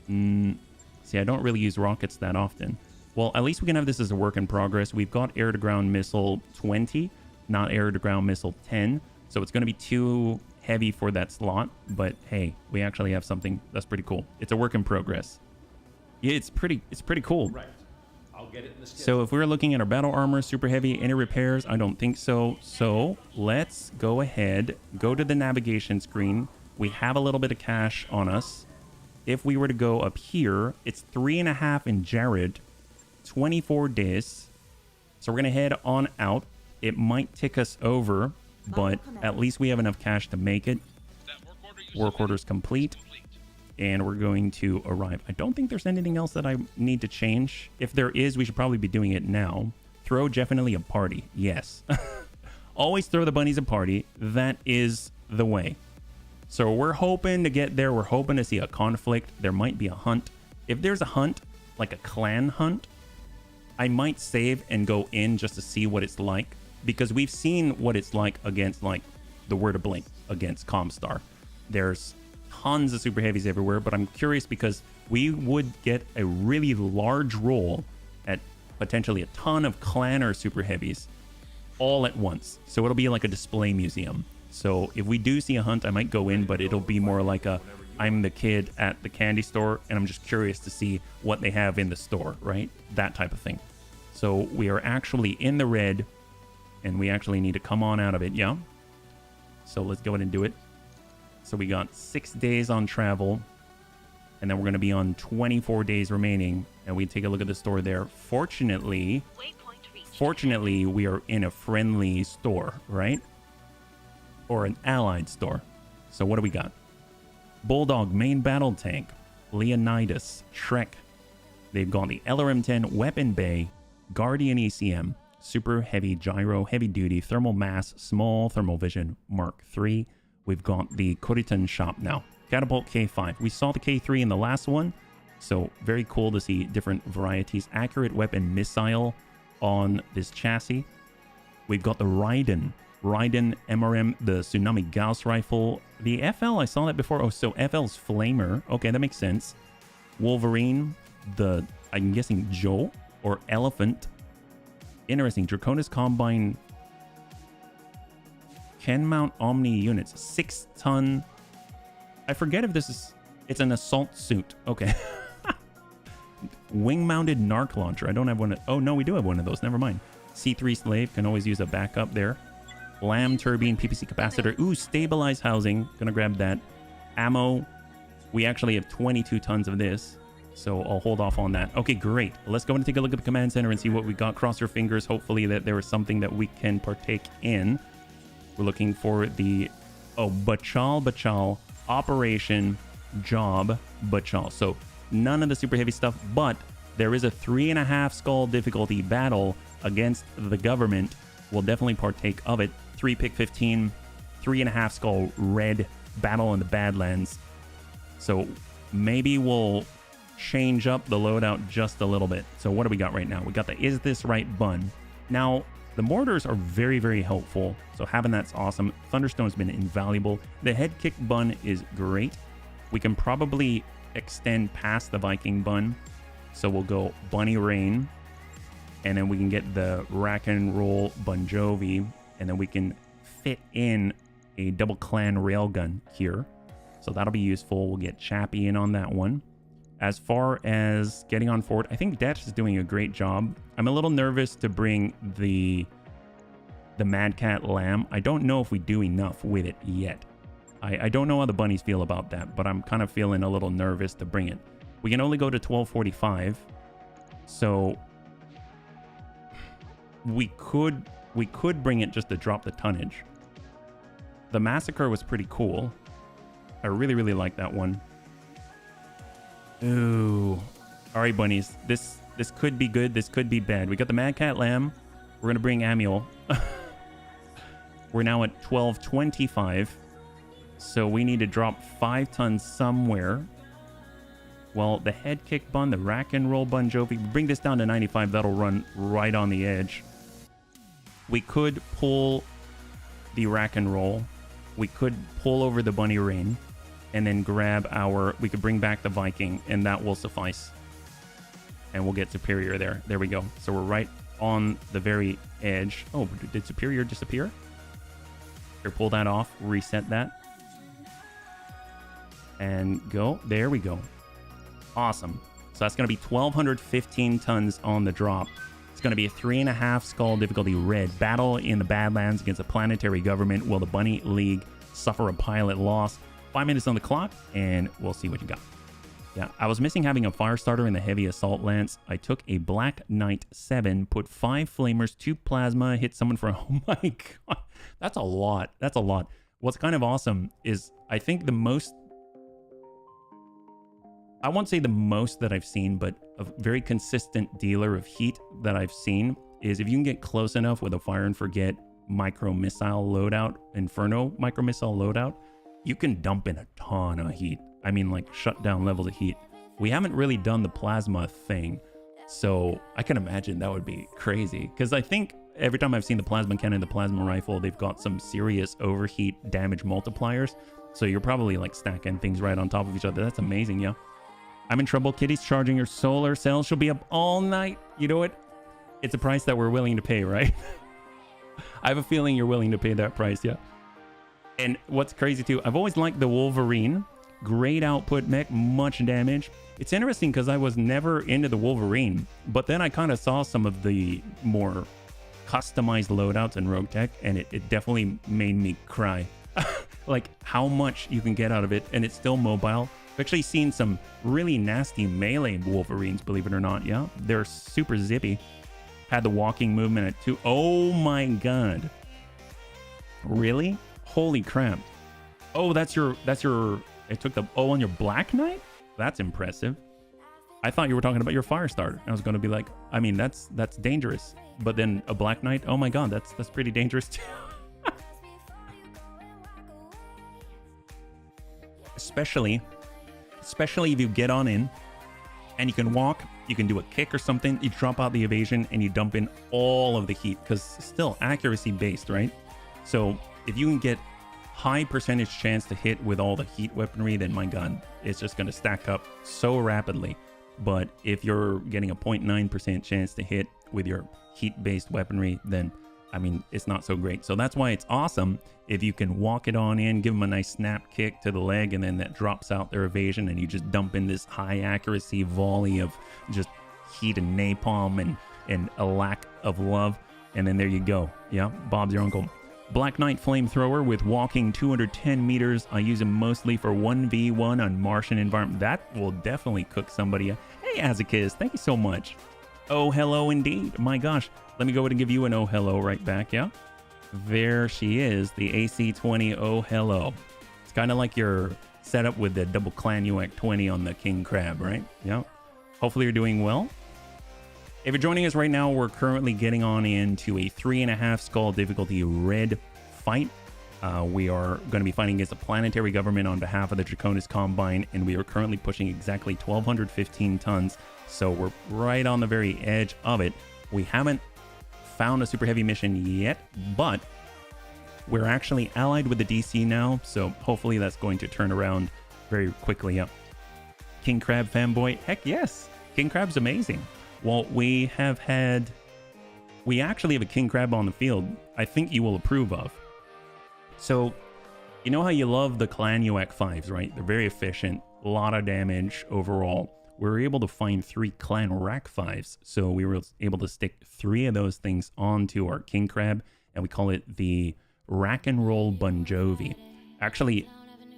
See, I don't really use rockets that often. Well, at least we can have this as a work in progress. We've got air-to-ground missile 20, not air-to-ground missile 10. So it's going to be too heavy for that slot. But hey, we actually have something that's pretty cool. It's a work in progress. Yeah, it's pretty cool. Right. I'll get it in the schedule. So if we're looking at our battle armor, super heavy, any repairs? I don't think so. So let's go ahead, go to the navigation screen. We have a little bit of cash on us. If we were to go up here, it's 3.5 in Jared, 24 days. So we're going to head on out. It might tick us over, but at least we have enough cash to make it. Work orders complete. And we're going to arrive. I don't think there's anything else that I need to change. If there is, we should probably be doing it now. Throw definitely a party. Yes. Always throw the bunnies a party. That is the way. So we're hoping to get there. We're hoping to see a conflict. There might be a hunt. If there's a hunt, like a clan hunt, I might save and go in just to see what it's like. Because we've seen what it's like against, like, the Word of Blink against Comstar. There's tons of super heavies everywhere, but I'm curious because we would get a really large roll at potentially a ton of clan or super heavies all at once. So it'll be like a display museum. So if we do see a hunt, I might go in, but it'll be more like a, I'm the kid at the candy store and I'm just curious to see what they have in the store, right? That type of thing. So we are actually in the red and we actually need to come on out of it. Yeah. So let's go ahead and do it. So we got 6 days on travel, and then we're going to be on 24 days remaining, and we take a look at the store there. Fortunately, we are in a friendly store, right? Or an allied store. So what do we got? Bulldog main battle tank, Leonidas, Shrek. They've got the LRM-10 Weapon Bay, Guardian ECM, Super Heavy Gyro, Heavy Duty, Thermal Mass, Small Thermal Vision, Mark III. We've got the Kuritan shop now. Catapult K5. We saw the K3 in the last one, so very cool to see different varieties. Accurate Weapon Missile on this chassis. We've got the Raiden MRM, the Tsunami Gauss rifle. The FL, I saw that before. Oh, so FL's Flamer. Okay, that makes sense. Wolverine, I'm guessing Joe or Elephant. Interesting. Draconis Combine can mount Omni units. 6-ton. I forget if this is... It's an assault suit. Okay. Wing-mounted Narc launcher. I don't have one. Oh, no, we do have one of those. Never mind. C3 Slave. Can always use a backup there. Lamb turbine, PPC capacitor. Ooh, stabilized housing. Gonna grab that. Ammo. We actually have 22 tons of this, so I'll hold off on that. Okay, great. Let's go and take a look at the command center and see what we got. Cross your fingers, hopefully, that there is something that we can partake in. We're looking for the... Oh, Bachal. Operation Job Bachal. So none of the super heavy stuff, but there is a 3.5 skull difficulty battle against the government. We'll definitely partake of it. 3 pick 15, 3.5 skull red battle in the Badlands. So maybe we'll change up the loadout just a little bit. So what do we got right now? We got the Is This Right bun. Now, the mortars are very, very helpful. So having that's awesome. Thunderstone's been invaluable. The head kick bun is great. We can probably extend past the Viking bun. So we'll go Bunny Rain. And then we can get the Rack and Roll Bon Jovi. And then we can fit in a double clan railgun here. So that'll be useful. We'll get Chappie in on that one. As far as getting on forward, I think Dash is doing a great job. I'm a little nervous to bring the Mad Cat Lamb. I don't know if we do enough with it yet. I don't know how the bunnies feel about that, but I'm kind of feeling a little nervous to bring it. We can only go to 1245. So we could bring it just to drop the tonnage. The Massacre was pretty cool. I really, really like that one. Ooh. All right, bunnies. This could be good. This could be bad. We got the Mad Cat Lamb. We're going to bring Amiel. We're now at 1225. So we need to drop 5 tons somewhere. Well, the head kick bun, the Rack and Roll Bon Jovi. Bring this down to 95. That'll run right on the edge. We could pull the Rack and Roll. We could pull over the Bunny Rain. And then grab we could bring back the Viking, and that will suffice. And we'll get Superior there. There we go. So we're right on the very edge. Oh, did Superior disappear? Here, pull that off. Reset that. And go. There we go. Awesome. So that's going to be 1,215 tons on the drop. It's going to be a 3.5 skull difficulty red. Battle in the Badlands against a planetary government. Will the Bunny League suffer a pilot loss? 5 minutes on the clock, and we'll see what you got. Yeah, I was missing having a fire starter in the heavy assault lance. I took a Black Knight 7, put 5 flamers, 2 plasma, hit someone for... Oh my god. That's a lot. That's a lot. What's kind of awesome is I think the most... I won't say the most that I've seen, but a very consistent dealer of heat that I've seen is if you can get close enough with a fire and forget micro missile loadout, Inferno micro missile loadout, you can dump in a ton of heat. I mean, like, shut down levels of heat. We haven't really done the plasma thing, so I can imagine that would be crazy. Because I think every time I've seen the plasma cannon, the plasma rifle, they've got some serious overheat damage multipliers. So you're probably, like, stacking things right on top of each other. That's amazing, yeah. I'm in trouble. Kitty's charging her solar cells. She'll be up all night. You know what? It's a price that we're willing to pay, right? I have a feeling you're willing to pay that price, yeah. And what's crazy too, I've always liked the Wolverine. Great output mech, much damage. It's interesting because I was never into the Wolverine, but then I kind of saw some of the more customized loadouts in Roguetech, and it definitely made me cry. Like how much you can get out of it, and it's still mobile. I've actually seen some really nasty melee Wolverines, believe it or not. Yeah, they're super zippy. Had the walking movement at 2. Oh my god. Really? Holy crap. Oh, that's your It took the O on your Black Knight? That's impressive. I thought you were talking about your fire starter. I was going to be like, I mean, that's dangerous. But then a Black Knight, oh my god, that's pretty dangerous too. Especially if you get on in and you can walk, you can do a kick or something, you drop out the evasion and you dump in all of the heat, because still accuracy based, right? So if you can get high percentage chance to hit with all the heat weaponry, then my god, it's just going to stack up so rapidly. But if you're getting a 0.9% chance to hit with your heat-based weaponry, then, I mean, it's not so great. So that's why it's awesome if you can walk it on in, give them a nice snap kick to the leg, and then that drops out their evasion, and you just dump in this high accuracy volley of just heat and napalm and a lack of love. And then there you go. Yeah, Bob's your uncle. Black Knight Flamethrower with walking 210 meters. I use him mostly for 1v1 on Martian environment. That will definitely cook somebody. Hey, Azakis, thank you so much. Oh, hello indeed. My gosh. Let me go ahead and give you an oh, hello right back, yeah? There she is, the AC-20 oh, hello. It's kind of like your setup with the double Clan UAC 20 on the King Crab, right? Yeah. Hopefully you're doing well. If you're joining us right now, we're currently getting on into a 3.5 skull difficulty red fight. We are going to be fighting against a planetary government on behalf of the Draconis Combine, and we are currently pushing exactly 1,215 tons. So we're right on the very edge of it. We haven't found a super heavy mission yet, but we're actually allied with the DC now, so hopefully that's going to turn around very quickly. Up. King Crab fanboy? Heck yes! King Crab's amazing. Well, we actually have a King Crab on the field I think you will approve of. So, you know how you love the Clan UAC 5s, right? They're very efficient, a lot of damage overall. We were able to find 3 Clan Rack 5s, so we were able to stick 3 of those things onto our King Crab, and we call it the Rack and Roll Bon Jovi. Actually,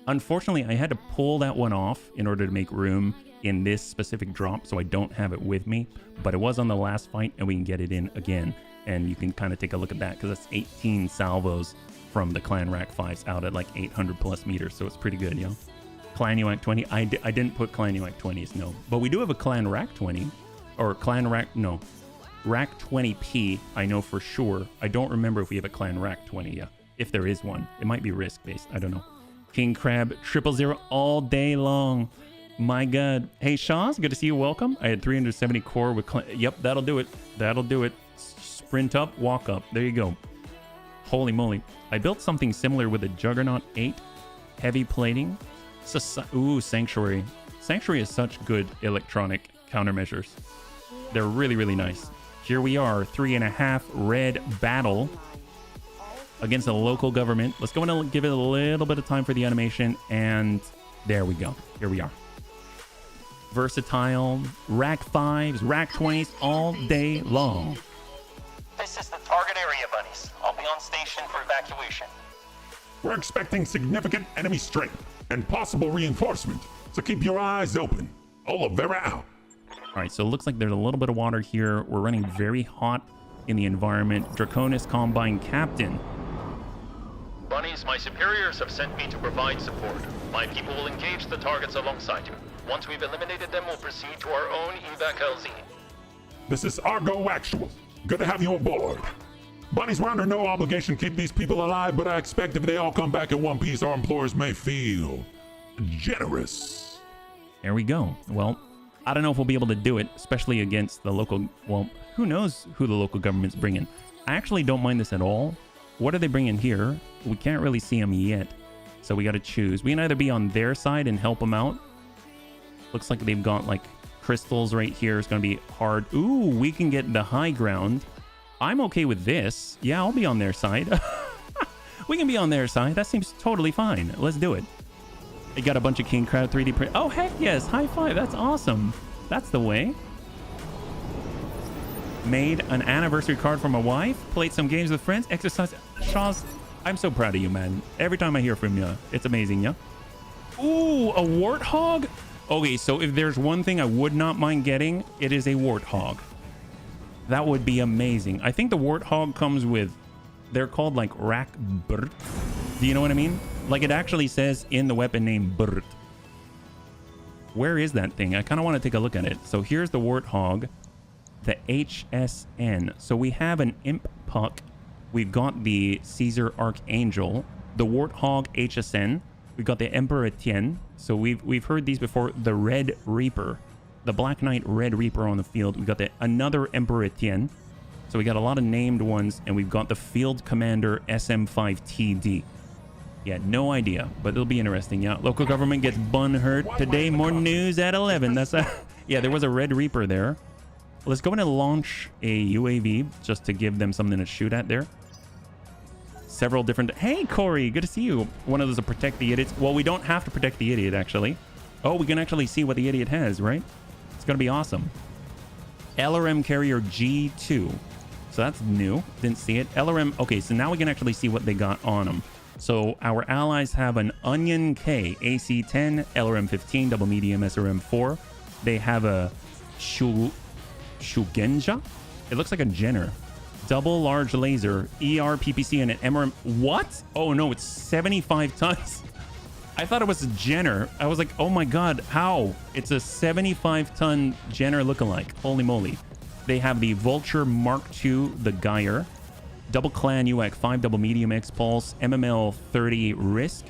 unfortunately, I had to pull that one off in order to make room in this specific drop, so I don't have it with me, but it was on the last fight, and we can get it in again, and you can kind of take a look at that, because that's 18 salvos from the Clan Rack 5s out at like 800 plus meters, so it's pretty good, you know? Clan UAC 20, I didn't put Clan UAC 20s, no, but we do have a Clan Rack 20, or Clan Rack, no, Rack 20p, I know for sure. I don't remember if we have a Clan Rack 20 yet. If there is one, it might be risk based, I don't know. King Crab 000 all day long. My god. Hey Shaw's, good to see you, welcome. I had 370 core with yep, that'll do it. That'll do it. Sprint up, walk up. There you go. Holy moly. I built something similar with a Juggernaut 8 heavy plating. Ooh, Sanctuary. Sanctuary is such good electronic countermeasures. They're really, really nice. Here we are, 3.5 red battle against a local government. Let's go and give it a little bit of time for the animation, and there we go. Here we are. Versatile, Rack 5s, Rack 20s all day long. This is the target area, buddies. I'll be on station for evacuation. We're expecting significant enemy strength and possible reinforcement, so keep your eyes open. Olivera out. All right, so it looks like there's a little bit of water here. We're running very hot in the environment. Draconis Combine Captain. Bunnies, my superiors have sent me to provide support. My people will engage the targets alongside you. Once we've eliminated them, we'll proceed to our own evac LZ. This is Argo Actual. Good to have you aboard. Bunnies, we're under no obligation to keep these people alive, but I expect if they all come back in one piece, our employers may feel generous. There we go. Well, I don't know if we'll be able to do it, especially against the local, well, who knows who the local government's bringing. I actually don't mind this at all. What are they bringing here? We can't really see them yet, so we got to choose. We can either be on their side and help them out. Looks like they've got like crystals right here. It's going to be hard. Ooh, we can get the high ground. I'm okay with this. Yeah, I'll be on their side. We can be on their side. That seems totally fine. Let's do it. They got a bunch of King Crab 3D print. Oh, heck yes. High five. That's awesome. That's the way. Made an anniversary card for my wife. Played some games with friends. Exercise. Shaw's, I'm so proud of you, man. Every time I hear from you, it's amazing, yeah? Ooh, a warthog? Okay, so if there's one thing I would not mind getting, it is a warthog. That would be amazing. I think the warthog comes with, they're called like Rack Burt. Do you know what I mean? Like it actually says in the weapon name Burt. Where is that thing? I kind of want to take a look at it. So here's the Warthog, the HSN. So we have an Imp Puck. We've got the Caesar Archangel, the Warthog HSN. We've got the Emperor Etienne. So we've heard these before. The Red Reaper, the Black Knight Red Reaper on the field. We've got the another Emperor Etienne. So we got a lot of named ones, and we've got the Field Commander SM5TD. Yeah, no idea, but it'll be interesting. Yeah, local government gets bun hurt today. More news at 11. That's yeah, there was a Red Reaper there. Let's go in and launch a UAV just to give them something to shoot at there. Several different... Hey, Corey, good to see you. One of those to protect the idiots. Well, we don't have to protect the idiot, actually. Oh, we can actually see what the idiot has, right? It's going to be awesome. LRM Carrier G2. So that's new. Didn't see it. LRM... Okay, so now we can actually see what they got on them. So our allies have an Onion K, AC-10, LRM-15, double medium, SRM-4. They have a Shugenja? It looks like a Jenner. Double large laser, ER, PPC, and an MRM. What? Oh no, it's 75 tons. I thought it was a Jenner. I was like, oh my god, how? It's a 75-ton Jenner lookalike. Holy moly. They have the Vulture Mark II, the Geyer. Double Clan UAC 5, double medium X Pulse, MML 30 Risk.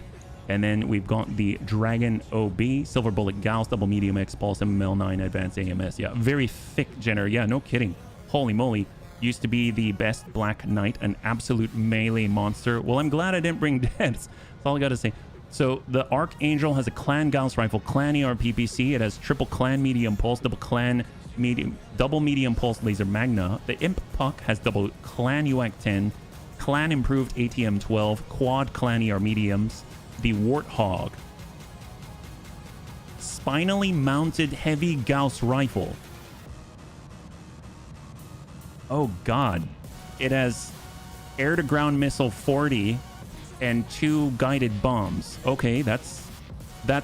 And then we've got the Dragon OB, Silver Bullet Gauss, double medium X Pulse, MML 9 Advanced AMS. Yeah, very thick Jenner. Yeah, no kidding. Holy moly. Used to be the best Black Knight, an absolute melee monster. Well, I'm glad I didn't bring deaths. That's all I got to say. So the Archangel has a Clan Gauss rifle, Clan ER PPC. It has triple Clan medium pulse, double medium pulse laser Magna. The Imp Puck has double Clan UAC 10, Clan improved ATM 12, quad Clan ER mediums. The Warthog, spinally mounted heavy Gauss rifle. Oh god, it has air-to-ground missile 40 and 2 guided bombs. Okay, that's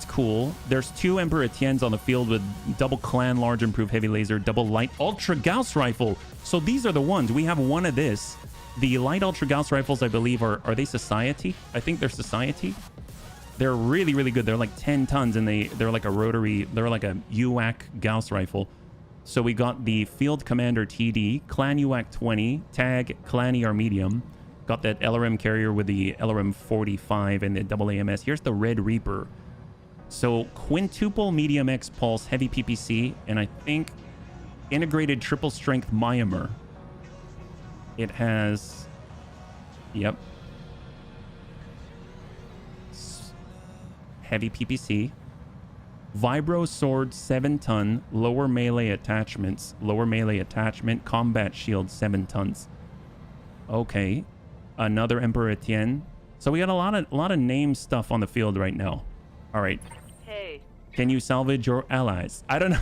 cool. There's 2 Emperor Etiennes on the field with double Clan large improved heavy laser, double light ultra Gauss rifle. So these are the ones. We have one of this. The light ultra Gauss rifles, I believe, are they Society? I think they're Society. They're really, really good. They're like 10 tons, and they're like a rotary. They're like a UAC Gauss rifle. So we got the Field Commander TD, Clan UAC 20, Tag, Clan ER Medium. Got that LRM Carrier with the LRM 45 and the double AMS. Here's the Red Reaper. So quintuple medium X Pulse, heavy PPC, and I think integrated triple strength Myanmar. It has... Yep. Heavy PPC, Vibro Sword 7-ton, lower melee attachments, lower melee attachment, combat shield 7 tons. Okay, another Emperor Etienne. So we got a lot of name stuff on the field right now. All right. Hey. Can you salvage your allies? I don't know.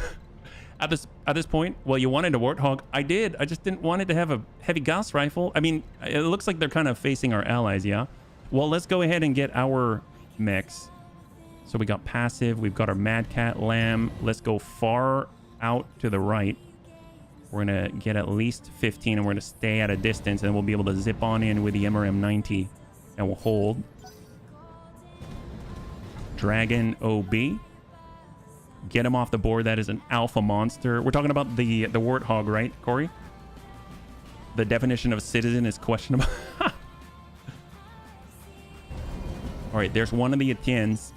At this point, well, you wanted a Warthog. I did. I just didn't want it to have a heavy Gauss rifle. I mean, it looks like they're kind of facing our allies. Yeah. Well, let's go ahead and get our mechs. So we got passive, we've got our Mad Cat Lamb. Let's go far out to the right. We're gonna get at least 15 and we're gonna stay at a distance and we'll be able to zip on in with the MRM 90 and we'll hold. Dragon OB. Get him off the board. That is an alpha monster. We're talking about the Warthog, right, Corey? The definition of citizen is questionable. All right, there's one of the Etiennes.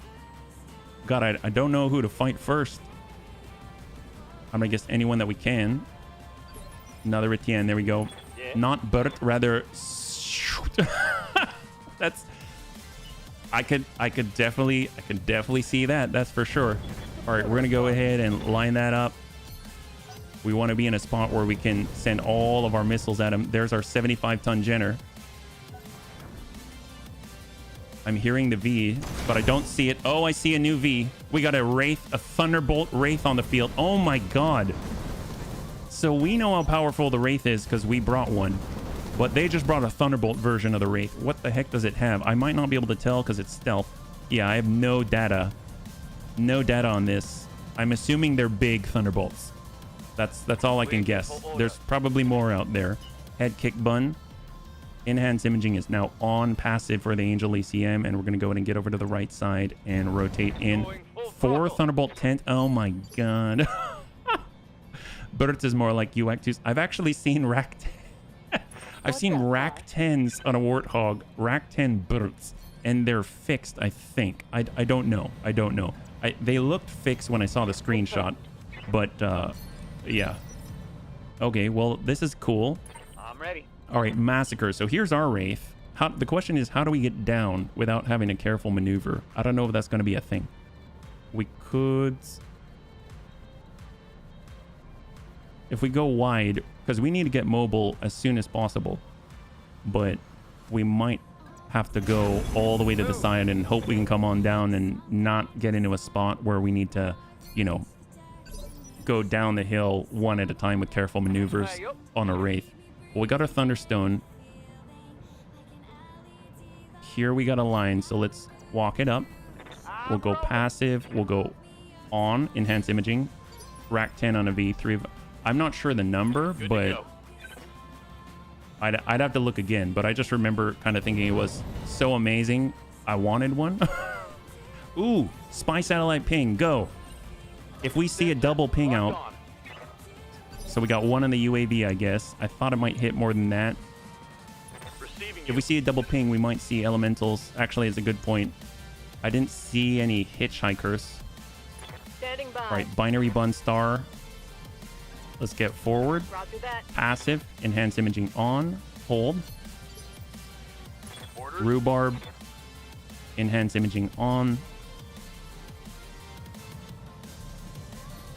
God, I don't know who to fight first. I'm gonna guess anyone that we can. Another Etienne, there we go. Yeah. Not but rather that's I could definitely see that, that's for sure. All right, we're gonna go ahead and line that up. We want to be in a spot where we can send all of our missiles at him. There's our 75-ton Jenner. I'm hearing the V, but I don't see it. Oh, I see a new V. We got a Wraith, a Thunderbolt Wraith on the field. Oh my god. So we know how powerful the Wraith is because we brought one. But they just brought a Thunderbolt version of the Wraith. What the heck does it have? I might not be able to tell because it's stealth. Yeah, I have no data. No data on this. I'm assuming they're big Thunderbolts. That's all I can guess. There's probably more out there. Head kick bun. Enhanced imaging is now on passive for the Angel ECM, and we're going to go ahead and get over to the right side and rotate in. 4 Thunderbolt 10. Oh my god. Birds is more like UAC 2s. I've actually seen rack 10. I've seen rack 10s on a Warthog. Rack 10 birds. And they're fixed, I think. I don't know. I don't know. They looked fixed when I saw the screenshot. But, yeah. Okay, well, this is cool. I'm ready. All right, Massacre. So here's our Wraith. The question is, how do we get down without having a careful maneuver? I don't know if that's going to be a thing. We could... If we go wide, because we need to get mobile as soon as possible. But we might have to go all the way to the side and hope we can come on down and not get into a spot where we need to, you know, go down the hill one at a time with careful maneuvers on a Wraith. Well, we got our Thunderstone. Here we got a line, so let's walk it up. We'll go passive. We'll go on, enhance imaging. Rack 10 on a V3. I'm not sure the number, but I'd have to look again. But I just remember kind of thinking it was so amazing. I wanted one. Ooh, spy satellite ping, go. If we see a double ping out. So we got one on the UAV, I guess. I thought it might hit more than that. If we see a double ping, we might see elementals. Actually, it's a good point. I didn't see any hitchhikers. Standing by. All right, binary bun star. Let's get forward. Roger that. Passive, enhance imaging on, hold. Rhubarb, enhance imaging on.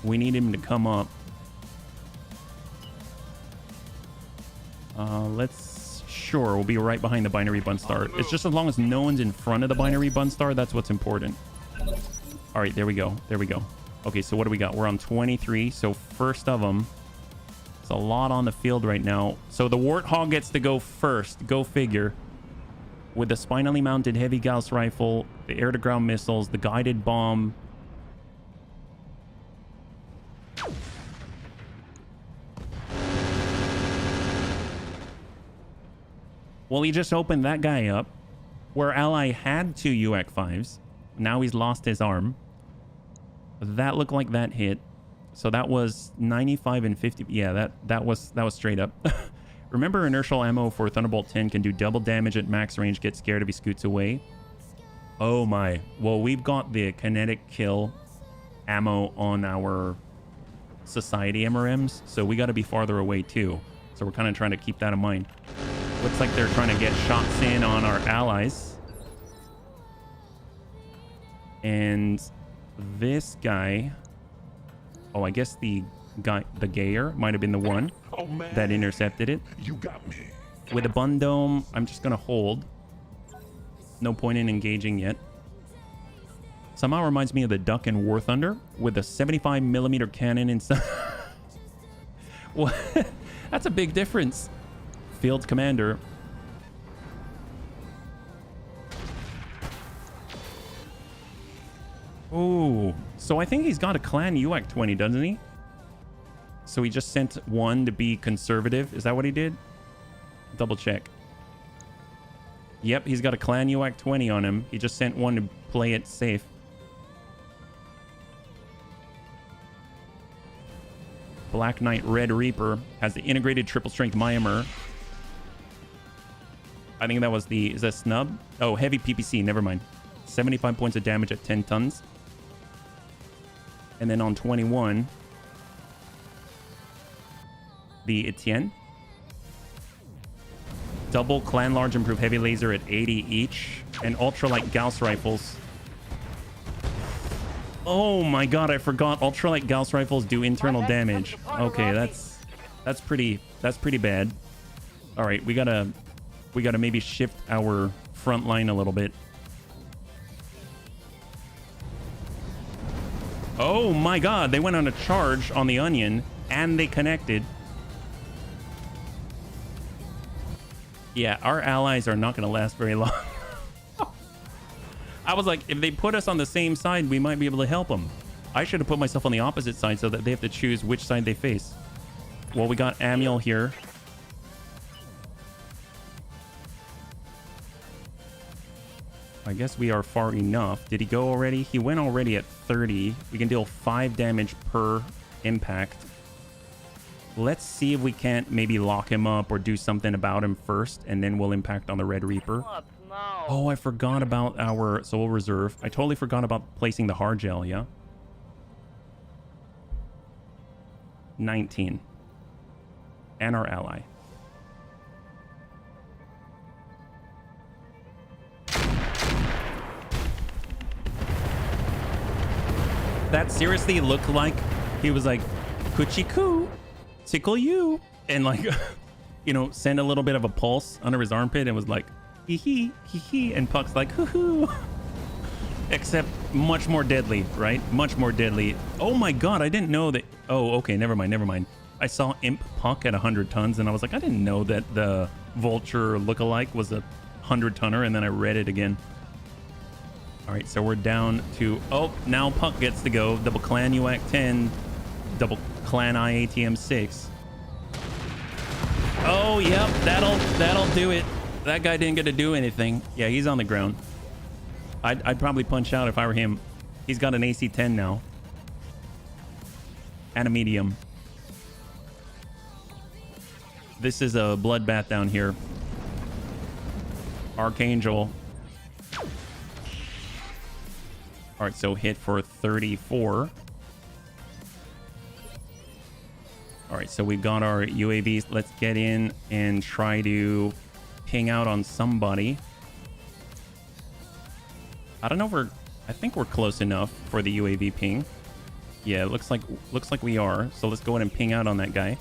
We need him to come up. Sure, we'll be right behind the binary bun star. It's just as long as no one's in front of the binary bun star, that's what's important. All right, there we go. There we go. Okay, so what do we got? We're on 23. So first of them. It's a lot on the field right now. So the Warthog gets to go first. Go figure. With the spinally mounted heavy Gauss rifle, the air-to-ground missiles, the guided bomb. Well, he just opened that guy up. Where Ally had 2 UAC 5s. Now he's lost his arm. That looked like that hit. So that was 95 and 50. Yeah, that was straight up. Remember, inertial ammo for Thunderbolt 10 can do double damage at max range. Get scared if he scoots away. Oh my. Well, we've got the kinetic kill ammo on our Society MRMs. So we got to be farther away too. So we're kind of trying to keep that in mind. Looks like they're trying to get shots in on our allies. And this guy... Oh, I guess the guy, the Gayer, might have been the one that intercepted it. You got me. With a bun dome, I'm just going to hold. No point in engaging yet. Somehow reminds me of the Duck in War Thunder with a 75mm cannon inside. What? That's a big difference. Field commander. Oh, so I think he's got a clan UAC 20, doesn't he? So he just sent one to be conservative. Is that what he did? Double check. Yep, he's got a clan UAC 20 on him. He just sent one to play it safe. Black Knight Red Reaper has the integrated triple strength Myanmar. I think that was the... Is that snub? Oh, heavy PPC. Never mind. 75 points of damage at 10 tons. And then on 21, the Etienne. Double clan large improved heavy laser at 80 each. And ultralight Gauss rifles. Oh my god, I forgot. Ultralight Gauss rifles do internal damage. Okay, that's pretty bad. All right, we gotta maybe shift our front line a little bit. Oh my god, they went on a charge on the onion and they connected. Yeah, our allies are not going to last very long. I was like, if they put us on the same side, we might be able to help them. I should have put myself on the opposite side so that they have to choose which side they face. Well, we got Amiel here. I guess we are far enough. Did he go already? He went already at 30. We can deal 5 damage per impact. Let's see if we can't maybe lock him up or do something about him first, and then we'll impact on the Red Reaper. Oh, I forgot about our Soul Reserve. I totally forgot about placing the hard gel, yeah? 19. And our ally. That seriously looked like he was like, coochie coo, tickle you, and like, you know, send a little bit of a pulse under his armpit and was like, hee hee, hee hee, and Puck's like, hoo hoo. Except much more deadly, right? Much more deadly. Oh my god, I didn't know that. Oh, okay, never mind, never mind. I saw Imp Puck at 100 tons, and I was like, I didn't know that the Vulture lookalike was a 100-tonner, and then I read it again. All right, so we're down to... Oh, now Puck gets to go. Double Clan UAC 10, double Clan IATM 6. Oh, yep, that'll do it. That guy didn't get to do anything. Yeah, he's on the ground. I'd probably punch out if I were him. He's got an AC 10 now. And a medium. This is a bloodbath down here. Archangel. All right, so hit for 34. All right, so we've got our UAVs. Let's get in and try to ping out on somebody. I don't know if I think we're close enough for the UAV ping. Yeah, it looks like we are. So let's go ahead and ping out on that guy.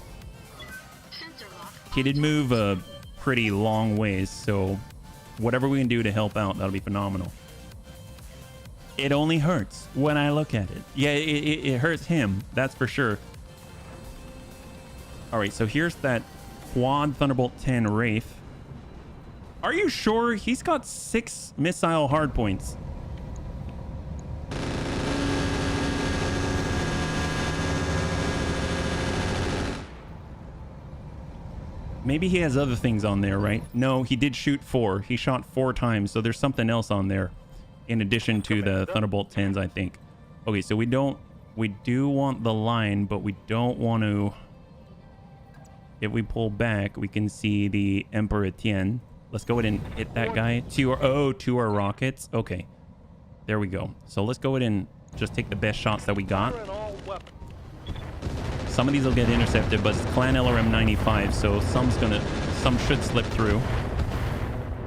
He did move a pretty long ways, so whatever we can do to help out, that'll be phenomenal. It only hurts when I look at it. Yeah, it hurts him, that's for sure. All right, so here's that quad Thunderbolt 10 Wraith. Are you sure? He's got 6 missile hardpoints. Maybe he has other things on there, right? No, he did shoot 4. He shot 4 times, so there's something else on there in addition to the Thunderbolt 10s, I think. Okay, so we do want the line, but we don't want to... If we pull back, we can see the Emperor Etienne. Let's go ahead and hit that guy. To our rockets. Okay, there we go. So let's go ahead and just take the best shots that we got. Some of these will get intercepted, but it's Clan LRM 95, so some should slip through.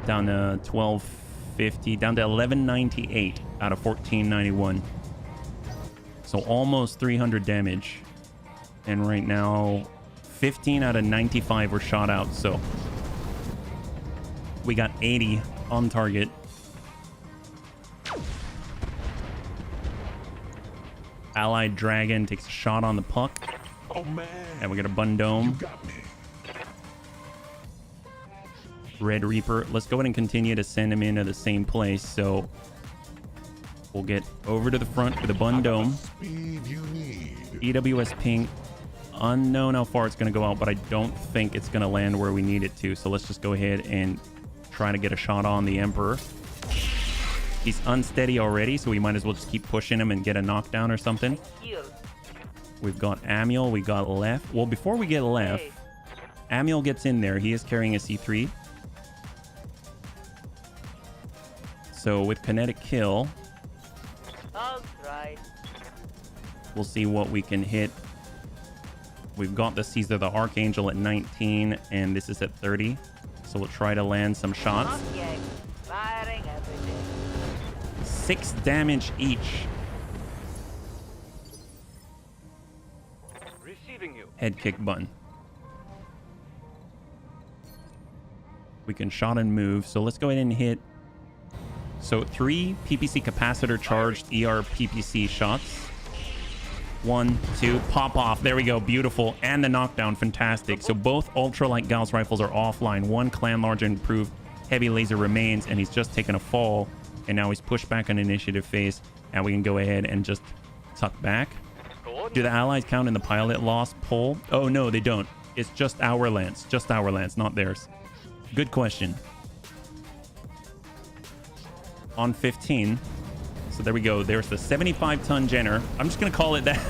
Down to 1250, down to 1198 out of 1491. So almost 300 damage. And right now, 15 out of 95 were shot out, so we got 80 on target. Allied Dragon takes a shot on the Puck. Oh man. And we got a Bundome. You got me. Red Reaper. Let's go ahead and continue to send him into the same place. So we'll get over to the front with a Bundome. Speed you need. EWS ping. Unknown how far it's going to go out, but I don't think it's going to land where we need it to. So let's just go ahead and try to get a shot on the Emperor. He's unsteady already, so we might as well just keep pushing him and get a knockdown or something. We've got Amiel, we got Left. Well, before we get Left, Amiel gets in there. He is carrying a C3. So with kinetic kill, we'll see what we can hit. We've got the Caesar the Archangel at 19, and this is at 30. So we'll try to land some shots. 6 damage each. Receiving you. Head kick button. We can shot and move. So let's go ahead and hit. So 3 PPC capacitor charged ER PPC shots. 1, 2, pop off. There we go. Beautiful. And the knockdown. Fantastic. So both ultralight Gauss rifles are offline. 1 Clan Large Improved Heavy Laser remains, and he's just taken a fall. And now he's pushed back on initiative phase. And we can go ahead and just tuck back. Do the allies count in the pilot loss poll? Oh, no, they don't. It's just our lance. Just our lance, not theirs. Good question. on 15. So there we go. There's the 75-ton Jenner. I'm just going to call it that.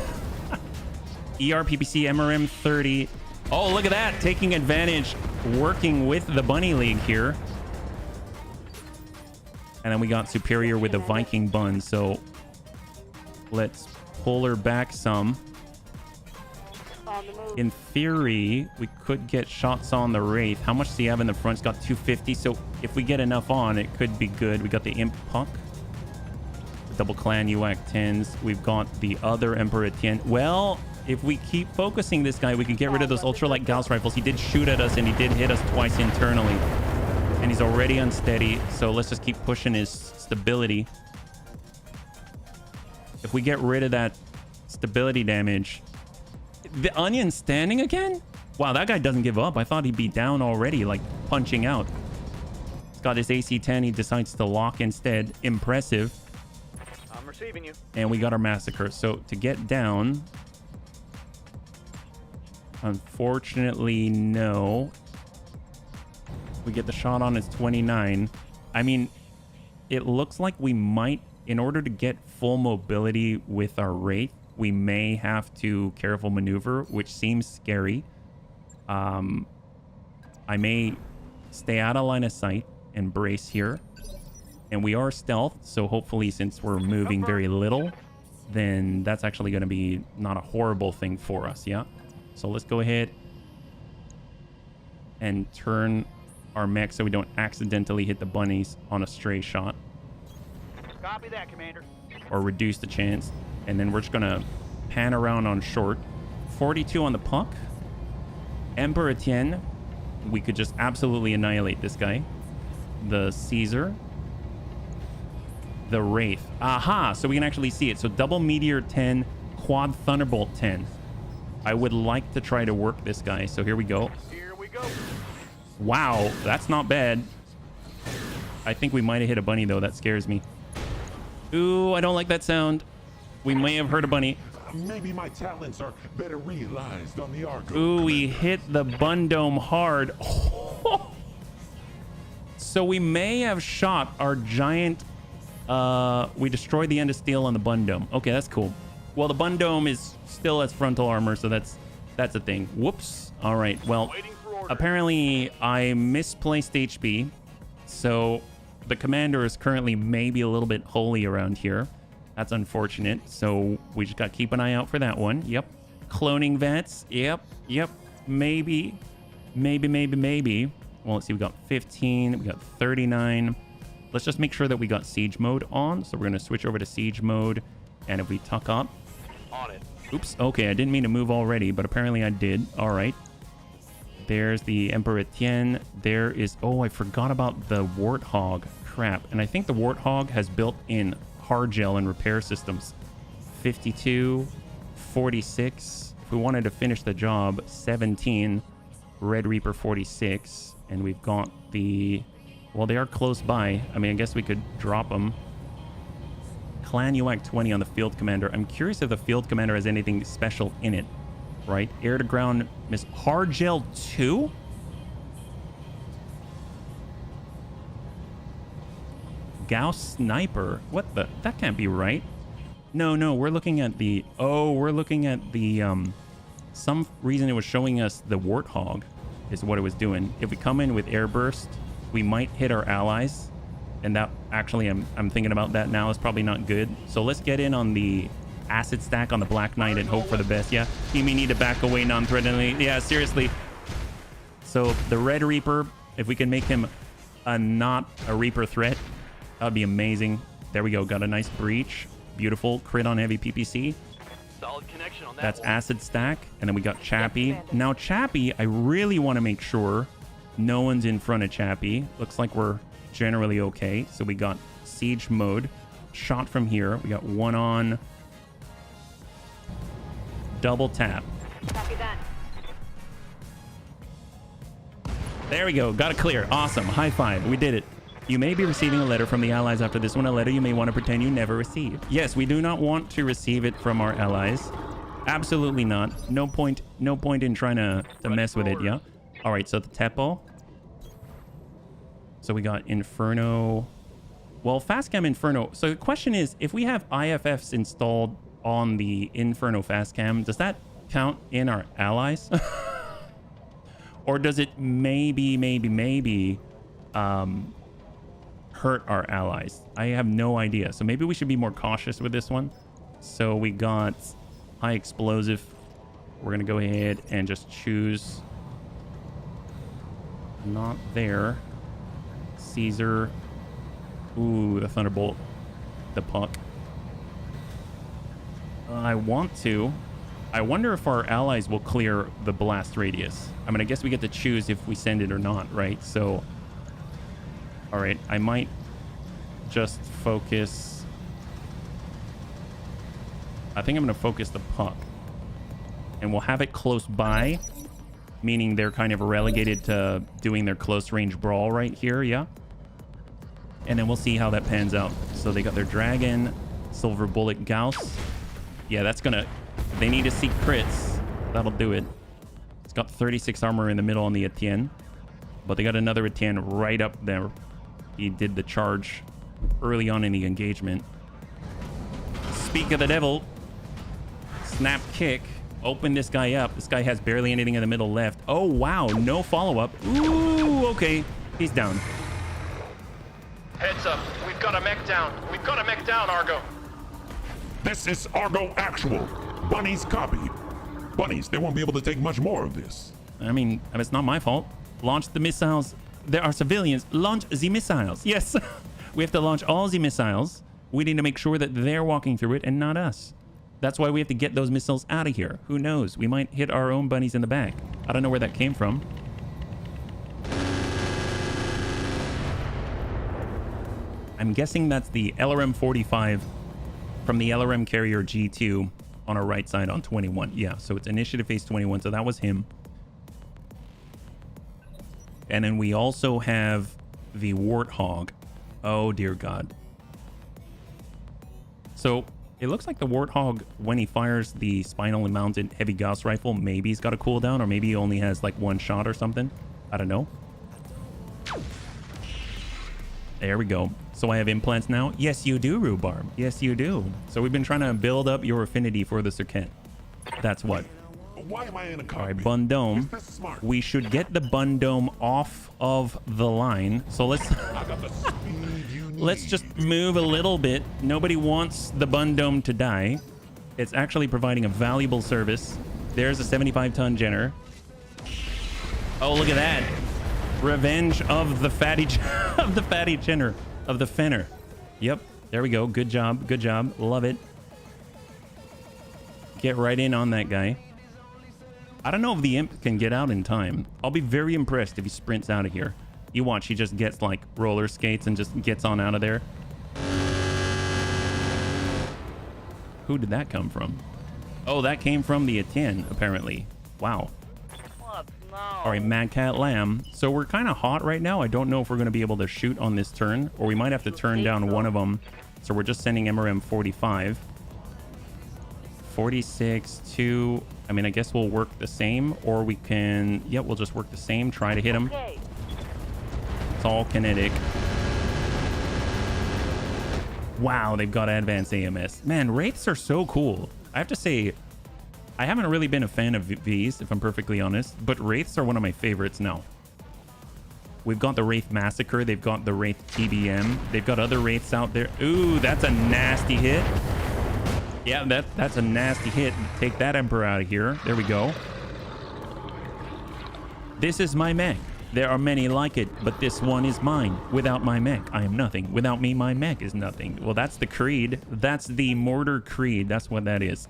ERPPC MRM 30. Oh, look at that. Taking advantage, working with the Bunny League here. And then we got Superior with the Viking Bun. So let's pull her back some. In theory, we could get shots on the Wraith. How much does he have in the front? It's got 250. So if we get enough on, it could be good. We got the Imp Puck. Double Clan UAC 10s. We've got the other Emperor Etienne. Well, if we keep focusing this guy, we can get rid of those ultralight Gauss rifles. He did shoot at us and he did hit us twice internally. And he's already unsteady. So let's just keep pushing his stability. If we get rid of that stability damage. The Onion standing again? Wow, that guy doesn't give up. I thought he'd be down already, like punching out. He's got his AC-10. He decides to lock instead. Impressive. I'm receiving you. And we got our Massacre. So to get down, unfortunately, no. We get the shot on his 29. I mean, it looks like we might, in order to get full mobility with our Wraith, we may have to careful maneuver, which seems scary. I may stay out of line of sight and brace here. And we are stealth, so hopefully since we're moving very little, then that's actually going to be not a horrible thing for us, yeah? So let's go ahead and turn our mech so we don't accidentally hit the bunnies on a stray shot. Copy that, Commander. Or reduce the chance. And then we're just going to pan around on short. 42 on the Puck. Emperor Etienne. We could just absolutely annihilate this guy. The Caesar. The Wraith. Aha! So we can actually see it. So double Meteor 10, quad Thunderbolt 10. I would like to try to work this guy. So here we go. Here we go. Wow, that's not bad. I think we might have hit a bunny, though. That scares me. Ooh, I don't like that sound. We may have hurt a bunny. Maybe my talents are better realized on the Argo. Ooh, we hit the bun dome hard. So we may have shot our giant... we destroyed the end of steel on the bun dome. Okay, that's cool. Well, the bun dome is still as frontal armor, so that's a thing. Whoops. All right, well, apparently I misplaced HB. So the commander is currently maybe a little bit holy around here. That's unfortunate. So we just got to keep an eye out for that one. Yep. Cloning vets. Yep. Maybe. Well, let's see. We got 15. We got 39. Let's just make sure that we got siege mode on. So we're going to switch over to siege mode. And if we tuck up. On it. Oops. Okay. I didn't mean to move already, but apparently I did. All right. There's the Emperor Etienne. There is... Oh, I forgot about the Warthog. Crap. And I think the Warthog has built in hard gel and repair systems. 52, 46. If we wanted to finish the job, 17. Red Reaper 46. And we've got the... Well, they are close by. I mean, I guess we could drop them. Clan UAC 20 on the Field Commander. I'm curious if the Field Commander has anything special in it. Right? Air to ground miss. Hard gel 2? Gauss Sniper. What the? That can't be right. No, we're looking at the... Oh, we're looking at the... Some reason it was showing us the Warthog is what it was doing. If we come in with Airburst, we might hit our allies. And that actually, I'm thinking about that now. It's probably not good. So let's get in on the acid stack on the Black Knight and hope for the best. Yeah, he may need to back away non-threateningly. Yeah, seriously. So the Red Reaper, if we can make him not a Reaper threat, that would be amazing. There we go. Got a nice breach. Beautiful. Crit on heavy PPC. Solid connection on that. That's one. acid stack. And then we got Chappie. Now Chappie, I really want to make sure no one's in front of Chappie. Looks like we're generally okay. So we got siege mode. Shot from here. We got one on. Double tap. Copy that. There we go. Got it clear. Awesome. High five. We did it. You may be receiving a letter from the allies after this one. A letter you may want to pretend you never received. Yes, we do not want to receive it from our allies. Absolutely not. No point in trying to mess with it, yeah? All right, so the Tepo. So we got Inferno. Well, Fastcam Inferno. So the question is, if we have IFFs installed on the Inferno Fastcam, does that count in our allies? Or does it maybe hurt our allies? I have no idea. So maybe we should be more cautious with this one. So we got high explosive. We're gonna go ahead and just choose not there. Caesar. Ooh, the Thunderbolt. The puck. I want to. I wonder if our allies will clear the blast radius. I mean, I guess we get to choose if we send it or not, right? So, all right, I might just focus. I think I'm going to focus the puck. And we'll have it close by, meaning they're kind of relegated to doing their close range brawl right here, yeah? And then we'll see how that pans out. So they got their Dragon, Silver Bullet, Gauss. Yeah, that's going to... They need to see crits. That'll do it. It's got 36 armor in the middle on the Etienne. But they got another Etienne right up there. He did the charge early on in the engagement. Speak of the devil. Snap kick. Open this guy up. This guy has barely anything in the middle left. Oh, wow. No follow-up. Ooh, okay. He's down. Heads up. We've got a mech down. We've got a mech down, Argo. This is Argo Actual. Bunnies copy. Bunnies, they won't be able to take much more of this. I mean, it's not my fault. Launch the missiles. There are civilians. Launch the missiles. Yes. We have to launch all the missiles. We need to make sure that they're walking through it and not us. That's why we have to get those missiles out of here. Who knows? We might hit our own bunnies in the back. I don't know where that came from. I'm guessing that's the LRM-45 from the LRM carrier G2 on our right side on 21. Yeah, so it's initiative phase 21. So that was him. And then we also have the Warthog. Oh, dear God. So it looks like the Warthog, when he fires the spinally mounted heavy Gauss rifle, maybe he's got a cooldown, or maybe he only has like one shot or something. I don't know. There we go. So I have implants now? Yes, you do, Rhubarb. Yes, you do. So we've been trying to build up your affinity for the circuit. That's what. Why am I in a car? All right, Bundome. We should get the Bundome off of the line. So let's let's just move a little bit. Nobody wants the Bundome to die. It's actually providing a valuable service. There's a 75-ton Jenner. Oh, look at that. Revenge of the fatty of the fatty Jenner of the Fenner. Yep, there we go. Good job. Good job. Love it. Get right in on that guy. I don't know if the imp can get out in time. I'll be very impressed if he sprints out of here. You watch, he just gets like roller skates and just gets on out of there. Who did that come from? Oh, that came from the Etienne, apparently. Wow. What? No. All right, Mad Cat Lamb. So we're kind of hot right now. I don't know if we're going to be able to shoot on this turn, or we might have to turn down one of them. So we're just sending MRM 45. 46 to... I mean, I guess we'll work the same, or we can... Yeah, we'll just work the same. Try to hit him. Okay. It's all kinetic. Wow, they've got advanced AMS. Man, Wraiths are so cool. I have to say, I haven't really been a fan of Vs, if I'm perfectly honest, but Wraiths are one of my favorites now. We've got the Wraith Massacre. They've got the Wraith TBM. They've got other Wraiths out there. Ooh, that's a nasty hit. Yeah, that's a nasty hit. Take that Emperor out of here. There we go. This is my mech. There are many like it, but this one is mine. Without my mech, I am nothing. Without me, my mech is nothing. Well, that's the creed. That's the Mortar Creed. That's what that is.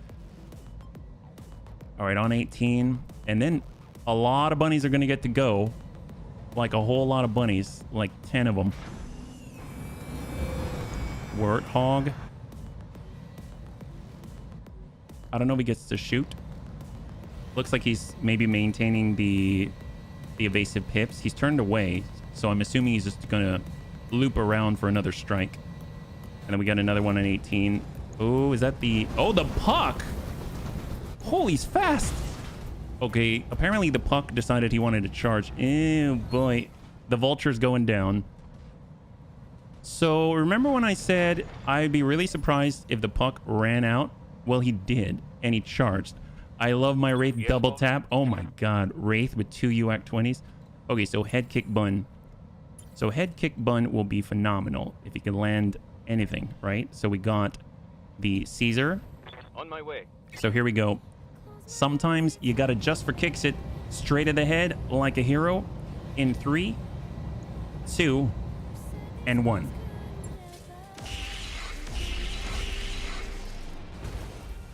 All right, on 18. And then a lot of bunnies are going to get to go. Like a whole lot of bunnies. Like 10 of them. Warthog. I don't know if he gets to shoot. Looks like he's maybe maintaining the evasive pips. He's turned away, so I'm assuming he's just gonna loop around for another strike. And then we got another one on 18. Oh, is that the... Oh, the puck! Holy, he's fast! Okay, apparently the puck decided he wanted to charge. Oh, boy. The vulture's going down. So remember when I said I'd be really surprised if the puck ran out? Well, he did, and he charged. I love my Wraith double tap. Oh my god, Wraith with 2 UAC 20s. Okay, so head kick bun. So head kick bun will be phenomenal if he can land anything, right? So we got the Caesar. On my way. So here we go. Sometimes you gotta just for kicks it straight at the head like a hero in 3, 2, and 1.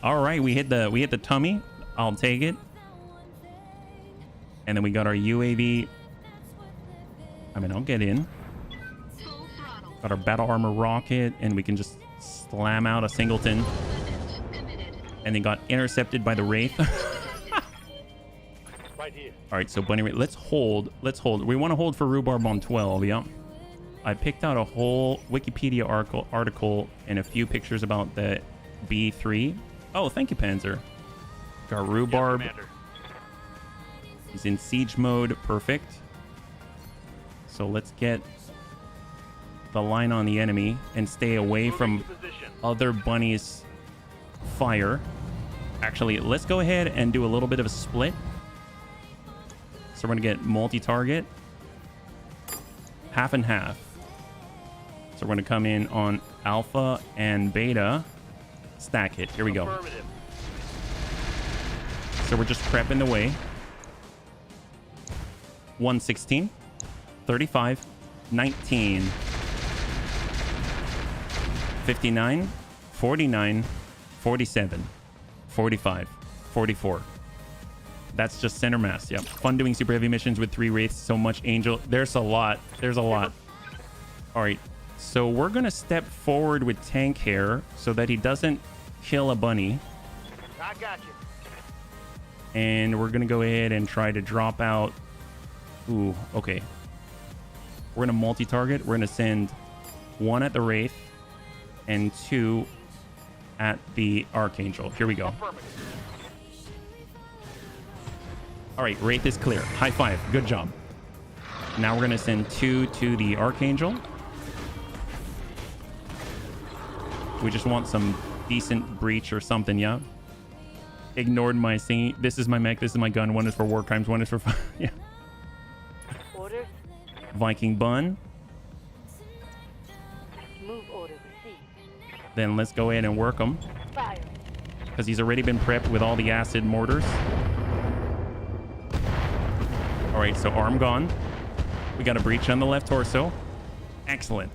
All right, we hit the tummy. I'll take it. And then we got our UAV. I mean, I'll get in. Got our battle armor rocket, and we can just slam out a singleton. And they got intercepted by the Wraith. Right here. All right, so Bunny, let's hold. Let's hold. We want to hold for rhubarb on 12. Yeah. I picked out a whole Wikipedia article and a few pictures about the B3. Oh, thank you, Panzer. Got rhubarb. Yes, Commander. He's in siege mode. Perfect. So let's get the line on the enemy and stay away from Moving to position. other bunnies' fire. Actually, let's go ahead and do a little bit of a split. So we're going to get multi-target. Half and half. So we're going to come in on alpha and beta. Stack hit. Here we go. Affirmative. So we're just prepping the way. 116, 35, 19, 59, 49, 47, 45, 44. That's just center mass. Yep. Fun doing super heavy missions with 3 Wraiths. So much Angel. There's a lot. There's a lot. All right. So we're going to step forward with tank hair so that he doesn't kill a bunny. I got you. And we're going to go ahead and try to drop out. Ooh, okay. We're going to multi-target. We're going to send 1 at the Wraith and 2 at the Archangel. Here we go. Affirmative. All right, Wraith is clear. High five. Good job. Now we're going to send 2 to the Archangel. We just want some decent breach or something, yeah? Ignored my singing. This is my mech. This is my gun. 1 is for war crimes. 1 is for... yeah. Orders. Viking bun. Move order received. Then let's go ahead and work him. Fire. Because he's already been prepped with all the acid mortars. All right, so arm gone. We got a breach on the left torso. Excellent.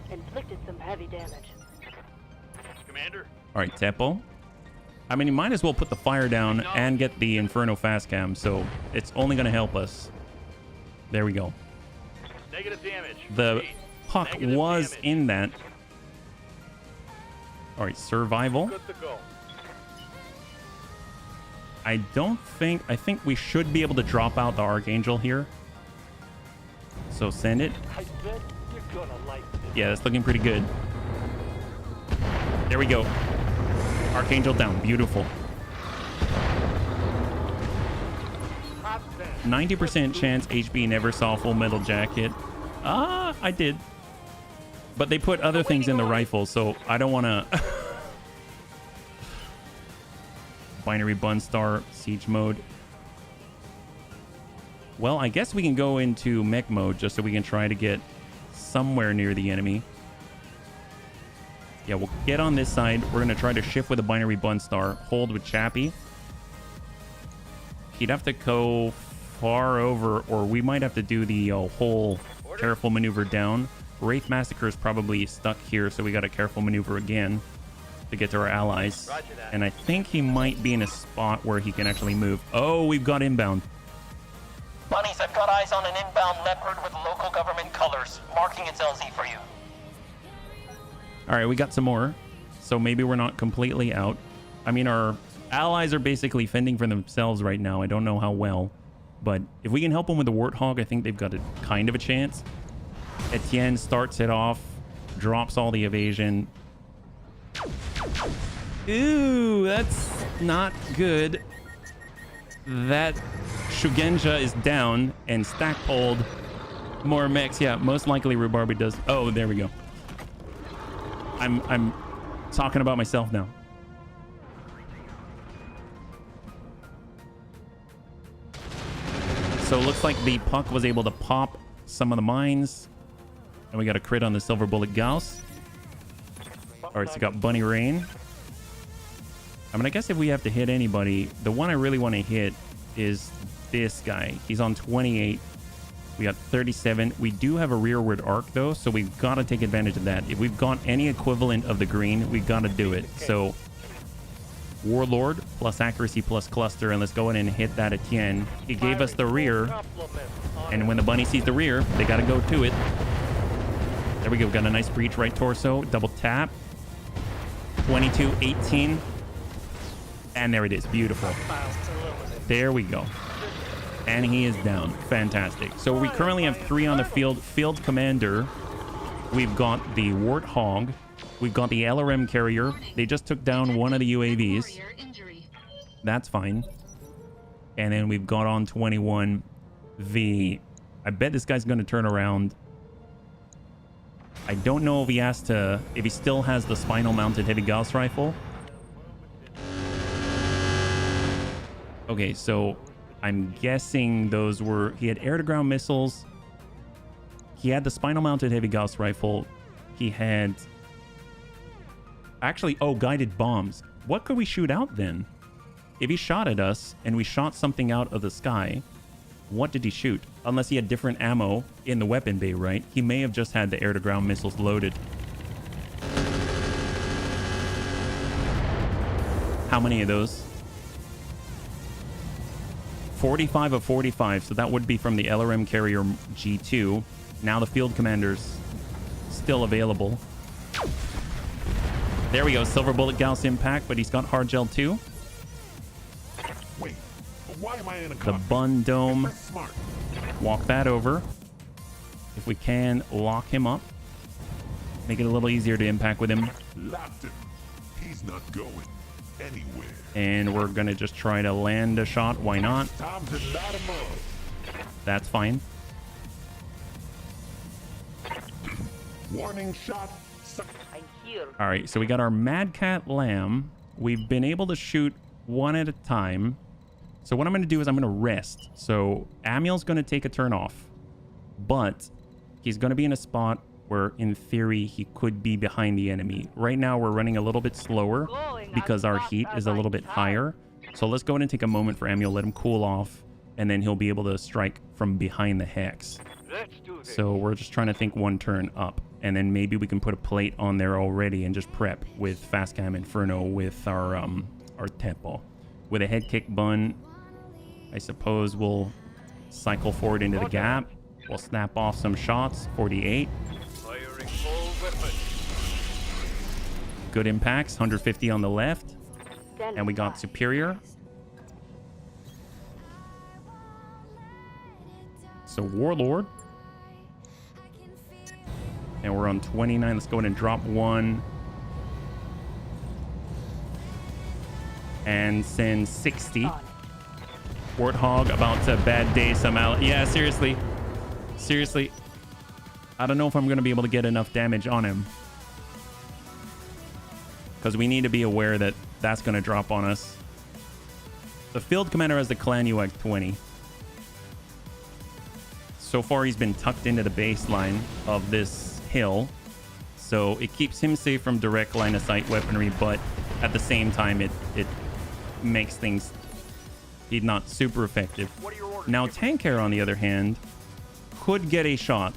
Inflicted some heavy damage. Commander. All right, Teppo. I mean, you might as well put the fire down and get the Inferno fast cam, so it's only going to help us. There we go. Negative damage. The Repeat. puck Negative was damage. in that. All right, survival. Good to go. I think we should be able to drop out the Archangel here. So send it. I bet you're gonna like this. Yeah, that's looking pretty good. There we go. Archangel down. Beautiful. Hot sand. 90% chance HB never saw Full Metal Jacket. Ah, I did. But they put other things in the rifle, so I don't want to... Binary Bun Star, Siege Mode. Well, I guess we can go into mech mode just so we can try to get somewhere near the enemy. Yeah, we'll get on this side. We're going to try to shift with a Binary Bun Star. Hold with Chappie. He'd have to go far over, or we might have to do the whole careful maneuver down. Wraith Massacre is probably stuck here, so we got to careful maneuver again to get to our allies. Roger that. And I think he might be in a spot where he can actually move. Oh, we've got inbound. Bunnies, I've got eyes on an inbound Leopard with local government colors, marking its LZ for you. All right, we got some more. So maybe we're not completely out. I mean, our allies are basically fending for themselves right now. I don't know how well. But if we can help them with the Warthog, I think they've got a kind of a chance. Etienne starts it off, drops all the evasion. Ooh, that's not good. That Shugenja is down and stack pulled More mechs, yeah. Most likely Rhubarb does. Oh, there we go. I'm talking about myself now. So it looks like the puck was able to pop some of the mines. And we got a crit on the Silver Bullet Gauss. Alright, so we got Bunny Rain. I mean, I guess if we have to hit anybody, the one I really want to hit is this guy. He's on 28. We got 37. We do have a rearward arc, though, so we've got to take advantage of that. If we've got any equivalent of the green, we've got to do it. So, Warlord plus accuracy plus cluster, and let's go in and hit that Etienne. He gave us the rear, and when the bunny sees the rear, they got to go to it. There we go. Got a nice breach right torso. Double tap. 22, 18. And there it is. Beautiful. There we go. And he is down. Fantastic. So we currently have 3 on the field. Field commander. We've got the Warthog. We've got the LRM carrier. They just took down one of the UAVs. That's fine. And then we've got on 21 the... I bet this guy's going to turn around. I don't know if he has to... If he still has the spinal mounted heavy Gauss rifle. Okay, so I'm guessing those were... He had air-to-ground missiles. He had the spinal-mounted heavy Gauss rifle. He had... Actually, oh, guided bombs. What could we shoot out then? If he shot at us and we shot something out of the sky, what did he shoot? Unless he had different ammo in the weapon bay, right? He may have just had the air-to-ground missiles loaded. How many of those? 45 of 45, so that would be from the LRM carrier G2. Now the field commander's still available. There we go, Silver Bullet Gauss impact, but he's got hard gel too. Wait, why am I in a The cockpit? Bun Dome. That's smart. Walk that over. If we can, lock him up. Make it a little easier to impact with him. Locked him. He's not going anywhere. And we're going to just try to land a shot. Why not? Time to light him up. That's fine. Warning shot. I'm here. All right, so we got our Mad Cat Lamb. We've been able to shoot one at a time. So what I'm going to do is I'm going to rest. So Amiel's going to take a turn off. But he's going to be in a spot where, in theory, he could be behind the enemy. Right now, we're running a little bit slower because our heat is a little bit higher. So let's go ahead and take a moment for Amiel, let him cool off, and then he'll be able to strike from behind the hex. Let's do this. So we're just trying to think one turn up, and then maybe we can put a plate on there already and just prep with Fast Cam Inferno with our tempo. With a head kick bun, I suppose we'll cycle forward into the gap. We'll snap off some shots. 48. Firing full weapon. Good impacts. 150 on the left. And we got Superior. So Warlord. And we're on 29. Let's go ahead and drop one. And send 60. Warthog about to bad day somehow. Yeah, seriously. Seriously. I don't know if I'm going to be able to get enough damage on him. Because we need to be aware that that's going to drop on us. The field commander has the Clan UX 20. So far, he's been tucked into the baseline of this hill. So it keeps him safe from direct line of sight weaponry, but at the same time, it makes things... He's not super effective. Now, Tank Air, on the other hand, could get a shot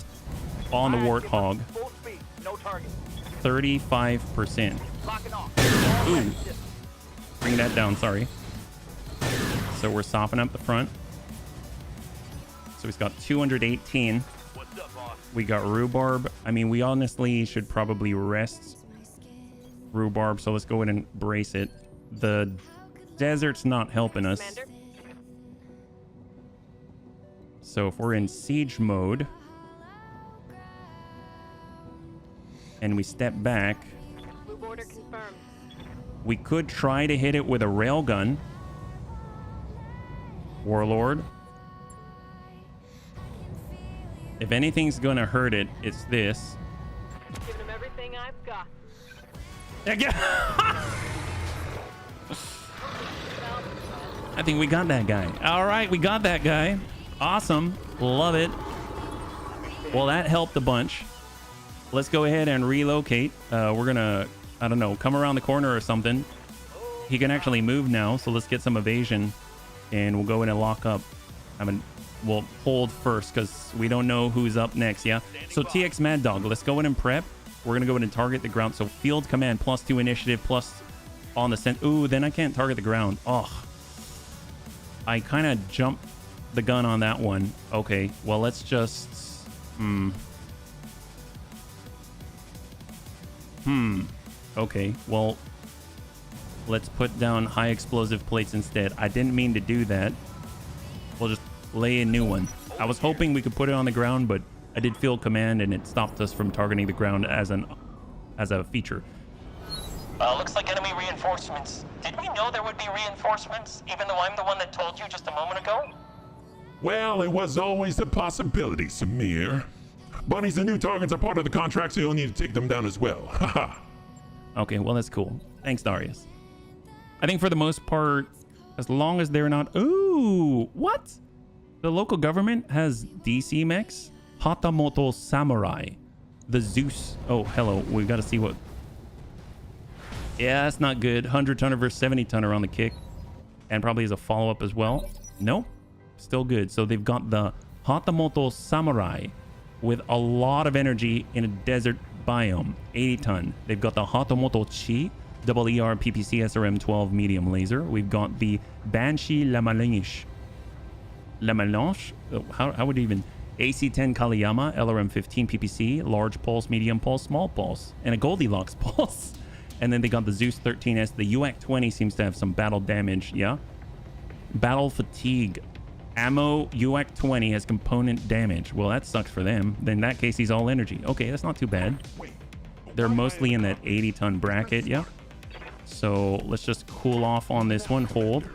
on the Warthog. Full speed. No target. 35%. Locking off. Ooh. Bring that down, sorry. So we're softening up the front. So he's got 218. What's up, boss? We got Rhubarb. I mean, we honestly should probably rest Rhubarb, so let's go ahead and brace it. The desert's not helping us. Commander? So if we're in siege mode and we step back, Move order confirmed. we could try to hit it with a railgun. Warlord. If anything's gonna hurt it, it's this. Giving him everything I've got. Again. I think we got that guy. All right, we got that guy. Awesome. Love it. Well, that helped a bunch. Let's go ahead and relocate. We're gonna, I don't know, come around the corner or something. He can actually move now, so let's get some evasion, and we'll go in and lock up. We'll hold first because we don't know who's up next. Yeah. So TX Mad Dog, let's go in and prep. We're gonna go in and target the ground. So field command +2 initiative plus on the center. Ooh, then I can't target the ground. Oh, I kind of jumped the gun on that one. Okay, well let's just okay, well let's put down high explosive plates instead. I didn't mean to do that. We'll just lay a new one. I was hoping we could put it on the ground, but I did field command and it stopped us from targeting the ground as a feature. Looks like enemy reinforcements. Did we know there would be reinforcements, even though I'm the one that told you just a moment ago? Well, it was always a possibility, Samir. Bunnies and new targets are part of the contract, so you'll need to take them down as well. Haha. Okay, well that's cool. Thanks, Darius. I think for the most part, as long as they're not... Ooh, what? The local government has DC mechs? Hatamoto Samurai. The Zeus. Oh, hello. We've got to see what... Yeah, that's not good. 100-tonner versus 70-tonner on the kick. And probably as a follow-up as well. Nope. Still good. So they've got the Hatamoto Samurai with a lot of energy in a desert biome. 80-ton. They've got the Hatamoto Chi. Double ER PPC SRM 12 medium laser. We've got the Banshee La Melange. La Melange? How would you even... AC-10 Kaliyama, LRM 15 PPC, large pulse, medium pulse, small pulse, and a Goldilocks pulse. And then they got the Zeus 13S. The UAC 20 seems to have some battle damage. Yeah. Battle fatigue. Ammo UAC 20 has component damage. Well, that sucks for them. Then in that case, he's all energy. Okay, that's not too bad. They're mostly in that 80-ton bracket. Yeah. So let's just cool off on this one. Hold.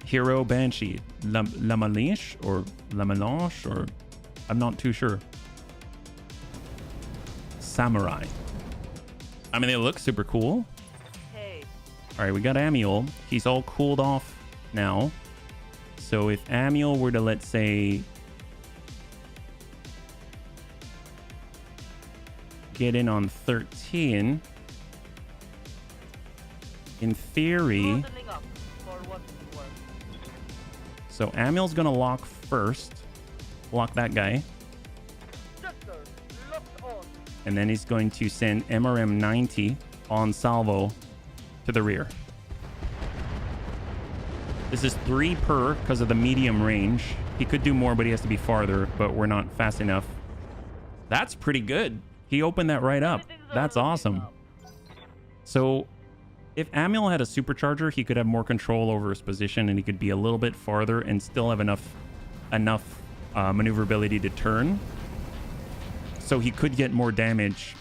Hero Banshee. La Melange or La Melange or I'm not too sure. Samurai. I mean, they look super cool. Hey. All right, we got Amiel. He's all cooled off now. So if Amiel were to, let's say, get in on 13, in theory... So Amiel's gonna lock first. Lock that guy. And then he's going to send MRM 90 on salvo to the rear. This is 3 per because of the medium range. He could do more, but he has to be farther, but we're not fast enough. That's pretty good. He opened that right up. That's awesome. So if Amiel had a supercharger, he could have more control over his position and he could be a little bit farther and still have enough maneuverability to turn. So he could get more damage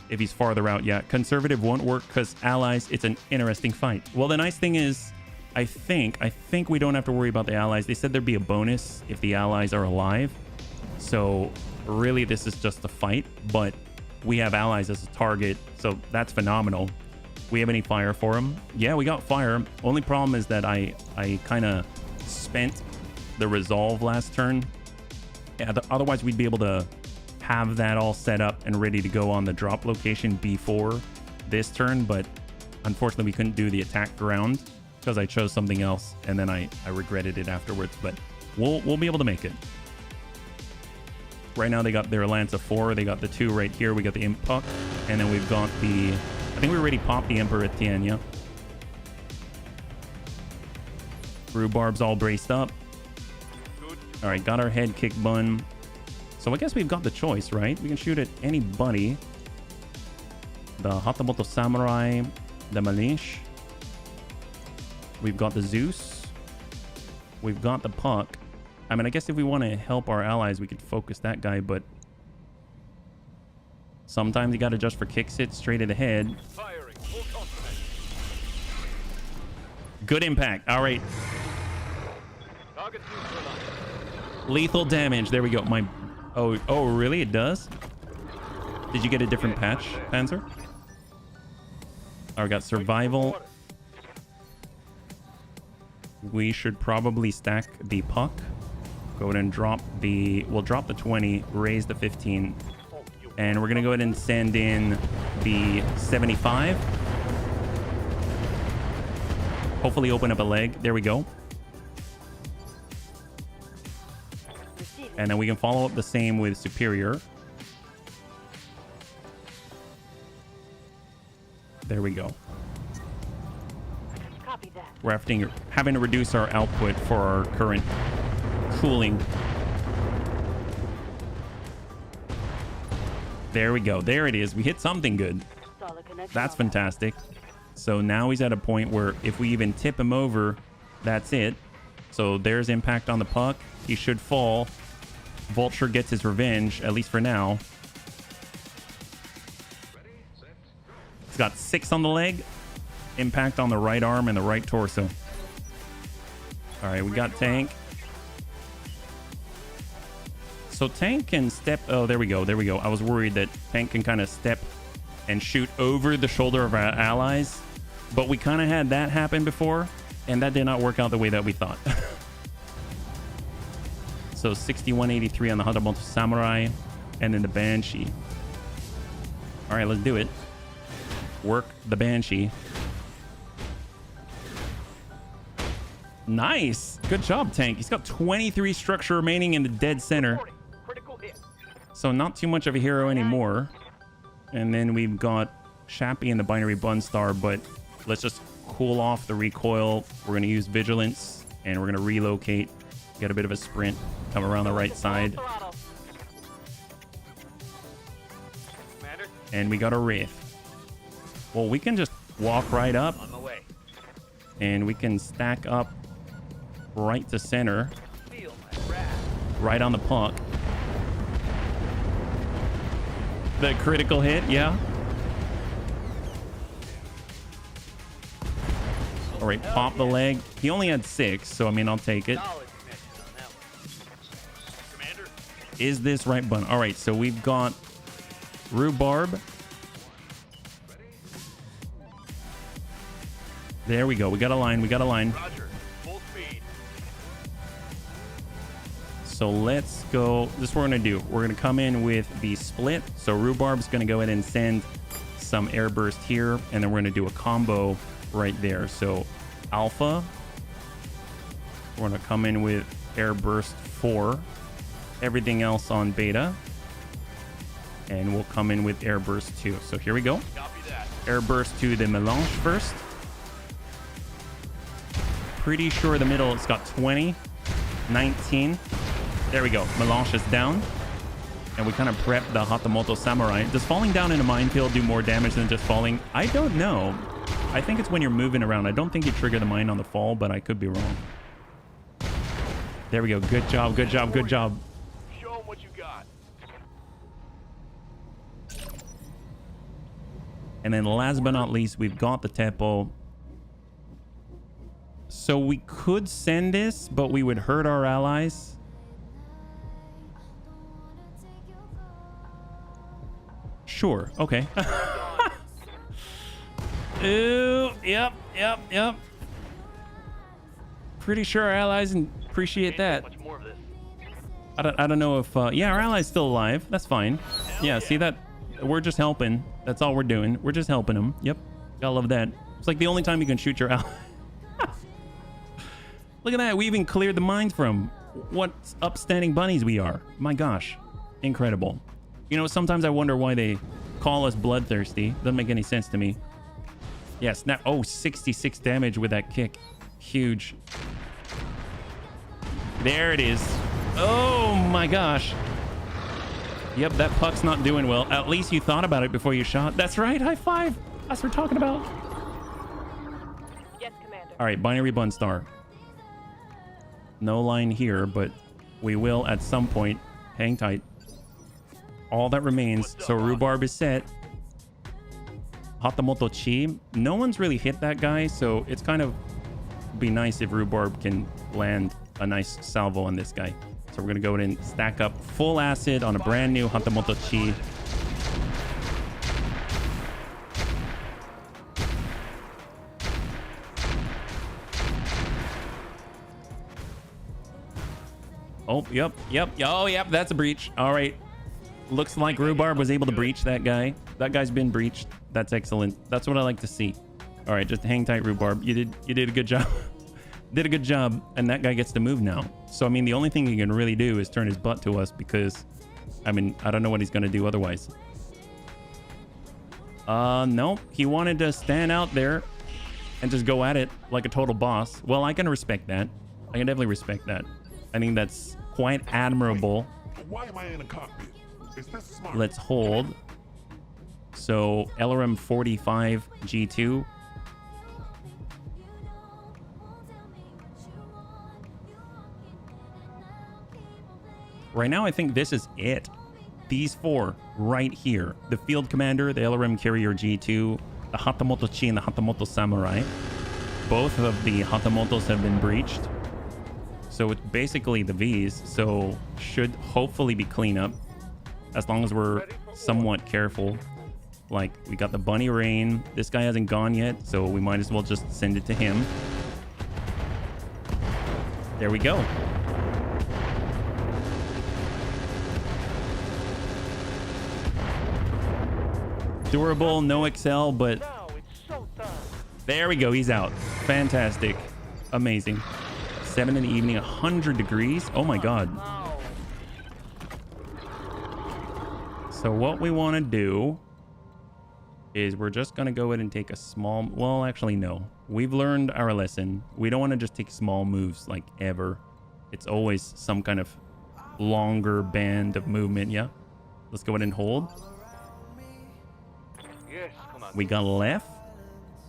if he's farther out. Yeah, conservative won't work because allies, it's an interesting fight. Well, the nice thing is, I think we don't have to worry about the allies. They said there'd be a bonus if the allies are alive. So really, this is just a fight, but we have allies as a target. So that's phenomenal. We have any fire for them? Yeah, we got fire. Only problem is that I kind of spent the resolve last turn. Yeah, otherwise we'd be able to have that all set up and ready to go on the drop location before this turn, but unfortunately we couldn't do the attack ground because I chose something else and then I regretted it afterwards, but we'll be able to make it. Right now they got their Lance of 4, they got the 2 right here, we got the Imp Puck, and then we've got the, I think we already popped the Emperor Etienne, yeah. Rhubarb's all braced up. All right, got our head kick bun. So I guess we've got the choice, right? We can shoot at anybody. The Hatamoto Samurai, the Melange. We've got the Zeus. We've got the Puck. I mean, I guess if we want to help our allies, we could focus that guy, but sometimes you got to just for kicks hit straight at the head. Firing full complement. Good impact. All right. Target neutralized. Lethal damage. There we go. Oh, really? It does? Did you get a different patch, Panzer? Oh, we got survival. We should probably stack the puck. Go ahead and drop the... We'll drop the 20, raise the 15. And we're going to go ahead and send in the 75. Hopefully open up a leg. There we go. And then we can follow up the same with Superior. There we go. Copy that. We're having to reduce our output for our current cooling. There we go. There it is. We hit something good. Solid connection. That's fantastic. So now he's at a point where if we even tip him over, that's it. So there's impact on the puck. He should fall. Vulture gets his revenge, at least for now. He's got 6 on the leg. Impact on the right arm and the right torso. All right, we got tank. So tank can step... Oh, there we go. There we go. I was worried that tank can kind of step and shoot over the shoulder of our allies. But we kind of had that happen before, and that did not work out the way that we thought. So 6183 on the Hatamoto Samurai, and then the Banshee. All right, let's do it. Work the Banshee. Nice. Good job, tank. He's got 23 structure remaining in the dead center. Critical hit. So not too much of a hero anymore. And then we've got Shappy and the Binary Bun Star, but let's just cool off the recoil. We're going to use Vigilance, and we're going to relocate. Get a bit of a sprint. Come around the right side. Commander, And we got a Wraith. Well, we can just walk right up, on my way. and we can stack up right to center, Feel my wrath. right on the puck. The critical hit, yeah. All right, pop the leg. He only had 6, so I mean, I'll take it. Solid connection on that one. Commander, Is this right button? All right, so we've got Rhubarb. There we go. We got a line. We got a line. Roger. Full speed. So let's go. This is what we're going to do. We're going to come in with the split. So Rhubarb's going to go ahead and send some air burst here, and then we're going to do a combo right there. So Alpha, we're going to come in with air burst 4. Everything else on Beta. And we'll come in with air burst 2. So here we go. Copy that. Air burst to the Melange first. Pretty sure the middle it's got 20, 19. There we go. Melange is down. And we kind of prep the Hatamoto Samurai. Does falling down in a minefield do more damage than just falling? I don't know. I think it's when you're moving around. I don't think you trigger the mine on the fall, but I could be wrong. There we go. Good job. Good job. Good job. Show 'em what you got. And then last but not least, we've got the Teppo. So we could send this, but we would hurt our allies. Sure. Okay. Ooh, yep. Pretty sure our allies appreciate that. Much more of this. I don't know if... yeah, our ally's still alive. That's fine. Yeah, see that? We're just helping. That's all we're doing. We're just helping them. Yep. Gotta love that. It's like the only time you can shoot your ally. Look at that. We even cleared the mines from. What upstanding bunnies we are. My gosh. Incredible. You know, sometimes I wonder why they call us bloodthirsty. Doesn't make any sense to me. Yes. Now, oh, 66 damage with that kick. Huge. There it is. Oh my gosh. Yep, that puck's not doing well. At least you thought about it before you shot. That's right. High five. That's what we're talking about. Yes, Commander. All right, Binary Bun Star. No line here, but we will at some point. Hang tight. All that remains. So Rhubarb is set. Hatamoto Chi. No one's really hit that guy, so it's kind of be nice if Rhubarb can land a nice salvo on this guy. So we're gonna go ahead and stack up full acid on a brand new Hatamoto Chi. Oh, yep. Oh, yep, that's a breach. All right. Looks like Rhubarb was able to breach that guy. That guy's been breached. That's excellent. That's what I like to see. All right, just hang tight, Rhubarb. You did a good job. Did a good job, and that guy gets to move now. So, I mean, the only thing he can really do is turn his butt to us because, I mean, I don't know what he's going to do otherwise. Nope. He wanted to stand out there and just go at it like a total boss. Well, I can respect that. I can definitely respect that. I think that's quite admirable. Why am I in a cockpit? Is this smart? Let's hold. So LRM 45 G2. Right now, I think this is it. These four right here. The Field Commander, the LRM Carrier G2, the Hatamoto Chi, and the Hatamoto Samurai. Both of the Hatamotos have been breached. So it's basically the V's. So should hopefully be cleanup. As long as we're somewhat careful. Like, we got the Bunny Rain. This guy hasn't gone yet, so we might as well just send it to him. There we go. Durable, no Excel, but there we go. He's out. Fantastic. Amazing. 7 in the evening, 100 degrees. Oh my God. So what we want to do is we're just going to go ahead and take a small... Well, actually, no. We've learned our lesson. We don't want to just take small moves like ever. It's always some kind of longer band of movement. Yeah. Let's go ahead and hold. We got left.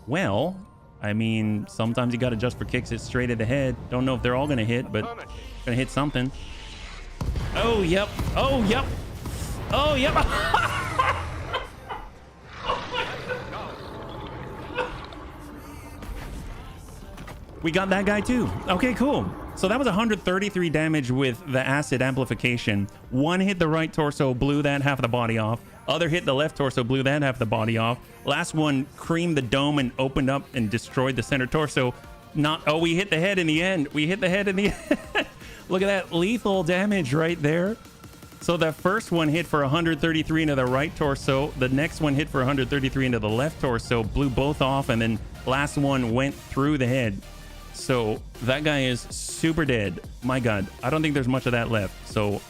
Well, I mean, sometimes you got to just for kicks it straight at the head. Don't know if they're all going to hit, but going to hit something. Oh, yep. Oh, yep. Oh, yep. We got that guy too. Okay, cool. So that was 133 damage with the acid amplification. One hit the right torso, blew that half the body off. Other hit the left torso, blew that half the body off. Last one creamed the dome and opened up and destroyed the center torso. Oh, we hit the head in the end. We hit the head in the end. Look at that lethal damage right there. So that first one hit for 133 into the right torso. The next one hit for 133 into the left torso, blew both off, and then last one went through the head. So that guy is super dead. My God, I don't think there's much of that left. So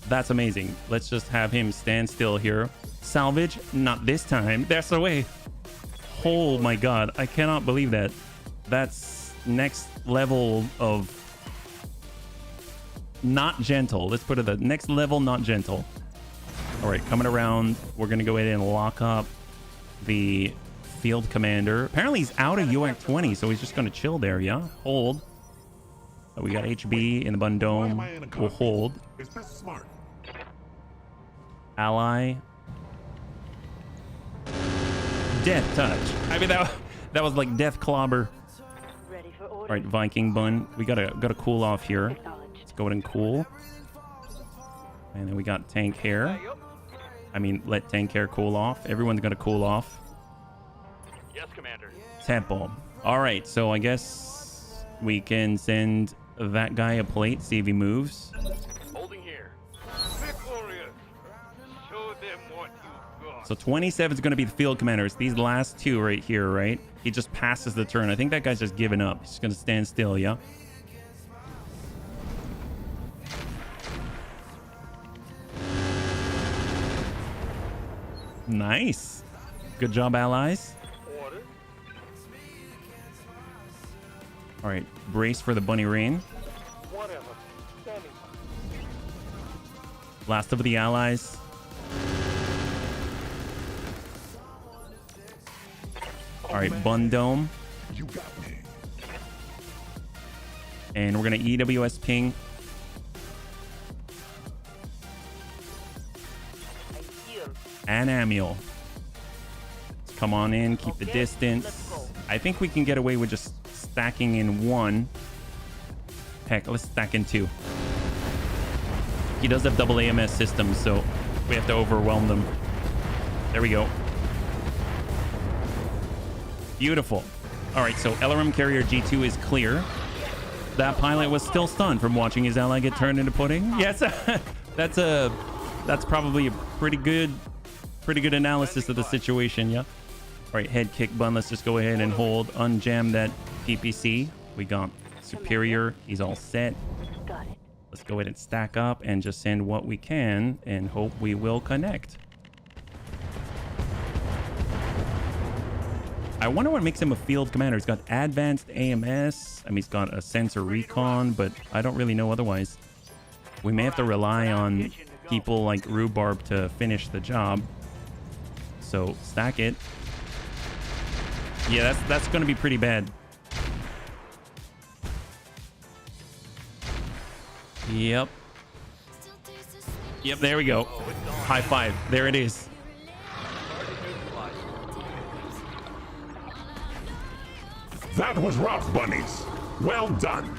that's amazing. Let's just have him stand still here. Salvage, not this time. That's the way. Oh my God, I cannot believe that. That's next level of not gentle. Let's put it the next level, not gentle. All right, coming around. We're going to go ahead and lock up the Field Commander. Apparently he's out of UAC 20, so he's just going to chill there, yeah? Hold. We got HB in the Bun Dome. We'll hold. Is this smart? Ally. Death Touch. I mean, that was like Death Clobber. All right, Viking Bun. We gotta cool off here. Let's go ahead and cool. And then we got Tank Hair. I mean, let Tank Hair cool off. Everyone's gonna cool off. Yes, Commander. Temple. All right, so I guess we can send that guy a plate, see if he moves. Holding here. Victorious. Show them what you've got. So 27 is going to be the Field Commanders. These last two right here, right? He just passes the turn. I think that guy's just giving up. He's just going to stand still, yeah? Nice. Good job, allies. Order. All right, brace for the Bunny Rain. Whatever. Standing. Last of the allies. All right, Bun Dome. You got me. And we're going to EWS ping. And Amiel. Come on in, keep the distance. I think we can get away with just stacking in one. Heck, let's stack in two. He does have double AMS systems, so we have to overwhelm them. There we go. Beautiful. All right, so LRM carrier G2 is clear. That pilot was still stunned from watching his ally get turned into pudding. Yes, that's probably a pretty good analysis of the situation. Yeah. All right, head kick bun. Let's just go ahead and hold, unjam that PPC. We got superior. He's all set. Let's go ahead and stack up and just send what we can and hope we will connect. I wonder what makes him a field commander. He's got advanced AMS. I mean, he's got a sensor recon, but I don't really know otherwise. We may have to rely on people like Rhubarb to finish the job. So stack it. Yeah, that's going to be pretty bad. Yep. Yep, there we go. High five. There it is. That was rough, bunnies. Well done.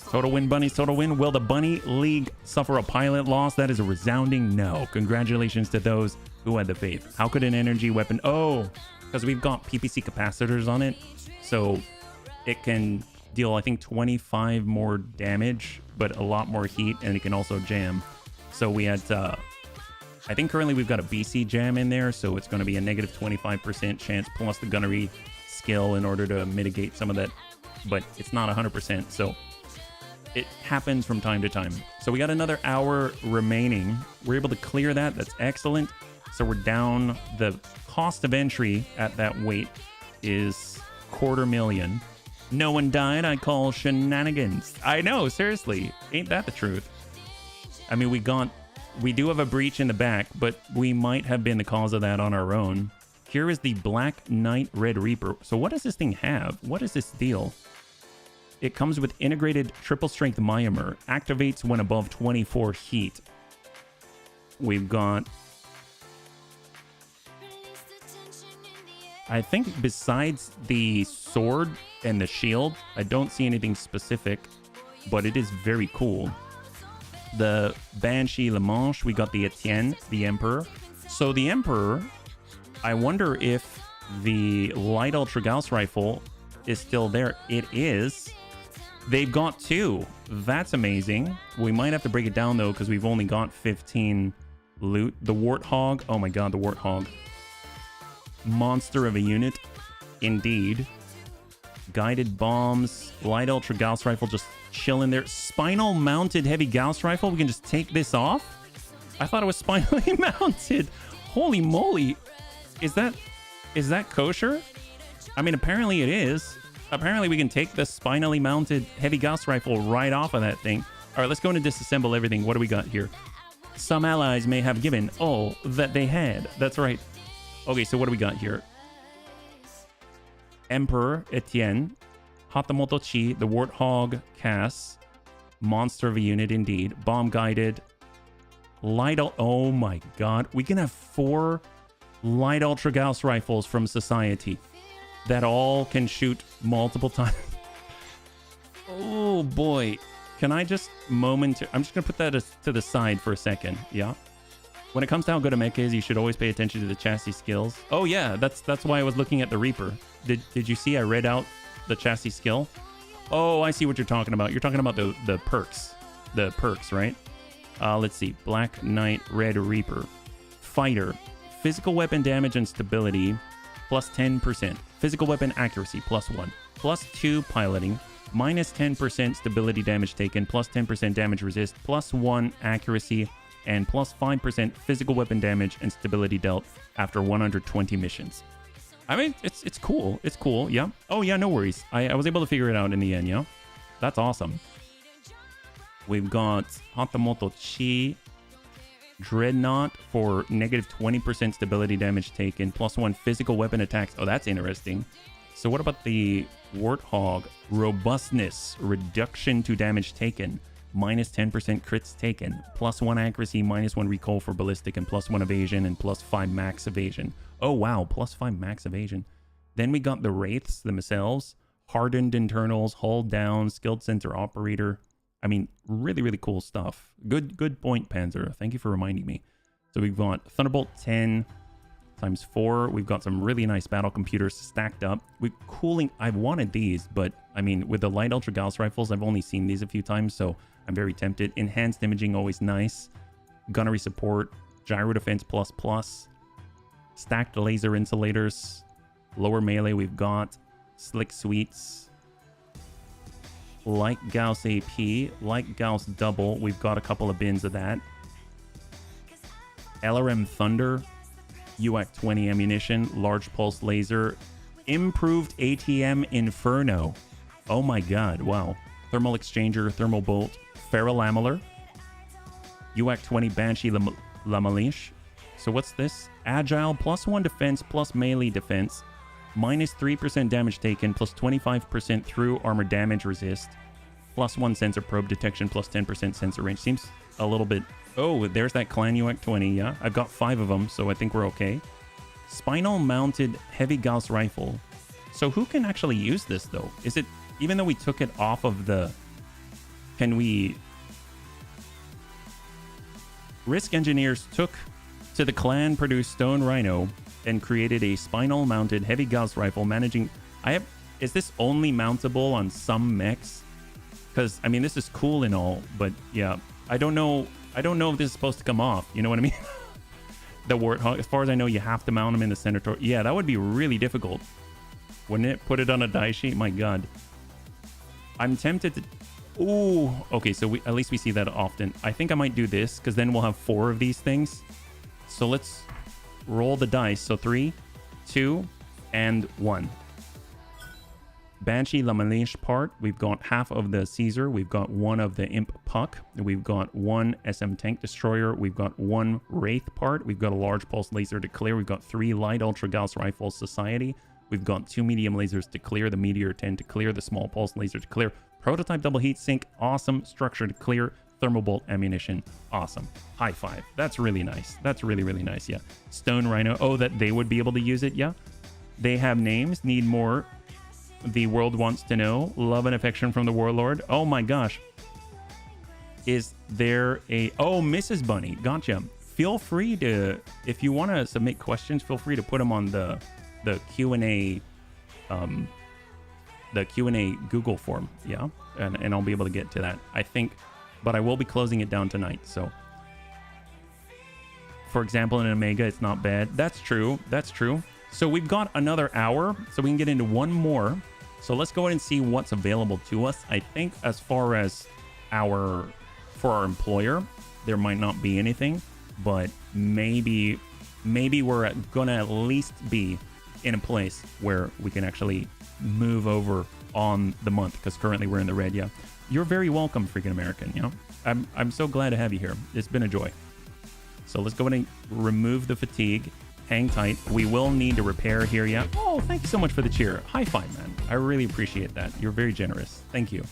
Total win, bunnies. Total win. Will the Bunny League suffer a pilot loss? That is a resounding no. Congratulations to those who had the faith. How could an energy weapon... Oh, because we've got PPC capacitors on it. So it can deal, I think, 25 more damage, but a lot more heat, and it can also jam. So we had... I think currently we've got a BC jam in there, so it's going to be a negative 25% chance plus the gunnery skill in order to mitigate some of that, but it's not 100%, so it happens from time to time. So we got another hour remaining. We're able to clear that. That's excellent. So we're down. The cost of entry at that weight is $250,000. No one died. I call shenanigans. I know, seriously, ain't that the truth? I mean, we do have a breach in the back, but we might have been the cause of that on our own. Here is the Black Knight Red Reaper. So what does this thing have? What is this deal? It comes with integrated triple strength Myomer. Activates when above 24 heat. We've got... I think besides the sword and the shield, I don't see anything specific, but it is very cool. The Banshee Le Manche, we got the Etienne, the Emperor. So the Emperor... I wonder if the light ultra Gauss rifle is still there. It is. They've got two. That's amazing. We might have to break it down though, because we've only got 15 loot. The Warthog. Oh my god, the Warthog. Monster of a unit. Indeed. Guided bombs. Light ultra Gauss rifle just chilling there. Spinal mounted heavy Gauss rifle. We can just take this off. I thought it was spinally mounted. Holy moly. Is that kosher? I mean, apparently it is. Apparently we can take the spinally mounted heavy Gauss rifle right off of that thing. All right, let's go and disassemble everything. What do we got here? Some allies may have given all that they had. That's right. Okay, so what do we got here? Emperor Etienne, Hatamoto Chi, the Warthog Cass, Monster of a unit indeed, Bomb Guided, Light... Oh my god. We can have 4... Light Ultra Gauss rifles from Society that all can shoot multiple times. Oh boy. Can I just I'm just going to put that to the side for a second. Yeah. When it comes to how good a mech is, you should always pay attention to the chassis skills. Oh yeah, that's why I was looking at the Reaper. Did you see I read out the chassis skill? Oh, I see what you're talking about. You're talking about the perks. The perks, right? Let's see. Black Knight Red Reaper. Fighter. Physical weapon damage and stability, plus 10%. Physical weapon accuracy, plus 1. Plus 2 piloting, minus 10% stability damage taken, plus 10% damage resist, plus 1 accuracy, and plus 5% physical weapon damage and stability dealt after 120 missions. I mean, it's cool. It's cool, yeah. Oh, yeah, no worries. I was able to figure it out in the end, yeah. That's awesome. We've got Hatamoto Chi Dreadnought for negative 20% stability damage taken, plus 1 physical weapon attacks. Oh, that's interesting. So what about the Warthog? Robustness, reduction to damage taken, minus 10% crits taken, plus 1 accuracy, minus 1 recoil for ballistic, and plus 1 evasion, and plus 5 max evasion. Oh, wow, plus 5 max evasion. Then we got the Wraiths themselves, hardened internals, hull down, skilled sensor operator. I mean, really, really cool stuff. Good point, Panzer. Thank you for reminding me. So we've got Thunderbolt 10 times 4. We've got some really nice battle computers stacked up. With cooling, I've wanted these, but I mean, with the light ultra Gauss rifles, I've only seen these a few times, so I'm very tempted. Enhanced imaging, always nice. Gunnery support, gyro defense plus, stacked laser insulators, lower melee. We've got slick sweets, light Gauss AP, light Gauss double. We've got a couple of bins of that. LRM Thunder, UAC 20 ammunition, large pulse laser, improved ATM Inferno. Oh my god, wow. Thermal exchanger, thermal bolt, ferrolamellar, UAC 20 Banshee Lamalish. So what's this? Agile, +1 defense, plus melee defense, -3% damage taken, plus 25% through armor damage resist, +1 sensor probe detection, plus 10% sensor range. Seems a little bit... Oh, there's that Clan UAC 20, yeah. I've got 5 of them, so I think we're okay. Spinal mounted heavy Gauss rifle. So who can actually use this, though? Is it... Even though we took it off of the... Can we... Risk engineers took to the clan-produced Stone Rhino and created a spinal-mounted heavy Gauss rifle managing... Is this only mountable on some mechs? Because, I mean, this is cool and all, but yeah, I don't know if this is supposed to come off. You know what I mean? The Warthog, as far as I know, you have to mount them in the center. Yeah, that would be really difficult. Wouldn't it? Put it on a die sheet? My god. I'm tempted to... Ooh, okay, so at least we see that often. I think I might do this, because then we'll have 4 of these things. So let's roll the dice. So 3, 2, and 1. Banshee Lamalish part. We've got half of the Caesar. We've got 1 of the Imp Puck. We've got 1 SM Tank Destroyer. We've got 1 Wraith part. We've got a large pulse laser to clear. We've got 3 light ultra Gauss rifles Society. We've got 2 medium lasers to clear. The Meteor 10 to clear. The small pulse laser to clear. Prototype double heat sink. Awesome. Structure to clear. Thermal bolt ammunition. Awesome. High five. That's really nice. That's really, really nice. Yeah. Stone Rhino. Oh, that they would be able to use it. Yeah. They have names. Need more. The world wants to know. Love and affection from the warlord. Oh my gosh. Is there a... Oh, Mrs. Bunny. Gotcha. Feel free to... If you want to submit questions, feel free to put them on the Q&A... the Q&A Google form. Yeah. And I'll be able to get to that, I think. But I will be closing it down tonight, so... For example, in Omega, it's not bad. That's true. That's true. So we've got another hour, so we can get into one more. So let's go ahead and see what's available to us. I think as far as for our employer, there might not be anything, but maybe we're gonna at least be in a place where we can actually move over on the month, because currently we're in the red. Yeah, you're very welcome, freaking American. You know, I'm so glad to have you here. It's been a joy. So let's go ahead and remove the fatigue. Hang tight. We will need to repair here, yeah. Oh, thank you so much for the cheer. High five, man. I really appreciate that. You're very generous. Thank you.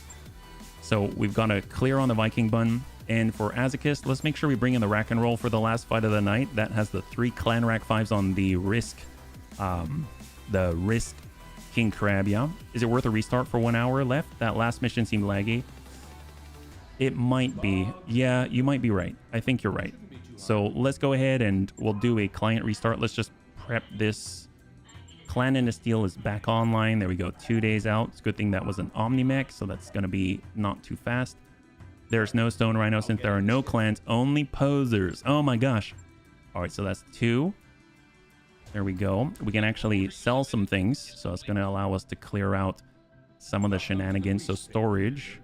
So we've got to clear on the Viking bun. And for Azakist, let's make sure we bring in the rack and roll for the last fight of the night. That has the 3 clan rack 5s on the Risk King Crab, yeah. Is it worth a restart for 1 hour left? That last mission seemed laggy. It might be. Yeah, you might be right. I think you're right. So let's go ahead and we'll do a client restart. Let's just prep this. Clan into Steel is back online. There we go. 2 days out. It's a good thing that was an Omnimech, so that's going to be not too fast. There's no Stone Rhino since there are no clans, only posers. Oh my gosh. All right, so that's 2. There we go. We can actually sell some things, so it's going to allow us to clear out some of the shenanigans. So storage.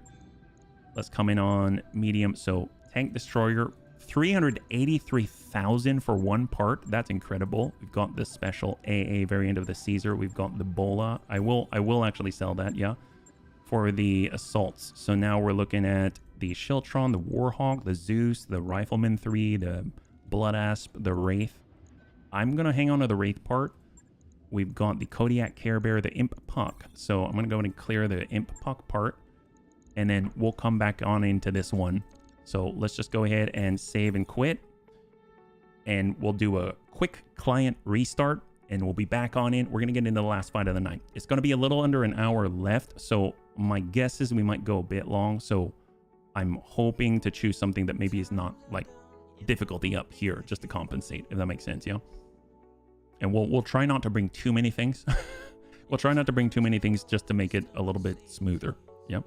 Let's come in on medium. So Tank Destroyer. 383,000 for 1 part. That's incredible. We've got the special AA variant of the Caesar. We've got the Bola. I will actually sell that, yeah, for the assaults. So now we're looking at the Shiltron, the Warhawk, the Zeus, the Rifleman 3, the Blood Asp, the Wraith. I'm going to hang on to the Wraith part. We've got the Kodiak Care Bear, the Imp Puck. So I'm going to go and clear the Imp Puck part, and then we'll come back on into this one. So let's just go ahead and save and quit. And we'll do a quick client restart. And we'll be back on in. We're going to get into the last fight of the night. It's going to be a little under an hour left. So my guess is we might go a bit long. So I'm hoping to choose something that maybe is not like difficulty up here just to compensate, if that makes sense, yeah? And we'll try not to bring too many things. We'll try not to bring too many things just to make it a little bit smoother, yeah?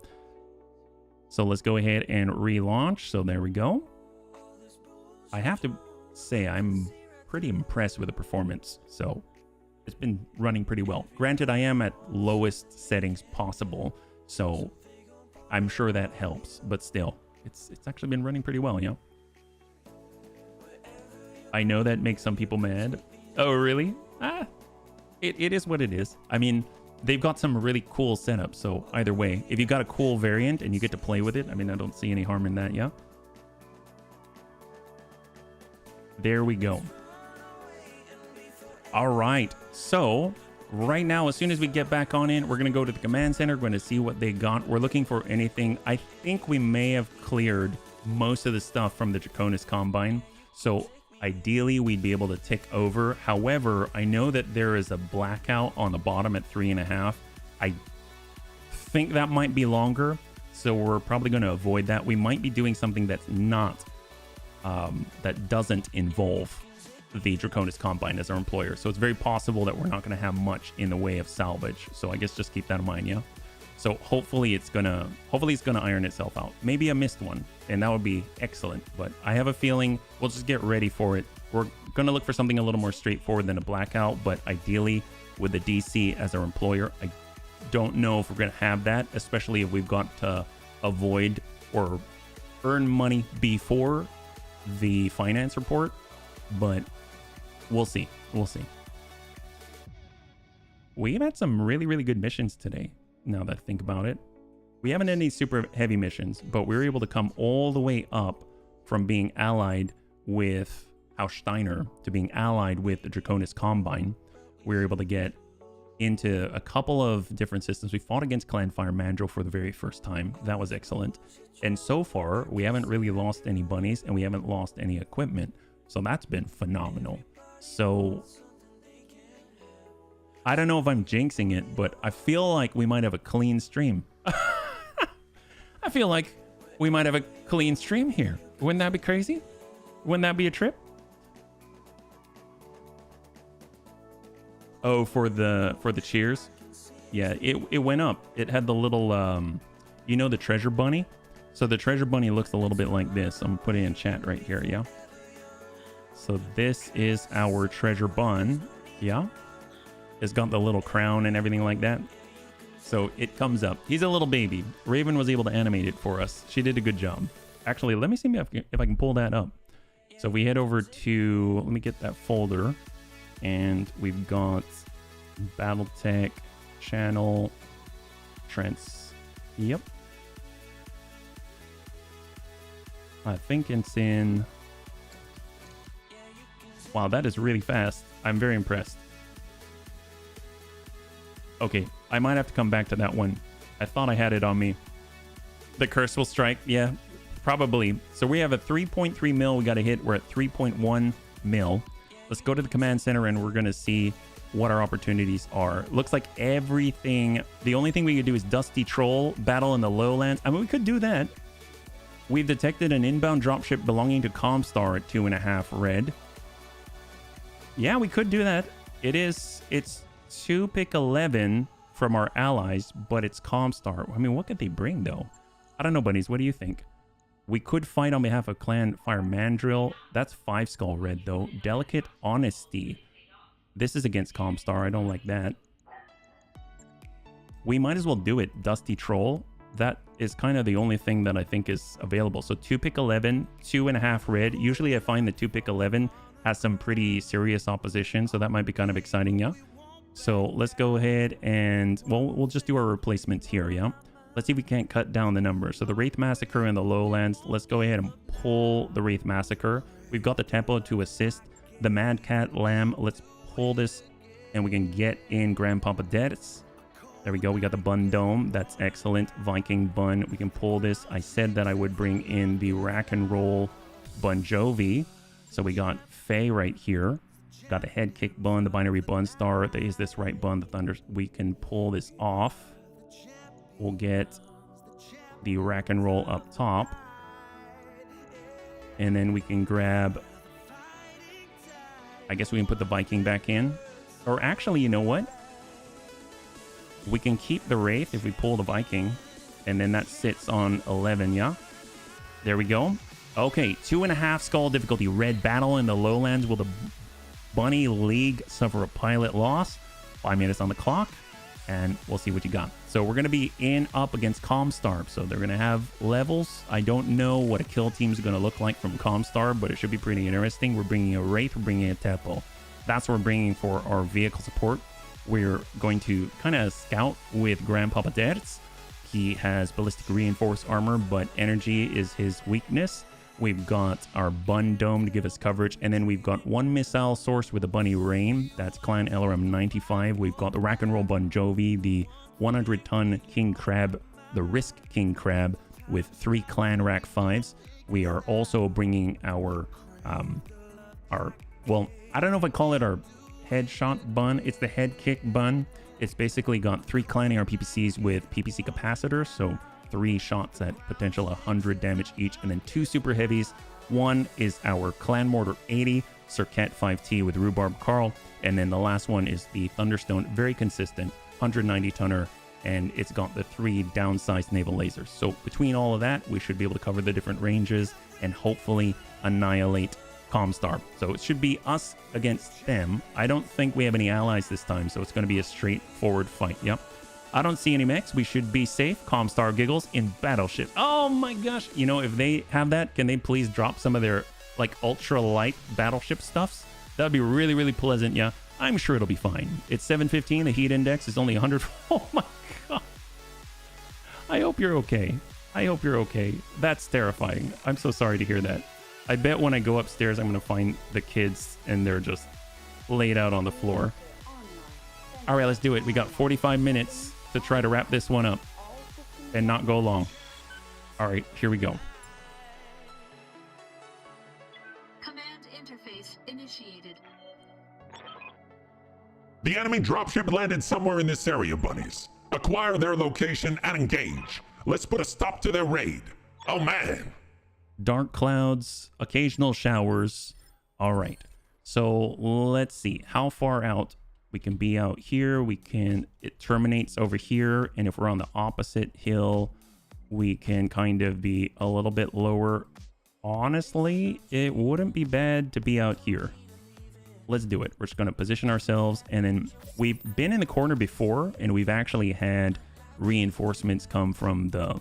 So let's go ahead and relaunch. So there we go. I have to say I'm pretty impressed with the performance. So it's been running pretty well. Granted, I am at lowest settings possible, so I'm sure that helps, but still, it's actually been running pretty well, yeah? I know that makes some people mad. Oh, really? It is what it is. I mean, they've got some really cool setups, so either way, if you got a cool variant and you get to play with it, I mean, I don't see any harm in that, yeah? There we go. All right, so right now, as soon as we get back on in, we're going to go to the command center. We're going to see what they got. We're looking for anything. I think we may have cleared most of the stuff from the Draconis Combine. So ideally, we'd be able to tick over. However, I know that there is a blackout on the bottom at 3.5. I think that might be longer. So we're probably going to avoid that. We might be doing something that's not, that doesn't involve the Draconis Combine as our employer. So it's very possible that we're not going to have much in the way of salvage. So I guess just keep that in mind, yeah? So hopefully it's gonna iron itself out. Maybe a missed one, and that would be excellent. But I have a feeling we'll just get ready for it. We're gonna look for something a little more straightforward than a blackout, but ideally with the DC as our employer, I don't know if we're gonna have that, especially if we've got to avoid or earn money before the finance report. But we'll see. We'll see. We've had some really, really good missions today, now that I think about it. We haven't had any super heavy missions, but we were able to come all the way up from being allied with Steiner to being allied with the Draconis Combine. We were able to get into a couple of different systems. We fought against Clan Fire Mandrill for the very first time. That was excellent. And so far, we haven't really lost any bunnies, and we haven't lost any equipment. So that's been phenomenal. So I don't know if I'm jinxing it, but I feel like we might have a clean stream. I feel like we might have a clean stream here. Wouldn't that be crazy? Wouldn't that be a trip? Oh, for the cheers? Yeah, it went up. It had the little, you know, the treasure bunny? So the treasure bunny looks a little bit like this. I'm putting it in chat right here, yeah? So this is our treasure bun, yeah? It's got the little crown and everything like that. So it comes up. He's a little baby. Raven was able to animate it for us. She did a good job. Actually, let me see if I can pull that up. So we head over to, let me get that folder. And we've got Battletech, channel, Trents. Yep. I think it's in... Wow, that is really fast. I'm very impressed. Okay, I might have to come back to that one. I thought I had it on me. The curse will strike. Yeah, probably. So we have a 3.3 mil we got to hit. We're at 3.1 mil. Let's go to the command center and we're going to see what our opportunities are. Looks like everything. The only thing we could do is Dusty Troll, battle in the lowlands. I mean, we could do that. We've detected an inbound dropship belonging to Comstar at 2.5 red. Yeah, we could do that. It's 2 pick 11 from our allies, but it's Comstar. I mean, what could they bring though? I don't know, buddies. What do you think? We could fight on behalf of Clan Fire Mandrill. That's 5 skull red though. Delicate Honesty. This is against Comstar. I don't like that. We might as well do it. Dusty Troll. That is kind of the only thing that I think is available. So 2 pick 11, 2.5 red. Usually I find the 2 pick 11 has some pretty serious opposition, so that might be kind of exciting, yeah? So let's go ahead and, well, we'll just do our replacements here, yeah? Let's see if we can't cut down the numbers. So the Wraith Massacre in the lowlands, let's go ahead and pull the Wraith Massacre. We've got the Tempo to assist. The Mad Cat Lamb, let's pull this and we can get in Grandpapa Deaths. There we go, we got the Bun Dome, that's excellent. Viking Bun, we can pull this. I said that I would bring in the Rack and Roll Bon Jovi. So we got Faye right here. Got the Head Kick Bun, the Binary Bun Star. There is this right bun, the Thunder. We can pull this off. We'll get the rack and roll up top. And then we can grab... I guess we can put the Viking back in. Or actually, you know what? We can keep the Wraith if we pull the Viking. And then that sits on 11, yeah? There we go. Okay, 2.5 skull difficulty. Red battle in the lowlands. Will the Bunny League suffer a pilot loss? 5 minutes on the clock. And we'll see what you got. So we're going to be up against Comstar. So they're going to have levels. I don't know what a kill team is going to look like from Comstar, but it should be pretty interesting. We're bringing a Wraith. We're bringing a Tepo. That's what we're bringing for our vehicle support. We're going to kind of scout with Grandpapa Dertz. He has ballistic reinforced armor, but energy is his weakness. We've got our Bun Dome to give us coverage, and then we've got one missile source with a Bunny Rain. That's Clan LRM 95. We've got the Rack and Roll Bon Jovi, the 100-ton King Crab, the Risk King Crab with 3 Clan Rack 5s. We are also bringing our, well, I don't know if I call it our headshot bun. It's the head kick bun. It's basically got 3 Clan AR PPCs with PPC capacitors, so 3 shots at potential 100 damage each, and then 2 super heavies. One is our Clan Mortar 80 Cirquette 5T with Rhubarb Carl, and then the last one is the Thunderstone, very consistent 190 tonner, and it's got the 3 downsized naval lasers. So between all of that, we should be able to cover the different ranges and hopefully annihilate Comstar. So it should be us against them. I don't think we have any allies this time, so it's going to be a straightforward fight. Yep. I don't see any mechs. We should be safe. Comstar giggles in battleship. Oh my gosh. You know, if they have that, can they please drop some of their like ultra light battleship stuffs? That'd be really, really pleasant. Yeah, I'm sure it'll be fine. It's 715. The heat index is only 100. Oh my god. I hope you're okay. I hope you're okay. That's terrifying. I'm so sorry to hear that. I bet when I go upstairs, I'm going to find the kids and they're just laid out on the floor. All right, let's do it. We got 45 minutes to try to wrap this one up and not go long. All right, here we go. Command interface initiated. The enemy dropship landed somewhere in this area, bunnies. Acquire their location and engage. Let's put a stop to their raid. Oh man. Dark clouds, occasional showers. All right. So let's see how far out we can be out here. It terminates over here. And if we're on the opposite hill, we can kind of be a little bit lower. Honestly, it wouldn't be bad to be out here. Let's do it. We're just going to position ourselves. And then we've been in the corner before, and we've actually had reinforcements come from the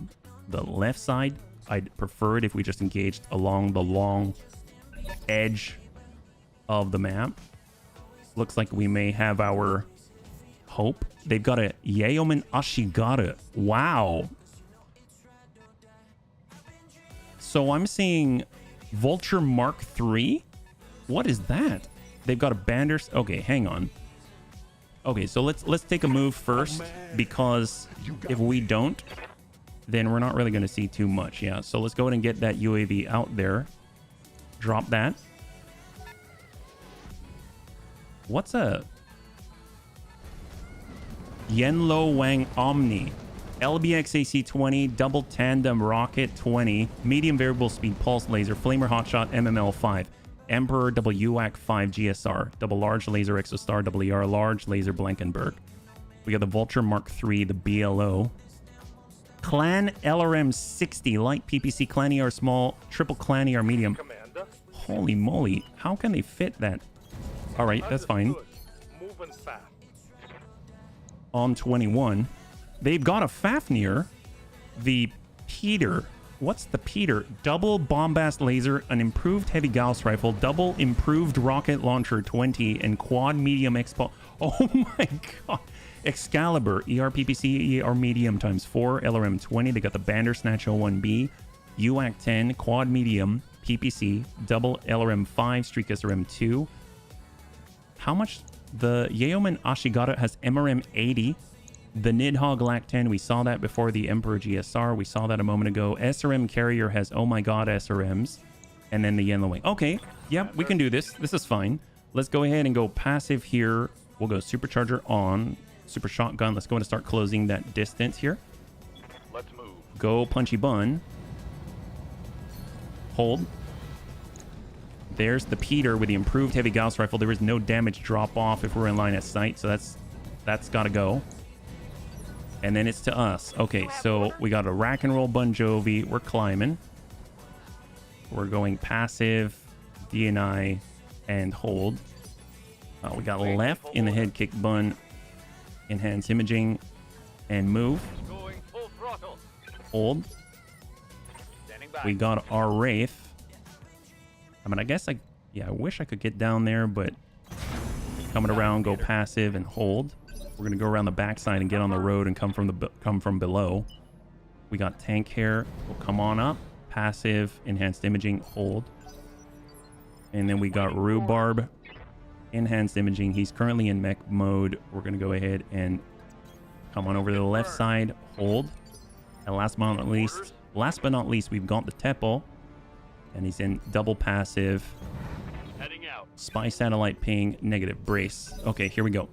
left side. I'd prefer it if we just engaged along the long edge of the map. Looks like we may have our hope. They've got a Yeoman Ashigata. Wow. So I'm seeing Vulture Mark III. What is that? They've got a Banders. Okay, hang on. Okay, so let's take a move first, because if we don't, then we're not really going to see too much. Yeah, so let's go ahead and get that UAV out there. Drop that. What's a Yenlo Wang Omni? LBX AC-20, double tandem rocket 20, medium variable speed pulse laser, flamer hotshot MML5, Emperor WUAC 5 GSR, double large laser Exostar, double ER large laser Blankenberg. We got the Vulture Mark III, the BLO. Clan LRM 60, light PPC, Clan ER small, triple Clan ER medium. Commander. Holy moly, how can they fit that? All right, that's fine. Moving fast. On 21, they've got a Fafnir, the Peter. What's the Peter? Double bombast laser, an improved heavy Gauss rifle, double improved rocket launcher 20, and quad medium expo. Oh my god. Excalibur, ERPPC, ER medium times 4, LRM 20. They got the Bandersnatch 01B, UAC 10, quad medium, PPC, double LRM 5, Streak SRM 2. How much? The Yeoman Ashigata has MRM 80. The Nidhogg LAC 10, we saw that before the Emperor GSR. We saw that a moment ago. SRM Carrier has, oh my god, SRMs. And then the Yenlo Wing. Okay, yep, we can do this. This is fine. Let's go ahead and go passive here. We'll go Supercharger on. Super Shotgun. Let's go and start closing that distance here. Let's move. Go Punchy Bun. Hold. There's the Peter with the improved heavy Gauss rifle. There is no damage drop off if we're in line of sight, so that's got to go. And then it's to us. Okay, so we got a rack and roll Bon Jovi. We're climbing. We're going passive, DNI, and hold. We got left in the head kick bun, enhance imaging, and move. Hold. We got our Wraith. I mean, I guess I wish I could get down there, but coming around, go passive and hold. We're gonna go around the backside and get on the road and come from below. We got tank hair. We'll come on up. Passive, enhanced imaging, hold. And then we got Rhubarb, enhanced imaging. He's currently in mech mode. We're gonna go ahead and come on over to the left side, hold. And last but not least, we've got the Tepo, and he's in double passive. Heading out. Spy satellite ping, negative brace. Okay, here we go.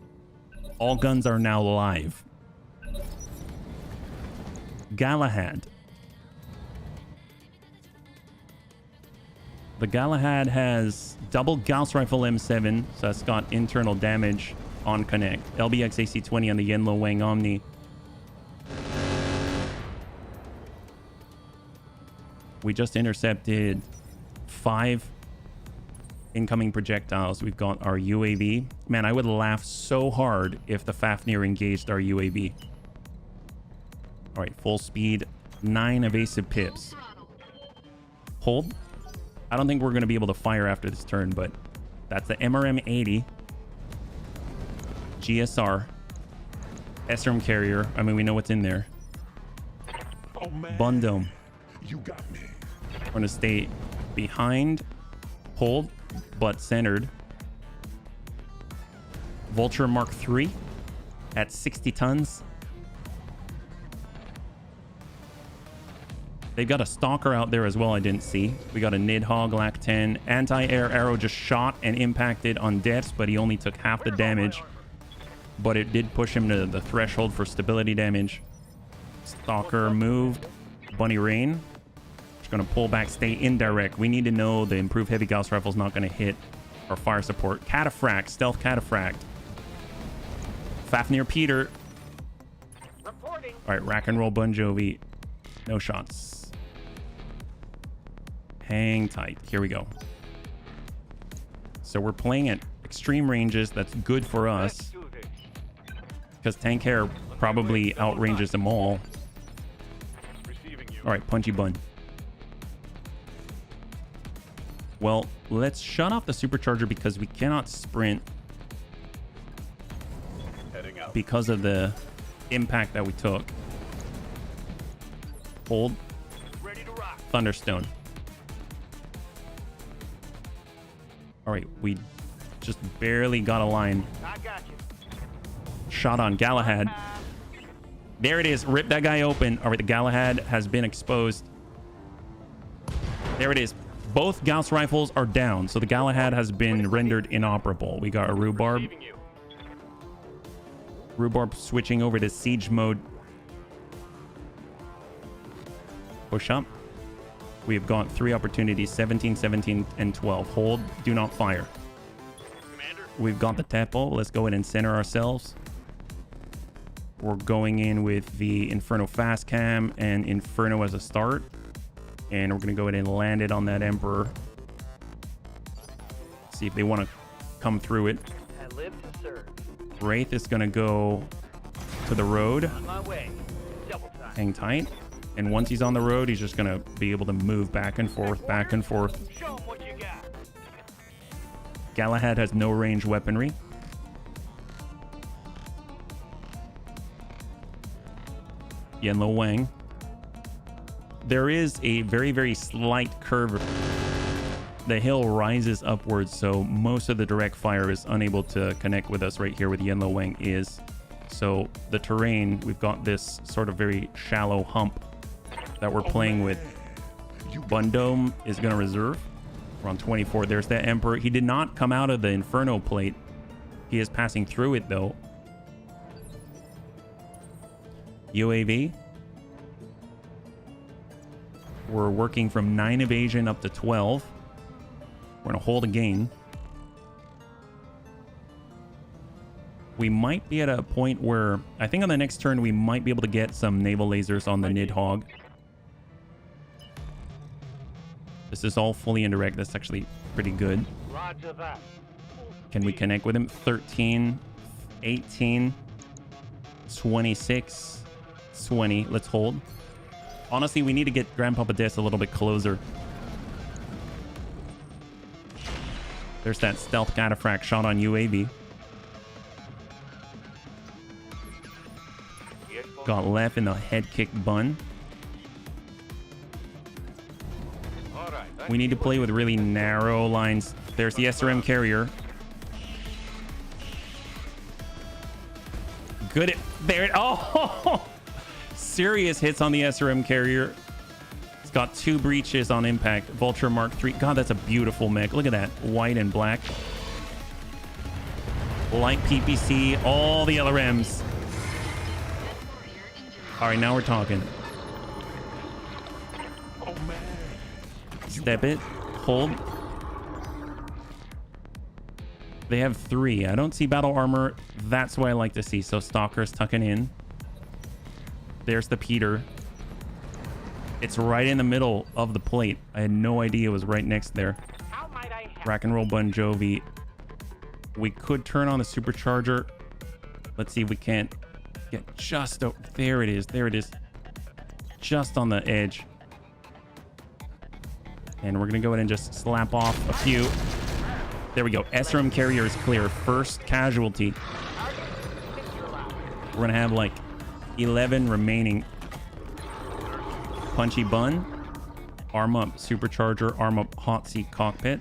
All guns are now live. Galahad. The Galahad has double Gauss rifle M7, so that's got internal damage on connect. LBX AC-20 on the Yenlo Wang Omni. We just intercepted 5 incoming projectiles. We've got our UAV. Man, I would laugh so hard if the Fafnir engaged our UAV. All right, full speed, 9 evasive pips. Hold. I don't think we're going to be able to fire after this turn, but that's the MRM-80. GSR. SRM carrier. I mean, we know what's in there. Oh, man. Bundome. You got me. We're going to stay behind. Hold, but centered. Vulture Mark III at 60 tons. They've got a stalker out there as well I didn't see. We got a Nidhogg LAC 10. Anti-air arrow just shot and impacted on deaths, but he only took half the damage. But it did push him to the threshold for stability damage. Stalker moved. Bunny Rain. Just going to pull back, stay indirect. We need to know the improved heavy Gauss rifle is not going to hit our fire support. Cataphract. Stealth Cataphract. Fafnir Peter. Reporting. All right, rack and roll Bon Jovi. No shots. Hang tight. Here we go. So we're playing at extreme ranges. That's good for us, because tank hair probably outranges them all. All right, Punchy Bun. Well, let's shut off the supercharger because we cannot sprint because of the impact that we took. Hold. Thunderstone. All right, we just barely got a line. I got you. Shot on Galahad. There it is. Rip that guy open. All right, the Galahad has been exposed. There it is. Both Gauss rifles are down, so the Galahad has been rendered inoperable. We got a Rhubarb. Rhubarb switching over to siege mode. Push up. We have got 3 opportunities, 17, 17, and 12. Hold. Do not fire. Commander. We've got the Tepo. Let's go in and center ourselves. We're going in with the Inferno fast cam and Inferno as a start. And we're going to go in and land it on that Emperor. See if they want to come through it. I live to serve. Wraith is going to go to the road. On my way. Double time. Hang tight. And once he's on the road, he's just going to be able to move back and forth, back and forth. Show 'em what you got. Galahad has no range weaponry. Yenlo Wang. There is a very, very slight curve. The hill rises upwards, so most of the direct fire is unable to connect with us right here where the Yenlo Wang is. So the terrain, we've got this sort of very shallow hump that we're playing with. Bundome is going to reserve. We're on 24. There's that Emperor. He did not come out of the Inferno plate. He is passing through it, though. UAV. We're working from 9 evasion up to 12. We're going to hold again. We might be at a point where I think on the next turn we might be able to get some naval lasers on the Nidhogg. This is all fully indirect. That's actually pretty good. Roger that. Can we connect with him? 13, 18, 26, 20. Let's hold. Honestly, we need to get Grandpapa Des a little bit closer. There's that stealth cataphract shot on UAV. Got left in the head kick bun. We need to play with really narrow lines. There's the SRM carrier. Good. There. Oh, serious hits on the SRM carrier. It's got 2 breaches on impact. Vulture Mark III. God, that's a beautiful mech. Look at that. White and black. Light PPC. All the LRMs. All right, now we're talking. Oh, man. Step it. Hold. They have 3. I don't see battle armor. That's what I like to see. So Stalker's tucking in. There's the Peter. It's right in the middle of the plate. I had no idea it was right next there. Rack and roll Bon Jovi. We could turn on the supercharger. Let's see if we can't get just... Oh, there it is. There it is. Just on the edge. And we're going to go ahead and just slap off a few. There we go. SRM carrier is clear. First casualty. We're going to have like 11 remaining. Punchy Bun. Arm up supercharger. Arm up hot seat cockpit.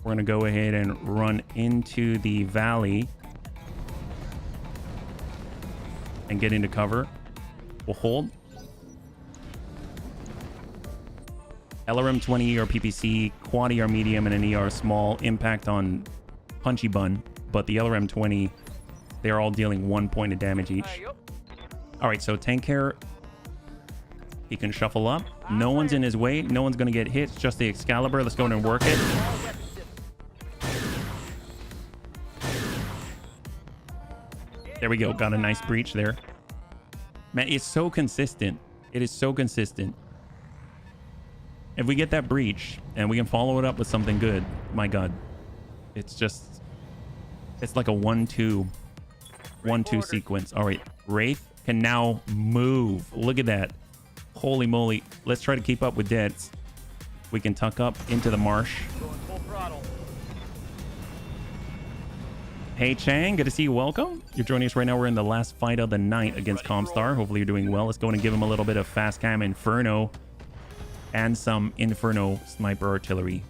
We're going to go ahead and run into the valley. And get into cover. We'll hold. LRM 20 ER PPC, quad ER medium, and an ER small. Impact on Punchy Bun, but the LRM 20, they're all dealing 1 point of damage each. All right, so tank care, he can shuffle up. No one's in his way. No one's going to get hit. It's just the Excalibur. Let's go in and work it. There we go. Got a nice breach there. Man, it's so consistent. It is so consistent. If we get that breach and we can follow it up with something good, my God, it's just, it's like a 1-2 sequence. All right, Wraith can now move. Look at that. Holy moly. Let's try to keep up with Deads. We can tuck up into the marsh. Hey Chang, good to see you. Welcome. You're joining us right now. We're in the last fight of the night against Comstar. Hopefully you're doing well. Let's go in and give him a little bit of fast cam Inferno and some Inferno sniper artillery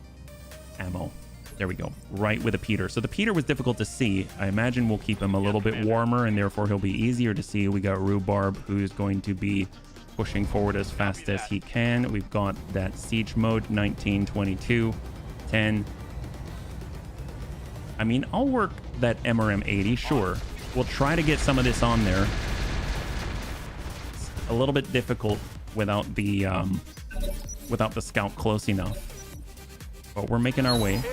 ammo. There we go. Right with the Peter. So the Peter was difficult to see. I imagine we'll keep him a little bit warmer and therefore he'll be easier to see. We got Rhubarb, who's going to be pushing forward as fast as he can. We've got that siege mode, 19, 22, 10. I mean, I'll work that MRM 80, sure. We'll try to get some of this on there. It's a little bit difficult without the scout close enough. But we're making our way.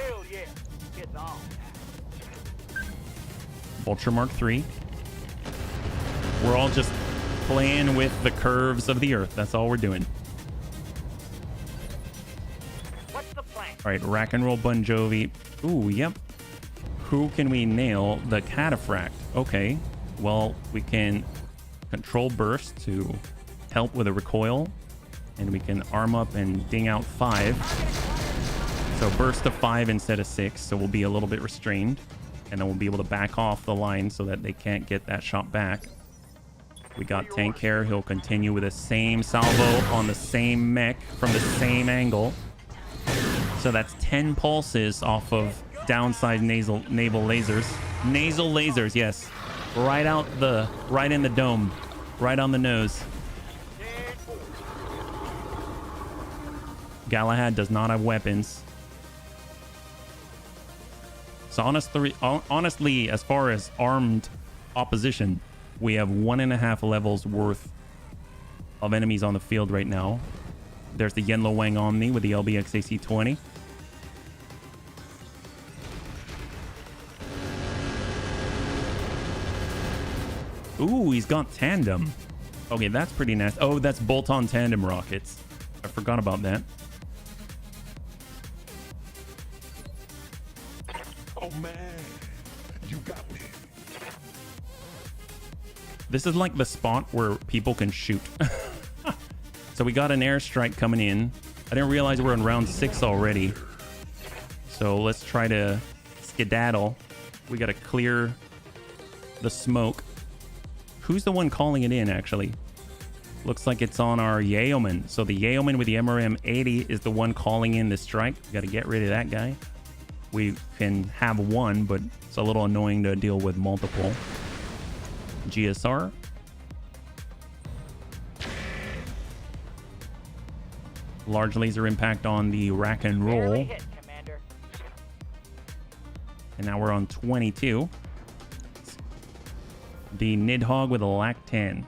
Vulture Mark III. We're all just playing with the curves of the earth. That's all we're doing. What's the plan? All right, Rack and Roll Bon Jovi. Ooh, yep. Who can we nail? The Cataphract. Okay. Well, we can control burst to help with a recoil. And we can arm up and ding out 5. So burst to 5 instead of 6. So we'll be a little bit restrained. And then we'll be able to back off the line so that they can't get that shot back. We got tank care. He'll continue with the same salvo on the same mech from the same angle. So that's 10 pulses off of downside naval lasers. Nasal lasers, yes. Right in the dome. Right on the nose. Galahad does not have weapons. So honestly, as far as armed opposition, we have 1.5 levels worth of enemies on the field right now. There's the Yenlo Wang Omni with the LBX AC-20. Ooh, he's got tandem. Okay, that's pretty nice. Oh, that's bolt-on tandem rockets. I forgot about that. Oh man, you got me. This is like the spot where people can shoot. So we got an airstrike coming in. I didn't realize we're in round 6 already. So let's try to skedaddle. We got to clear the smoke. Who's the one calling it in, actually? Looks like it's on our Yeoman. So the Yeoman with the MRM-80 is the one calling in the strike. We got to get rid of that guy. We can have one, but it's a little annoying to deal with multiple. GSR. Large laser impact on the rack and roll. Hit, Commander. And now we're on 22. The Nidhogg with a LAC-10.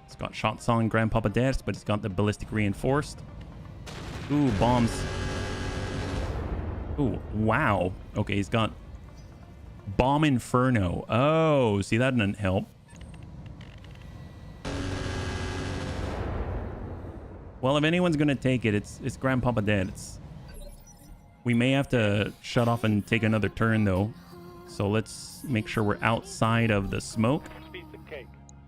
It's got shots on Grandpapa Deaths, but it's got the ballistic reinforced. Ooh, bombs. Ooh, wow. Okay, he's got Bomb Inferno. Oh, see, that didn't help. Well, if anyone's going to take it, it's Grandpapa Deaths. We may have to shut off and take another turn, though. So let's make sure we're outside of the smoke.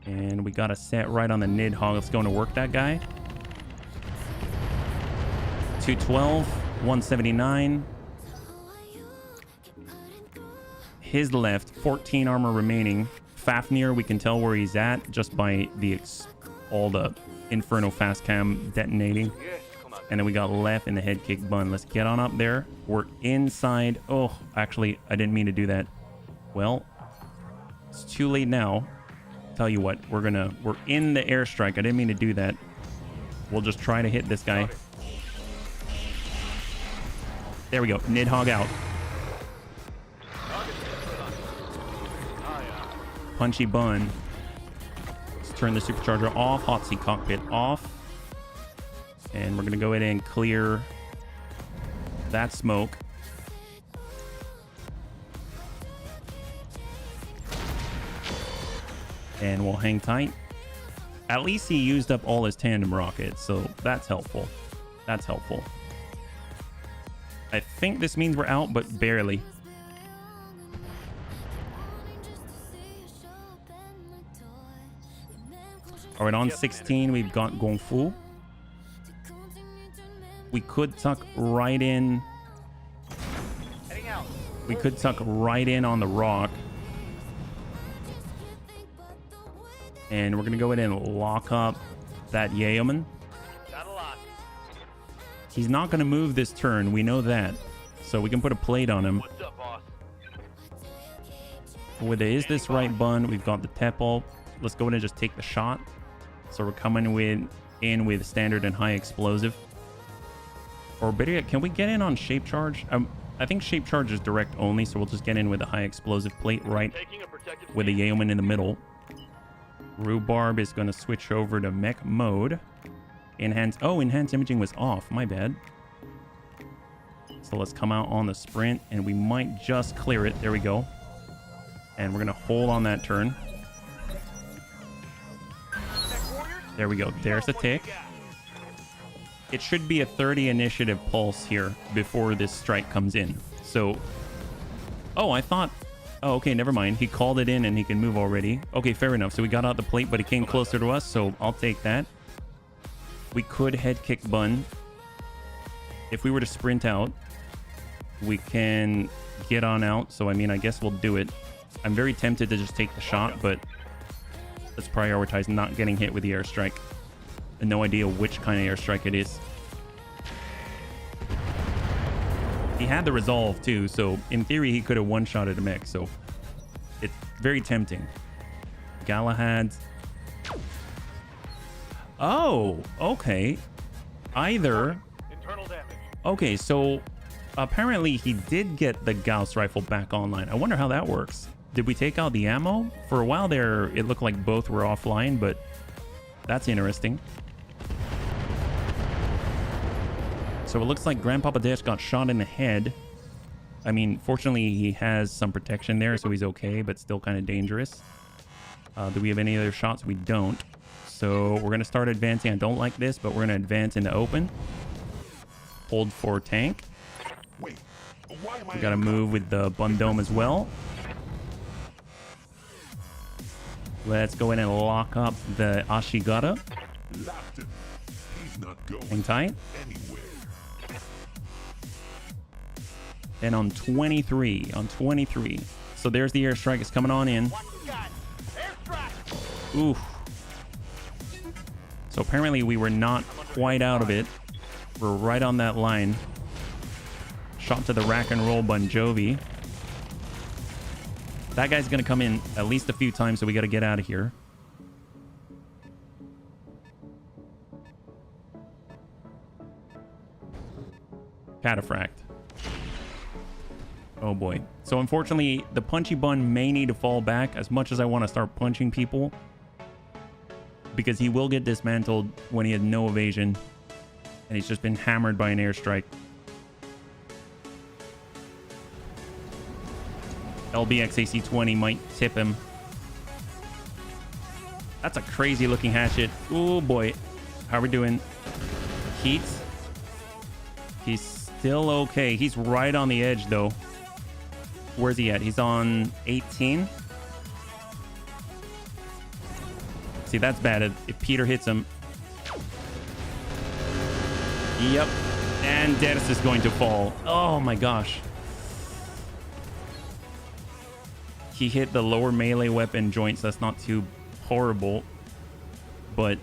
And we got a set right on the Nidhogg. Let's go to work that guy. 212, 179. His left, 14 armor remaining. Fafnir, we can tell where he's at just by the all the Inferno fast cam detonating. And then we got left in the head kick bun. Let's get on up there. We're inside. Oh, actually, I didn't mean to do that. Well, it's too late now. Tell you what, we're in the airstrike. I didn't mean to do that. We'll just try to hit this guy. There we go. Nidhogg out. Punchy bun. Let's turn the supercharger off. Hot seat cockpit off. And we're going to go ahead and clear that smoke. And we'll hang tight. At least he used up all his tandem rockets, so that's helpful. That's helpful. I think this means we're out, but barely. All right, on 16, we've got Gongfu. We could tuck right in. We could tuck right in on the rock. And we're going to go ahead and lock up that Yeoman. He's not going to move this turn. We know that. So we can put a plate on him. What's up, boss? With the Is This Right bun, we've got the Tepal. Let's go ahead and just take the shot. So we're coming in with standard and high explosive. Or better yet, can we get in on shape charge? I think shape charge is direct only, so we'll just get in with a high explosive plate right with the Yeoman in the middle. Rhubarb is going to switch over to mech mode. Enhance imaging was off. My bad. So let's come out on the sprint, and we might just clear it. There we go. And we're going to hold on that turn. There we go. There's the tick. It should be a 30 initiative pulse here before this strike comes in. So, oh, I thought, oh, okay, never mind. He called it in and he can move already. Okay, fair enough. So we got out the plate, but he came closer to us, so I'll take that. We could head kick bun. If we were to sprint out, we can get on out. So, I mean, I guess we'll do it. I'm very tempted to just take the shot, but let's prioritize not getting hit with the airstrike. And no idea which kind of airstrike it is. He had the resolve too, so in theory he could have one-shotted a mech, so it's very tempting. Galahad. Oh, okay. Either. Internal damage. Okay, so apparently he did get the Gauss rifle back online. I wonder how that works. Did we take out the ammo? For a while there, it looked like both were offline, but that's interesting. So it looks like Grandpapa Dash got shot in the head. I mean, fortunately, he has some protection there, so he's okay, but still kind of dangerous. Do we have any other shots? We don't. So we're going to start advancing. I don't like this, but we're going to advance in the open. Hold for tank. Wait, why am I We got to move with the Bundome as well. Let's go in and lock up the Ashigata. Locked him. He's not going Hang tight. anywhere. And on 23. So there's the airstrike. It's coming on in. Oof. So apparently we were not quite out of it. We're right on that line. Shot to the rack and roll Bon Jovi. That guy's going to come in at least a few times, so we got to get out of here. Cataphract. Oh boy. So unfortunately, the Punchy Bun may need to fall back as much as I want to start punching people, because he will get dismantled when he has no evasion and he's just been hammered by an airstrike. LBX AC-20 might tip him. That's a crazy looking hatchet. Oh boy. How are we doing? Heat. He's still okay. He's right on the edge though. Where's he at? He's on 18. See, that's bad if Peter hits him. Yep. And Dennis is going to fall. Oh my gosh. He hit the lower melee weapon joints. That's not too horrible. But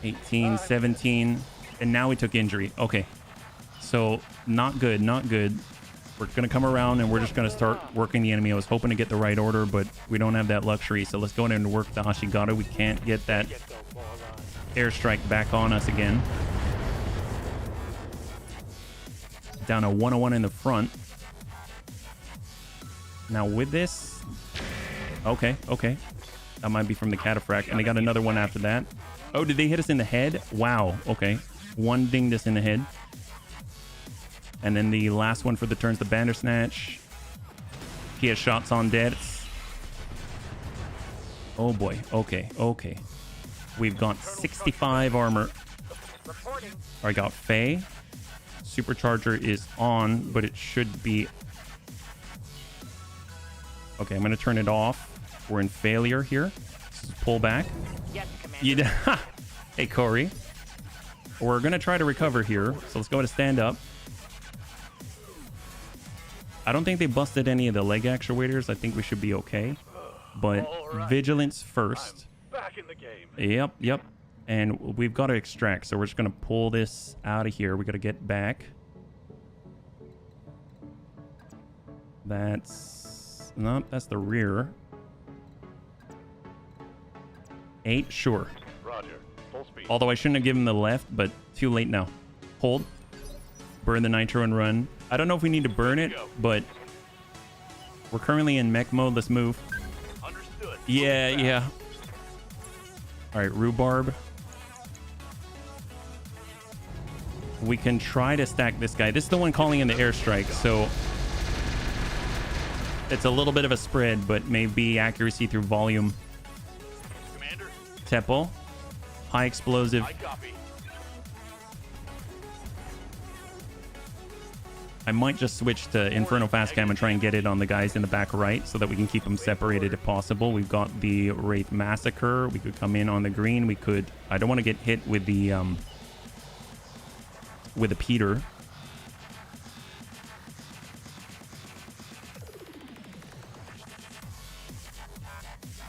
18, 17. And now he took injury. Okay. So not good, not good. We're going to come around and we're just going to start working the enemy. I was hoping to get the right order, but we don't have that luxury. So let's go in and work the Ashigata. We can't get that airstrike back on us again. Down a 101 in the front. Now with this... Okay. That might be from the Cataphract. And they got another one after that. Oh, did they hit us in the head? Wow. Okay. One dinged us in the head. And then the last one for the turn's the Bandersnatch. He has shots on deaths. Oh boy. Okay. We've got 65 armor. I got Faye. Supercharger is on, but it should be... Okay, I'm going to turn it off. We're in failure here. Pull back. Yes, Commander. Hey, Corey. We're going to try to recover here. So let's go ahead and stand up. I don't think they busted any of the leg actuators. I think we should be okay. But vigilance first. Back in the game. Yep. And we've got to extract. So we're just going to pull this out of here. We got to get back. That's... Nope, that's the rear. 8, sure. Roger. Full speed. Although I shouldn't have given the left, but too late now. Hold. Burn the nitro and run. I don't know if we need to burn it, but we're currently in mech mode. Let's move. Understood. Yeah. All right, rhubarb. We can try to stack this guy. This is the one calling in the airstrike, so it's a little bit of a spread, but maybe accuracy through volume. Commander. Temple. High explosive. I copy. I might just switch to Inferno Fast Cam and try and get it on the guys in the back right so that we can keep them separated if possible. We've got the Wraith Massacre. We could come in on the green. We could... I don't want to get hit with the Peter.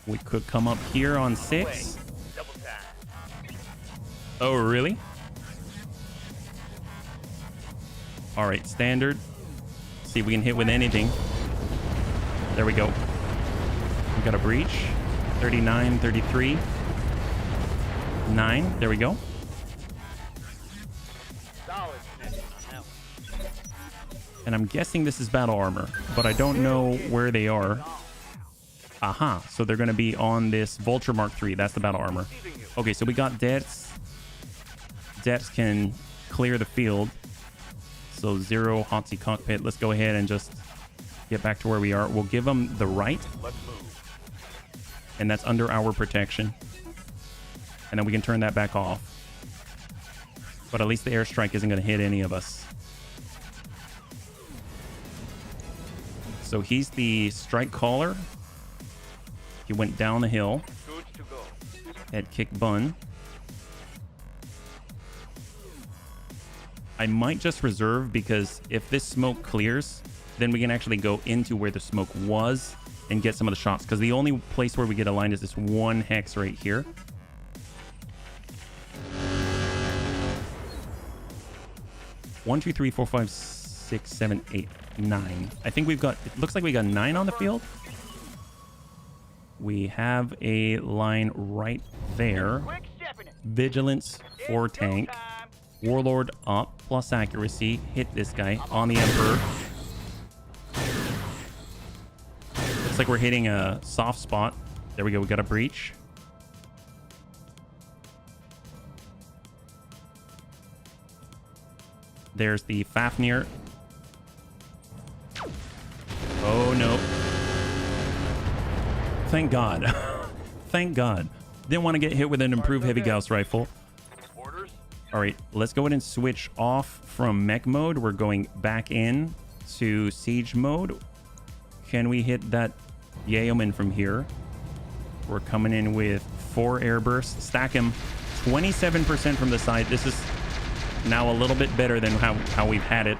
We could come up here on 6. Double tap. Oh, really? All right, standard. See if we can hit with anything. There we go. We got a breach. 39, 33. 9. There we go. Solid connection on that one. And I'm guessing this is battle armor, but I don't know where they are. Aha. So they're going to be on this Vulture Mark III. That's the battle armor. Okay, so we got deaths. Depths can clear the field. So 0 hot seat cockpit. Let's go ahead and just get back to where we are. We'll give them the right. Let's move. And that's under our protection. And then we can turn that back off. But at least the airstrike isn't going to hit any of us. So he's the strike caller. He went down the hill. Good to go. Head kick bun. I might just reserve because if this smoke clears, then we can actually go into where the smoke was and get some of the shots. Because the only place where we get aligned is this one hex right here. One, two, three, four, five, 6, 7, 8, 9. I think we've got, it looks like we got 9 on the field. We have a line right there. Quick stepping it. Vigilance for tank. Warlord up, plus accuracy. Hit this guy on the Emperor. Looks like we're hitting a soft spot. There we go, we got a breach. There's the Fafnir. Oh no. Thank God. Thank God. Didn't want to get hit with an improved heavy Gauss rifle. Orders. All right, let's go ahead and switch off from mech mode. We're going back in to siege mode. Can we hit that Yeoman from here? We're coming in with 4 air bursts. Stack him. 27% from the side. This is now a little bit better than how we've had it.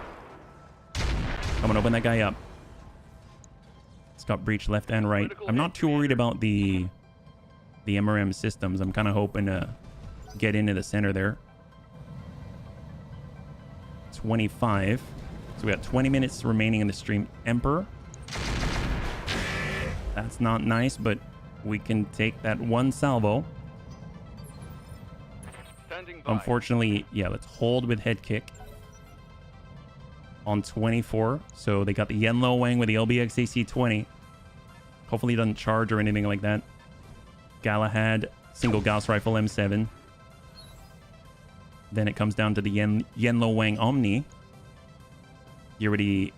Come on, open that guy up. It's got breach left and right. I'm not too worried about the MRM systems. I'm kind of hoping to get into the center there. 25. So we got 20 minutes remaining in the stream. Emperor. That's not nice, but we can take that one salvo. Standing by. Unfortunately, yeah, let's hold with head kick on 24. So they got the Yenlo Wang with the LBX AC-20. Hopefully it doesn't charge or anything like that. Galahad, single Gauss rifle M7. Then it comes down to the Yenlo Wang Omni. He already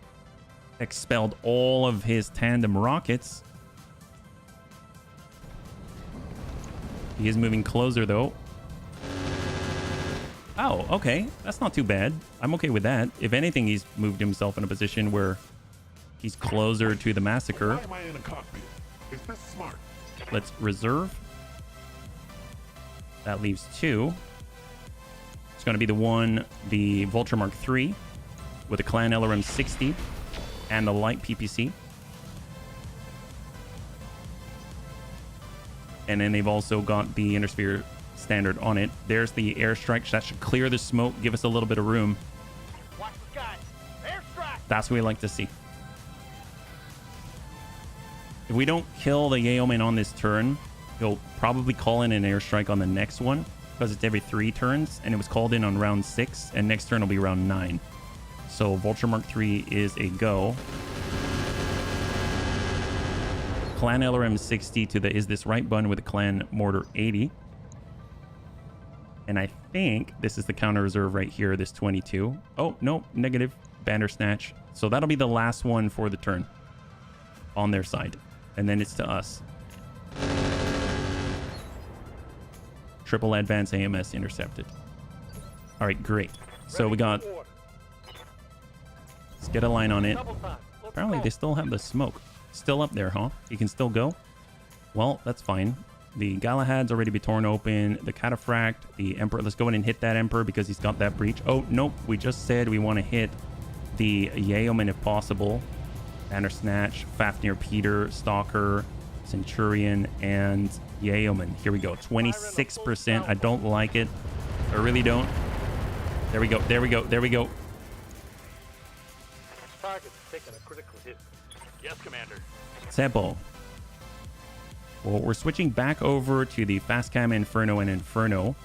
expelled all of his tandem rockets. He is moving closer though. Oh, okay. That's not too bad. I'm okay with that. If anything, he's moved himself in a position where he's closer to the massacre. Why am I in a cockpit? Is this smart? Let's reserve. That leaves 2. It's going to be the Vulture Mark III with the Clan LRM 60 and the light PPC. And then they've also got the Intersphere standard on it. There's the airstrike. That should clear the smoke, give us a little bit of room. Watch the skies. Airstrike. That's what we like to see. If we don't kill the Yeoman on this turn, he'll probably call in an airstrike on the next one because it's every 3 turns, and it was called in on round 6, and next turn will be round 9. So Vulture Mark III is a go. Clan LRM 60 to the Is This Right button with the Clan Mortar 80. And I think this is the counter reserve right here, this 22. Oh, no, negative. Bandersnatch. So that'll be the last one for the turn on their side. And then it's to us. Triple advance AMS intercepted. All right, great. So we got... Let's get a line on it. Apparently they still have the smoke. Still up there, huh? You can still go? Well, that's fine. The Galahad's already been torn open. The Cataphract, the Emperor. Let's go in and hit that Emperor because he's got that breach. Oh, nope. We just said we want to hit the Yeoman if possible. Bandersnatch, Fafnir Peter, Stalker, Centurion, and Yeoman. Here we go. 26%. I don't like it. I really don't. There we go. There we go. There we go. Target's taking a critical hit. Yes, Commander. Sebo. Well, we're switching back over to the Fast Cam Inferno and Inferno.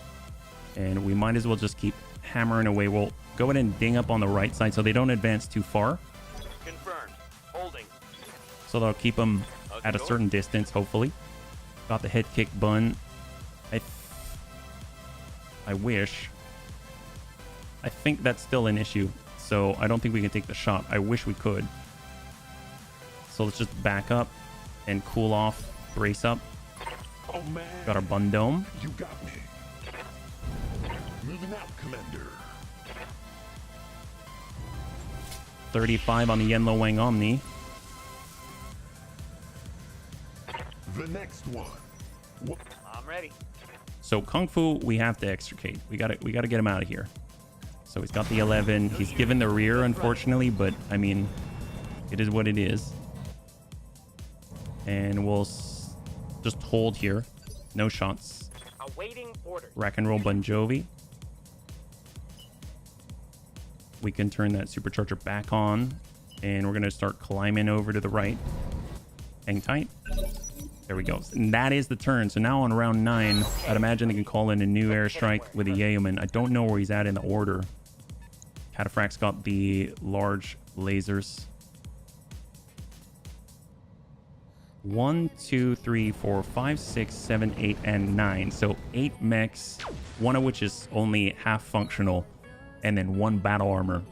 And we might as well just keep hammering away. We'll go ahead and ding up on the right side so they don't advance too far. Confirmed. Holding. So that'll keep them at a certain distance, hopefully. Got the head kick bun. I wish I think that's still an issue. So I don't think we can take the shot. I wish we could. So let's just back up and cool off, brace up. Oh man. Got our bun dome. You got me. Moving out, Commander. 35 on the Yenlo Wang Omni. The next one. I'm ready. So Kung Fu, we have to extricate. We gotta get him out of here. So he's got the 11. He's given the rear, unfortunately, but I mean, it is what it is. And we'll just hold here. No shots. Awaiting orders. Rack and roll Bon Jovi. We can turn that supercharger back on, and we're gonna start climbing over to the right. Hang tight. There we go. And that is the turn. So now on round 9, I'd imagine they can call in a new airstrike with a yeoman. I don't know where he's at in the order. Cataphract's got the large lasers. 1, 2, 3, 4, 5, 6, 7, 8, and 9. So 8 mechs, one of which is only half functional, and then 1 battle armor.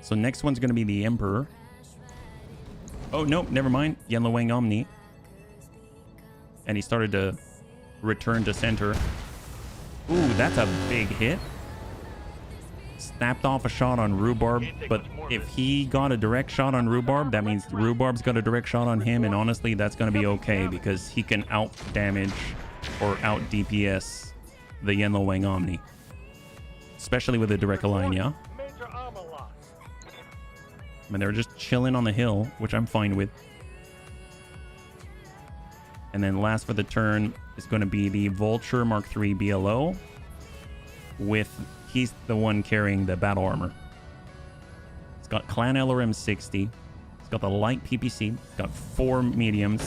So next one's going to be the Emperor. Oh, nope, never mind. Yenlo Wang Omni. And he started to return to center. Ooh, that's a big hit. Snapped off a shot on Rhubarb, but if he got a direct shot on Rhubarb, that means Rhubarb's got a direct shot on him, and honestly, that's going to be okay, because he can out-damage or out-DPS the Yenlo Wang Omni. Especially with a direct line, yeah? Major armor loss. I mean, they're just chilling on the hill, which I'm fine with. And then last for the turn is going to be the Vulture Mark III BLO with... He's the one carrying the battle armor. It's got Clan LRM 60. It's got the light PPC. It's got 4 mediums.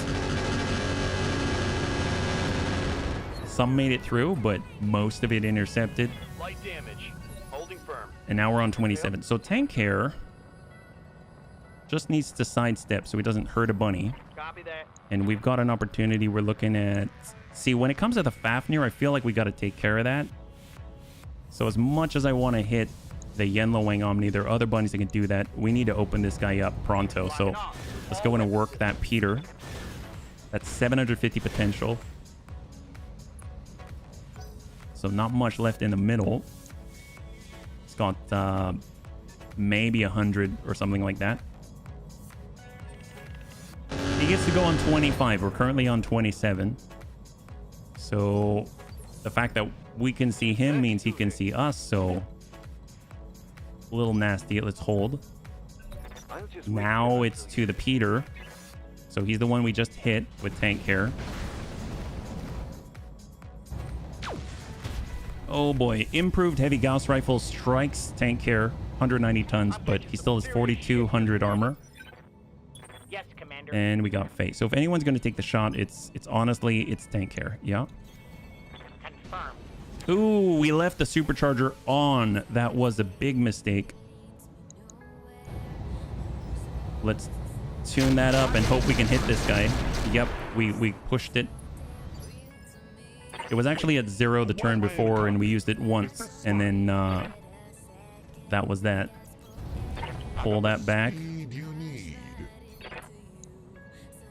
Some made it through, but most of it intercepted. Light damage. Holding firm. And now we're on 27. So Tank Hair just needs to sidestep so he doesn't hurt a bunny. Copy that. And we've got an opportunity. We're looking at... See, when it comes to the Fafnir, I feel like we got to take care of that. So as much as I want to hit the Yenlo Wang Omni, there are other bunnies that can do that. We need to open this guy up pronto. So let's go in and work that Peter. That's 750 potential. So not much left in the middle. It's got maybe 100 or something like that. He gets to go on 25. We're currently on 27. So the fact that we can see him means he can see us, so a little nasty. Let's hold. Now it's to the Peter. So he's the one we just hit with Tank Hair. Oh boy, improved heavy Gauss rifle strikes Tank Hair, 190 tons, but he still has 4,200 armor. Yes, Commander. And we got Fate. So if anyone's going to take the shot, it's honestly, it's Tank Hair. Yeah. Confirm. Ooh, we left the supercharger on. That was a big mistake. Let's tune that up and hope we can hit this guy. Yep, we pushed it. It was actually at 0 the turn before, and we used it once. And then that was that. Pull that back.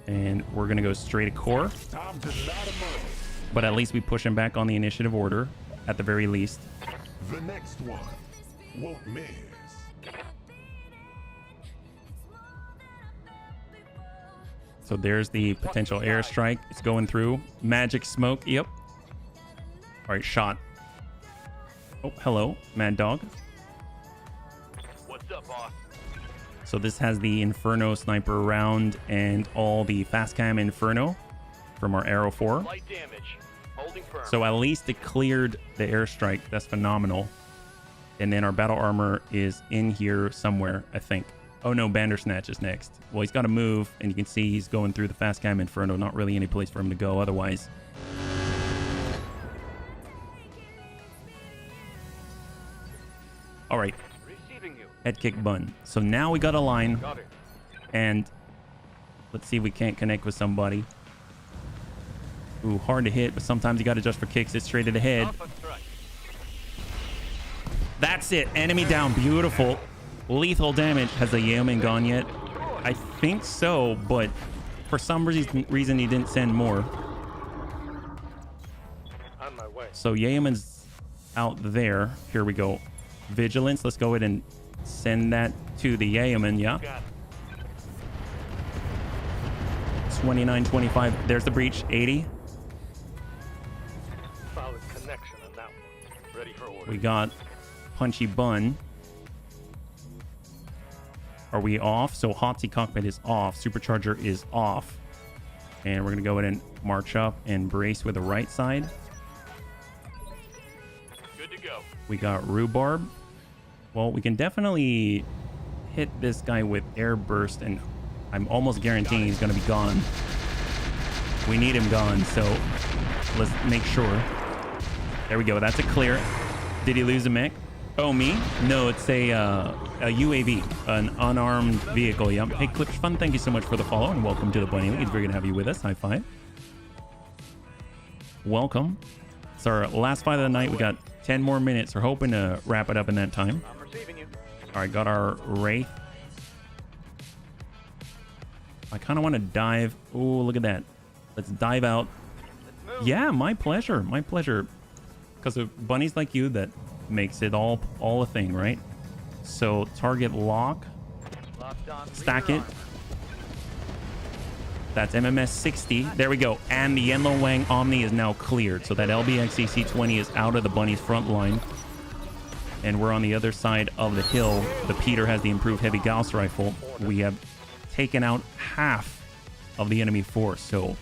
And we're going to go straight to core. But at least we push him back on the initiative order, at the very least. The next one won't miss. So there's the potential airstrike. It's going through. Magic smoke. Yep. All right, shot. Oh, hello, Mad Dog. What's up, boss? So this has the Inferno sniper round and all the fast cam Inferno from our Arrow 4. Light damage. Holding firm. So at least it cleared the airstrike. That's phenomenal. And then our battle armor is in here somewhere, I think. Oh no, Bandersnatch is next. Well, he's got to move, and you can see he's going through the fast cam Inferno. Not really any place for him to go otherwise. All right. Receiving you. Head kick bun. So now we got a line. Got it. And Let's see if we can't connect with somebody. Ooh, hard to hit, but sometimes you got to adjust for kicks. It's straight to the head. That's it. Enemy down. Beautiful. Lethal damage. Has the Yeoman gone yet? I think so, but for some reason he didn't send more. On my way. So Yeoman's out there. Here we go. Vigilance. Let's go ahead and send that to the Yeoman. Yeah. 29, 25. There's the breach. 80. Solid connection on that one. Ready for order. We got Punchy Bun. Are we off? So Hot Seat Cockpit is off. Supercharger is off. And we're going to go ahead and march up and brace with the right side. Good to go. We got Rhubarb. Well, we can definitely hit this guy with Air Burst, and I'm almost guaranteeing he's going to be gone. We need him gone, so let's make sure. There we go. That's a clear. Did he lose a mech? Oh, me? No, it's a UAV, an unarmed vehicle. Yep. Hey, Clips Fun, thank you so much for the follow, and welcome to the Bunny League. It's very good to have you with us. High five. Welcome. It's our last fight of the night. We got 10 more minutes. We're hoping to wrap it up in that time. I'm receiving you. All right, got our Wraith. I kind of want to dive. Oh, look at that. Let's dive out. Yeah, my pleasure. My pleasure. Because of bunnies like you, that makes it all a thing, right? So target lock. Stack it. That's MMS 60. There we go. And the Yenlo Wang Omni is now cleared. So that LBX EC20 is out of the bunny's front line. And we're on the other side of the hill. The Peter has the improved heavy Gauss rifle. We have taken out half of the enemy force. So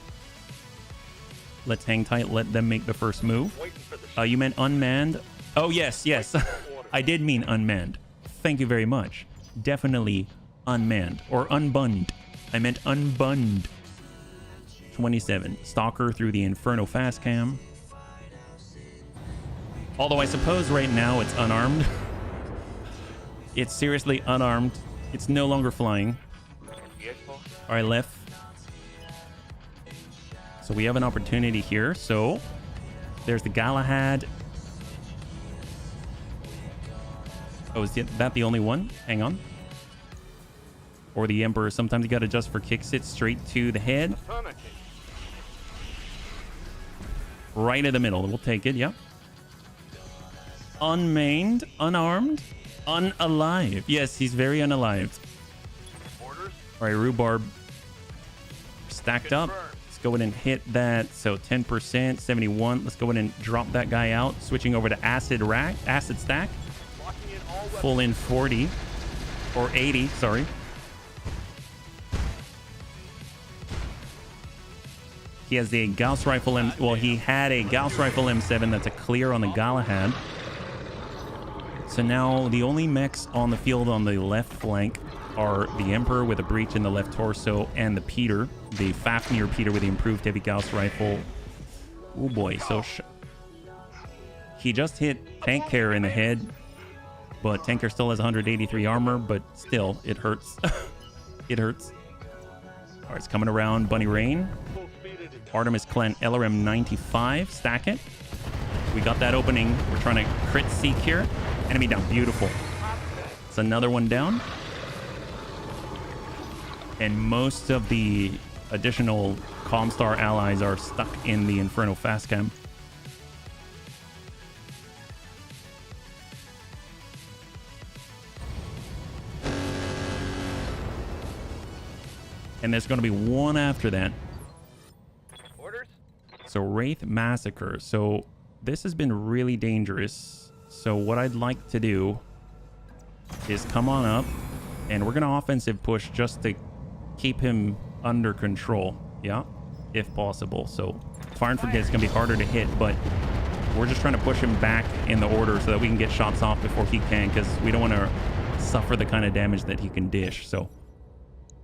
let's hang tight. Let them make the first move. You meant unmanned? Oh, yes, yes. I did mean unmanned. Thank you very much. Definitely unmanned. Or unbunned. I meant unbunned. 27. Stalker through the Inferno fast cam. Although I suppose right now it's unarmed. It's seriously unarmed. It's no longer flying. All right, left. So we have an opportunity here. So there's the Galahad. Oh, is that the only one? Hang on. Or the Emperor. Sometimes you got to adjust for kick sit straight to the head. Right in the middle. We'll take it. Yep. Unmanned, unarmed, unalive. Yes, he's very unalived. All right, Rhubarb stacked up. Let's go ahead and hit that. So 10%, 71. Let's go ahead and drop that guy out. Switching over to Acid Stack. Full in 40 or 80. Sorry. He has the Gauss rifle he had a Gauss rifle M7. That's a clear on the Galahad. So now the only mechs on the field on the left flank are the Emperor with a breach in the left torso and the Peter, the Fafnir Peter with the improved heavy Gauss rifle. Oh boy, so he just hit Tank Care in the head, but Tank Care still has 183 armor, but still, it hurts. It hurts. All right, it's coming around. Bunny Rain. Artemis Clan LRM 95. Stack it. We got that opening. We're trying to crit seek here. Enemy down. Beautiful. It's another one down. And most of the additional Comstar allies are stuck in the Inferno fast cam. And there's going to be one after that. Orders? So Wraith Massacre. So this has been really dangerous. So what I'd like to do is come on up, and we're going to offensive push just to keep him under control. Yeah, if possible. So Fire and Forget is going to be harder to hit, but we're just trying to push him back in the order so that we can get shots off before he can, because we don't want to suffer the kind of damage that he can dish. So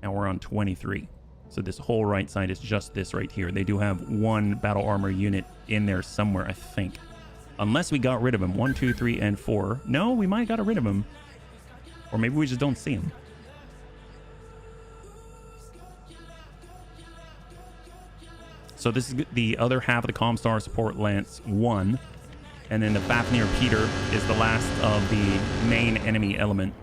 now we're on 23. So this whole right side is just this right here. They do have one battle armor unit in there somewhere, I think. Unless we got rid of him. 1, 2, 3, and 4. No, we might have got rid of him. Or maybe we just don't see him. So this is the other half of the Comstar support Lance 1. And then the Fafnir Peter is the last of the main enemy element.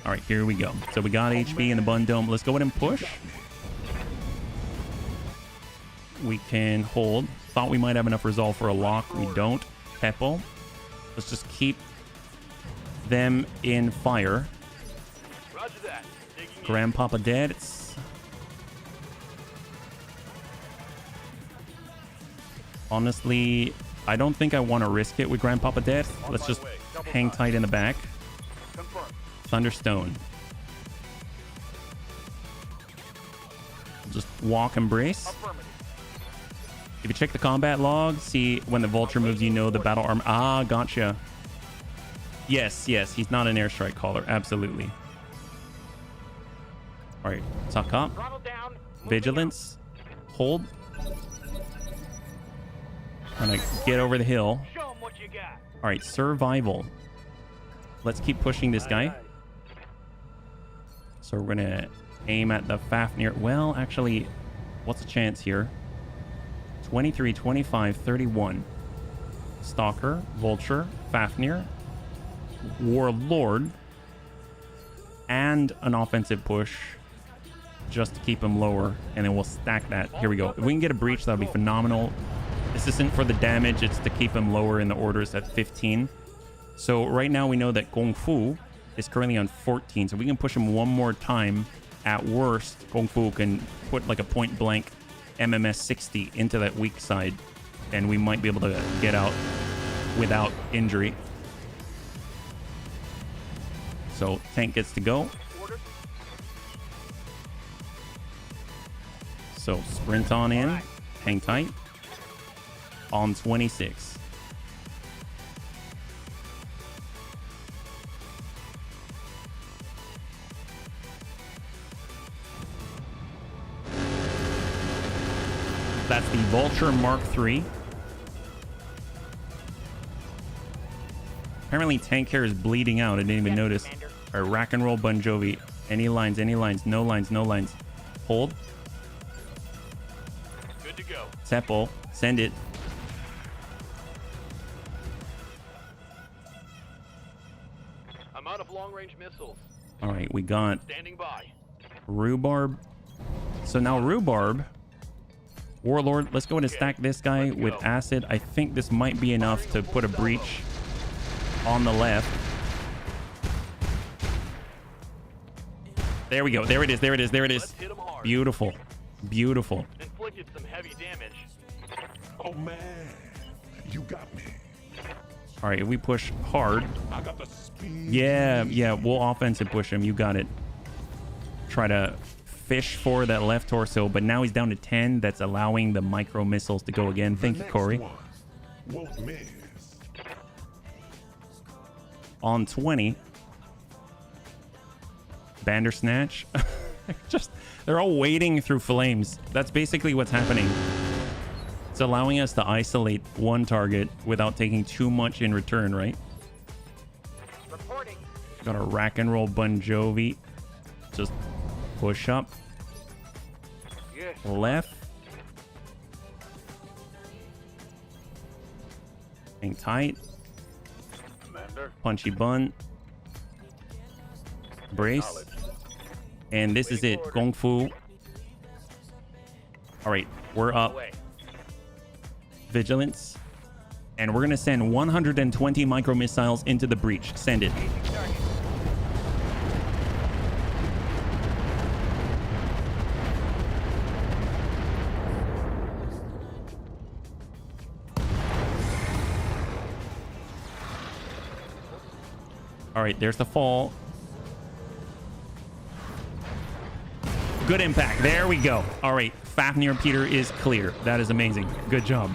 All right, here we go. So we got HB in the Bun Dome. Let's go ahead and push. We can hold. Thought we might have enough resolve for a lock. We don't. Peppo. Let's just keep them in fire. Roger that. Grandpapa dead. Honestly, I don't think I want to risk it with Grandpapa dead. Let's just hang tight in the back. Thunderstone. Just walk and brace. If you check the combat log, see when the vulture moves, you know the battle arm. Ah, gotcha. Yes, he's not an airstrike caller. Absolutely. All right, tuck up. Vigilance. Hold. Trying to get over the hill. All right, survival. Let's keep pushing this guy. So we're gonna aim at the Fafnir. Well, actually, what's the chance here? 23, 25, 31. Stalker, Vulture, Fafnir, Warlord, and an offensive push just to keep him lower, and then we'll stack that. Here we go. If we can get a breach, that'll be phenomenal. This isn't for the damage, it's to keep him lower in the orders at 15. So right now we know that Kung Fu is currently on 14, so we can push him one more time. At worst, Kung Fu can put like a point blank MMS 60 into that weak side, and we might be able to get out without injury. So tank gets to go. So sprint on in, hang tight. On 26. That's the Vulture Mark III. Apparently tank hair is bleeding out. I didn't even notice. All right, rack and roll Bon Jovi. Any lines, any lines, no lines, no lines. Hold. Good to go. Seppo, send it. I'm out of long-range missiles. All right, we got Standing by. Rhubarb. So now Rhubarb, Warlord, let's go ahead and stack this guy with acid. I think this might be enough to put a breach on the left. There we go. There it is. There it is. There it is. Beautiful. Beautiful. Inflicted some heavy damage. Oh man, you got me. All right, if we push hard. I got the speed. Yeah, we'll offensive push him. You got it. Try to fish for that left torso, but now he's down to 10. That's allowing the micro missiles to go again. Thank you, Corey. Won't miss. On 20. Bandersnatch. They're all wading through flames. That's basically what's happening. It's allowing us to isolate one target without taking too much in return, right? Reporting. Got a rack and roll Bon Jovi. Just push up. Yes. Left. Hang tight. Commander. Punchy bun. Brace. And this is it. Kung Fu. All right, we're up. Vigilance. And we're going to send 120 micro missiles into the breach. Send it. All right, there's the fall. Good impact. There we go. All right, Fafnir Peter is clear. That is amazing. Good job.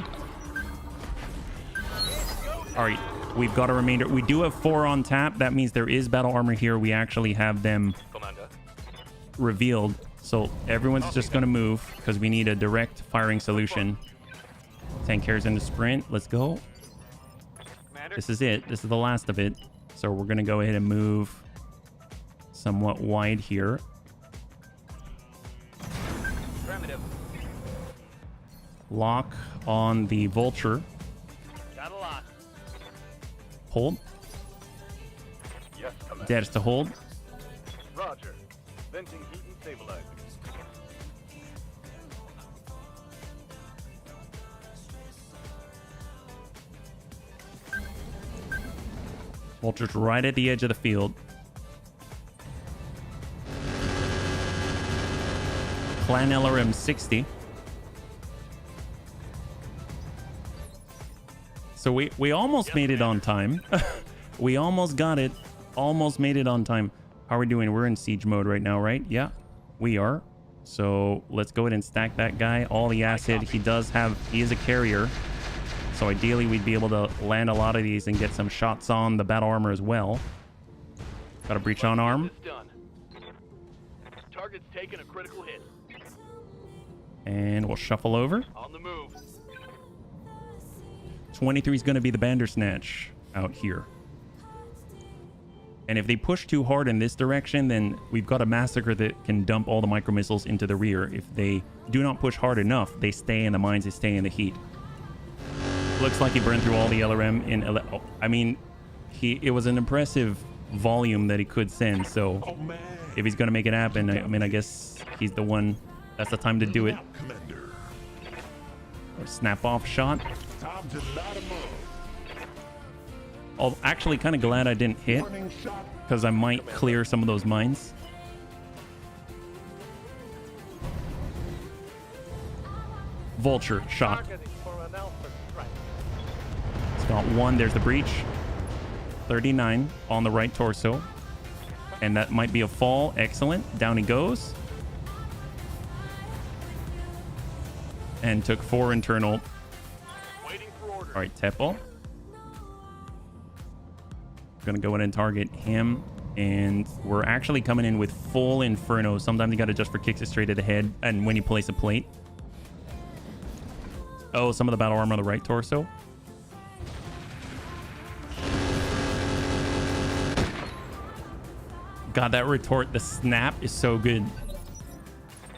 All right, we've got a remainder. We do have 4 on tap. That means there is battle armor here. We actually have them revealed. So everyone's just going to move because we need a direct firing solution. Tank carries into sprint. Let's go. This is it. This is the last of it. So we're going to go ahead and move somewhat wide here. Affirmative. Lock on the vulture. Got a lot. Hold. Yes, Commander. Dead to hold. Roger. Venting heat and stabilizing. Vulture's right at the edge of the field. Clan LRM 60. So we almost made it on time. We almost got it. Almost made it on time. How are we doing? We're in siege mode right now, right? Yeah, we are. So let's go ahead and stack that guy. All the acid. He is a carrier. So ideally we'd be able to land a lot of these and get some shots on the battle armor as well. Got a breach on arm. Done. Target's taking a critical hit. And we'll shuffle over. On the move. 23 is going to be the Bandersnatch out here. And if they push too hard in this direction, then we've got a massacre that can dump all the micro missiles into the rear. If they do not push hard enough, they stay in the mines, they stay in the heat. Looks like he burned through all the LRM in... I mean, it was an impressive volume that he could send. So if he's going to make it happen, I mean, I guess he's the one. That's the time to do it. Or snap off shot. Oh, actually kind of glad I didn't hit, because I might clear some of those mines. Vulture shot. It's got one. There's the breach. 39 on the right torso. And that might be a fall. Excellent. Down he goes. And took 4 internal. All right, Tepo. Gonna go in and target him. And we're actually coming in with full Inferno. Sometimes you gotta adjust for kicks it straight at the head. And when you place a plate. Oh, some of the battle armor on the right torso. God, that retort, the snap is so good.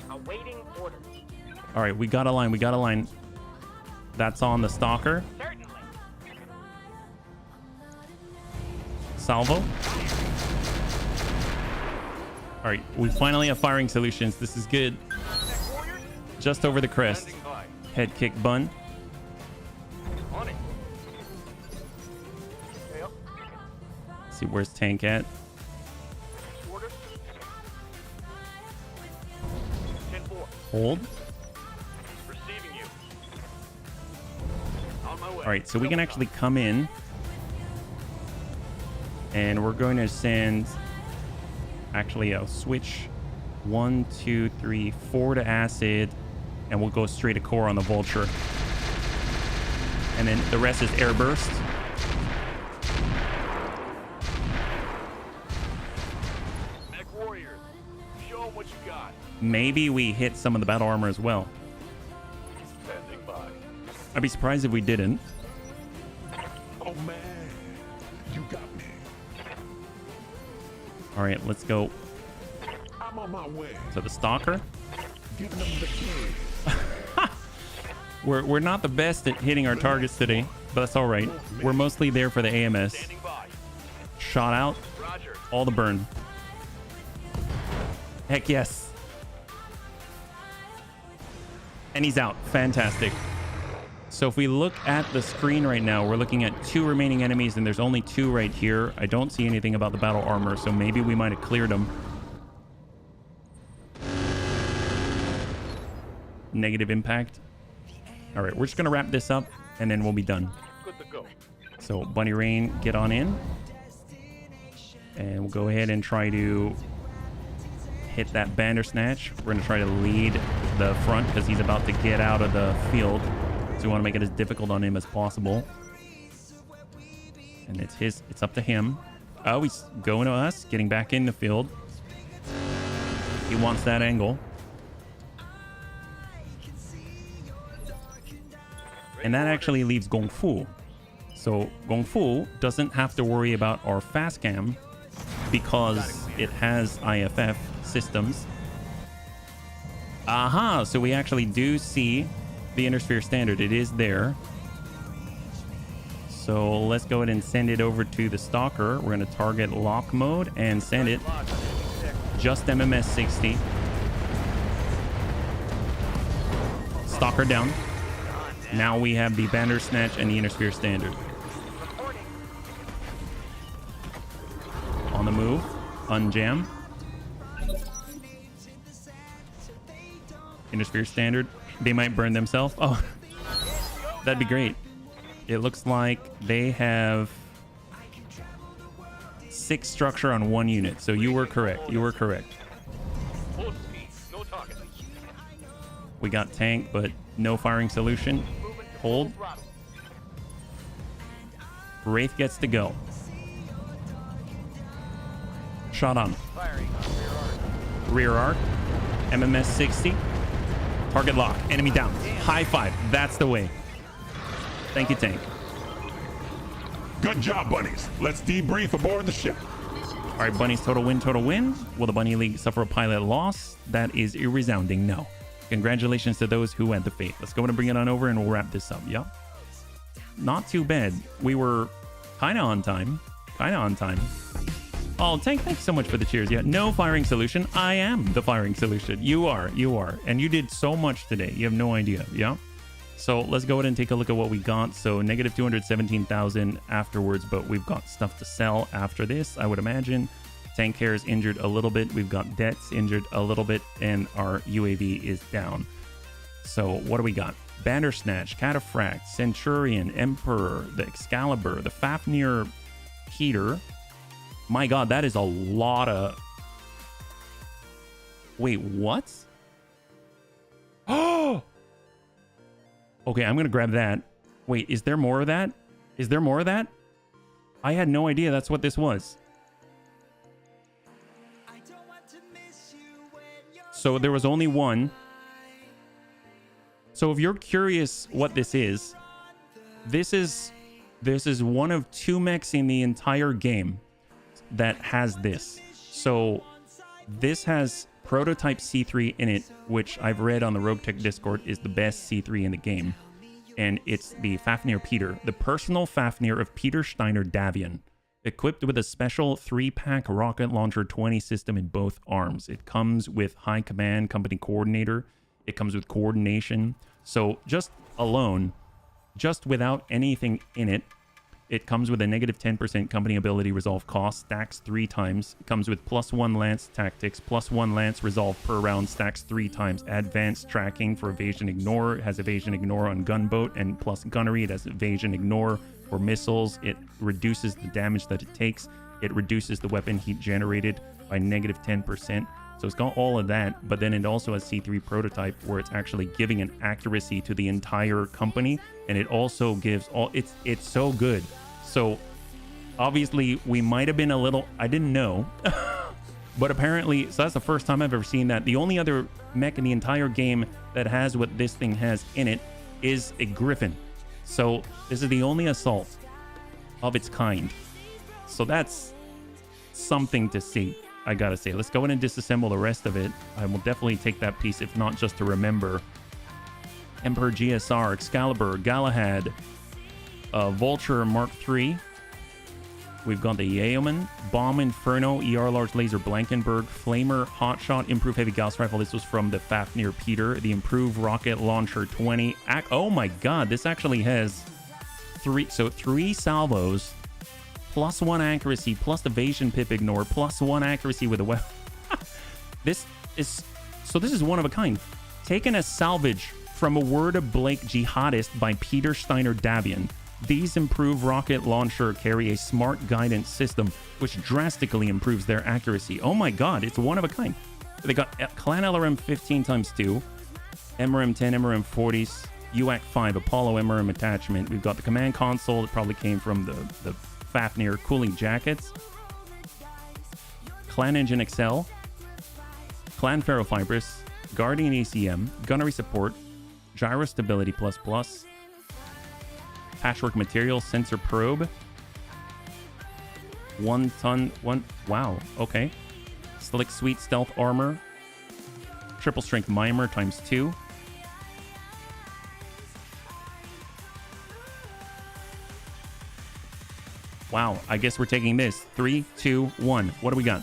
Awaiting orders. All right, we got a line. We got a line. That's on the stalker. Certainly. Salvo. All right, we finally have firing solutions. This is good. Just over the crest. Head kick bun. On it. See, where's tank at? Order. 10-4. Hold. Receiving you. On my way. All right, so we can actually come in. And we're going to send... Actually, I'll switch 1, 2, 3, 4 to acid. And we'll go straight to core on the vulture. And then the rest is air burst. Mech warriors, show them what you got. Maybe we hit some of the battle armor as well. Standing by. I'd be surprised if we didn't. Oh man, you got me. All right, let's go I'm on my way. to the stalker. Giving them the key. We're not the best at hitting our targets today, but that's all right. We're mostly there for the AMS. Standing by. Shot out, Roger. all the burn. Heck yes. And he's out. Fantastic. So if we look at the screen right now, we're looking at 2 remaining enemies, and there's only 2 right here. I don't see anything about the battle armor, so maybe we might have cleared them. Negative impact. All right, we're just gonna wrap this up and then we'll be done. Good to go. So Bunny Rain, get on in, and we'll go ahead and try to hit that Bandersnatch. We're gonna try to lead the front because he's about to get out of the field, so we want to make it as difficult on him as possible. And it's up to him. Oh, he's going to us, getting back in the field. He wants that angle. And that actually leaves Gong Fu. So Gong Fu doesn't have to worry about our fast cam because it has IFF systems. Aha, so we actually do see the Intersphere Standard. It is there. So let's go ahead and send it over to the Stalker. We're going to target lock mode and send it. Just MMS 60. Stalker down. Now we have the Bandersnatch and the Intersphere Standard. On the move. Unjam. Intersphere Standard. They might burn themselves. Oh, that'd be great. It looks like they have 6 structure on 1 unit. So you were correct. You were correct. Full speed, no target. We got tank, but no firing solution. Hold. Wraith gets to go. Shot on. Firing on Rear arc. MMS 60. Target lock. Enemy down. High five. That's the way. Thank you, tank. Good job, bunnies. Let's debrief aboard the ship. All right, bunnies, total win, total win. Will the Bunny League suffer a pilot loss? That is a resounding no. Congratulations to those who had the fate. Let's go ahead and bring it on over and we'll wrap this up. Yeah. Not too bad. We were kind of on time. Kind of on time. Oh, Tank, thanks so much for the cheers. Yeah, no firing solution. I am the firing solution. You are. You are. And you did so much today. You have no idea. Yeah. So let's go ahead and take a look at what we got. So negative 217,000 afterwards, but we've got stuff to sell after this, I would imagine. Tank Care is injured a little bit. We've got Debts injured a little bit, and our UAV is down. So what do we got? Bandersnatch, Cataphract, Centurion, Emperor, the Excalibur, the Fafnir Peter. My God, that is a lot of... Wait, what? Oh! Okay, I'm going to grab that. Wait, is there more of that? Is there more of that? I had no idea that's what this was. So there was only one. So if you're curious what this is one of 2 mechs in the entire game that has this. So this has prototype C3 in it, which I've read on the Roguetech Discord is the best C3 in the game. And it's the Fafnir Peter, the personal Fafnir of Peter Steiner Davian, equipped with a special 3-pack rocket launcher 20 system in both arms. It comes with high command, company coordinator. It comes with coordination. So just alone, just without anything in it, it comes with a negative 10% company ability resolve cost, stacks 3 times. It comes with +1 lance tactics, +1 lance resolve per round, stacks 3 times. Advanced tracking for evasion ignore, has evasion ignore on gunboat, and plus gunnery, it has evasion ignore for missiles. It reduces the damage that it takes. It reduces the weapon heat generated by negative 10%. So it's got all of that, but then it also has C3 prototype where it's actually giving an accuracy to the entire company, and it also gives all it's so good. So obviously we might have been a little, I didn't know, but apparently, so that's the first time I've ever seen that. The only other mech in the entire game that has what this thing has in it is a Griffin. So this is the only assault of its kind. So that's something to see, I gotta say. Let's go in and disassemble the rest of it. I will definitely take that piece, if not just to remember. Emperor GSR, Excalibur, Galahad, Vulture Mark III. We've got the Yeoman, Bomb Inferno, ER Large Laser Blankenberg, Flamer, Hotshot, Improved Heavy Gauss Rifle. This was from the Fafnir Peter. The Improved Rocket Launcher 20. Oh my God, this actually has 3 salvos, +1 accuracy, plus evasion pip ignore, +1 accuracy with a weapon. This is one of a kind. Taken as salvage from A Word of Blake Jihadist by Peter Steiner Davian. These improved rocket launcher carry a smart guidance system, which drastically improves their accuracy. Oh my God, it's one of a kind. They got Clan LRM 15x2, MRM 10, MRM 40s, UAC 5, Apollo MRM attachment. We've got the command console that probably came from the Fafnir cooling jackets. Clan Engine XL, Clan Ferrofibrous, Guardian ACM, Gunnery Support, Gyro Stability ++, Patchwork Material, Sensor Probe, 1 ton, wow, okay. Slick Sweet Stealth Armor, triple strength mimer times 2. Wow, I guess we're taking this. 3, 2, 1. What do we got?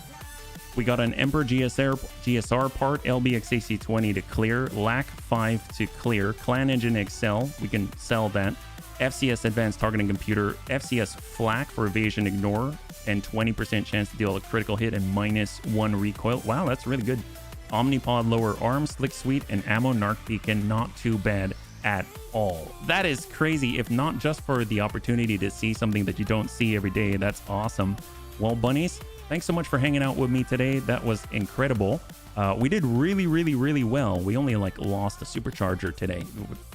We got an Emperor GSR part, LBXAC20 to clear, LAC 5 to clear, Clan Engine Excel, we can sell that, FCS Advanced Targeting Computer, FCS Flak for evasion ignore, and 20% chance to deal a critical hit and -1 recoil. Wow, that's really good. Omnipod lower arm, Slick Suite, and Ammo Narc Beacon, not too bad at all. That is crazy, if not just for the opportunity to see something that you don't see every day. That's awesome. Well, bunnies, thanks so much for hanging out with me today. That was incredible. We did really well. We only lost a supercharger today.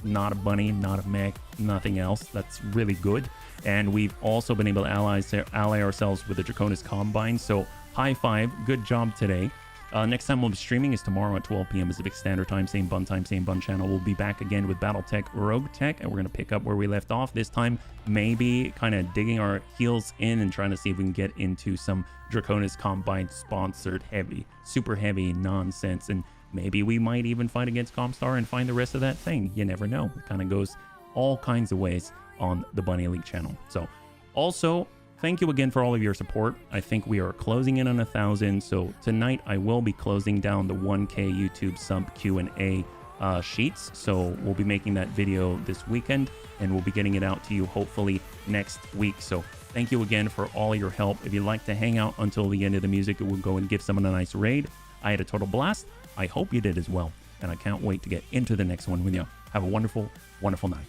Not a bunny, not a mech, nothing else. That's really good. And we've also been able to ally ourselves with the Draconis Combine. So high five, good job today. Next time we'll be streaming is tomorrow at 12 p.m. Pacific Standard Time, same bun channel. We'll be back again with Battletech, Roguetech, and we're going to pick up where we left off. This time, maybe kind of digging our heels in and trying to see if we can get into some Draconis Combine sponsored super heavy nonsense. And maybe we might even fight against Comstar and find the rest of that thing. You never know. It kind of goes all kinds of ways on the Bunny League channel. So also, thank you again for all of your support. I think we are closing in on 1,000. So tonight I will be closing down the 1K YouTube sub Q&A sheets. So we'll be making that video this weekend and we'll be getting it out to you hopefully next week. So thank you again for all your help. If you'd like to hang out until the end of the music, we'll go and give someone a nice raid. I had a total blast. I hope you did as well. And I can't wait to get into the next one with you. Have a wonderful, wonderful night.